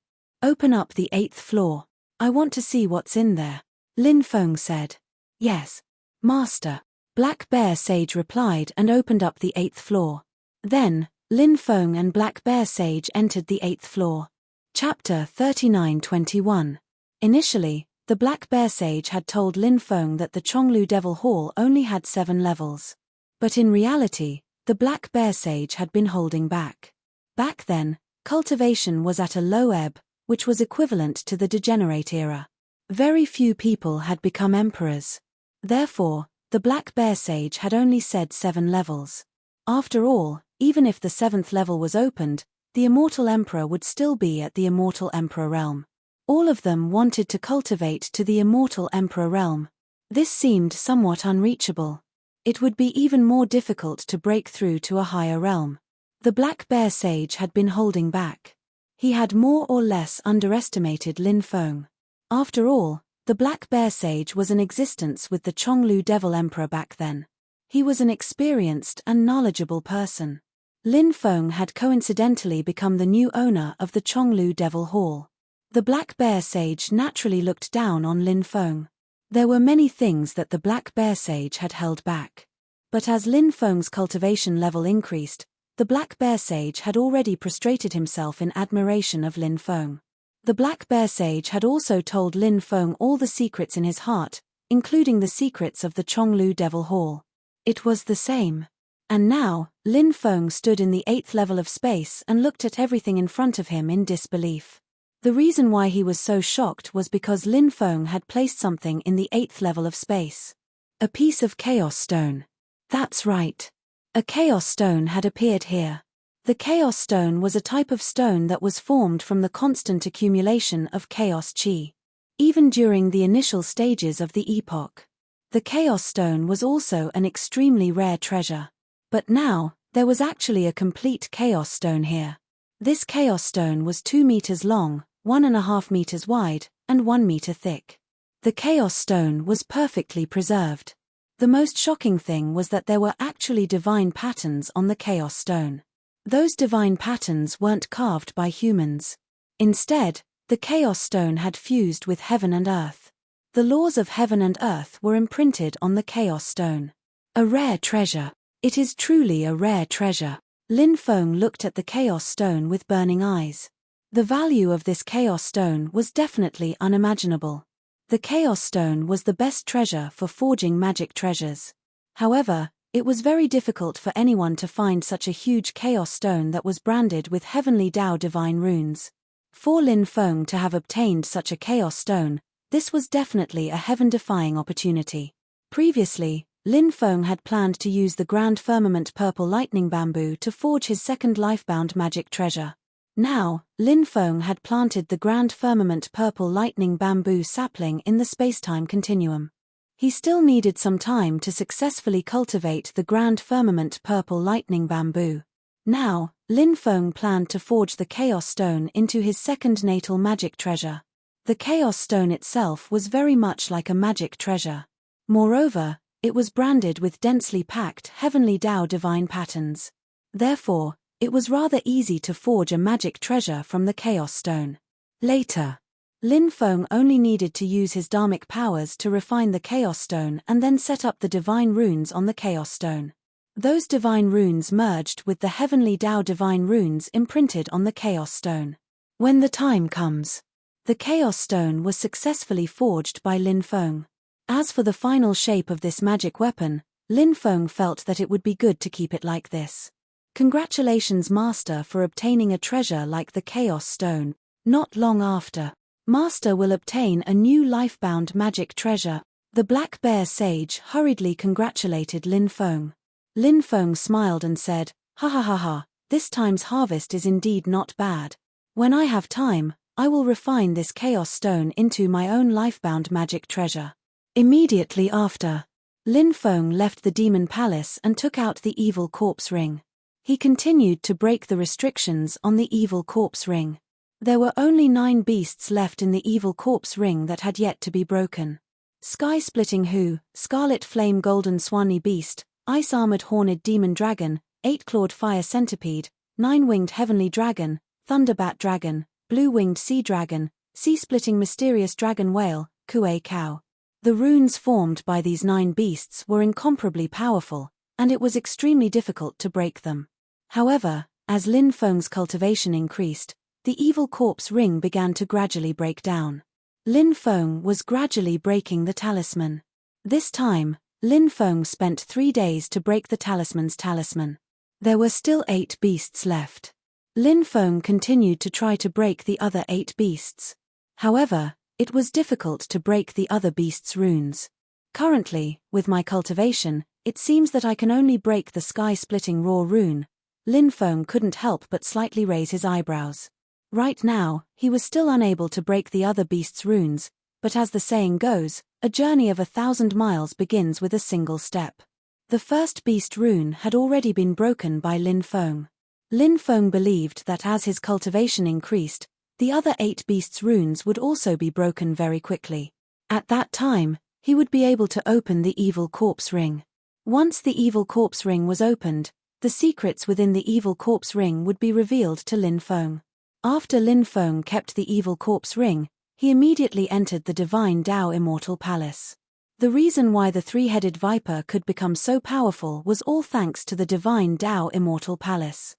"Open up the 8th floor. I want to see what's in there," Lin Feng said. "Yes, Master," Black Bear Sage replied and opened up the 8th floor. Then, Lin Feng and Black Bear Sage entered the 8th floor. Chapter 39:21. Initially, the Black Bear Sage had told Lin Feng that the Chonglu Devil Hall only had 7 levels. But in reality, the Black Bear Sage had been holding back. Back then, cultivation was at a low ebb, which was equivalent to the degenerate era. Very few people had become emperors. Therefore, the Black Bear Sage had only said 7 levels. After all, even if the 7th level was opened, the Immortal Emperor would still be at the Immortal Emperor realm. All of them wanted to cultivate to the Immortal Emperor realm. This seemed somewhat unreachable. It would be even more difficult to break through to a higher realm. The Black Bear Sage had been holding back. He had more or less underestimated Lin Feng. After all, the Black Bear Sage was in existence with the Chonglu Devil Emperor back then. He was an experienced and knowledgeable person. Lin Feng had coincidentally become the new owner of the Chonglu Devil Hall. The Black Bear Sage naturally looked down on Lin Feng. There were many things that the Black Bear Sage had held back. But as Lin Feng's cultivation level increased, the Black Bear Sage had already prostrated himself in admiration of Lin Feng. The Black Bear Sage had also told Lin Feng all the secrets in his heart, including the secrets of the Chonglu Devil Hall. It was the same. And now, Lin Feng stood in the 8th level of space and looked at everything in front of him in disbelief. The reason why he was so shocked was because Lin Feng had placed something in the 8th level of space. A piece of Chaos Stone. That's right. A Chaos Stone had appeared here. The Chaos Stone was a type of stone that was formed from the constant accumulation of Chaos Chi. Even during the initial stages of the epoch. The Chaos Stone was also an extremely rare treasure. But now, there was actually a complete Chaos Stone here. This Chaos Stone was 2 meters long, 1.5 meters wide, and 1 meter thick. The Chaos Stone was perfectly preserved. The most shocking thing was that there were actually divine patterns on the Chaos Stone. Those divine patterns weren't carved by humans. Instead, the Chaos Stone had fused with heaven and earth. The laws of heaven and earth were imprinted on the Chaos Stone. A rare treasure. It is truly a rare treasure. Lin Feng looked at the Chaos Stone with burning eyes. The value of this Chaos Stone was definitely unimaginable. The Chaos Stone was the best treasure for forging magic treasures. However, it was very difficult for anyone to find such a huge Chaos Stone that was branded with heavenly Tao divine runes. For Lin Feng to have obtained such a Chaos Stone, this was definitely a heaven-defying opportunity. Previously, Lin Feng had planned to use the Grand Firmament Purple Lightning Bamboo to forge his second lifebound magic treasure. Now, Lin Feng had planted the Grand Firmament Purple Lightning Bamboo sapling in the spacetime continuum. He still needed some time to successfully cultivate the Grand Firmament Purple Lightning Bamboo. Now, Lin Feng planned to forge the Chaos Stone into his second natal magic treasure. The Chaos Stone itself was very much like a magic treasure. Moreover, it was branded with densely packed heavenly Tao divine patterns. Therefore, it was rather easy to forge a magic treasure from the Chaos Stone. Later, Lin Feng only needed to use his dharmic powers to refine the Chaos Stone and then set up the divine runes on the Chaos Stone. Those divine runes merged with the heavenly Tao divine runes imprinted on the Chaos Stone. When the time comes, the Chaos Stone was successfully forged by Lin Feng. As for the final shape of this magic weapon, Lin Feng felt that it would be good to keep it like this. Congratulations, Master, for obtaining a treasure like the Chaos Stone. Not long after, Master will obtain a new life-bound magic treasure. The Black Bear Sage hurriedly congratulated Lin Feng. Lin Feng smiled and said, "Ha ha ha ha, this time's harvest is indeed not bad. When I have time, I will refine this Chaos Stone into my own life-bound magic treasure." Immediately after, Lin Feng left the Demon Palace and took out the Evil Corpse Ring. He continued to break the restrictions on the Evil Corpse Ring. There were only 9 beasts left in the Evil Corpse Ring that had yet to be broken. Sky-splitting Hu, Scarlet Flame Golden Swanny Beast, Ice-armored Horned Demon Dragon, 8-clawed Fire Centipede, 9-winged Heavenly Dragon, Thunderbat Dragon, Blue-winged Sea Dragon, Sea-splitting Mysterious Dragon Whale, Kuei Cow. The runes formed by these 9 beasts were incomparably powerful, and it was extremely difficult to break them. However, as Lin Feng's cultivation increased, the Evil Corpse Ring began to gradually break down. Lin Feng was gradually breaking the talisman. This time, Lin Feng spent 3 days to break the talisman's talisman. There were still 8 beasts left. Lin Feng continued to try to break the other 8 beasts. However, it was difficult to break the other beasts' runes. Currently, with my cultivation, it seems that I can only break the sky-splitting raw rune. Lin Feng couldn't help but slightly raise his eyebrows. Right now, he was still unable to break the other beasts' runes, but as the saying goes, a journey of 1,000 miles begins with a single step. The first beast rune had already been broken by Lin Feng. Lin Feng believed that as his cultivation increased, the other 8 beasts' runes would also be broken very quickly. At that time, he would be able to open the Evil Corpse Ring. Once the Evil Corpse Ring was opened, the secrets within the Evil Corpse Ring would be revealed to Lin Feng. After Lin Feng kept the Evil Corpse Ring, he immediately entered the Divine Tao Immortal Palace. The reason why the 3-headed viper could become so powerful was all thanks to the Divine Tao Immortal Palace.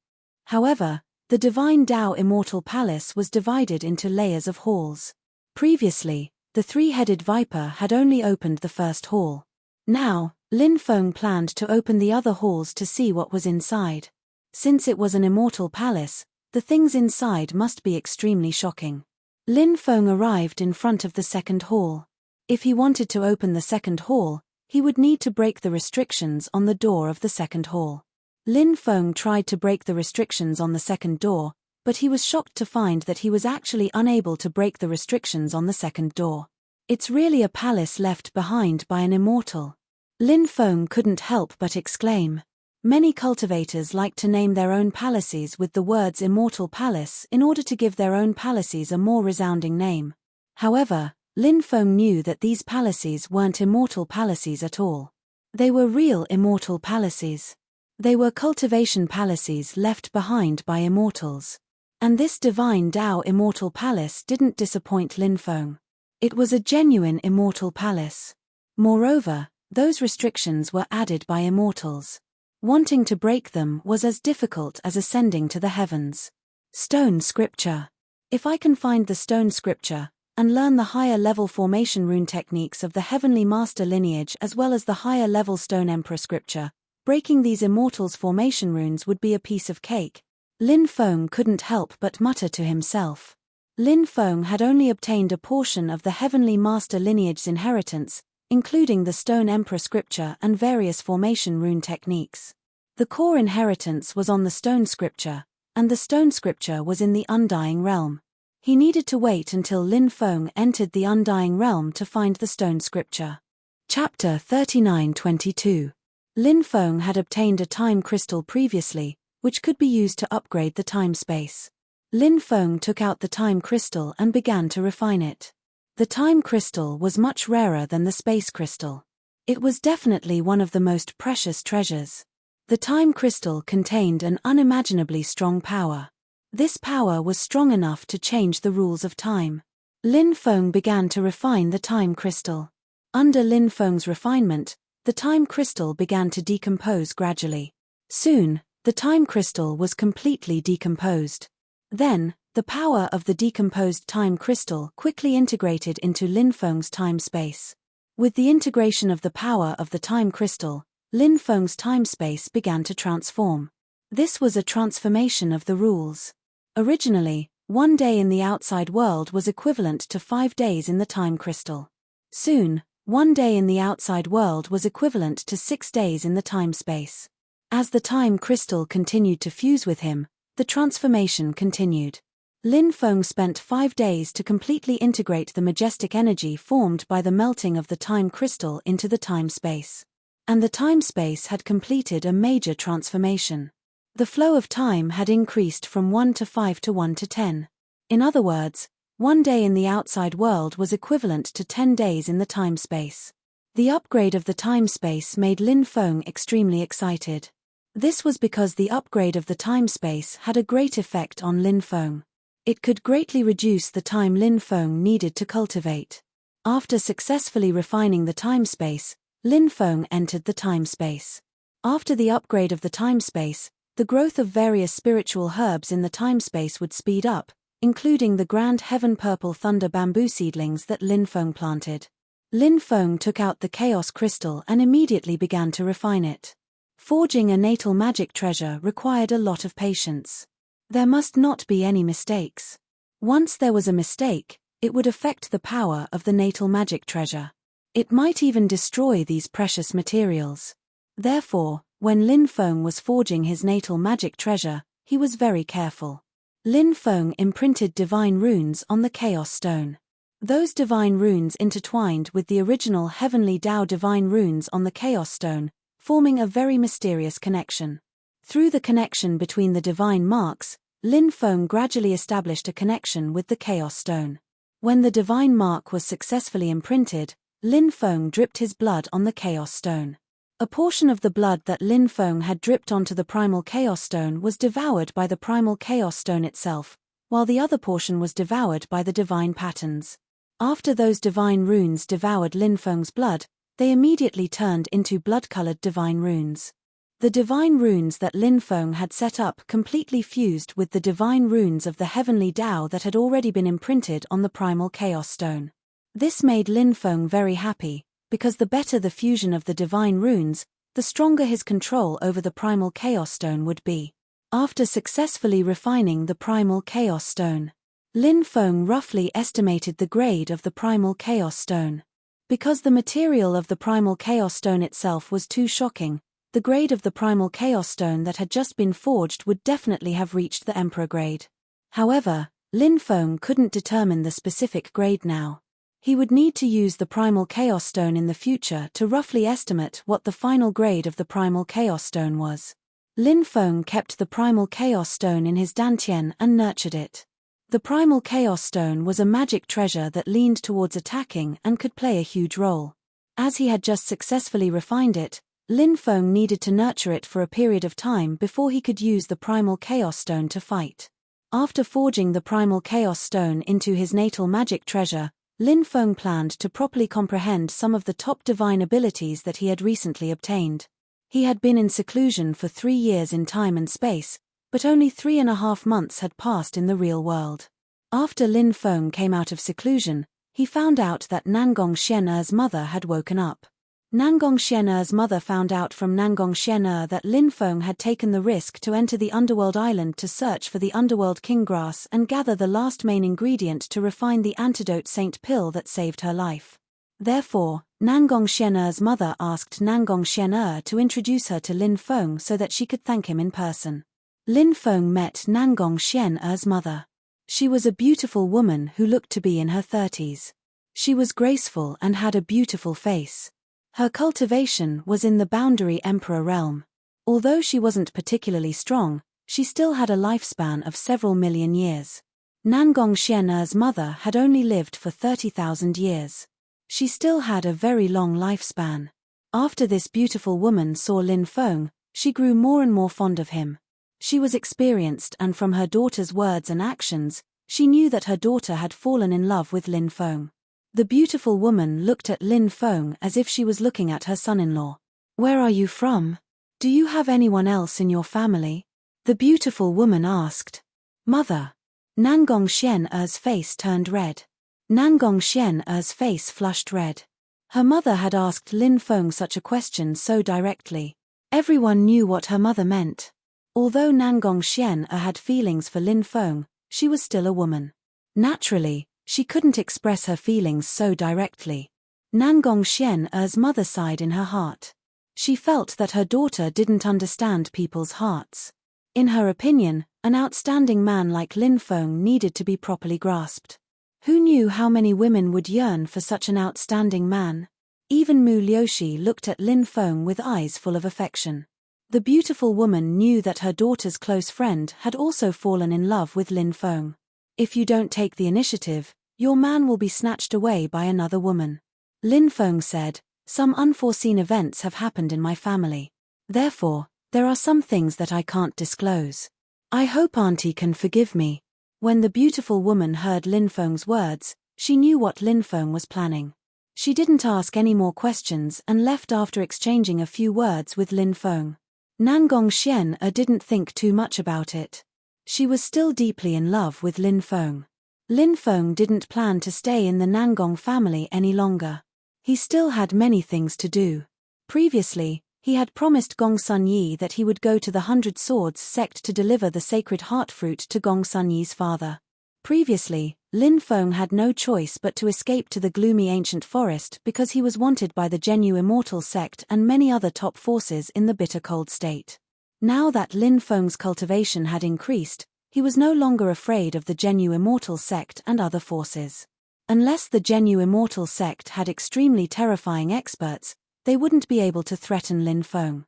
However, the Divine Tao Immortal Palace was divided into layers of halls. Previously, the 3-headed viper had only opened the first hall. Now, Lin Feng planned to open the other halls to see what was inside. Since it was an immortal palace, the things inside must be extremely shocking. Lin Feng arrived in front of the second hall. If he wanted to open the second hall, he would need to break the restrictions on the door of the second hall. Lin Feng tried to break the restrictions on the second door, but he was shocked to find that he was actually unable to break the restrictions on the second door. It's really a palace left behind by an immortal. Lin Feng couldn't help but exclaim. Many cultivators like to name their own palaces with the words Immortal Palace in order to give their own palaces a more resounding name. However, Lin Feng knew that these palaces weren't immortal palaces at all. They were real immortal palaces. They were cultivation palaces left behind by immortals. And this Divine Tao Immortal Palace didn't disappoint Lin Feng. It was a genuine immortal palace. Moreover, those restrictions were added by immortals. Wanting to break them was as difficult as ascending to the heavens. Stone Scripture. If I can find the Stone Scripture, and learn the higher-level formation rune techniques of the Heavenly Master lineage as well as the higher-level Stone Emperor Scripture, breaking these immortals' formation runes would be a piece of cake. Lin Feng couldn't help but mutter to himself. Lin Feng had only obtained a portion of the Heavenly Master lineage's inheritance, including the Stone Emperor Scripture and various formation rune techniques. The core inheritance was on the Stone Scripture, and the Stone Scripture was in the Undying Realm. He needed to wait until Lin Feng entered the Undying Realm to find the Stone Scripture. Chapter 39-22. Lin Feng had obtained a time crystal previously, which could be used to upgrade the time space. Lin Feng took out the time crystal and began to refine it. The time crystal was much rarer than the space crystal. It was definitely one of the most precious treasures. The time crystal contained an unimaginably strong power. This power was strong enough to change the rules of time. Lin Feng began to refine the time crystal. Under Lin Feng's refinement, the time crystal began to decompose gradually. Soon, the time crystal was completely decomposed. Then, the power of the decomposed time crystal quickly integrated into Lin Feng's time-space. With the integration of the power of the time crystal, Lin Feng's time-space began to transform. This was a transformation of the rules. Originally, 1 day in the outside world was equivalent to 5 days in the time crystal. Soon, 1 day in the outside world was equivalent to 6 days in the time-space. As the time crystal continued to fuse with him, the transformation continued. Lin Feng spent 5 days to completely integrate the majestic energy formed by the melting of the time crystal into the time-space. And the time-space had completed a major transformation. The flow of time had increased from 1 to 5 to 1 to 10. In other words, 1 day in the outside world was equivalent to 10 days in the time-space. The upgrade of the time-space made Lin Feng extremely excited. This was because the upgrade of the time-space had a great effect on Lin Feng. It could greatly reduce the time Lin Feng needed to cultivate. After successfully refining the time-space, Lin Feng entered the time-space. After the upgrade of the time-space, the growth of various spiritual herbs in the time-space would speed up, including the grand heaven purple thunder bamboo seedlings that Lin Feng planted. Lin Feng took out the chaos crystal and immediately began to refine it. Forging a natal magic treasure required a lot of patience. There must not be any mistakes. Once there was a mistake, it would affect the power of the natal magic treasure. It might even destroy these precious materials. Therefore, when Lin Feng was forging his natal magic treasure, he was very careful. Lin Feng imprinted divine runes on the chaos stone. Those divine runes intertwined with the original heavenly Tao divine runes on the chaos stone, forming a very mysterious connection. Through the connection between the divine marks, Lin Feng gradually established a connection with the chaos stone. When the divine mark was successfully imprinted, Lin Feng dripped his blood on the chaos stone. A portion of the blood that Lin Feng had dripped onto the primal chaos stone was devoured by the primal chaos stone itself, while the other portion was devoured by the divine patterns. After those divine runes devoured Lin Feng's blood, they immediately turned into blood-colored divine runes. The divine runes that Lin Feng had set up completely fused with the divine runes of the heavenly Tao that had already been imprinted on the primal chaos stone. This made Lin Feng very happy, because the better the fusion of the divine runes, the stronger his control over the primal chaos stone would be. After successfully refining the primal chaos stone, Lin Feng roughly estimated the grade of the primal chaos stone. Because the material of the primal chaos stone itself was too shocking, the grade of the primal chaos stone that had just been forged would definitely have reached the emperor grade. However, Lin Feng couldn't determine the specific grade now. He would need to use the primal chaos stone in the future to roughly estimate what the final grade of the primal chaos stone was. Lin Feng kept the primal chaos stone in his dantian and nurtured it. The primal chaos stone was a magic treasure that leaned towards attacking and could play a huge role. As he had just successfully refined it, Lin Feng needed to nurture it for a period of time before he could use the primal chaos stone to fight. After forging the primal chaos stone into his natal magic treasure, Lin Feng planned to properly comprehend some of the top divine abilities that he had recently obtained. He had been in seclusion for 3 years in time and space, but only 3.5 months had passed in the real world. After Lin Feng came out of seclusion, he found out that Nangong Xian'er's mother had woken up. Nangong Xian'er's mother found out from Nangong Xian'er that Lin Feng had taken the risk to enter the underworld island to search for the underworld kinggrass and gather the last main ingredient to refine the antidote saint pill that saved her life. Therefore, Nangong Xian'er's mother asked Nangong Xian'er to introduce her to Lin Feng so that she could thank him in person. Lin Feng met Nangong Xian'er's mother. She was a beautiful woman who looked to be in her 30s. She was graceful and had a beautiful face. Her cultivation was in the boundary emperor realm. Although she wasn't particularly strong, she still had a lifespan of several million years. Nangong Xian'er's mother had only lived for 30,000 years. She still had a very long lifespan. After this beautiful woman saw Lin Feng, she grew more and more fond of him. She was experienced, and from her daughter's words and actions, she knew that her daughter had fallen in love with Lin Feng. The beautiful woman looked at Lin Feng as if she was looking at her son-in-law. Where are you from? Do you have anyone else in your family? The beautiful woman asked. Mother. Nangong Xian-er's face turned red. Nangong Xian-er's face flushed red. Her mother had asked Lin Feng such a question so directly. Everyone knew what her mother meant. Although Nangong Xian-er had feelings for Lin Feng, she was still a woman. Naturally, she couldn't express her feelings so directly. Nangong Xian-er's mother sighed in her heart. She felt that her daughter didn't understand people's hearts. In her opinion, an outstanding man like Lin Feng needed to be properly grasped. Who knew how many women would yearn for such an outstanding man? Even Mu Liushi looked at Lin Feng with eyes full of affection. The beautiful woman knew that her daughter's close friend had also fallen in love with Lin Feng. If you don't take the initiative, your man will be snatched away by another woman. Lin Feng said, some unforeseen events have happened in my family. Therefore, there are some things that I can't disclose. I hope Auntie can forgive me. When the beautiful woman heard Lin Feng's words, she knew what Lin Feng was planning. She didn't ask any more questions and left after exchanging a few words with Lin Feng. Nangong Xian-er didn't think too much about it. She was still deeply in love with Lin Feng. Lin Feng didn't plan to stay in the Nangong family any longer. He still had many things to do. Previously, he had promised Gong Sun Yi that he would go to the 100 Swords sect to deliver the sacred heart fruit to Gong Sun Yi's father. Previously, Lin Feng had no choice but to escape to the gloomy ancient forest because he was wanted by the Genu Immortal sect and many other top forces in the bitter cold state. Now that Lin Feng's cultivation had increased, he was no longer afraid of the Genu Immortal sect and other forces. Unless the Genu Immortal sect had extremely terrifying experts, they wouldn't be able to threaten Lin Feng.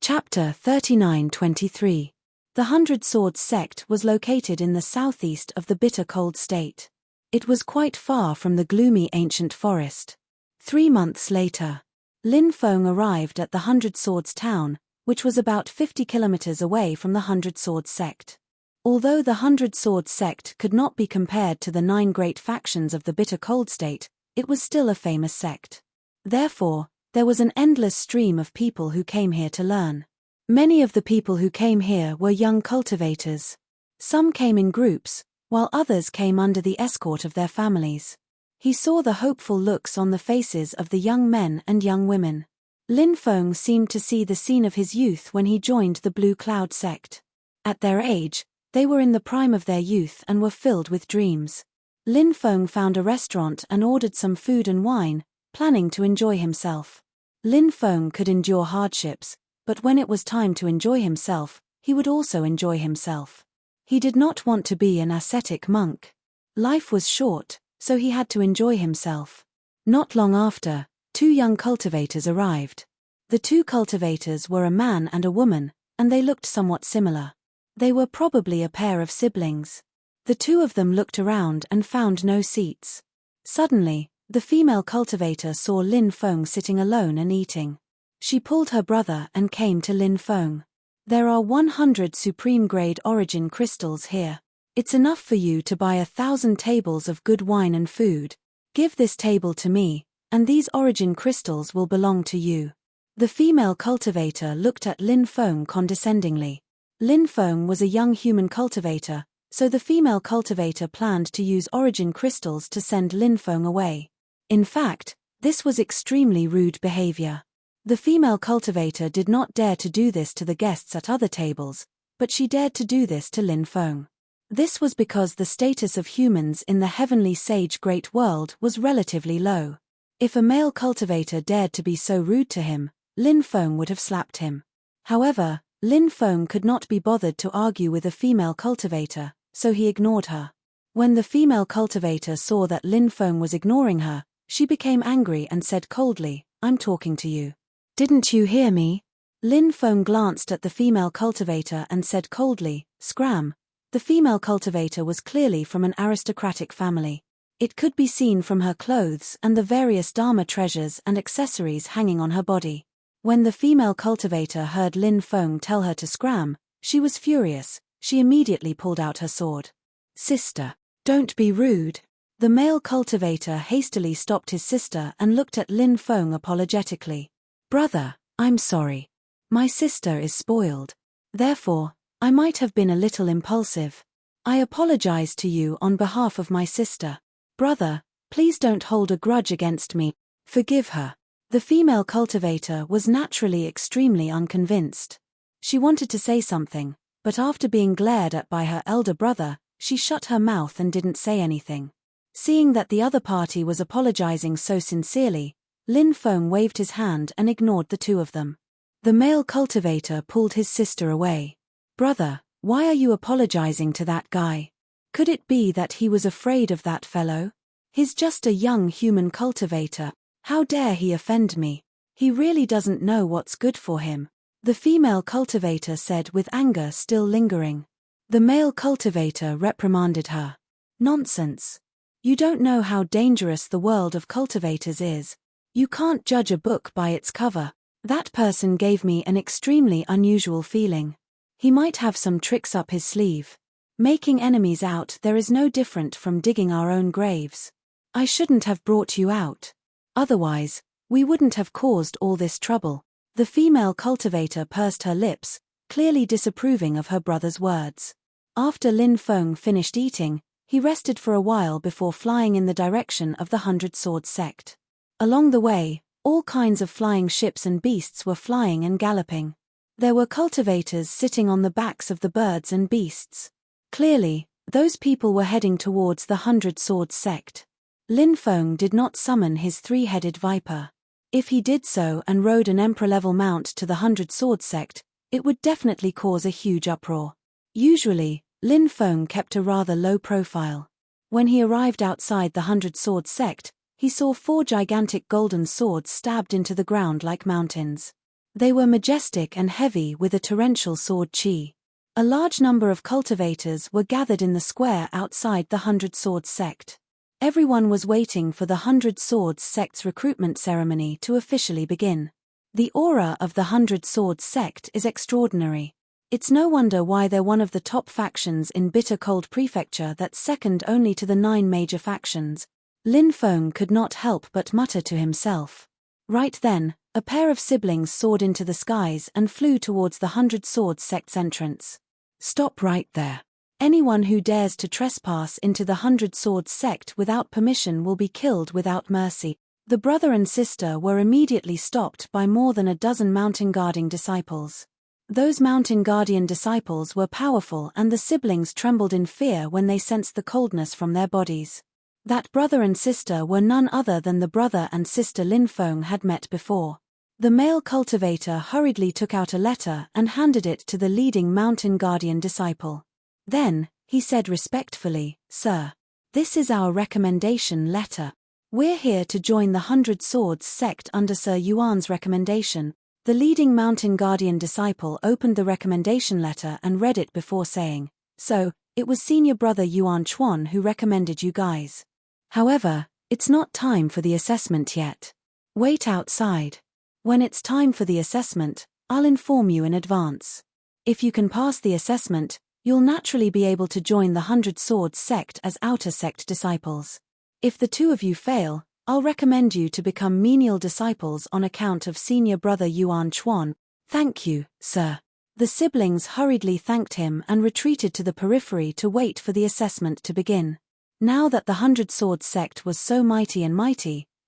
Chapter 39-23. The 100 Swords sect was located in the southeast of the bitter cold state. It was quite far from the gloomy ancient forest. 3 months later, Lin Feng arrived at the 100 Swords town, which was about 50 kilometers away from the 100 Swords sect. Although the 100 Swords sect could not be compared to the 9 great factions of the bitter cold state, it was still a famous sect. Therefore, there was an endless stream of people who came here to learn. Many of the people who came here were young cultivators. Some came in groups, while others came under the escort of their families. He saw the hopeful looks on the faces of the young men and young women. Lin Feng seemed to see the scene of his youth when he joined the Blue Cloud sect. At their age, they were in the prime of their youth and were filled with dreams. Lin Feng found a restaurant and ordered some food and wine, planning to enjoy himself. Lin Feng could endure hardships, but when it was time to enjoy himself, he would also enjoy himself. He did not want to be an ascetic monk. Life was short, so he had to enjoy himself. Not long after, 2 young cultivators arrived. The 2 cultivators were a man and a woman, and they looked somewhat similar. They were probably a pair of siblings. The 2 of them looked around and found no seats. Suddenly, the female cultivator saw Lin Feng sitting alone and eating. She pulled her brother and came to Lin Feng. There are 100 supreme-grade origin crystals here. It's enough for you to buy 1,000 tables of good wine and food. Give this table to me, and these origin crystals will belong to you. The female cultivator looked at Lin Feng condescendingly. Lin Feng was a young human cultivator, so the female cultivator planned to use origin crystals to send Lin Feng away. In fact, this was extremely rude behavior. The female cultivator did not dare to do this to the guests at other tables, but she dared to do this to Lin Feng. This was because the status of humans in the heavenly sage great world was relatively low. If a male cultivator dared to be so rude to him, Lin Feng would have slapped him. However, Lin Feng could not be bothered to argue with a female cultivator, so he ignored her. When the female cultivator saw that Lin Feng was ignoring her, she became angry and said coldly, "I'm talking to you. Didn't you hear me?" Lin Feng glanced at the female cultivator and said coldly, "Scram." The female cultivator was clearly from an aristocratic family. It could be seen from her clothes and the various Dharma treasures and accessories hanging on her body. When the female cultivator heard Lin Feng tell her to scram, she was furious. She immediately pulled out her sword. "Sister, don't be rude. The male cultivator hastily stopped his sister and looked at Lin Feng apologetically. Brother, I'm sorry. My sister is spoiled. Therefore, I might have been a little impulsive. I apologize to you on behalf of my sister. Brother, please don't hold a grudge against me. Forgive her. The female cultivator was naturally extremely unconvinced. She wanted to say something, but after being glared at by her elder brother, she shut her mouth and didn't say anything. Seeing that the other party was apologizing so sincerely, Lin Feng waved his hand and ignored the two of them. The male cultivator pulled his sister away. Brother, why are you apologizing to that guy? Could it be that he was afraid of that fellow? He's just a young human cultivator. How dare he offend me? He really doesn't know what's good for him. The female cultivator said with anger still lingering. The male cultivator reprimanded her. Nonsense. You don't know how dangerous the world of cultivators is. You can't judge a book by its cover. That person gave me an extremely unusual feeling. He might have some tricks up his sleeve. Making enemies out there is no different from digging our own graves. I shouldn't have brought you out. Otherwise, we wouldn't have caused all this trouble. The female cultivator pursed her lips, clearly disapproving of her brother's words. After Lin Feng finished eating, he rested for a while before flying in the direction of the 100 Swords sect. Along the way, all kinds of flying ships and beasts were flying and galloping. There were cultivators sitting on the backs of the birds and beasts. Clearly, those people were heading towards the 100 Swords sect. Lin Feng did not summon his three-headed viper. If he did so and rode an emperor-level mount to the 100 Swords sect, it would definitely cause a huge uproar. Usually, Lin Feng kept a rather low profile. When he arrived outside the 100 Swords sect, he saw 4 gigantic golden swords stabbed into the ground like mountains. They were majestic and heavy with a torrential sword chi. A large number of cultivators were gathered in the square outside the 100 Swords sect. Everyone was waiting for the 100 Swords sect's recruitment ceremony to officially begin. The aura of the 100 Swords sect is extraordinary. It's no wonder why they're one of the top factions in Bitter Cold Prefecture that's second only to the 9 major factions. Lin Feng could not help but mutter to himself. Right then, a pair of siblings soared into the skies and flew towards the 100 Swords sect's entrance. Stop right there. Anyone who dares to trespass into the 100 Swords sect without permission will be killed without mercy. The brother and sister were immediately stopped by more than a dozen mountain guarding disciples. Those mountain guardian disciples were powerful and the siblings trembled in fear when they sensed the coldness from their bodies. That brother and sister were none other than the brother and sister Lin Feng had met before. The male cultivator hurriedly took out a letter and handed it to the leading mountain guardian disciple. Then, he said respectfully, "Sir, this is our recommendation letter. We're here to join the 100 Swords sect under Sir Yuan's recommendation." The leading mountain guardian disciple opened the recommendation letter and read it before saying, "So, it was senior brother Yuan Chuan who recommended you guys. However, it's not time for the assessment yet. Wait outside. When it's time for the assessment, I'll inform you in advance. If you can pass the assessment, you'll naturally be able to join the 100 Swords sect as outer sect disciples. If the two of you fail, I'll recommend you to become menial disciples on account of senior brother Yuan Chuan." "Thank you, sir." The siblings hurriedly thanked him and retreated to the periphery to wait for the assessment to begin. Now that the 100 Swords sect was so mighty,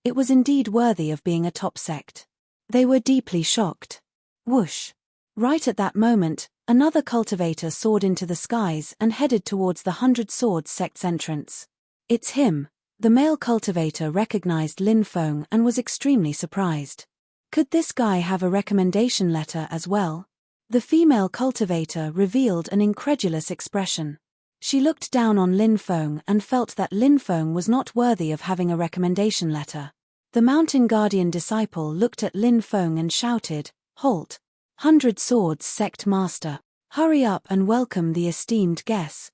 it was indeed worthy of being a top sect. They were deeply shocked. Whoosh! Right at that moment, another cultivator soared into the skies and headed towards the 100 Swords sect's entrance. "It's him." The male cultivator recognized Lin Feng and was extremely surprised. Could this guy have a recommendation letter as well? The female cultivator revealed an incredulous expression. She looked down on Lin Feng and felt that Lin Feng was not worthy of having a recommendation letter. The mountain guardian disciple looked at Lin Feng and shouted, "Halt! 100 Swords sect master, hurry up and welcome the esteemed guest."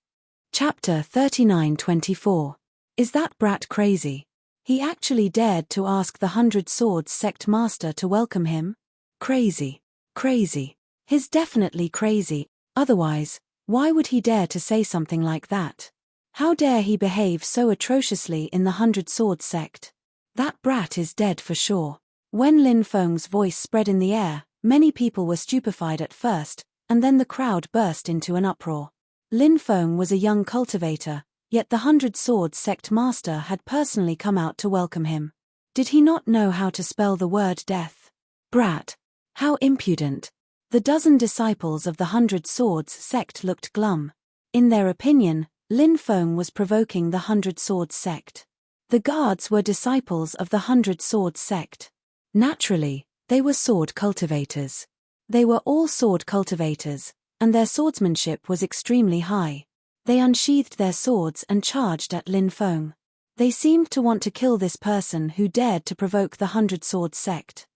Chapter 39-24. Is that brat crazy? He actually dared to ask the 100 Swords sect master to welcome him? Crazy. Crazy. He's definitely crazy, otherwise, why would he dare to say something like that? How dare he behave so atrociously in the 100 Swords sect? That brat is dead for sure. When Lin Feng's voice spread in the air, many people were stupefied at first, and then the crowd burst into an uproar. Lin Feng was a young cultivator, yet the 100 Swords sect master had personally come out to welcome him. Did he not know how to spell the word death? Brat! How impudent! The dozen disciples of the 100 Swords sect looked glum. In their opinion, Lin Feng was provoking the 100 Swords sect. The guards were disciples of the 100 Swords sect. Naturally, they were sword cultivators. They were all sword cultivators, and their swordsmanship was extremely high. They unsheathed their swords and charged at Lin Feng. They seemed to want to kill this person who dared to provoke the 100 Swords sect.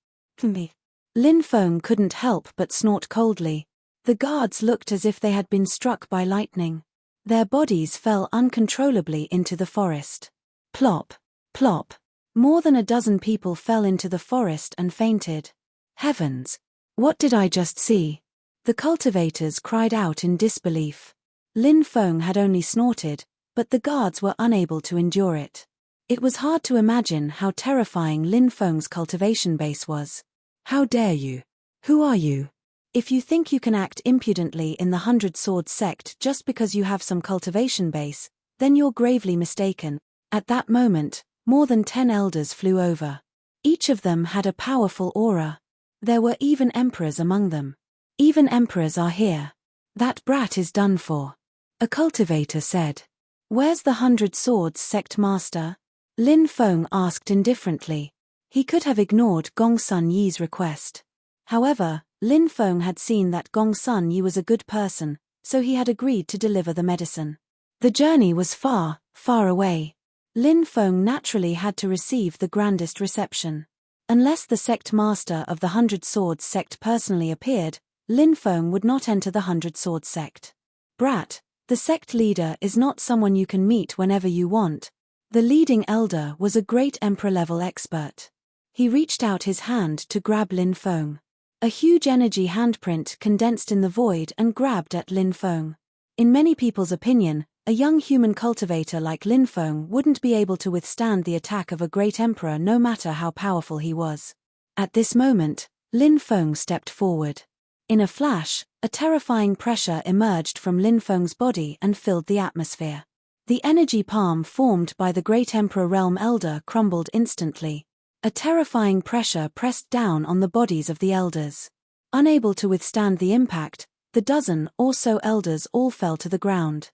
Lin Feng couldn't help but snort coldly. The guards looked as if they had been struck by lightning. Their bodies fell uncontrollably into the forest. Plop, plop. More than a dozen people fell into the forest and fainted. Heavens! What did I just see? The cultivators cried out in disbelief. Lin Feng had only snorted, but the guards were unable to endure it. It was hard to imagine how terrifying Lin Feng's cultivation base was. How dare you? Who are you? If you think you can act impudently in the 100 Swords sect just because you have some cultivation base, then you're gravely mistaken. At that moment, more than 10 elders flew over. Each of them had a powerful aura. There were even emperors among them. Even emperors are here. That brat is done for. A cultivator said. Where's the 100 Swords sect master? Lin Feng asked indifferently. He could have ignored Gong Sun Yi's request. However, Lin Feng had seen that Gong Sun Yi was a good person, so he had agreed to deliver the medicine. The journey was far, far away. Lin Feng naturally had to receive the grandest reception. Unless the sect master of the 100 Swords sect personally appeared, Lin Feng would not enter the 100 Swords sect. Brat, the sect leader is not someone you can meet whenever you want. The leading elder was a great emperor-level expert. He reached out his hand to grab Lin Feng. A huge energy handprint condensed in the void and grabbed at Lin Feng. In many people's opinion, a young human cultivator like Lin Feng wouldn't be able to withstand the attack of a great emperor no matter how powerful he was. At this moment, Lin Feng stepped forward. In a flash, a terrifying pressure emerged from Lin Feng's body and filled the atmosphere. The energy palm formed by the great emperor realm elder crumbled instantly. A terrifying pressure pressed down on the bodies of the elders. Unable to withstand the impact, the dozen or so elders all fell to the ground.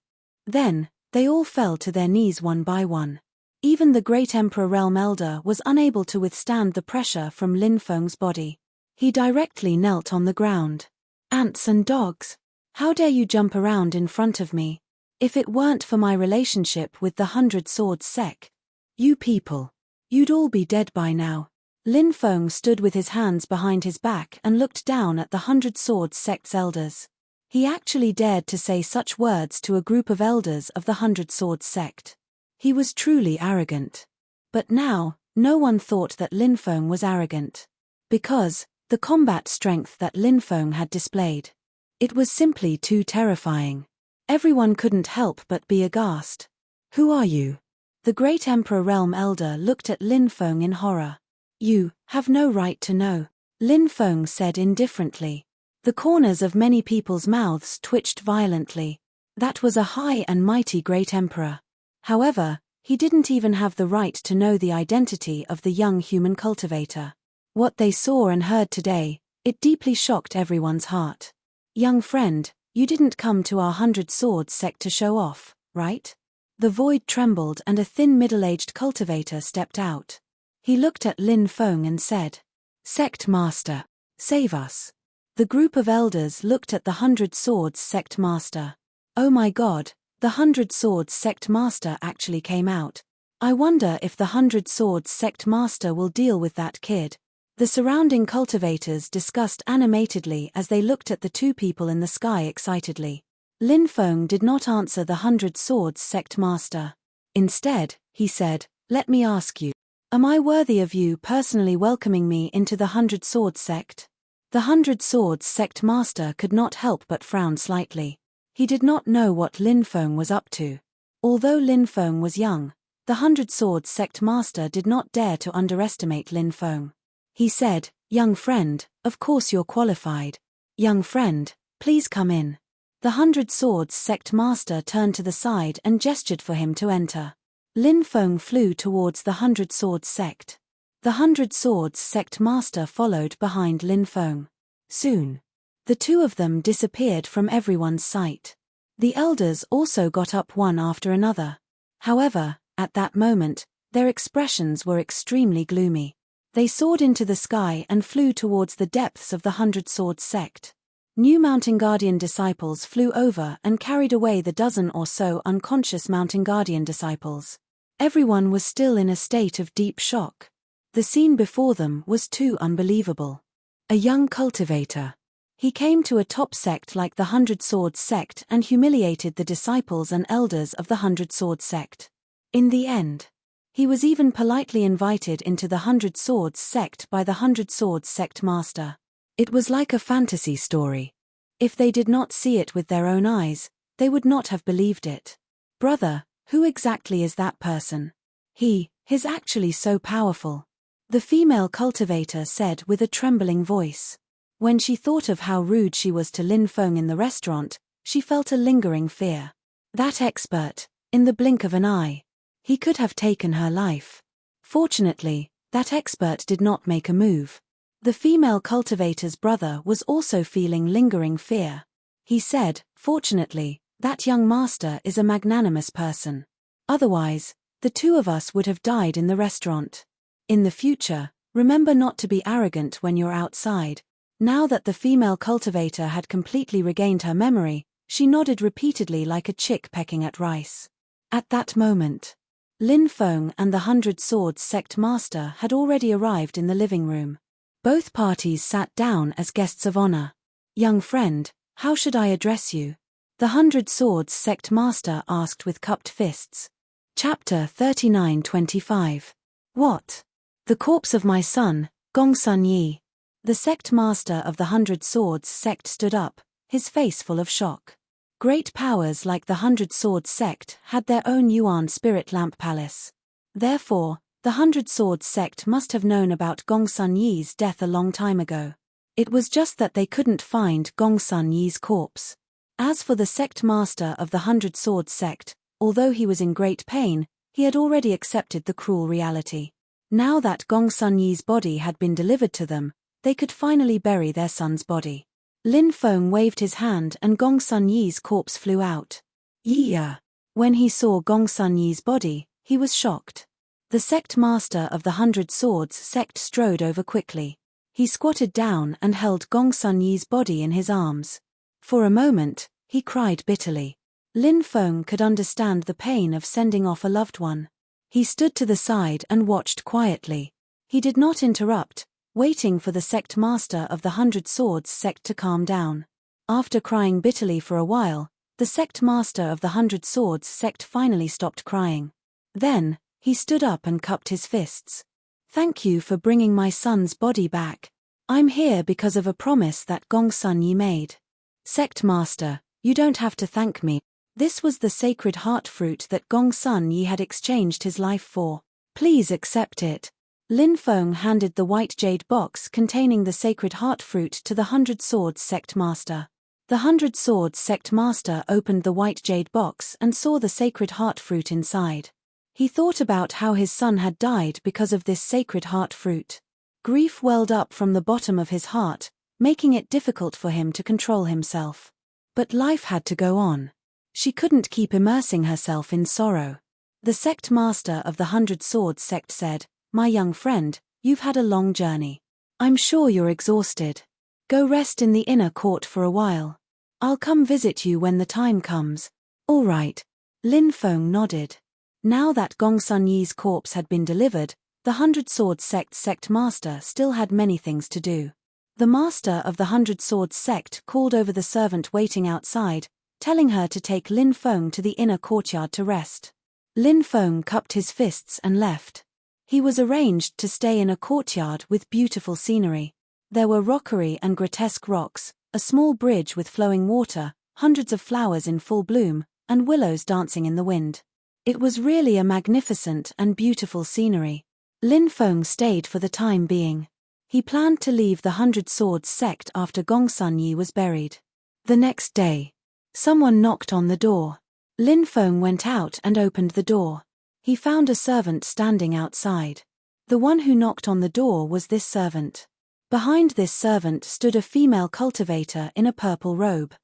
Then, they all fell to their knees one by one. Even the great emperor realm elder was unable to withstand the pressure from Lin Feng's body. He directly knelt on the ground. Ants and dogs! How dare you jump around in front of me? If it weren't for my relationship with the 100 Swords sect, you people, you'd all be dead by now. Lin Feng stood with his hands behind his back and looked down at the 100 Swords sect's elders. He actually dared to say such words to a group of elders of the 100 Swords sect. He was truly arrogant. But now, no one thought that Lin Feng was arrogant. Because, the combat strength that Lin Feng had displayed. It was simply too terrifying. Everyone couldn't help but be aghast. Who are you? The great emperor realm elder looked at Lin Feng in horror. You have no right to know, Lin Feng said indifferently. The corners of many people's mouths twitched violently. That was a high and mighty great emperor. However, he didn't even have the right to know the identity of the young human cultivator. What they saw and heard today, it deeply shocked everyone's heart. Young friend, you didn't come to our 100 Swords sect to show off, right? The void trembled and a thin middle-aged cultivator stepped out. He looked at Lin Feng and said, Sect Master, save us. The group of elders looked at the 100 Swords sect master. Oh my god, the 100 Swords sect master actually came out. I wonder if the 100 Swords sect master will deal with that kid. The surrounding cultivators discussed animatedly as they looked at the two people in the sky excitedly. Lin Feng did not answer the 100 Swords sect master. Instead, he said, let me ask you. Am I worthy of you personally welcoming me into the 100 Swords sect? The 100 Swords sect master could not help but frown slightly. He did not know what Lin Feng was up to. Although Lin Feng was young, the Hundred Swords sect master did not dare to underestimate Lin Feng. He said, "Young friend, of course you're qualified. Young friend, please come in." The Hundred Swords sect master turned to the side and gestured for him to enter. Lin Feng flew towards the Hundred Swords sect. The Hundred Swords sect master followed behind Lin Feng. Soon, the two of them disappeared from everyone's sight. The elders also got up one after another. However, at that moment, their expressions were extremely gloomy. They soared into the sky and flew towards the depths of the Hundred Swords sect. New Mountain Guardian disciples flew over and carried away the dozen or so unconscious Mountain Guardian disciples. Everyone was still in a state of deep shock. The scene before them was too unbelievable. A young cultivator. He came to a top sect like the Hundred Swords sect and humiliated the disciples and elders of the Hundred Swords sect. In the end, he was even politely invited into the Hundred Swords sect by the Hundred Swords sect master. It was like a fantasy story. If they did not see it with their own eyes, they would not have believed it. "Brother, who exactly is that person? He's actually so powerful," the female cultivator said with a trembling voice. When she thought of how rude she was to Lin Feng in the restaurant, she felt a lingering fear. That expert, in the blink of an eye, he could have taken her life. Fortunately, that expert did not make a move. The female cultivator's brother was also feeling lingering fear. He said, "Fortunately, that young master is a magnanimous person. Otherwise, the two of us would have died in the restaurant. In the future, remember not to be arrogant when you're outside." Now that the female cultivator had completely regained her memory, she nodded repeatedly like a chick pecking at rice. At that moment, Lin Feng and the Hundred Swords sect master had already arrived in the living room. Both parties sat down as guests of honor. "Young friend, how should I address you?" the Hundred Swords sect master asked with cupped fists. Chapter 39-25. What? The corpse of my son, Gongsun Yi. The sect master of the Hundred Swords sect stood up, his face full of shock. Great powers like the Hundred Swords sect had their own Yuan spirit lamp palace. Therefore, the Hundred Swords sect must have known about Gongsun Yi's death a long time ago. It was just that they couldn't find Gongsun Yi's corpse. As for the sect master of the Hundred Swords sect, although he was in great pain, he had already accepted the cruel reality. Now that Gongsun Yi's body had been delivered to them, they could finally bury their son's body. Lin Feng waved his hand and Gongsun Yi's corpse flew out. Yeah. When he saw Gongsun Yi's body, he was shocked. The sect master of the Hundred Swords sect strode over quickly. He squatted down and held Gongsun Yi's body in his arms. For a moment, he cried bitterly. Lin Feng could understand the pain of sending off a loved one. He stood to the side and watched quietly. He did not interrupt, waiting for the sect master of the Hundred Swords sect to calm down. After crying bitterly for a while, the sect master of the Hundred Swords sect finally stopped crying. Then, he stood up and cupped his fists. "Thank you for bringing my son's body back. I'm here because of a promise that Gongsun Yi made." "Sect master, you don't have to thank me. This was the sacred heart fruit that Gongsun Yi had exchanged his life for. Please accept it." Lin Feng handed the white jade box containing the sacred heart fruit to the Hundred Swords sect master. The Hundred Swords sect master opened the white jade box and saw the sacred heart fruit inside. He thought about how his son had died because of this sacred heart fruit. Grief welled up from the bottom of his heart, making it difficult for him to control himself. But life had to go on. She couldn't keep immersing herself in sorrow. The sect master of the Hundred Swords sect said, "My young friend, you've had a long journey. I'm sure you're exhausted. Go rest in the inner court for a while. I'll come visit you when the time comes." "All right." Lin Feng nodded. Now that Gongsun Yi's corpse had been delivered, the Hundred Swords sect master still had many things to do. The master of the Hundred Swords sect called over the servant waiting outside, telling her to take Lin Feng to the inner courtyard to rest. Lin Feng cupped his fists and left. He was arranged to stay in a courtyard with beautiful scenery. There were rockery and grotesque rocks, a small bridge with flowing water, hundreds of flowers in full bloom, and willows dancing in the wind. It was really a magnificent and beautiful scenery. Lin Feng stayed for the time being. He planned to leave the 100 Swords sect after Gongsun Yi was buried. The next day, someone knocked on the door. Lin Feng went out and opened the door. He found a servant standing outside. The one who knocked on the door was this servant. Behind this servant stood a female cultivator in a purple robe.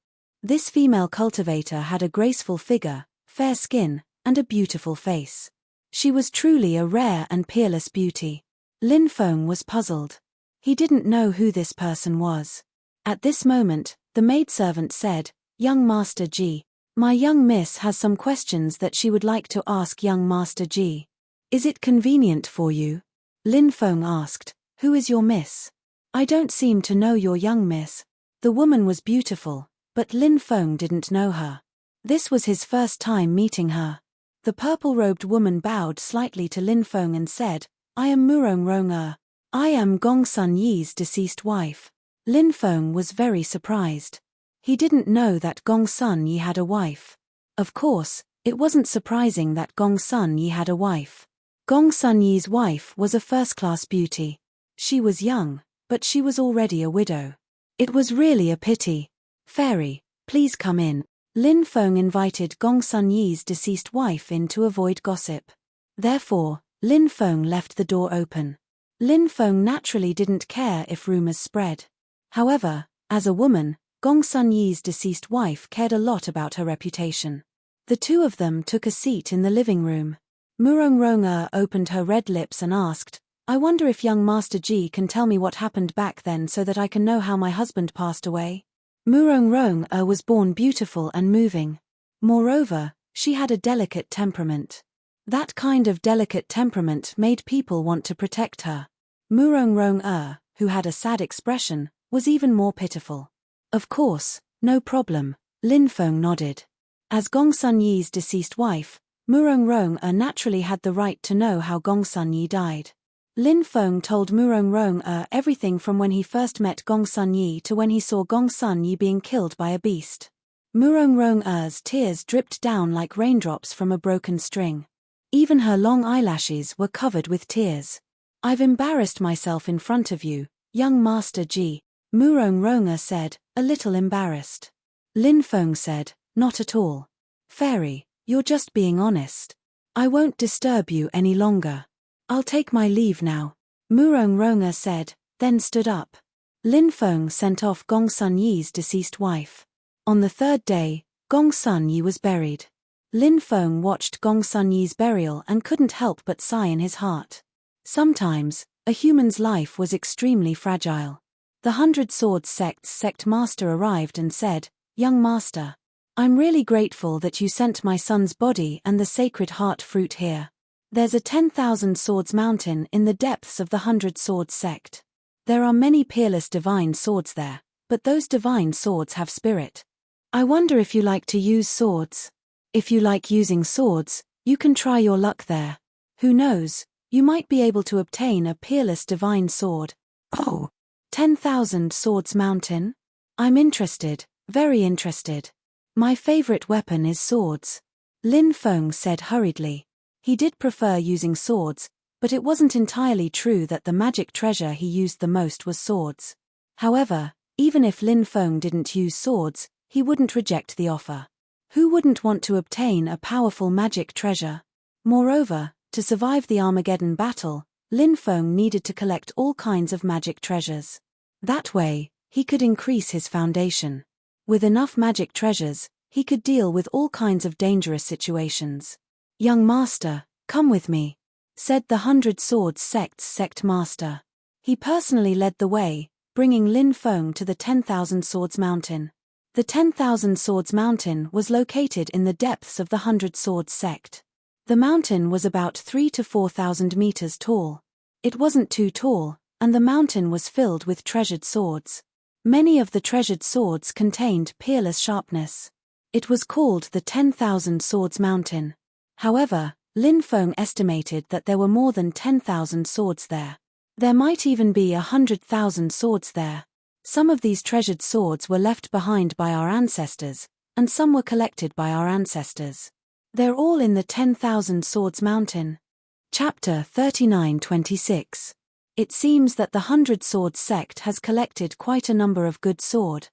This female cultivator had a graceful figure, fair skin, and a beautiful face. She was truly a rare and peerless beauty. Lin Feng was puzzled. He didn't know who this person was. At this moment, the maidservant said, "Young Master Ji, my young miss has some questions that she would like to ask young Master Ji. Is it convenient for you?" Lin Feng asked, "Who is your miss? I don't seem to know your young miss." The woman was beautiful, but Lin Feng didn't know her. This was his first time meeting her. The purple-robed woman bowed slightly to Lin Feng and said, "I am Murong Rong. I am Gongsun Yi's deceased wife." Lin Feng was very surprised. He didn't know that Gongsun Yi had a wife. Of course, it wasn't surprising that Gongsun Yi had a wife. Gongsun Yi's wife was a first-class beauty. She was young, but she was already a widow. It was really a pity. "Fairy, please come in." Lin Feng invited Gongsun Yi's deceased wife in to avoid gossip. Therefore, Lin Feng left the door open. Lin Feng naturally didn't care if rumors spread. However, as a woman, Gongsun Yi's deceased wife cared a lot about her reputation. The two of them took a seat in the living room. Murong Rong opened her red lips and asked, "I wonder if young Master Ji can tell me what happened back then so that I can know how my husband passed away." Murong Rong was born beautiful and moving. Moreover, she had a delicate temperament. That kind of delicate temperament made people want to protect her. Murong Rong who had a sad expression, was even more pitiful. "Of course, no problem," Lin Feng nodded. As Gongsun Yi's deceased wife, Murong Rong naturally had the right to know how Gongsun Yi died. Lin Feng told Murong Rong everything from when he first met Gongsun Yi to when he saw Gongsun Yi being killed by a beast. Murong Rong's tears dripped down like raindrops from a broken string. Even her long eyelashes were covered with tears. "I've embarrassed myself in front of you, young Master Ji," Murong Rong said, a little embarrassed. Lin Feng said, "Not at all. Fairy, you're just being honest. I won't disturb you any longer. I'll take my leave now," Murong Rong said, then stood up. Lin Feng sent off Gongsun Yi's deceased wife. On the third day, Gongsun Yi was buried. Lin Feng watched Gongsun Yi's burial and couldn't help but sigh in his heart. Sometimes, a human's life was extremely fragile. The 100 Swords sect's sect master arrived and said, "Young master, I'm really grateful that you sent my son's body and the sacred heart fruit here. There's a 10,000 swords mountain in the depths of the 100 Swords sect. There are many peerless divine swords there, but those divine swords have spirit. I wonder if you like to use swords. If you like using swords, you can try your luck there. Who knows, you might be able to obtain a peerless divine sword." "Oh, 10,000 swords mountain? I'm interested, very interested. My favorite weapon is swords," Lin Feng said hurriedly. He did prefer using swords, but it wasn't entirely true that the magic treasure he used the most was swords. However, even if Lin Feng didn't use swords, he wouldn't reject the offer. Who wouldn't want to obtain a powerful magic treasure? Moreover, to survive the Armageddon battle, Lin Feng needed to collect all kinds of magic treasures. That way, he could increase his foundation. With enough magic treasures, he could deal with all kinds of dangerous situations. "Young master, come with me," said the 100 Swords sect's sect master. He personally led the way, bringing Lin Feng to the 10,000 Swords Mountain. The 10,000 Swords Mountain was located in the depths of the 100 Swords sect. The mountain was about 3,000 to 4,000 meters tall. It wasn't too tall, and the mountain was filled with treasured swords. Many of the treasured swords contained peerless sharpness. It was called the 10,000 Swords Mountain. However, Lin Feng estimated that there were more than 10,000 swords there. There might even be 100,000 swords there. Some of these treasured swords were left behind by our ancestors, and some were collected by our ancestors. They're all in the 10,000 Swords Mountain. Chapter 39:26. It seems that the 100 Swords sect has collected quite a number of good sword.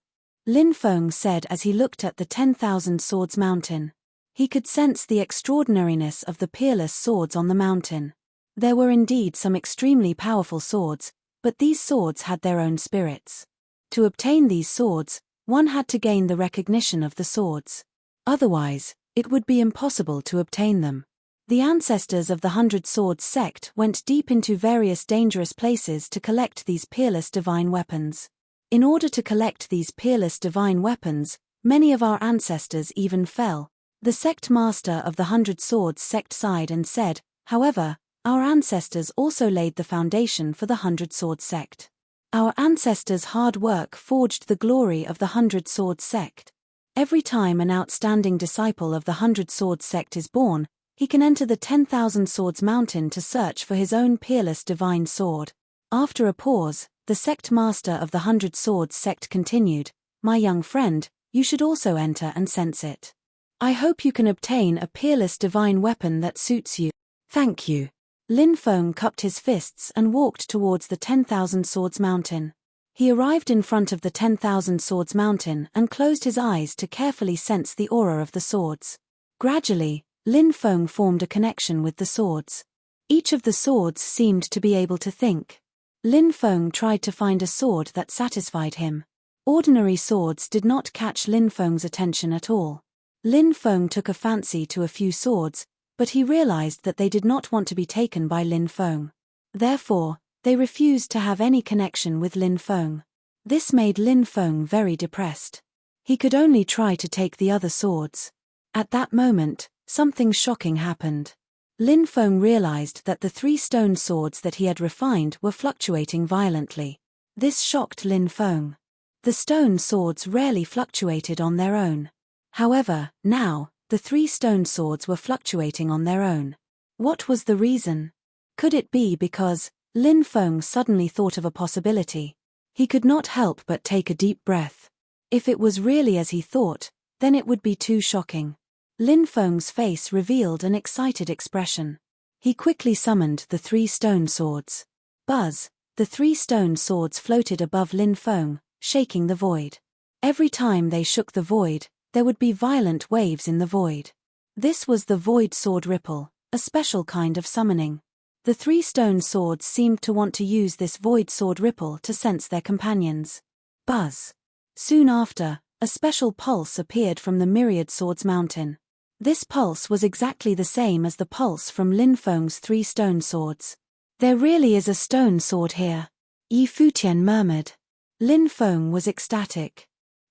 Lin Feng said as he looked at the 10,000 Swords Mountain. He could sense the extraordinariness of the peerless swords on the mountain. There were indeed some extremely powerful swords, but these swords had their own spirits. To obtain these swords, one had to gain the recognition of the swords. Otherwise, it would be impossible to obtain them. The ancestors of the 100 Swords sect went deep into various dangerous places to collect these peerless divine weapons. In order to collect these peerless divine weapons, many of our ancestors even fell. The sect master of the 100 Swords sect sighed and said, however, our ancestors also laid the foundation for the 100 Swords sect. Our ancestors' hard work forged the glory of the 100 Swords sect. Every time an outstanding disciple of the 100 Swords sect is born, he can enter the 10,000 Swords Mountain to search for his own peerless divine sword. After a pause, the sect master of the 100 Swords sect continued, my young friend, you should also enter and sense it. I hope you can obtain a peerless divine weapon that suits you. Thank you. Lin Feng cupped his fists and walked towards the 10,000 Swords Mountain. He arrived in front of the 10,000 Swords Mountain and closed his eyes to carefully sense the aura of the swords. Gradually, Lin Feng formed a connection with the swords. Each of the swords seemed to be able to think. Lin Feng tried to find a sword that satisfied him. Ordinary swords did not catch Lin Feng's attention at all. Lin Feng took a fancy to a few swords, but he realized that they did not want to be taken by Lin Feng. Therefore, they refused to have any connection with Lin Feng. This made Lin Feng very depressed. He could only try to take the other swords. At that moment, something shocking happened. Lin Feng realized that the 3 stone swords that he had refined were fluctuating violently. This shocked Lin Feng. The stone swords rarely fluctuated on their own. However, now, the 3 stone swords were fluctuating on their own. What was the reason? Could it be because Lin Feng suddenly thought of a possibility? He could not help but take a deep breath. If it was really as he thought, then it would be too shocking. Lin Feng's face revealed an excited expression. He quickly summoned the 3 stone swords. Buzz, the 3 stone swords floated above Lin Feng, shaking the void. Every time they shook the void, there would be violent waves in the void. This was the void sword ripple, a special kind of summoning. The 3 stone swords seemed to want to use this void sword ripple to sense their companions. Buzz. Soon after, a special pulse appeared from the Myriad Swords Mountain. This pulse was exactly the same as the pulse from Lin Feng's 3 stone swords. There really is a stone sword here. Yi Futian murmured. Lin Feng was ecstatic.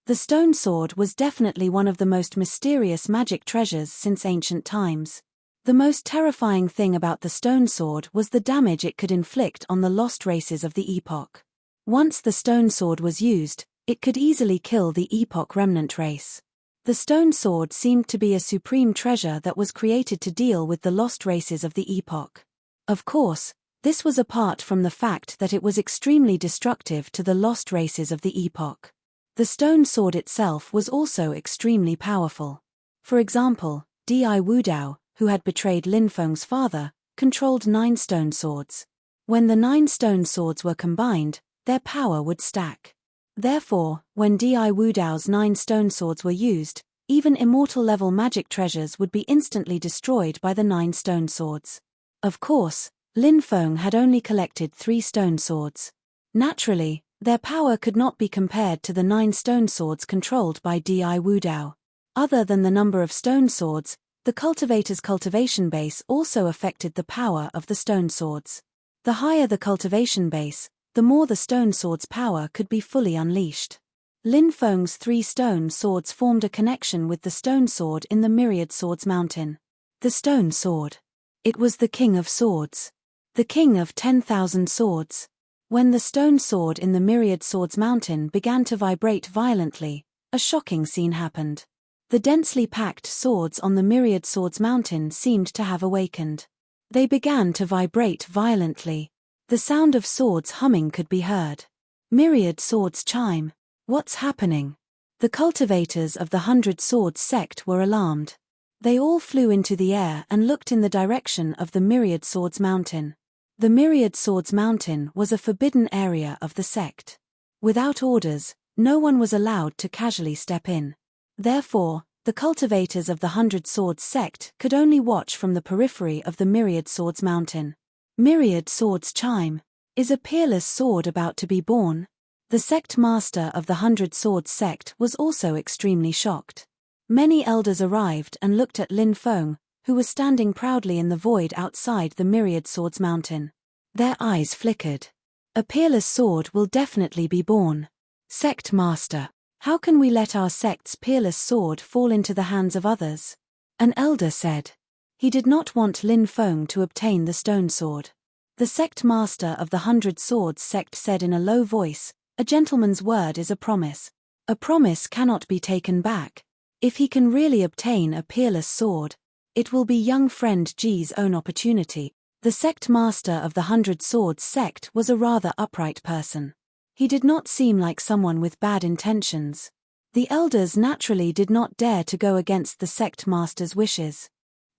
The stone sword was definitely one of the most mysterious magic treasures since ancient times. The most terrifying thing about the stone sword was the damage it could inflict on the lost races of the epoch. Once the stone sword was used, it could easily kill the epoch remnant race. The stone sword seemed to be a supreme treasure that was created to deal with the lost races of the epoch. Of course, this was apart from the fact that it was extremely destructive to the lost races of the epoch. The stone sword itself was also extremely powerful. For example, Di Wudao, who had betrayed Lin Feng's father, controlled 9 stone swords. When the 9 stone swords were combined, their power would stack. Therefore, when Di Wudao's 9 stone swords were used, even immortal-level magic treasures would be instantly destroyed by the 9 stone swords. Of course, Lin Feng had only collected 3 stone swords. Naturally, their power could not be compared to the 9 stone swords controlled by Di Wudao. Other than the number of stone swords, the cultivator's cultivation base also affected the power of the stone swords. The higher the cultivation base, the more the stone sword's power could be fully unleashed. Lin Feng's 3 stone swords formed a connection with the stone sword in the Myriad Swords Mountain. The stone sword. It was the king of swords. The king of 10,000 swords. When the stone sword in the Myriad Swords Mountain began to vibrate violently, a shocking scene happened. The densely packed swords on the Myriad Swords Mountain seemed to have awakened. They began to vibrate violently. The sound of swords humming could be heard. Myriad swords chime. What's happening? The cultivators of the 100 Swords sect were alarmed. They all flew into the air and looked in the direction of the Myriad Swords Mountain. The Myriad Swords Mountain was a forbidden area of the sect. Without orders, no one was allowed to casually step in. Therefore, the cultivators of the 100 Swords sect could only watch from the periphery of the Myriad Swords Mountain. Myriad Swords chime. Is a peerless sword about to be born? The sect master of the 100 Swords sect was also extremely shocked. Many elders arrived and looked at Lin Feng, who was standing proudly in the void outside the Myriad Swords Mountain. Their eyes flickered. A peerless sword will definitely be born. Sect master, how can we let our sect's peerless sword fall into the hands of others? An elder said. He did not want Lin Feng to obtain the stone sword. The sect master of the 100 Swords sect said in a low voice, "A gentleman's word is a promise. A promise cannot be taken back. If he can really obtain a peerless sword, it will be young friend Ji's own opportunity." The sect master of the 100 Swords sect was a rather upright person. He did not seem like someone with bad intentions. The elders naturally did not dare to go against the sect master's wishes.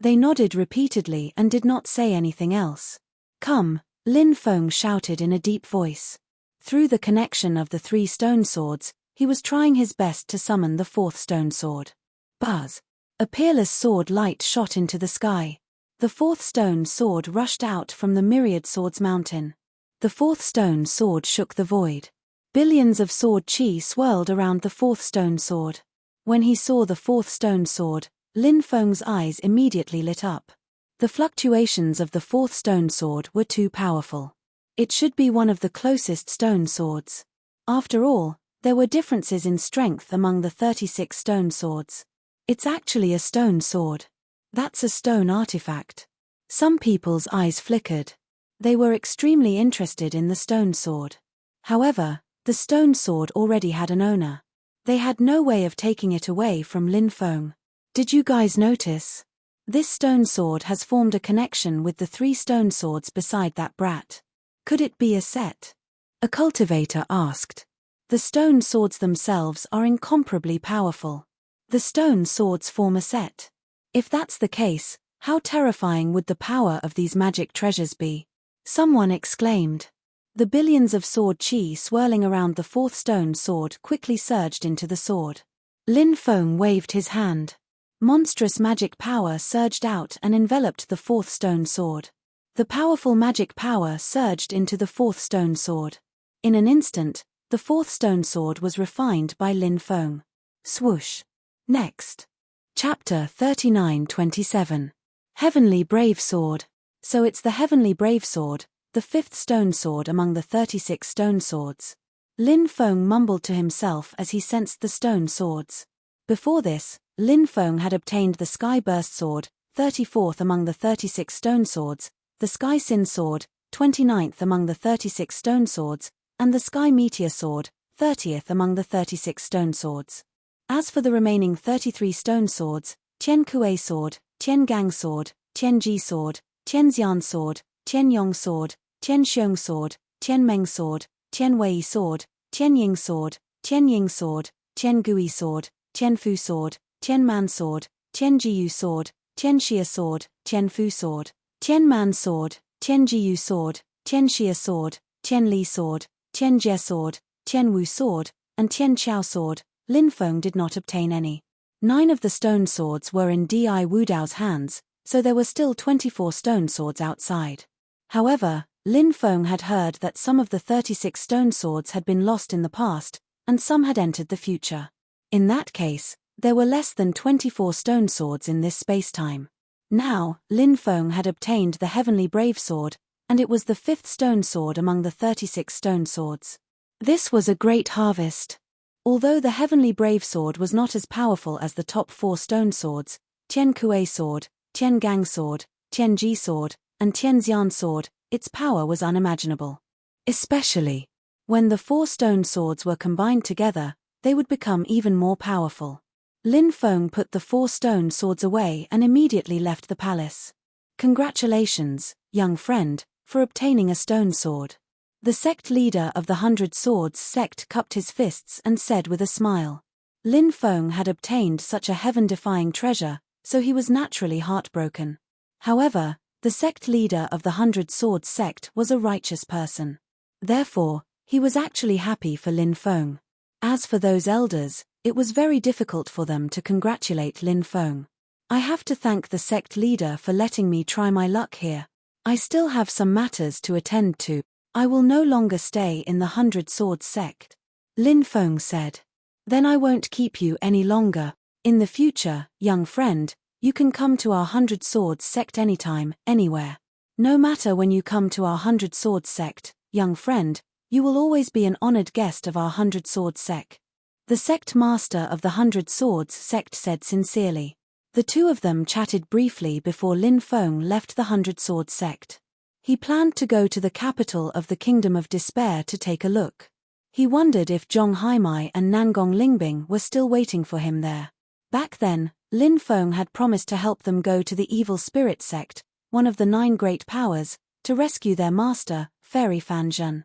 They nodded repeatedly and did not say anything else. "Come," Lin Feng shouted in a deep voice. Through the connection of the 3 stone swords, he was trying his best to summon the 4th stone sword. Buzz! A peerless sword light shot into the sky. The 4th stone sword rushed out from the Myriad Swords Mountain. The 4th stone sword shook the void. Billions of sword chi swirled around the 4th stone sword. When he saw the 4th stone sword, Lin Feng's eyes immediately lit up. The fluctuations of the 4th stone sword were too powerful. It should be one of the closest stone swords. After all, there were differences in strength among the 36 stone swords. It's actually a stone sword. That's a stone artifact. Some people's eyes flickered. They were extremely interested in the stone sword. However, the stone sword already had an owner. They had no way of taking it away from Lin Feng. Did you guys notice? This stone sword has formed a connection with the 3 stone swords beside that brat. Could it be a set? A cultivator asked. The stone swords themselves are incomparably powerful. The stone swords form a set. If that's the case, how terrifying would the power of these magic treasures be? Someone exclaimed. The billions of sword chi swirling around the 4th stone sword quickly surged into the sword. Lin Feng waved his hand. Monstrous magic power surged out and enveloped the 4th stone sword. The powerful magic power surged into the 4th stone sword. In an instant, the 4th stone sword was refined by Lin Feng. Swoosh. Next. Chapter 39-27. Heavenly Brave Sword. So it's the Heavenly Brave Sword, the 5th stone sword among the 36 stone swords. Lin Feng mumbled to himself as he sensed the stone swords. Before this, Lin Feng had obtained the Sky Burst Sword, 34th among the 36 stone swords, the Sky Sin Sword, 29th among the 36 stone swords, and the Sky Meteor Sword, 30th among the 36 stone swords. As for the remaining 33 stone swords, Tian Kuei Sword, Tian Gang Sword, Tian Ji Sword, Tian Xian Sword, Tian Yong Sword, Tian Xiong Sword, Tian Meng Sword, Tian Wei Sword, Tian Ying Sword, Tian Ying Sword, Tian Gui Sword, Tian Fu Sword, Tian Man Sword, Tian Jiyu Sword, Tian Xia Sword, Tian Fu Sword, Tian Man Sword, Tian Jiyu Sword, Tian Xia Sword, Tian Li Sword, Tian Jie Sword, Tian Wu Sword, and Tian Chao Sword. Lin Feng did not obtain any. 9 of the stone swords were in Di Wudao's hands, so there were still 24 stone swords outside. However, Lin Feng had heard that some of the 36 stone swords had been lost in the past, and some had entered the future. In that case, there were less than 24 stone swords in this space-time. Now, Lin Feng had obtained the Heavenly Brave Sword, and it was the 5th stone sword among the 36 stone swords. This was a great harvest. Although the Heavenly Brave Sword was not as powerful as the top 4 stone swords, Tian Kuei Sword, Tian Gang Sword, Tian Ji Sword, and Tian Xian Sword, its power was unimaginable. Especially when the 4 stone swords were combined together, they would become even more powerful. Lin Feng put the 4 stone swords away and immediately left the palace. Congratulations, young friend, for obtaining a stone sword. The sect leader of the 100 Swords sect cupped his fists and said with a smile. Lin Feng had obtained such a heaven-defying treasure, so he was naturally heartbroken. However, the sect leader of the 100 Swords sect was a righteous person. Therefore, he was actually happy for Lin Feng. As for those elders, it was very difficult for them to congratulate Lin Feng. I have to thank the sect leader for letting me try my luck here. I still have some matters to attend to. I will no longer stay in the 100 Swords sect. Lin Feng said. Then I won't keep you any longer. In the future, young friend, you can come to our 100 Swords sect anytime, anywhere. No matter when you come to our 100 Swords sect, young friend, you will always be an honored guest of our 100 Swords sect. The sect master of the 100 Swords sect said sincerely. The two of them chatted briefly before Lin Feng left the 100 Swords sect. He planned to go to the capital of the Kingdom of Despair to take a look. He wondered if Zhong Haimai and Nangong Lingbing were still waiting for him there. Back then, Lin Feng had promised to help them go to the Evil Spirit sect, one of the 9 great powers, to rescue their master, Fairy Fan Zhen.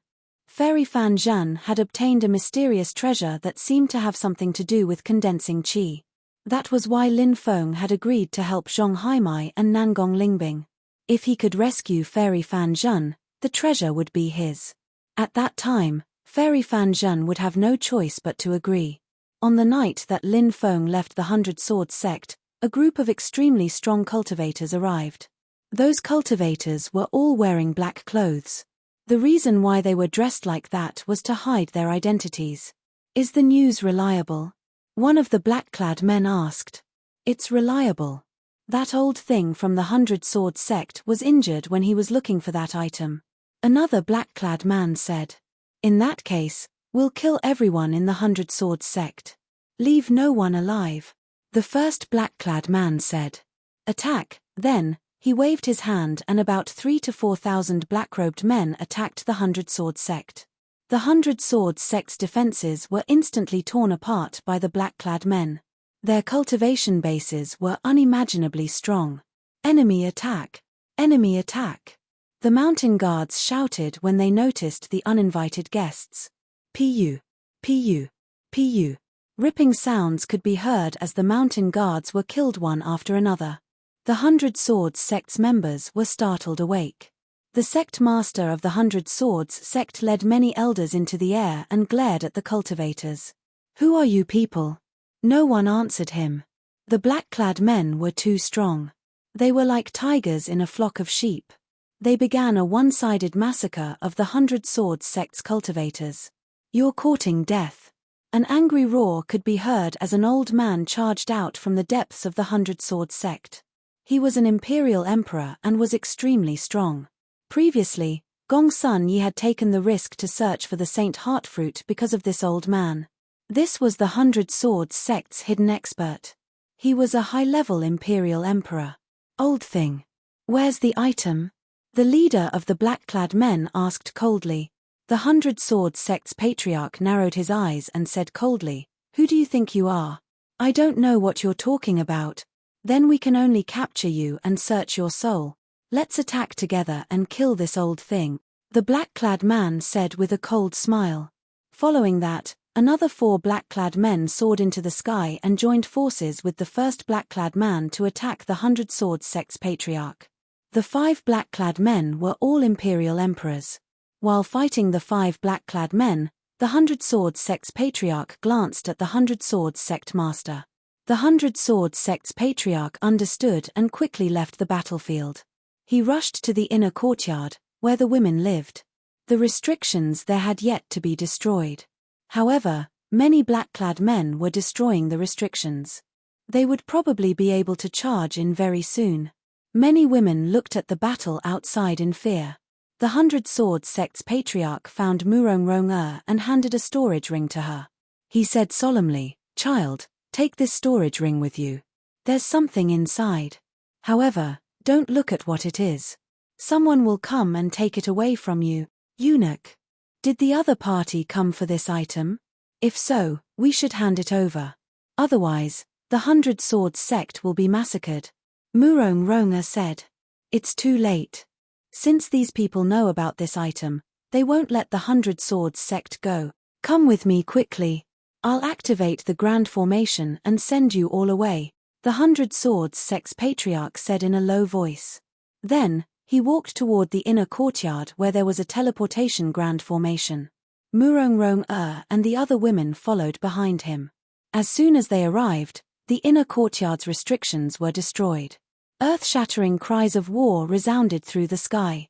Fairy Fan Zhen had obtained a mysterious treasure that seemed to have something to do with condensing qi. That was why Lin Feng had agreed to help Zhong Haimai and Nangong Lingbing. If he could rescue Fairy Fan Zhen, the treasure would be his. At that time, Fairy Fan Zhen would have no choice but to agree. On the night that Lin Feng left the 100 Swords sect, a group of extremely strong cultivators arrived. Those cultivators were all wearing black clothes. The reason why they were dressed like that was to hide their identities. Is the news reliable? One of the black-clad men asked. It's reliable. That old thing from the 100 Swords sect was injured when he was looking for that item. Another black-clad man said. In that case, we'll kill everyone in the 100 Swords sect. Leave no one alive. The first black-clad man said. Attack. Then, he waved his hand and about 3,000 to 4,000 black-robed men attacked the 100 Swords sect. The 100 Swords sect's defenses were instantly torn apart by the black-clad men. Their cultivation bases were unimaginably strong. Enemy attack! Enemy attack! The mountain guards shouted when they noticed the uninvited guests. Pu! Pu! Pu! Ripping sounds could be heard as the mountain guards were killed one after another. The 100 Swords sect's members were startled awake. The sect master of the 100 Swords sect led many elders into the air and glared at the cultivators. Who are you people? No one answered him. The black-clad men were too strong. They were like tigers in a flock of sheep. They began a one-sided massacre of the 100 Swords sect's cultivators. You're courting death. An angry roar could be heard as an old man charged out from the depths of the 100 Swords sect. He was an imperial emperor and was extremely strong. Previously, Gong Sun Yi had taken the risk to search for the Saint Heartfruit because of this old man. This was the 100 Swords sect's hidden expert. He was a high-level imperial emperor. Old thing. Where's the item? The leader of the black-clad men asked coldly. The 100 Swords sect's patriarch narrowed his eyes and said coldly, Who do you think you are? I don't know what you're talking about. Then we can only capture you and search your soul. Let's attack together and kill this old thing, the black-clad man said with a cold smile. Following that, another 4 black-clad men soared into the sky and joined forces with the first black-clad man to attack the 100 Swords sect's patriarch. The 5 black-clad men were all imperial emperors. While fighting the 5 black-clad men, the 100 Swords sect's patriarch glanced at the 100 Swords sect master. The 100 Swords sect's patriarch understood and quickly left the battlefield. He rushed to the inner courtyard, where the women lived. The restrictions there had yet to be destroyed. However, many black-clad men were destroying the restrictions. They would probably be able to charge in very soon. Many women looked at the battle outside in fear. The 100 Swords sect's patriarch found Murong Rong and handed a storage ring to her. He said solemnly, Child, take this storage ring with you. There's something inside. However, don't look at what it is. Someone will come and take it away from you. Eunuch. Did the other party come for this item? If so, we should hand it over. Otherwise, the 100 Swords sect will be massacred. Murong Rong said. It's too late. Since these people know about this item, they won't let the 100 Swords sect go. Come with me quickly. I'll activate the Grand Formation and send you all away. the 100 Swords Sect's patriarch said in a low voice. Then, he walked toward the inner courtyard where there was a teleportation grand formation. Murong-Rong and the other women followed behind him. As soon as they arrived, the inner courtyard's restrictions were destroyed. Earth-shattering cries of war resounded through the sky.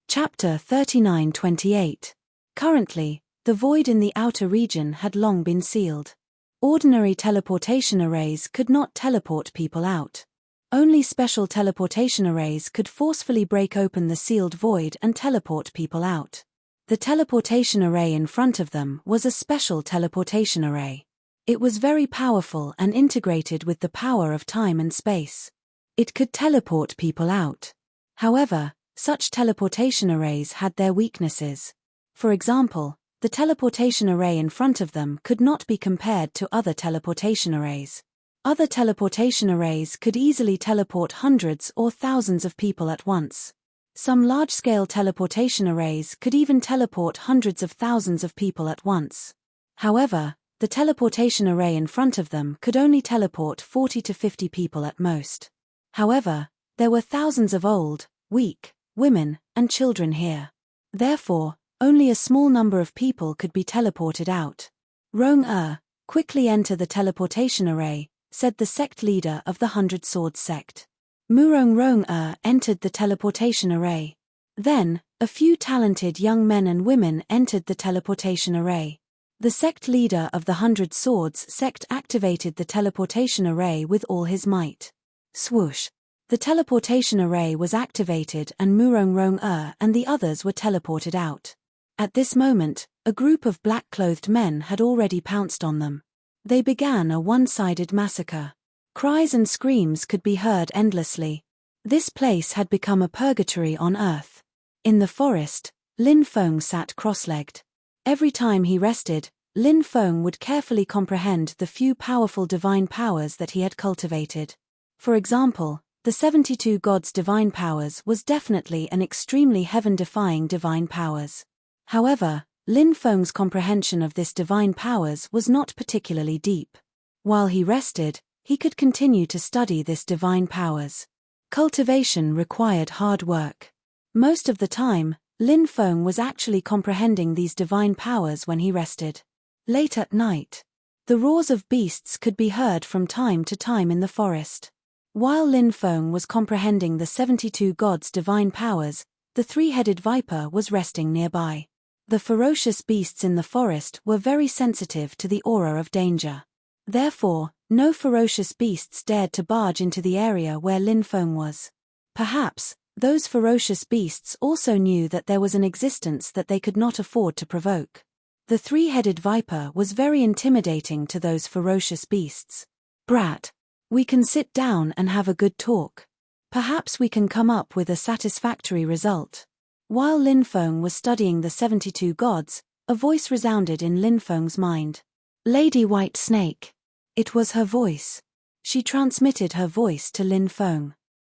Chapter 39:28. Currently, the void in the outer region had long been sealed. Ordinary teleportation arrays could not teleport people out. Only special teleportation arrays could forcefully break open the sealed void and teleport people out. The teleportation array in front of them was a special teleportation array. It was very powerful and integrated with the power of time and space. It could teleport people out. However, such teleportation arrays had their weaknesses. For example, the teleportation array in front of them could not be compared to other teleportation arrays. Other teleportation arrays could easily teleport hundreds or thousands of people at once. Some large-scale teleportation arrays could even teleport hundreds of thousands of people at once. However, the teleportation array in front of them could only teleport 40 to 50 people at most. However, there were thousands of old, weak, women, and children here. Therefore, only a small number of people could be teleported out. Rong quickly enter the teleportation array, said the sect leader of the 100 Swords sect. Murong-Rong entered the teleportation array. Then, a few talented young men and women entered the teleportation array. The sect leader of the 100 Swords sect activated the teleportation array with all his might. Swoosh! The teleportation array was activated and Murong-Rong and the others were teleported out. At this moment, a group of black-clothed men had already pounced on them. They began a one-sided massacre. Cries and screams could be heard endlessly. This place had become a purgatory on earth. In the forest, Lin Feng sat cross-legged. Every time he rested, Lin Feng would carefully comprehend the few powerful divine powers that he had cultivated. For example, the 72 gods' divine powers was definitely an extremely heaven-defying divine powers. However, Lin Feng's comprehension of this divine powers was not particularly deep. While he rested, he could continue to study this divine powers. Cultivation required hard work. Most of the time, Lin Feng was actually comprehending these divine powers when he rested. Late at night, the roars of beasts could be heard from time to time in the forest. While Lin Feng was comprehending the 72 gods' divine powers, the three-headed viper was resting nearby. The ferocious beasts in the forest were very sensitive to the aura of danger. Therefore, no ferocious beasts dared to barge into the area where Lin Feng was. Perhaps, those ferocious beasts also knew that there was an existence that they could not afford to provoke. The three-headed viper was very intimidating to those ferocious beasts. "Brat, we can sit down and have a good talk. Perhaps we can come up with a satisfactory result." While Lin Feng was studying the 72 gods, a voice resounded in Lin Feng's mind. "Lady White Snake." It was her voice. She transmitted her voice to Lin Feng.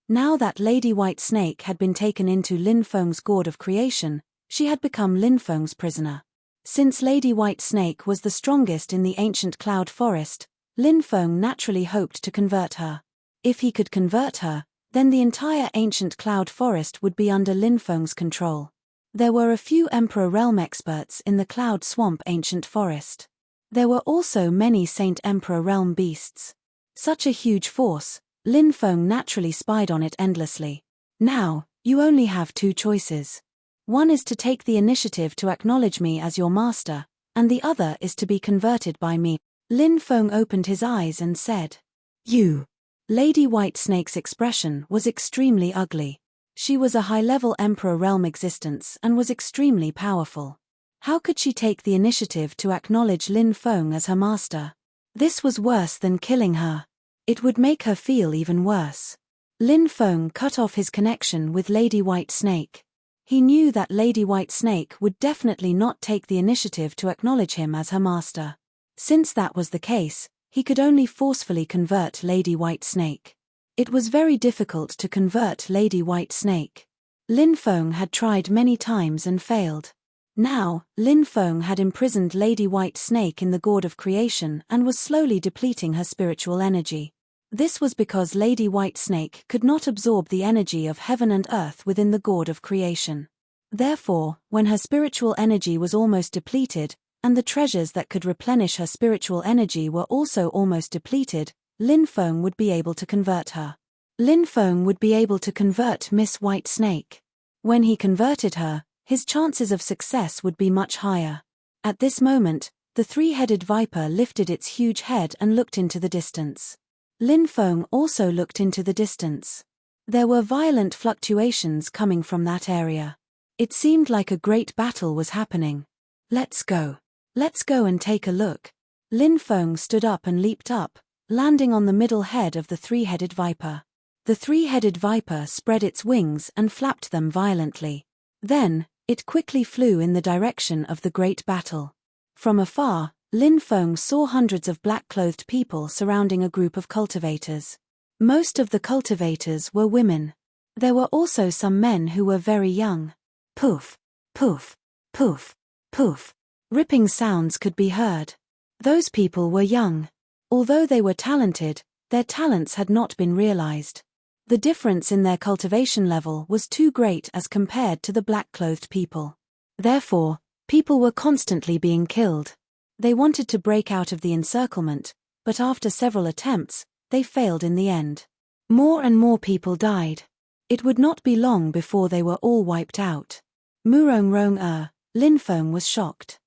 Now that Lady White Snake had been taken into Lin Feng's gourd of creation, she had become Lin Feng's prisoner. Since Lady White Snake was the strongest in the ancient cloud forest, Lin Feng naturally hoped to convert her. If he could convert her, then the entire ancient cloud forest would be under Lin Feng's control. There were a few Emperor Realm experts in the Cloud Swamp ancient forest. There were also many Saint Emperor Realm beasts. Such a huge force, Lin Feng naturally spied on it endlessly. Now, you only have two choices. One is to take the initiative to acknowledge me as your master, and the other is to be converted by me. Lin Feng opened his eyes and said, "You." Lady White Snake's expression was extremely ugly. She was a high-level Emperor Realm existence and was extremely powerful. How could she take the initiative to acknowledge Lin Feng as her master? This was worse than killing her. It would make her feel even worse. Lin Feng cut off his connection with Lady White Snake. He knew that Lady White Snake would definitely not take the initiative to acknowledge him as her master. Since that was the case, he could only forcefully convert Lady White Snake. It was very difficult to convert Lady White Snake. Lin Feng had tried many times and failed. Now, Lin Feng had imprisoned Lady White Snake in the gourd of creation and was slowly depleting her spiritual energy. This was because Lady Whitesnake could not absorb the energy of heaven and earth within the gourd of creation. Therefore, when her spiritual energy was almost depleted, and the treasures that could replenish her spiritual energy were also almost depleted, Lin Feng would be able to convert her. Lin Feng would be able to convert Miss Whitesnake. When he converted her, his chances of success would be much higher. At this moment, the three-headed viper lifted its huge head and looked into the distance. Lin Feng also looked into the distance. There were violent fluctuations coming from that area. It seemed like a great battle was happening. Let's go. Let's go and take a look. Lin Feng stood up and leaped up, landing on the middle head of the three-headed viper. The three-headed viper spread its wings and flapped them violently. Then, it quickly flew in the direction of the great battle. From afar, Lin Feng saw hundreds of black-clothed people surrounding a group of cultivators. Most of the cultivators were women. There were also some men who were very young. Poof, poof, poof, poof. Ripping sounds could be heard. Those people were young. Although they were talented, their talents had not been realized. The difference in their cultivation level was too great as compared to the black-clothed people. Therefore, people were constantly being killed. They wanted to break out of the encirclement, but after several attempts, they failed in the end. More and more people died. It would not be long before they were all wiped out. Murong-rong Lin Feng was shocked.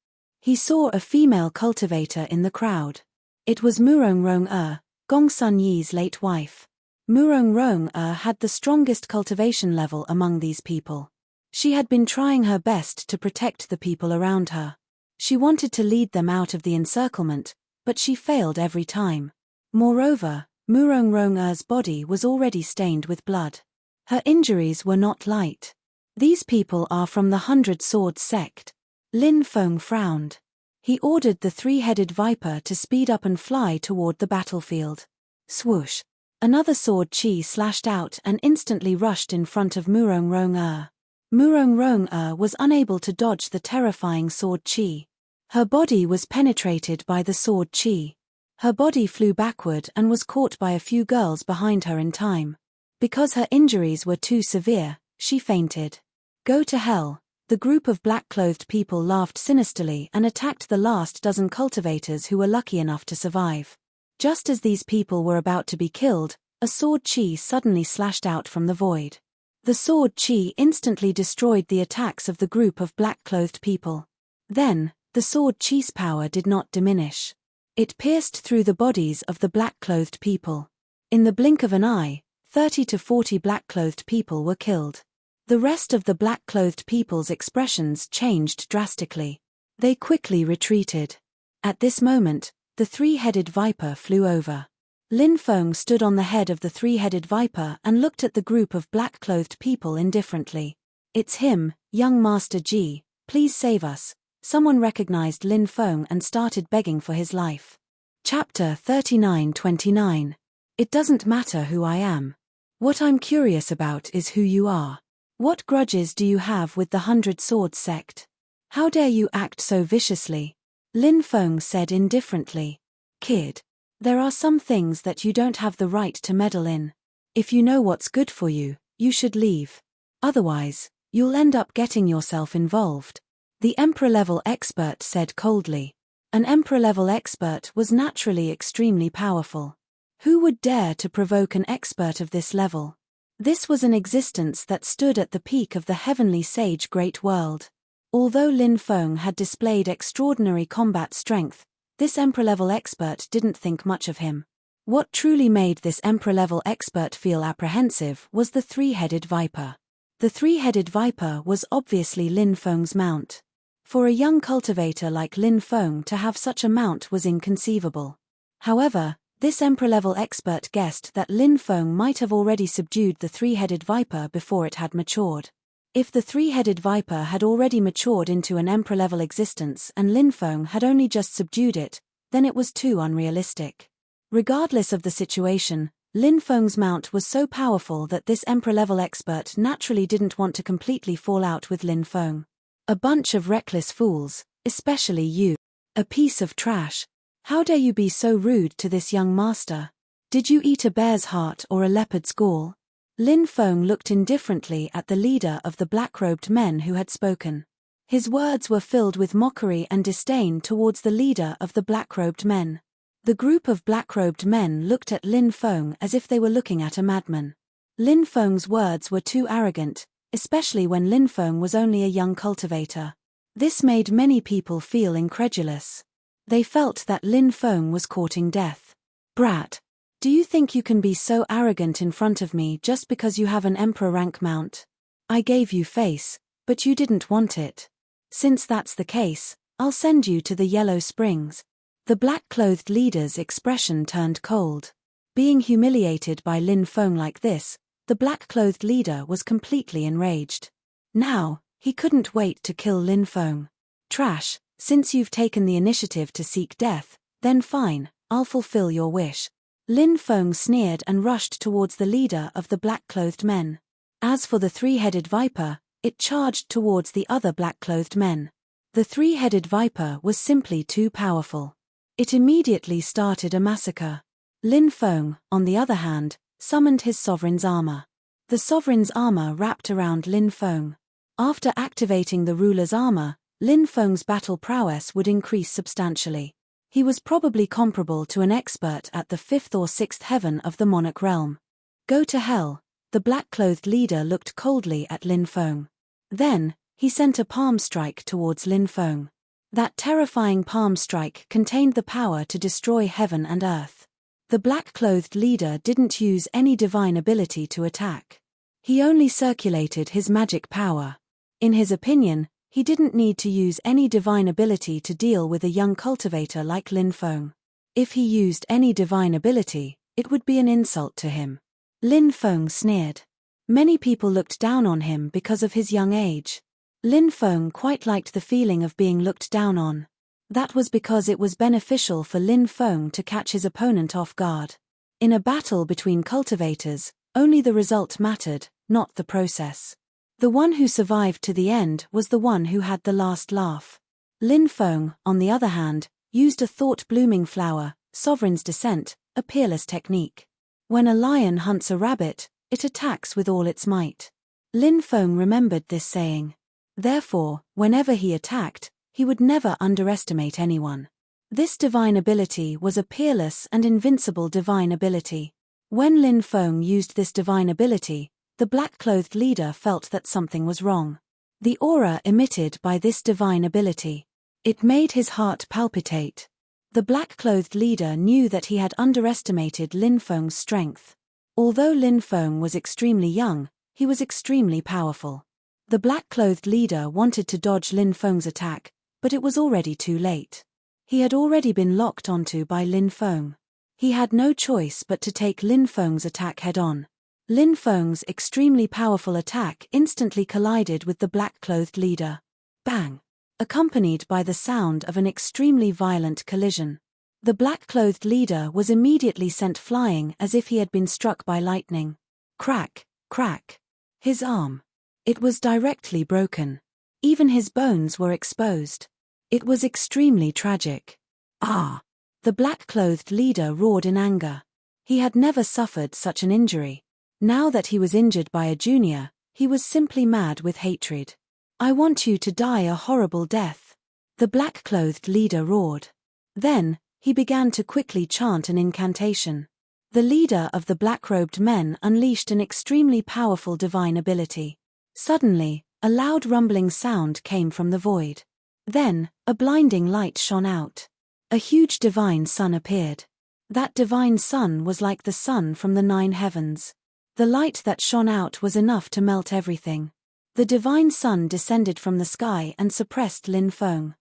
He saw a female cultivator in the crowd. It was Murong-rong Gong Sun Yi's late wife. Murong-rong had the strongest cultivation level among these people. She had been trying her best to protect the people around her. She wanted to lead them out of the encirclement, but she failed every time. Moreover, Murong-rong's body was already stained with blood. Her injuries were not light. These people are from the 100 Swords sect. Lin Feng frowned. He ordered the three-headed viper to speed up and fly toward the battlefield. Swoosh! Another sword chi slashed out and instantly rushed in front of Murong-rong. Murong-rong was unable to dodge the terrifying sword chi. Her body was penetrated by the sword chi. Her body flew backward and was caught by a few girls behind her in time. Because her injuries were too severe, she fainted. Go to hell! The group of black-clothed people laughed sinisterly and attacked the last dozen cultivators who were lucky enough to survive. Just as these people were about to be killed, a sword chi suddenly slashed out from the void. The sword chi instantly destroyed the attacks of the group of black-clothed people. Then, the sword chi's power did not diminish. It pierced through the bodies of the black-clothed people. In the blink of an eye, 30 to 40 black-clothed people were killed. The rest of the black-clothed people's expressions changed drastically. They quickly retreated. At this moment, the three-headed viper flew over. Lin Feng stood on the head of the three-headed viper and looked at the group of black-clothed people indifferently. It's him, young Master Ji, please save us. Someone recognized Lin Feng and started begging for his life. Chapter 39-29. It doesn't matter who I am. What I'm curious about is who you are. What grudges do you have with the 100 Swords sect? How dare you act so viciously? Lin Feng said indifferently. Kid. There are some things that you don't have the right to meddle in. If you know what's good for you, you should leave. Otherwise, you'll end up getting yourself involved. The Emperor-level expert said coldly. An Emperor-level expert was naturally extremely powerful. Who would dare to provoke an expert of this level? This was an existence that stood at the peak of the heavenly sage great world. Although Lin Feng had displayed extraordinary combat strength, this Emperor-level expert didn't think much of him. What truly made this Emperor-level expert feel apprehensive was the three-headed viper. The three-headed viper was obviously Lin Feng's mount. For a young cultivator like Lin Feng to have such a mount was inconceivable. However, this Emperor-level expert guessed that Lin Feng might have already subdued the three-headed viper before it had matured. If the three-headed viper had already matured into an Emperor-level existence and Lin Feng had only just subdued it, then it was too unrealistic. Regardless of the situation, Lin Feng's mount was so powerful that this Emperor-level expert naturally didn't want to completely fall out with Lin Feng. A bunch of reckless fools, especially you. A piece of trash. How dare you be so rude to this young master? Did you eat a bear's heart or a leopard's gall? Lin Feng looked indifferently at the leader of the black-robed men who had spoken. His words were filled with mockery and disdain towards the leader of the black-robed men. The group of black-robed men looked at Lin Feng as if they were looking at a madman. Lin Feng's words were too arrogant, especially when Lin Feng was only a young cultivator. This made many people feel incredulous. They felt that Lin Feng was courting death. Brat! Do you think you can be so arrogant in front of me just because you have an emperor rank mount? I gave you face, but you didn't want it. Since that's the case, I'll send you to the Yellow Springs. The black-clothed leader's expression turned cold. Being humiliated by Lin Feng like this, the black-clothed leader was completely enraged. Now, he couldn't wait to kill Lin Feng. Trash, since you've taken the initiative to seek death, then fine, I'll fulfill your wish. Lin Feng sneered and rushed towards the leader of the black-clothed men. As for the three-headed viper, it charged towards the other black-clothed men. The three-headed viper was simply too powerful. It immediately started a massacre. Lin Feng, on the other hand, summoned his sovereign's armor. The sovereign's armor wrapped around Lin Feng. After activating the ruler's armor, Lin Feng's battle prowess would increase substantially. He was probably comparable to an expert at the fifth or sixth heaven of the monarch realm. Go to hell, the black-clothed leader looked coldly at Lin Feng. Then, he sent a palm strike towards Lin Feng. That terrifying palm strike contained the power to destroy heaven and earth. The black-clothed leader didn't use any divine ability to attack. He only circulated his magic power. In his opinion, he didn't need to use any divine ability to deal with a young cultivator like Lin Feng. If he used any divine ability, it would be an insult to him. Lin Feng sneered. Many people looked down on him because of his young age. Lin Feng quite liked the feeling of being looked down on. That was because it was beneficial for Lin Feng to catch his opponent off guard. In a battle between cultivators, only the result mattered, not the process. The one who survived to the end was the one who had the last laugh. Lin Feng, on the other hand, used a thought-blooming flower, Sovereign's Descent, a peerless technique. When a lion hunts a rabbit, it attacks with all its might. Lin Feng remembered this saying. Therefore, whenever he attacked, he would never underestimate anyone. This divine ability was a peerless and invincible divine ability. When Lin Feng used this divine ability, the black-clothed leader felt that something was wrong. The aura emitted by this divine ability. It made his heart palpitate. The black-clothed leader knew that he had underestimated Lin Feng's strength. Although Lin Feng was extremely young, he was extremely powerful. The black-clothed leader wanted to dodge Lin Feng's attack, but it was already too late. He had already been locked onto by Lin Feng. He had no choice but to take Lin Feng's attack head-on. Lin Feng's extremely powerful attack instantly collided with the black-clothed leader. Bang! Accompanied by the sound of an extremely violent collision. The black-clothed leader was immediately sent flying as if he had been struck by lightning. Crack, crack. His arm. It was directly broken. Even his bones were exposed. It was extremely tragic. Ah! The black-clothed leader roared in anger. He had never suffered such an injury. Now that he was injured by a junior, he was simply mad with hatred. I want you to die a horrible death. The black-clothed leader roared. Then, he began to quickly chant an incantation. The leader of the black-robed men unleashed an extremely powerful divine ability. Suddenly, a loud rumbling sound came from the void. Then, a blinding light shone out. A huge divine sun appeared. That divine sun was like the sun from the 9 heavens. The light that shone out was enough to melt everything. The divine sun descended from the sky and suppressed Lin Feng.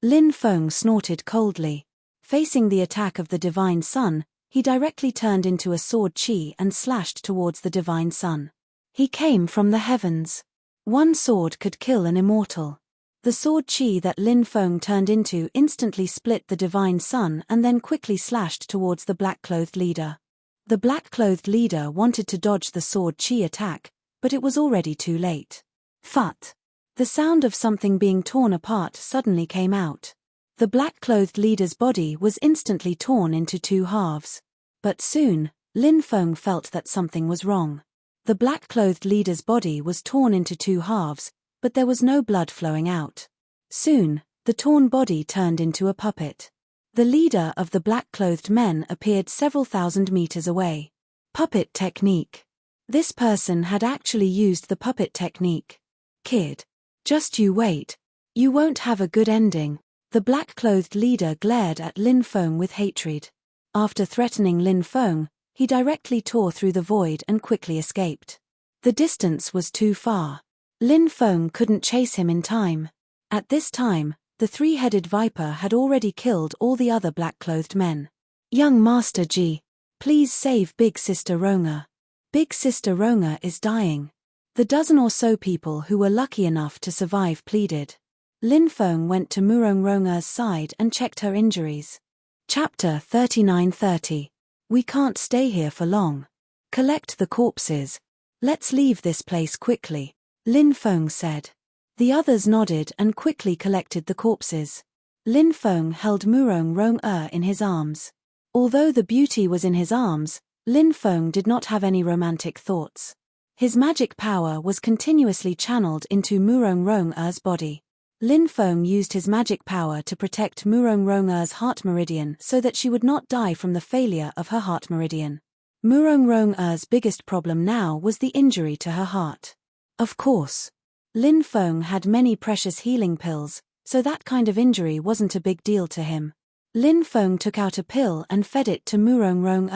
Lin Feng snorted coldly. Facing the attack of the divine sun, he directly turned into a sword chi and slashed towards the divine sun. He came from the heavens. One sword could kill an immortal. The sword chi that Lin Feng turned into instantly split the divine sun and then quickly slashed towards the black-clothed leader. The black-clothed leader wanted to dodge the sword chi attack, but it was already too late. Phut! The sound of something being torn apart suddenly came out. The black-clothed leader's body was instantly torn into 2 halves. But soon, Lin Feng felt that something was wrong. The black-clothed leader's body was torn into two halves, but there was no blood flowing out. Soon, the torn body turned into a puppet. The leader of the black-clothed men appeared several thousand meters away. Puppet technique. This person had actually used the puppet technique. Kid. Just you wait. You won't have a good ending. The black-clothed leader glared at Lin Feng with hatred. After threatening Lin Feng, he directly tore through the void and quickly escaped. The distance was too far. Lin Feng couldn't chase him in time. At this time, the three-headed viper had already killed all the other black-clothed men. Young Master Ji, please save Big Sister Ronga. Big Sister Ronga is dying. The dozen or so people who were lucky enough to survive pleaded. Lin Feng went to Murong Ronga's side and checked her injuries. Chapter 39:30. We can't stay here for long. Collect the corpses. Let's leave this place quickly, Lin Feng said. The others nodded and quickly collected the corpses. Lin Feng held Murong Rong in his arms. Although the beauty was in his arms, Lin Feng did not have any romantic thoughts. His magic power was continuously channeled into Murong Rong body. Lin Feng used his magic power to protect Murong Rong's heart meridian so that she would not die from the failure of her heart meridian. Murong Rong's biggest problem now was the injury to her heart. Of course, Lin Feng had many precious healing pills, so that kind of injury wasn't a big deal to him. Lin Feng took out a pill and fed it to Murong Rong.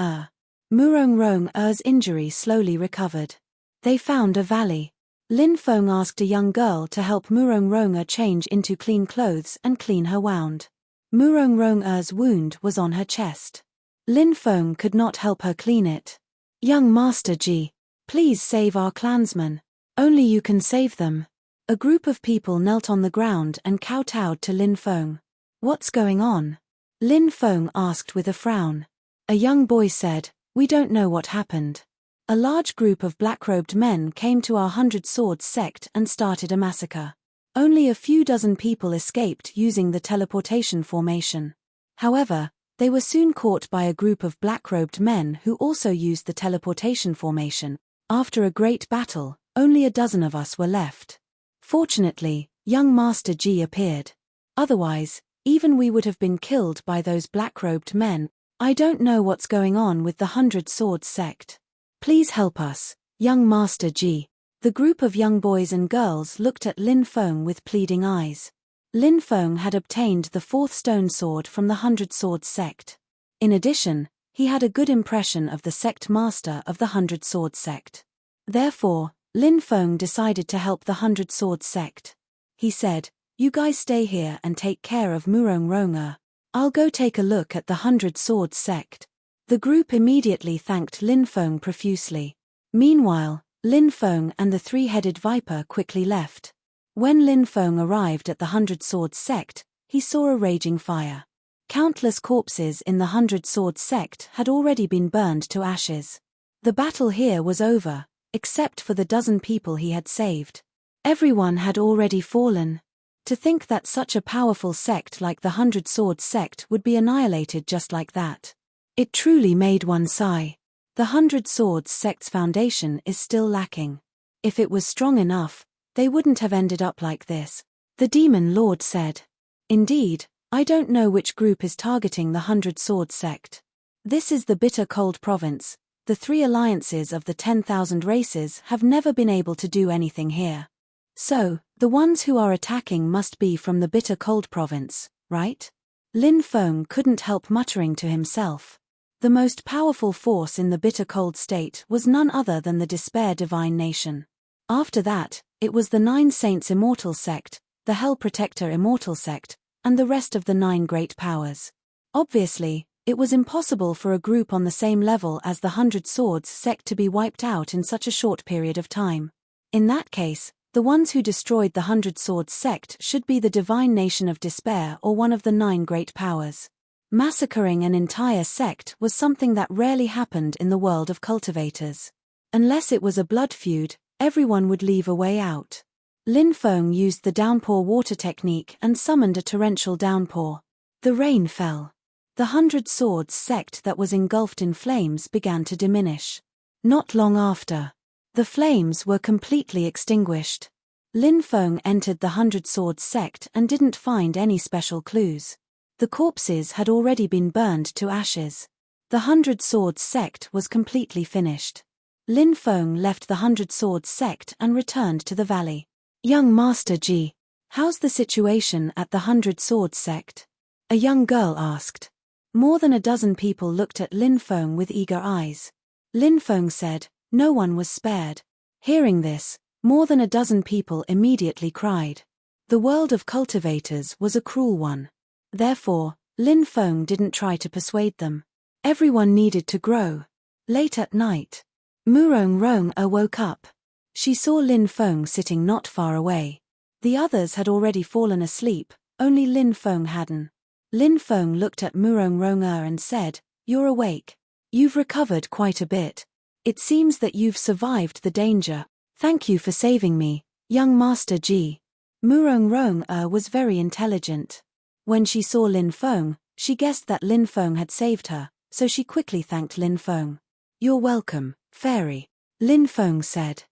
Murong Rong's injury slowly recovered. They found a valley. Lin Feng asked a young girl to help Murong Rong change into clean clothes and clean her wound. Murong Rong's wound was on her chest. Lin Feng could not help her clean it. Young Master Ji, please save our clansmen. Only you can save them. A group of people knelt on the ground and kowtowed to Lin Feng. What's going on? Lin Feng asked with a frown. A young boy said, we don't know what happened. A large group of black-robed men came to our 100 Swords sect and started a massacre. Only a few dozen people escaped using the teleportation formation. However, they were soon caught by a group of black-robed men who also used the teleportation formation. After a great battle, only a dozen of us were left. Fortunately, young Master Ji appeared. Otherwise, even we would have been killed by those black-robed men. I don't know what's going on with the 100 Swords sect. Please help us, young Master Ji. The group of young boys and girls looked at Lin Feng with pleading eyes. Lin Feng had obtained the 4th stone sword from the 100 Swords sect. In addition, he had a good impression of the sect master of the 100 Swords sect. Therefore, Lin Feng decided to help the 100 Swords sect. He said, you guys stay here and take care of Murong Rong. I'll go take a look at the 100 Swords sect. The group immediately thanked Lin Feng profusely. Meanwhile, Lin Feng and the three-headed viper quickly left. When Lin Feng arrived at the 100 Swords sect, he saw a raging fire. Countless corpses in the 100 Swords sect had already been burned to ashes. The battle here was over, except for the dozen people he had saved. Everyone had already fallen. To think that such a powerful sect like the 100 Swords sect would be annihilated just like that. It truly made one sigh. The 100 Swords sect's foundation is still lacking. If it was strong enough, they wouldn't have ended up like this, the Demon Lord said. Indeed, I don't know which group is targeting the 100 Swords sect. This is the bitter cold province. The 3 alliances of the 10,000 races have never been able to do anything here. So, the ones who are attacking must be from the bitter cold province, right? Lin Feng couldn't help muttering to himself. The most powerful force in the bitter cold state was none other than the Despair Divine Nation. After that, it was the 9 Saints Immortal sect, the Hell Protector Immortal sect, and the rest of the 9 Great Powers. Obviously, it was impossible for a group on the same level as the 100 Swords sect to be wiped out in such a short period of time. In that case, the ones who destroyed the 100 Swords sect should be the Divine Nation of Despair or one of the 9 Great Powers. Massacring an entire sect was something that rarely happened in the world of cultivators. Unless it was a blood feud, everyone would leave a way out. Lin Feng used the downpour water technique and summoned a torrential downpour. The rain fell. The 100 Swords sect that was engulfed in flames began to diminish. Not long after, the flames were completely extinguished. Lin Feng entered the 100 Swords sect and didn't find any special clues. The corpses had already been burned to ashes. The 100 Swords sect was completely finished. Lin Feng left the 100 Swords sect and returned to the valley. Young Master Ji, how's the situation at the 100 Swords sect? A young girl asked. More than a dozen people looked at Lin Feng with eager eyes. Lin Feng said, no one was spared. Hearing this, more than a dozen people immediately cried. The world of cultivators was a cruel one. Therefore, Lin Feng didn't try to persuade them. Everyone needed to grow. Late at night, Murong Rong woke up. She saw Lin Feng sitting not far away. The others had already fallen asleep, only Lin Feng hadn't. Lin Feng looked at Murong Rong and said, you're awake. You've recovered quite a bit. It seems that you've survived the danger. Thank you for saving me, young Master Ji. Murong Rong was very intelligent. When she saw Lin Feng, she guessed that Lin Feng had saved her, so she quickly thanked Lin Feng. You're welcome, fairy. Lin Feng said.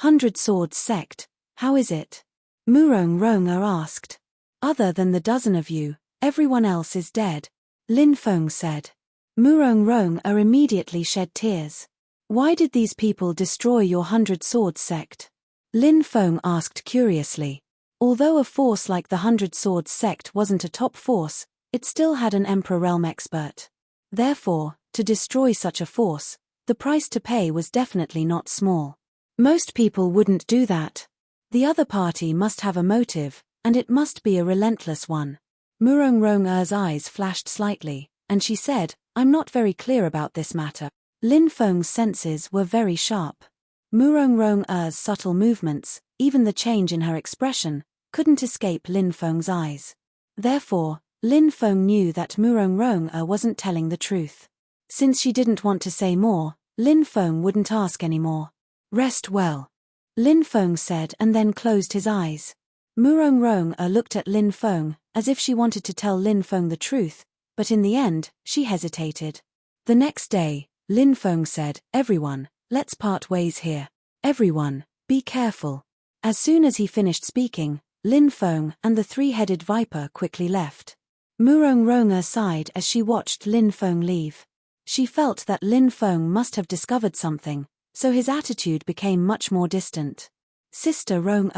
100 Swords sect, how is it? Murong Rong asked. Other than the dozen of you, everyone else is dead, Lin Feng said. Murong Rong immediately shed tears. Why did these people destroy your 100 Swords sect? Lin Feng asked curiously. Although a force like the 100 Swords sect wasn't a top force, it still had an Emperor Realm expert. Therefore, to destroy such a force, the price to pay was definitely not small. Most people wouldn't do that. The other party must have a motive, and it must be a relentless one. Murong Rong's eyes flashed slightly, and she said, I'm not very clear about this matter. Lin Feng's senses were very sharp. Murong Rong's subtle movements, even the change in her expression, couldn't escape Lin Feng's eyes. Therefore, Lin Feng knew that Murong Rong wasn't telling the truth. Since she didn't want to say more, Lin Feng wouldn't ask anymore. Rest well, Lin Feng said and then closed his eyes. Murong Rong looked at Lin Feng, as if she wanted to tell Lin Feng the truth, but in the end, she hesitated. The next day, Lin Feng said, everyone, let's part ways here. Everyone, be careful. As soon as he finished speaking, Lin Feng and the three-headed viper quickly left. Murong Rong sighed as she watched Lin Feng leave. She felt that Lin Feng must have discovered something, so his attitude became much more distant. Sister Rong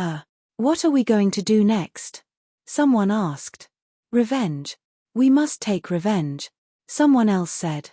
what are we going to do next? Someone asked. Revenge. We must take revenge, someone else said.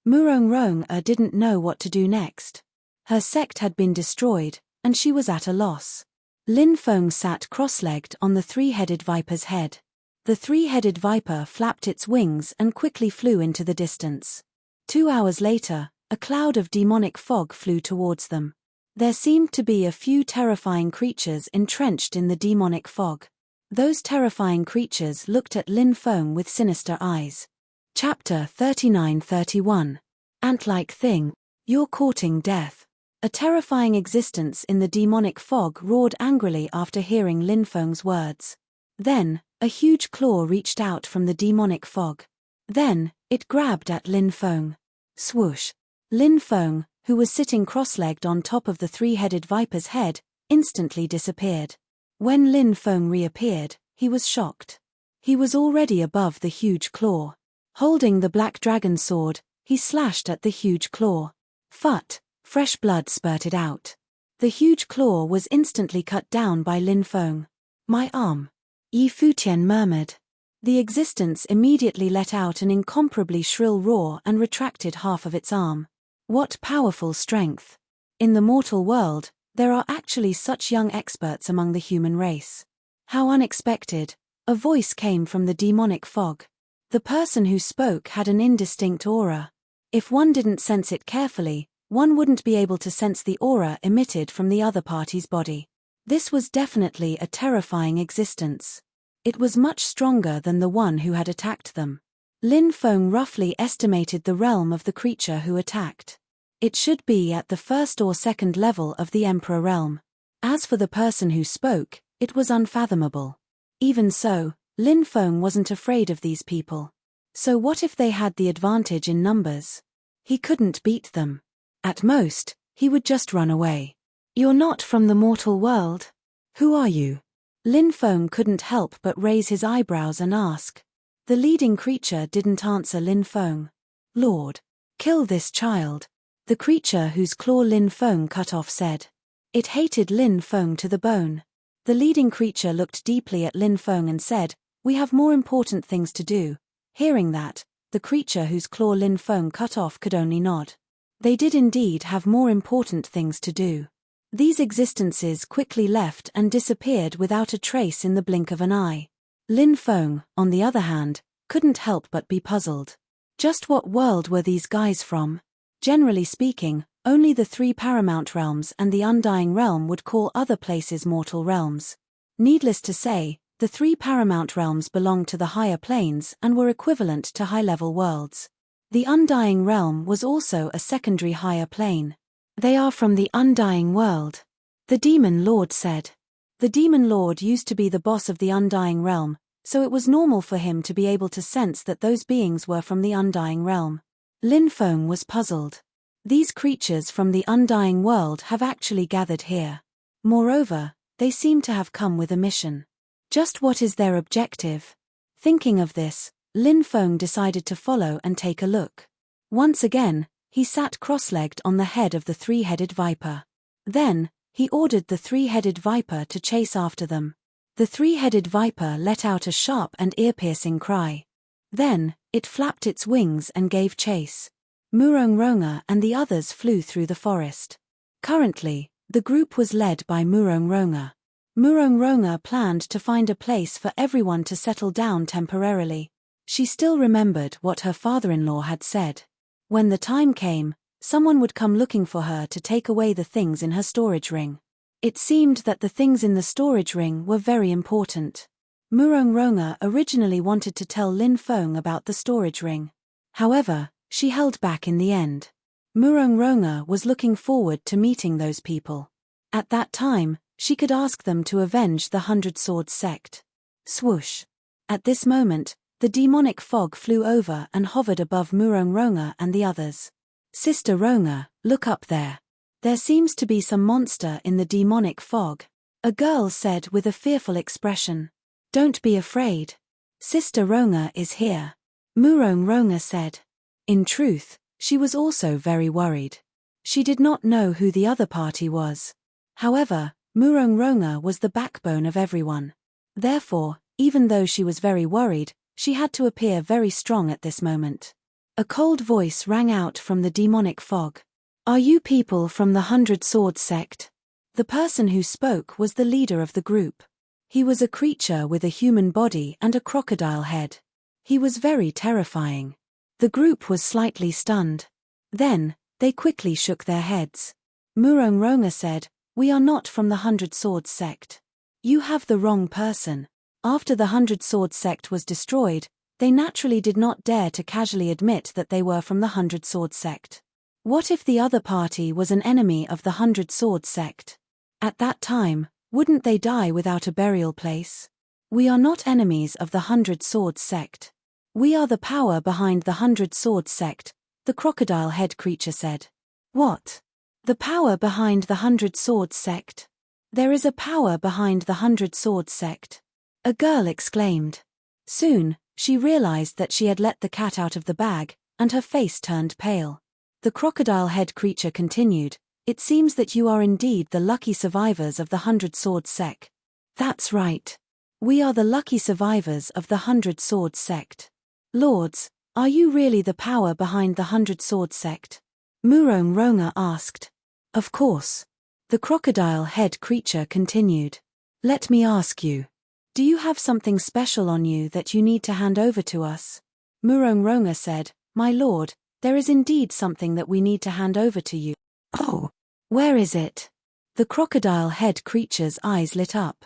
Murong Rong didn't know what to do next. Her sect had been destroyed, and she was at a loss. Lin Feng sat cross-legged on the three-headed viper's head. The three-headed viper flapped its wings and quickly flew into the distance. 2 hours later, a cloud of demonic fog flew towards them. There seemed to be a few terrifying creatures entrenched in the demonic fog. Those terrifying creatures looked at Lin Feng with sinister eyes. Chapter 39-31. Ant-like thing, you're courting death. A terrifying existence in the demonic fog roared angrily after hearing Lin Feng's words. Then, a huge claw reached out from the demonic fog. Then, it grabbed at Lin Feng. Swoosh. Lin Feng, who was sitting cross-legged on top of the three-headed viper's head, instantly disappeared. When Lin Feng reappeared, he was shocked. He was already above the huge claw. Holding the black dragon sword, he slashed at the huge claw. Phut! Fresh blood spurted out. The huge claw was instantly cut down by Lin Feng. My arm. Yi Futian murmured. The existence immediately let out an incomparably shrill roar and retracted half of its arm. What powerful strength! In the mortal world, there are actually such young experts among the human race. How unexpected! A voice came from the demonic fog. The person who spoke had an indistinct aura. If one didn't sense it carefully, one wouldn't be able to sense the aura emitted from the other party's body. This was definitely a terrifying existence. It was much stronger than the one who had attacked them. Lin Feng roughly estimated the realm of the creature who attacked. It should be at the first or second level of the Emperor realm. As for the person who spoke, it was unfathomable. Even so, Lin Feng wasn't afraid of these people. So what if they had the advantage in numbers? He couldn't beat them. At most, he would just run away. You're not from the mortal world. Who are you? Lin Feng couldn't help but raise his eyebrows and ask. The leading creature didn't answer Lin Feng. Lord, kill this child. The creature whose claw Lin Feng cut off said. It hated Lin Feng to the bone. The leading creature looked deeply at Lin Feng and said, we have more important things to do. Hearing that, the creature whose claw Lin Feng cut off could only nod. They did indeed have more important things to do. These existences quickly left and disappeared without a trace in the blink of an eye. Lin Feng, on the other hand, couldn't help but be puzzled. Just what world were these guys from? Generally speaking, only the three paramount realms and the Undying Realm would call other places mortal realms. Needless to say, the three paramount realms belonged to the higher planes and were equivalent to high-level worlds. The Undying Realm was also a secondary higher plane. They are from the Undying World. The Demon Lord said. The Demon Lord used to be the boss of the Undying Realm, so it was normal for him to be able to sense that those beings were from the Undying Realm. Lin Feng was puzzled. These creatures from the Undying World have actually gathered here. Moreover, they seem to have come with a mission. Just what is their objective? Thinking of this, Lin Feng decided to follow and take a look. Once again, he sat cross-legged on the head of the three-headed viper. Then, he ordered the three-headed viper to chase after them. The three-headed viper let out a sharp and ear-piercing cry. Then, it flapped its wings and gave chase. Murong Ronga and the others flew through the forest. Currently, the group was led by Murong Ronga. Murong Ronga planned to find a place for everyone to settle down temporarily. She still remembered what her father-in-law had said. When the time came, someone would come looking for her to take away the things in her storage ring. It seemed that the things in the storage ring were very important. Murong Ronga originally wanted to tell Lin Feng about the storage ring. However, she held back in the end. Murong Ronga was looking forward to meeting those people. At that time, she could ask them to avenge the 100 Swords sect. Swoosh! At this moment, the demonic fog flew over and hovered above Murong Ronga and the others. Sister Ronga, look up there. There seems to be some monster in the demonic fog. A girl said with a fearful expression. Don't be afraid. Sister Ronga is here. Murong Ronga said. In truth, she was also very worried. She did not know who the other party was. However, Murong Ronga was the backbone of everyone. Therefore, even though she was very worried, she had to appear very strong at this moment. A cold voice rang out from the demonic fog. Are you people from the 100 Swords sect? The person who spoke was the leader of the group. He was a creature with a human body and a crocodile head. He was very terrifying. The group was slightly stunned. Then, they quickly shook their heads. Murong Ronga said, we are not from the 100 Swords sect. You have the wrong person. After the 100 Swords sect was destroyed, they naturally did not dare to casually admit that they were from the 100 Swords sect. What if the other party was an enemy of the 100 Swords sect? At that time, wouldn't they die without a burial place? We are not enemies of the 100 Swords sect. We are the power behind the 100 Swords sect, the crocodile head creature said. What? The power behind the 100 Swords sect? There is a power behind the 100 Swords sect. A girl exclaimed. Soon, she realized that she had let the cat out of the bag, and her face turned pale. The crocodile head creature continued, it seems that you are indeed the lucky survivors of the 100 Swords sect. That's right. We are the lucky survivors of the 100 Swords sect. Lords, are you really the power behind the 100 Swords sect? Murong Ronga asked. Of course. The crocodile head creature continued. Let me ask you. Do you have something special on you that you need to hand over to us? Murong Ronga said, My lord, there is indeed something that we need to hand over to you. Oh, where is it? The crocodile head creature's eyes lit up.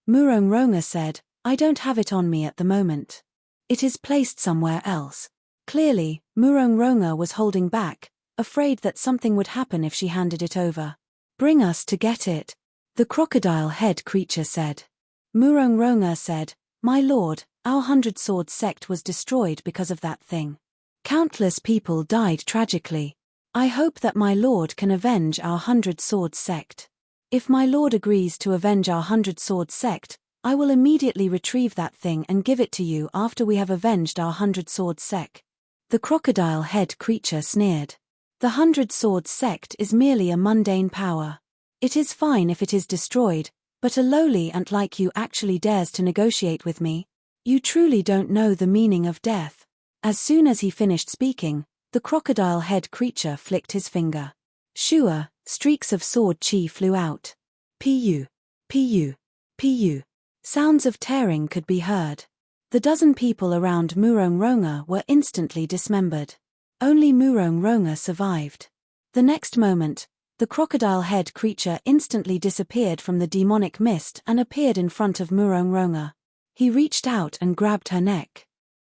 Murong Ronga said, I don't have it on me at the moment. It is placed somewhere else. Clearly, Murong Ronga was holding back, afraid that something would happen if she handed it over. Bring us to get it, the crocodile head creature said. Murong Ronga said, My lord, Our 100-sword sect was destroyed because of that thing. Countless people died tragically. I hope that my lord can avenge our 100-sword sect. If my lord agrees to avenge our 100-sword sect, I will immediately retrieve that thing and give it to you after we have avenged our 100-sword sect. The crocodile head creature sneered. The 100-sword sect is merely a mundane power. It is fine if it is destroyed, but a lowly ant like you actually dares to negotiate with me? You truly don't know the meaning of death. As soon as he finished speaking, the crocodile head creature flicked his finger. Shua, streaks of sword chi flew out. Pu, pu, pu. Sounds of tearing could be heard. The dozen people around Murong-Ronga were instantly dismembered. Only Murong-Ronga survived. The next moment, the crocodile head creature instantly disappeared from the demonic mist and appeared in front of Murong-Ronga. He reached out and grabbed her neck.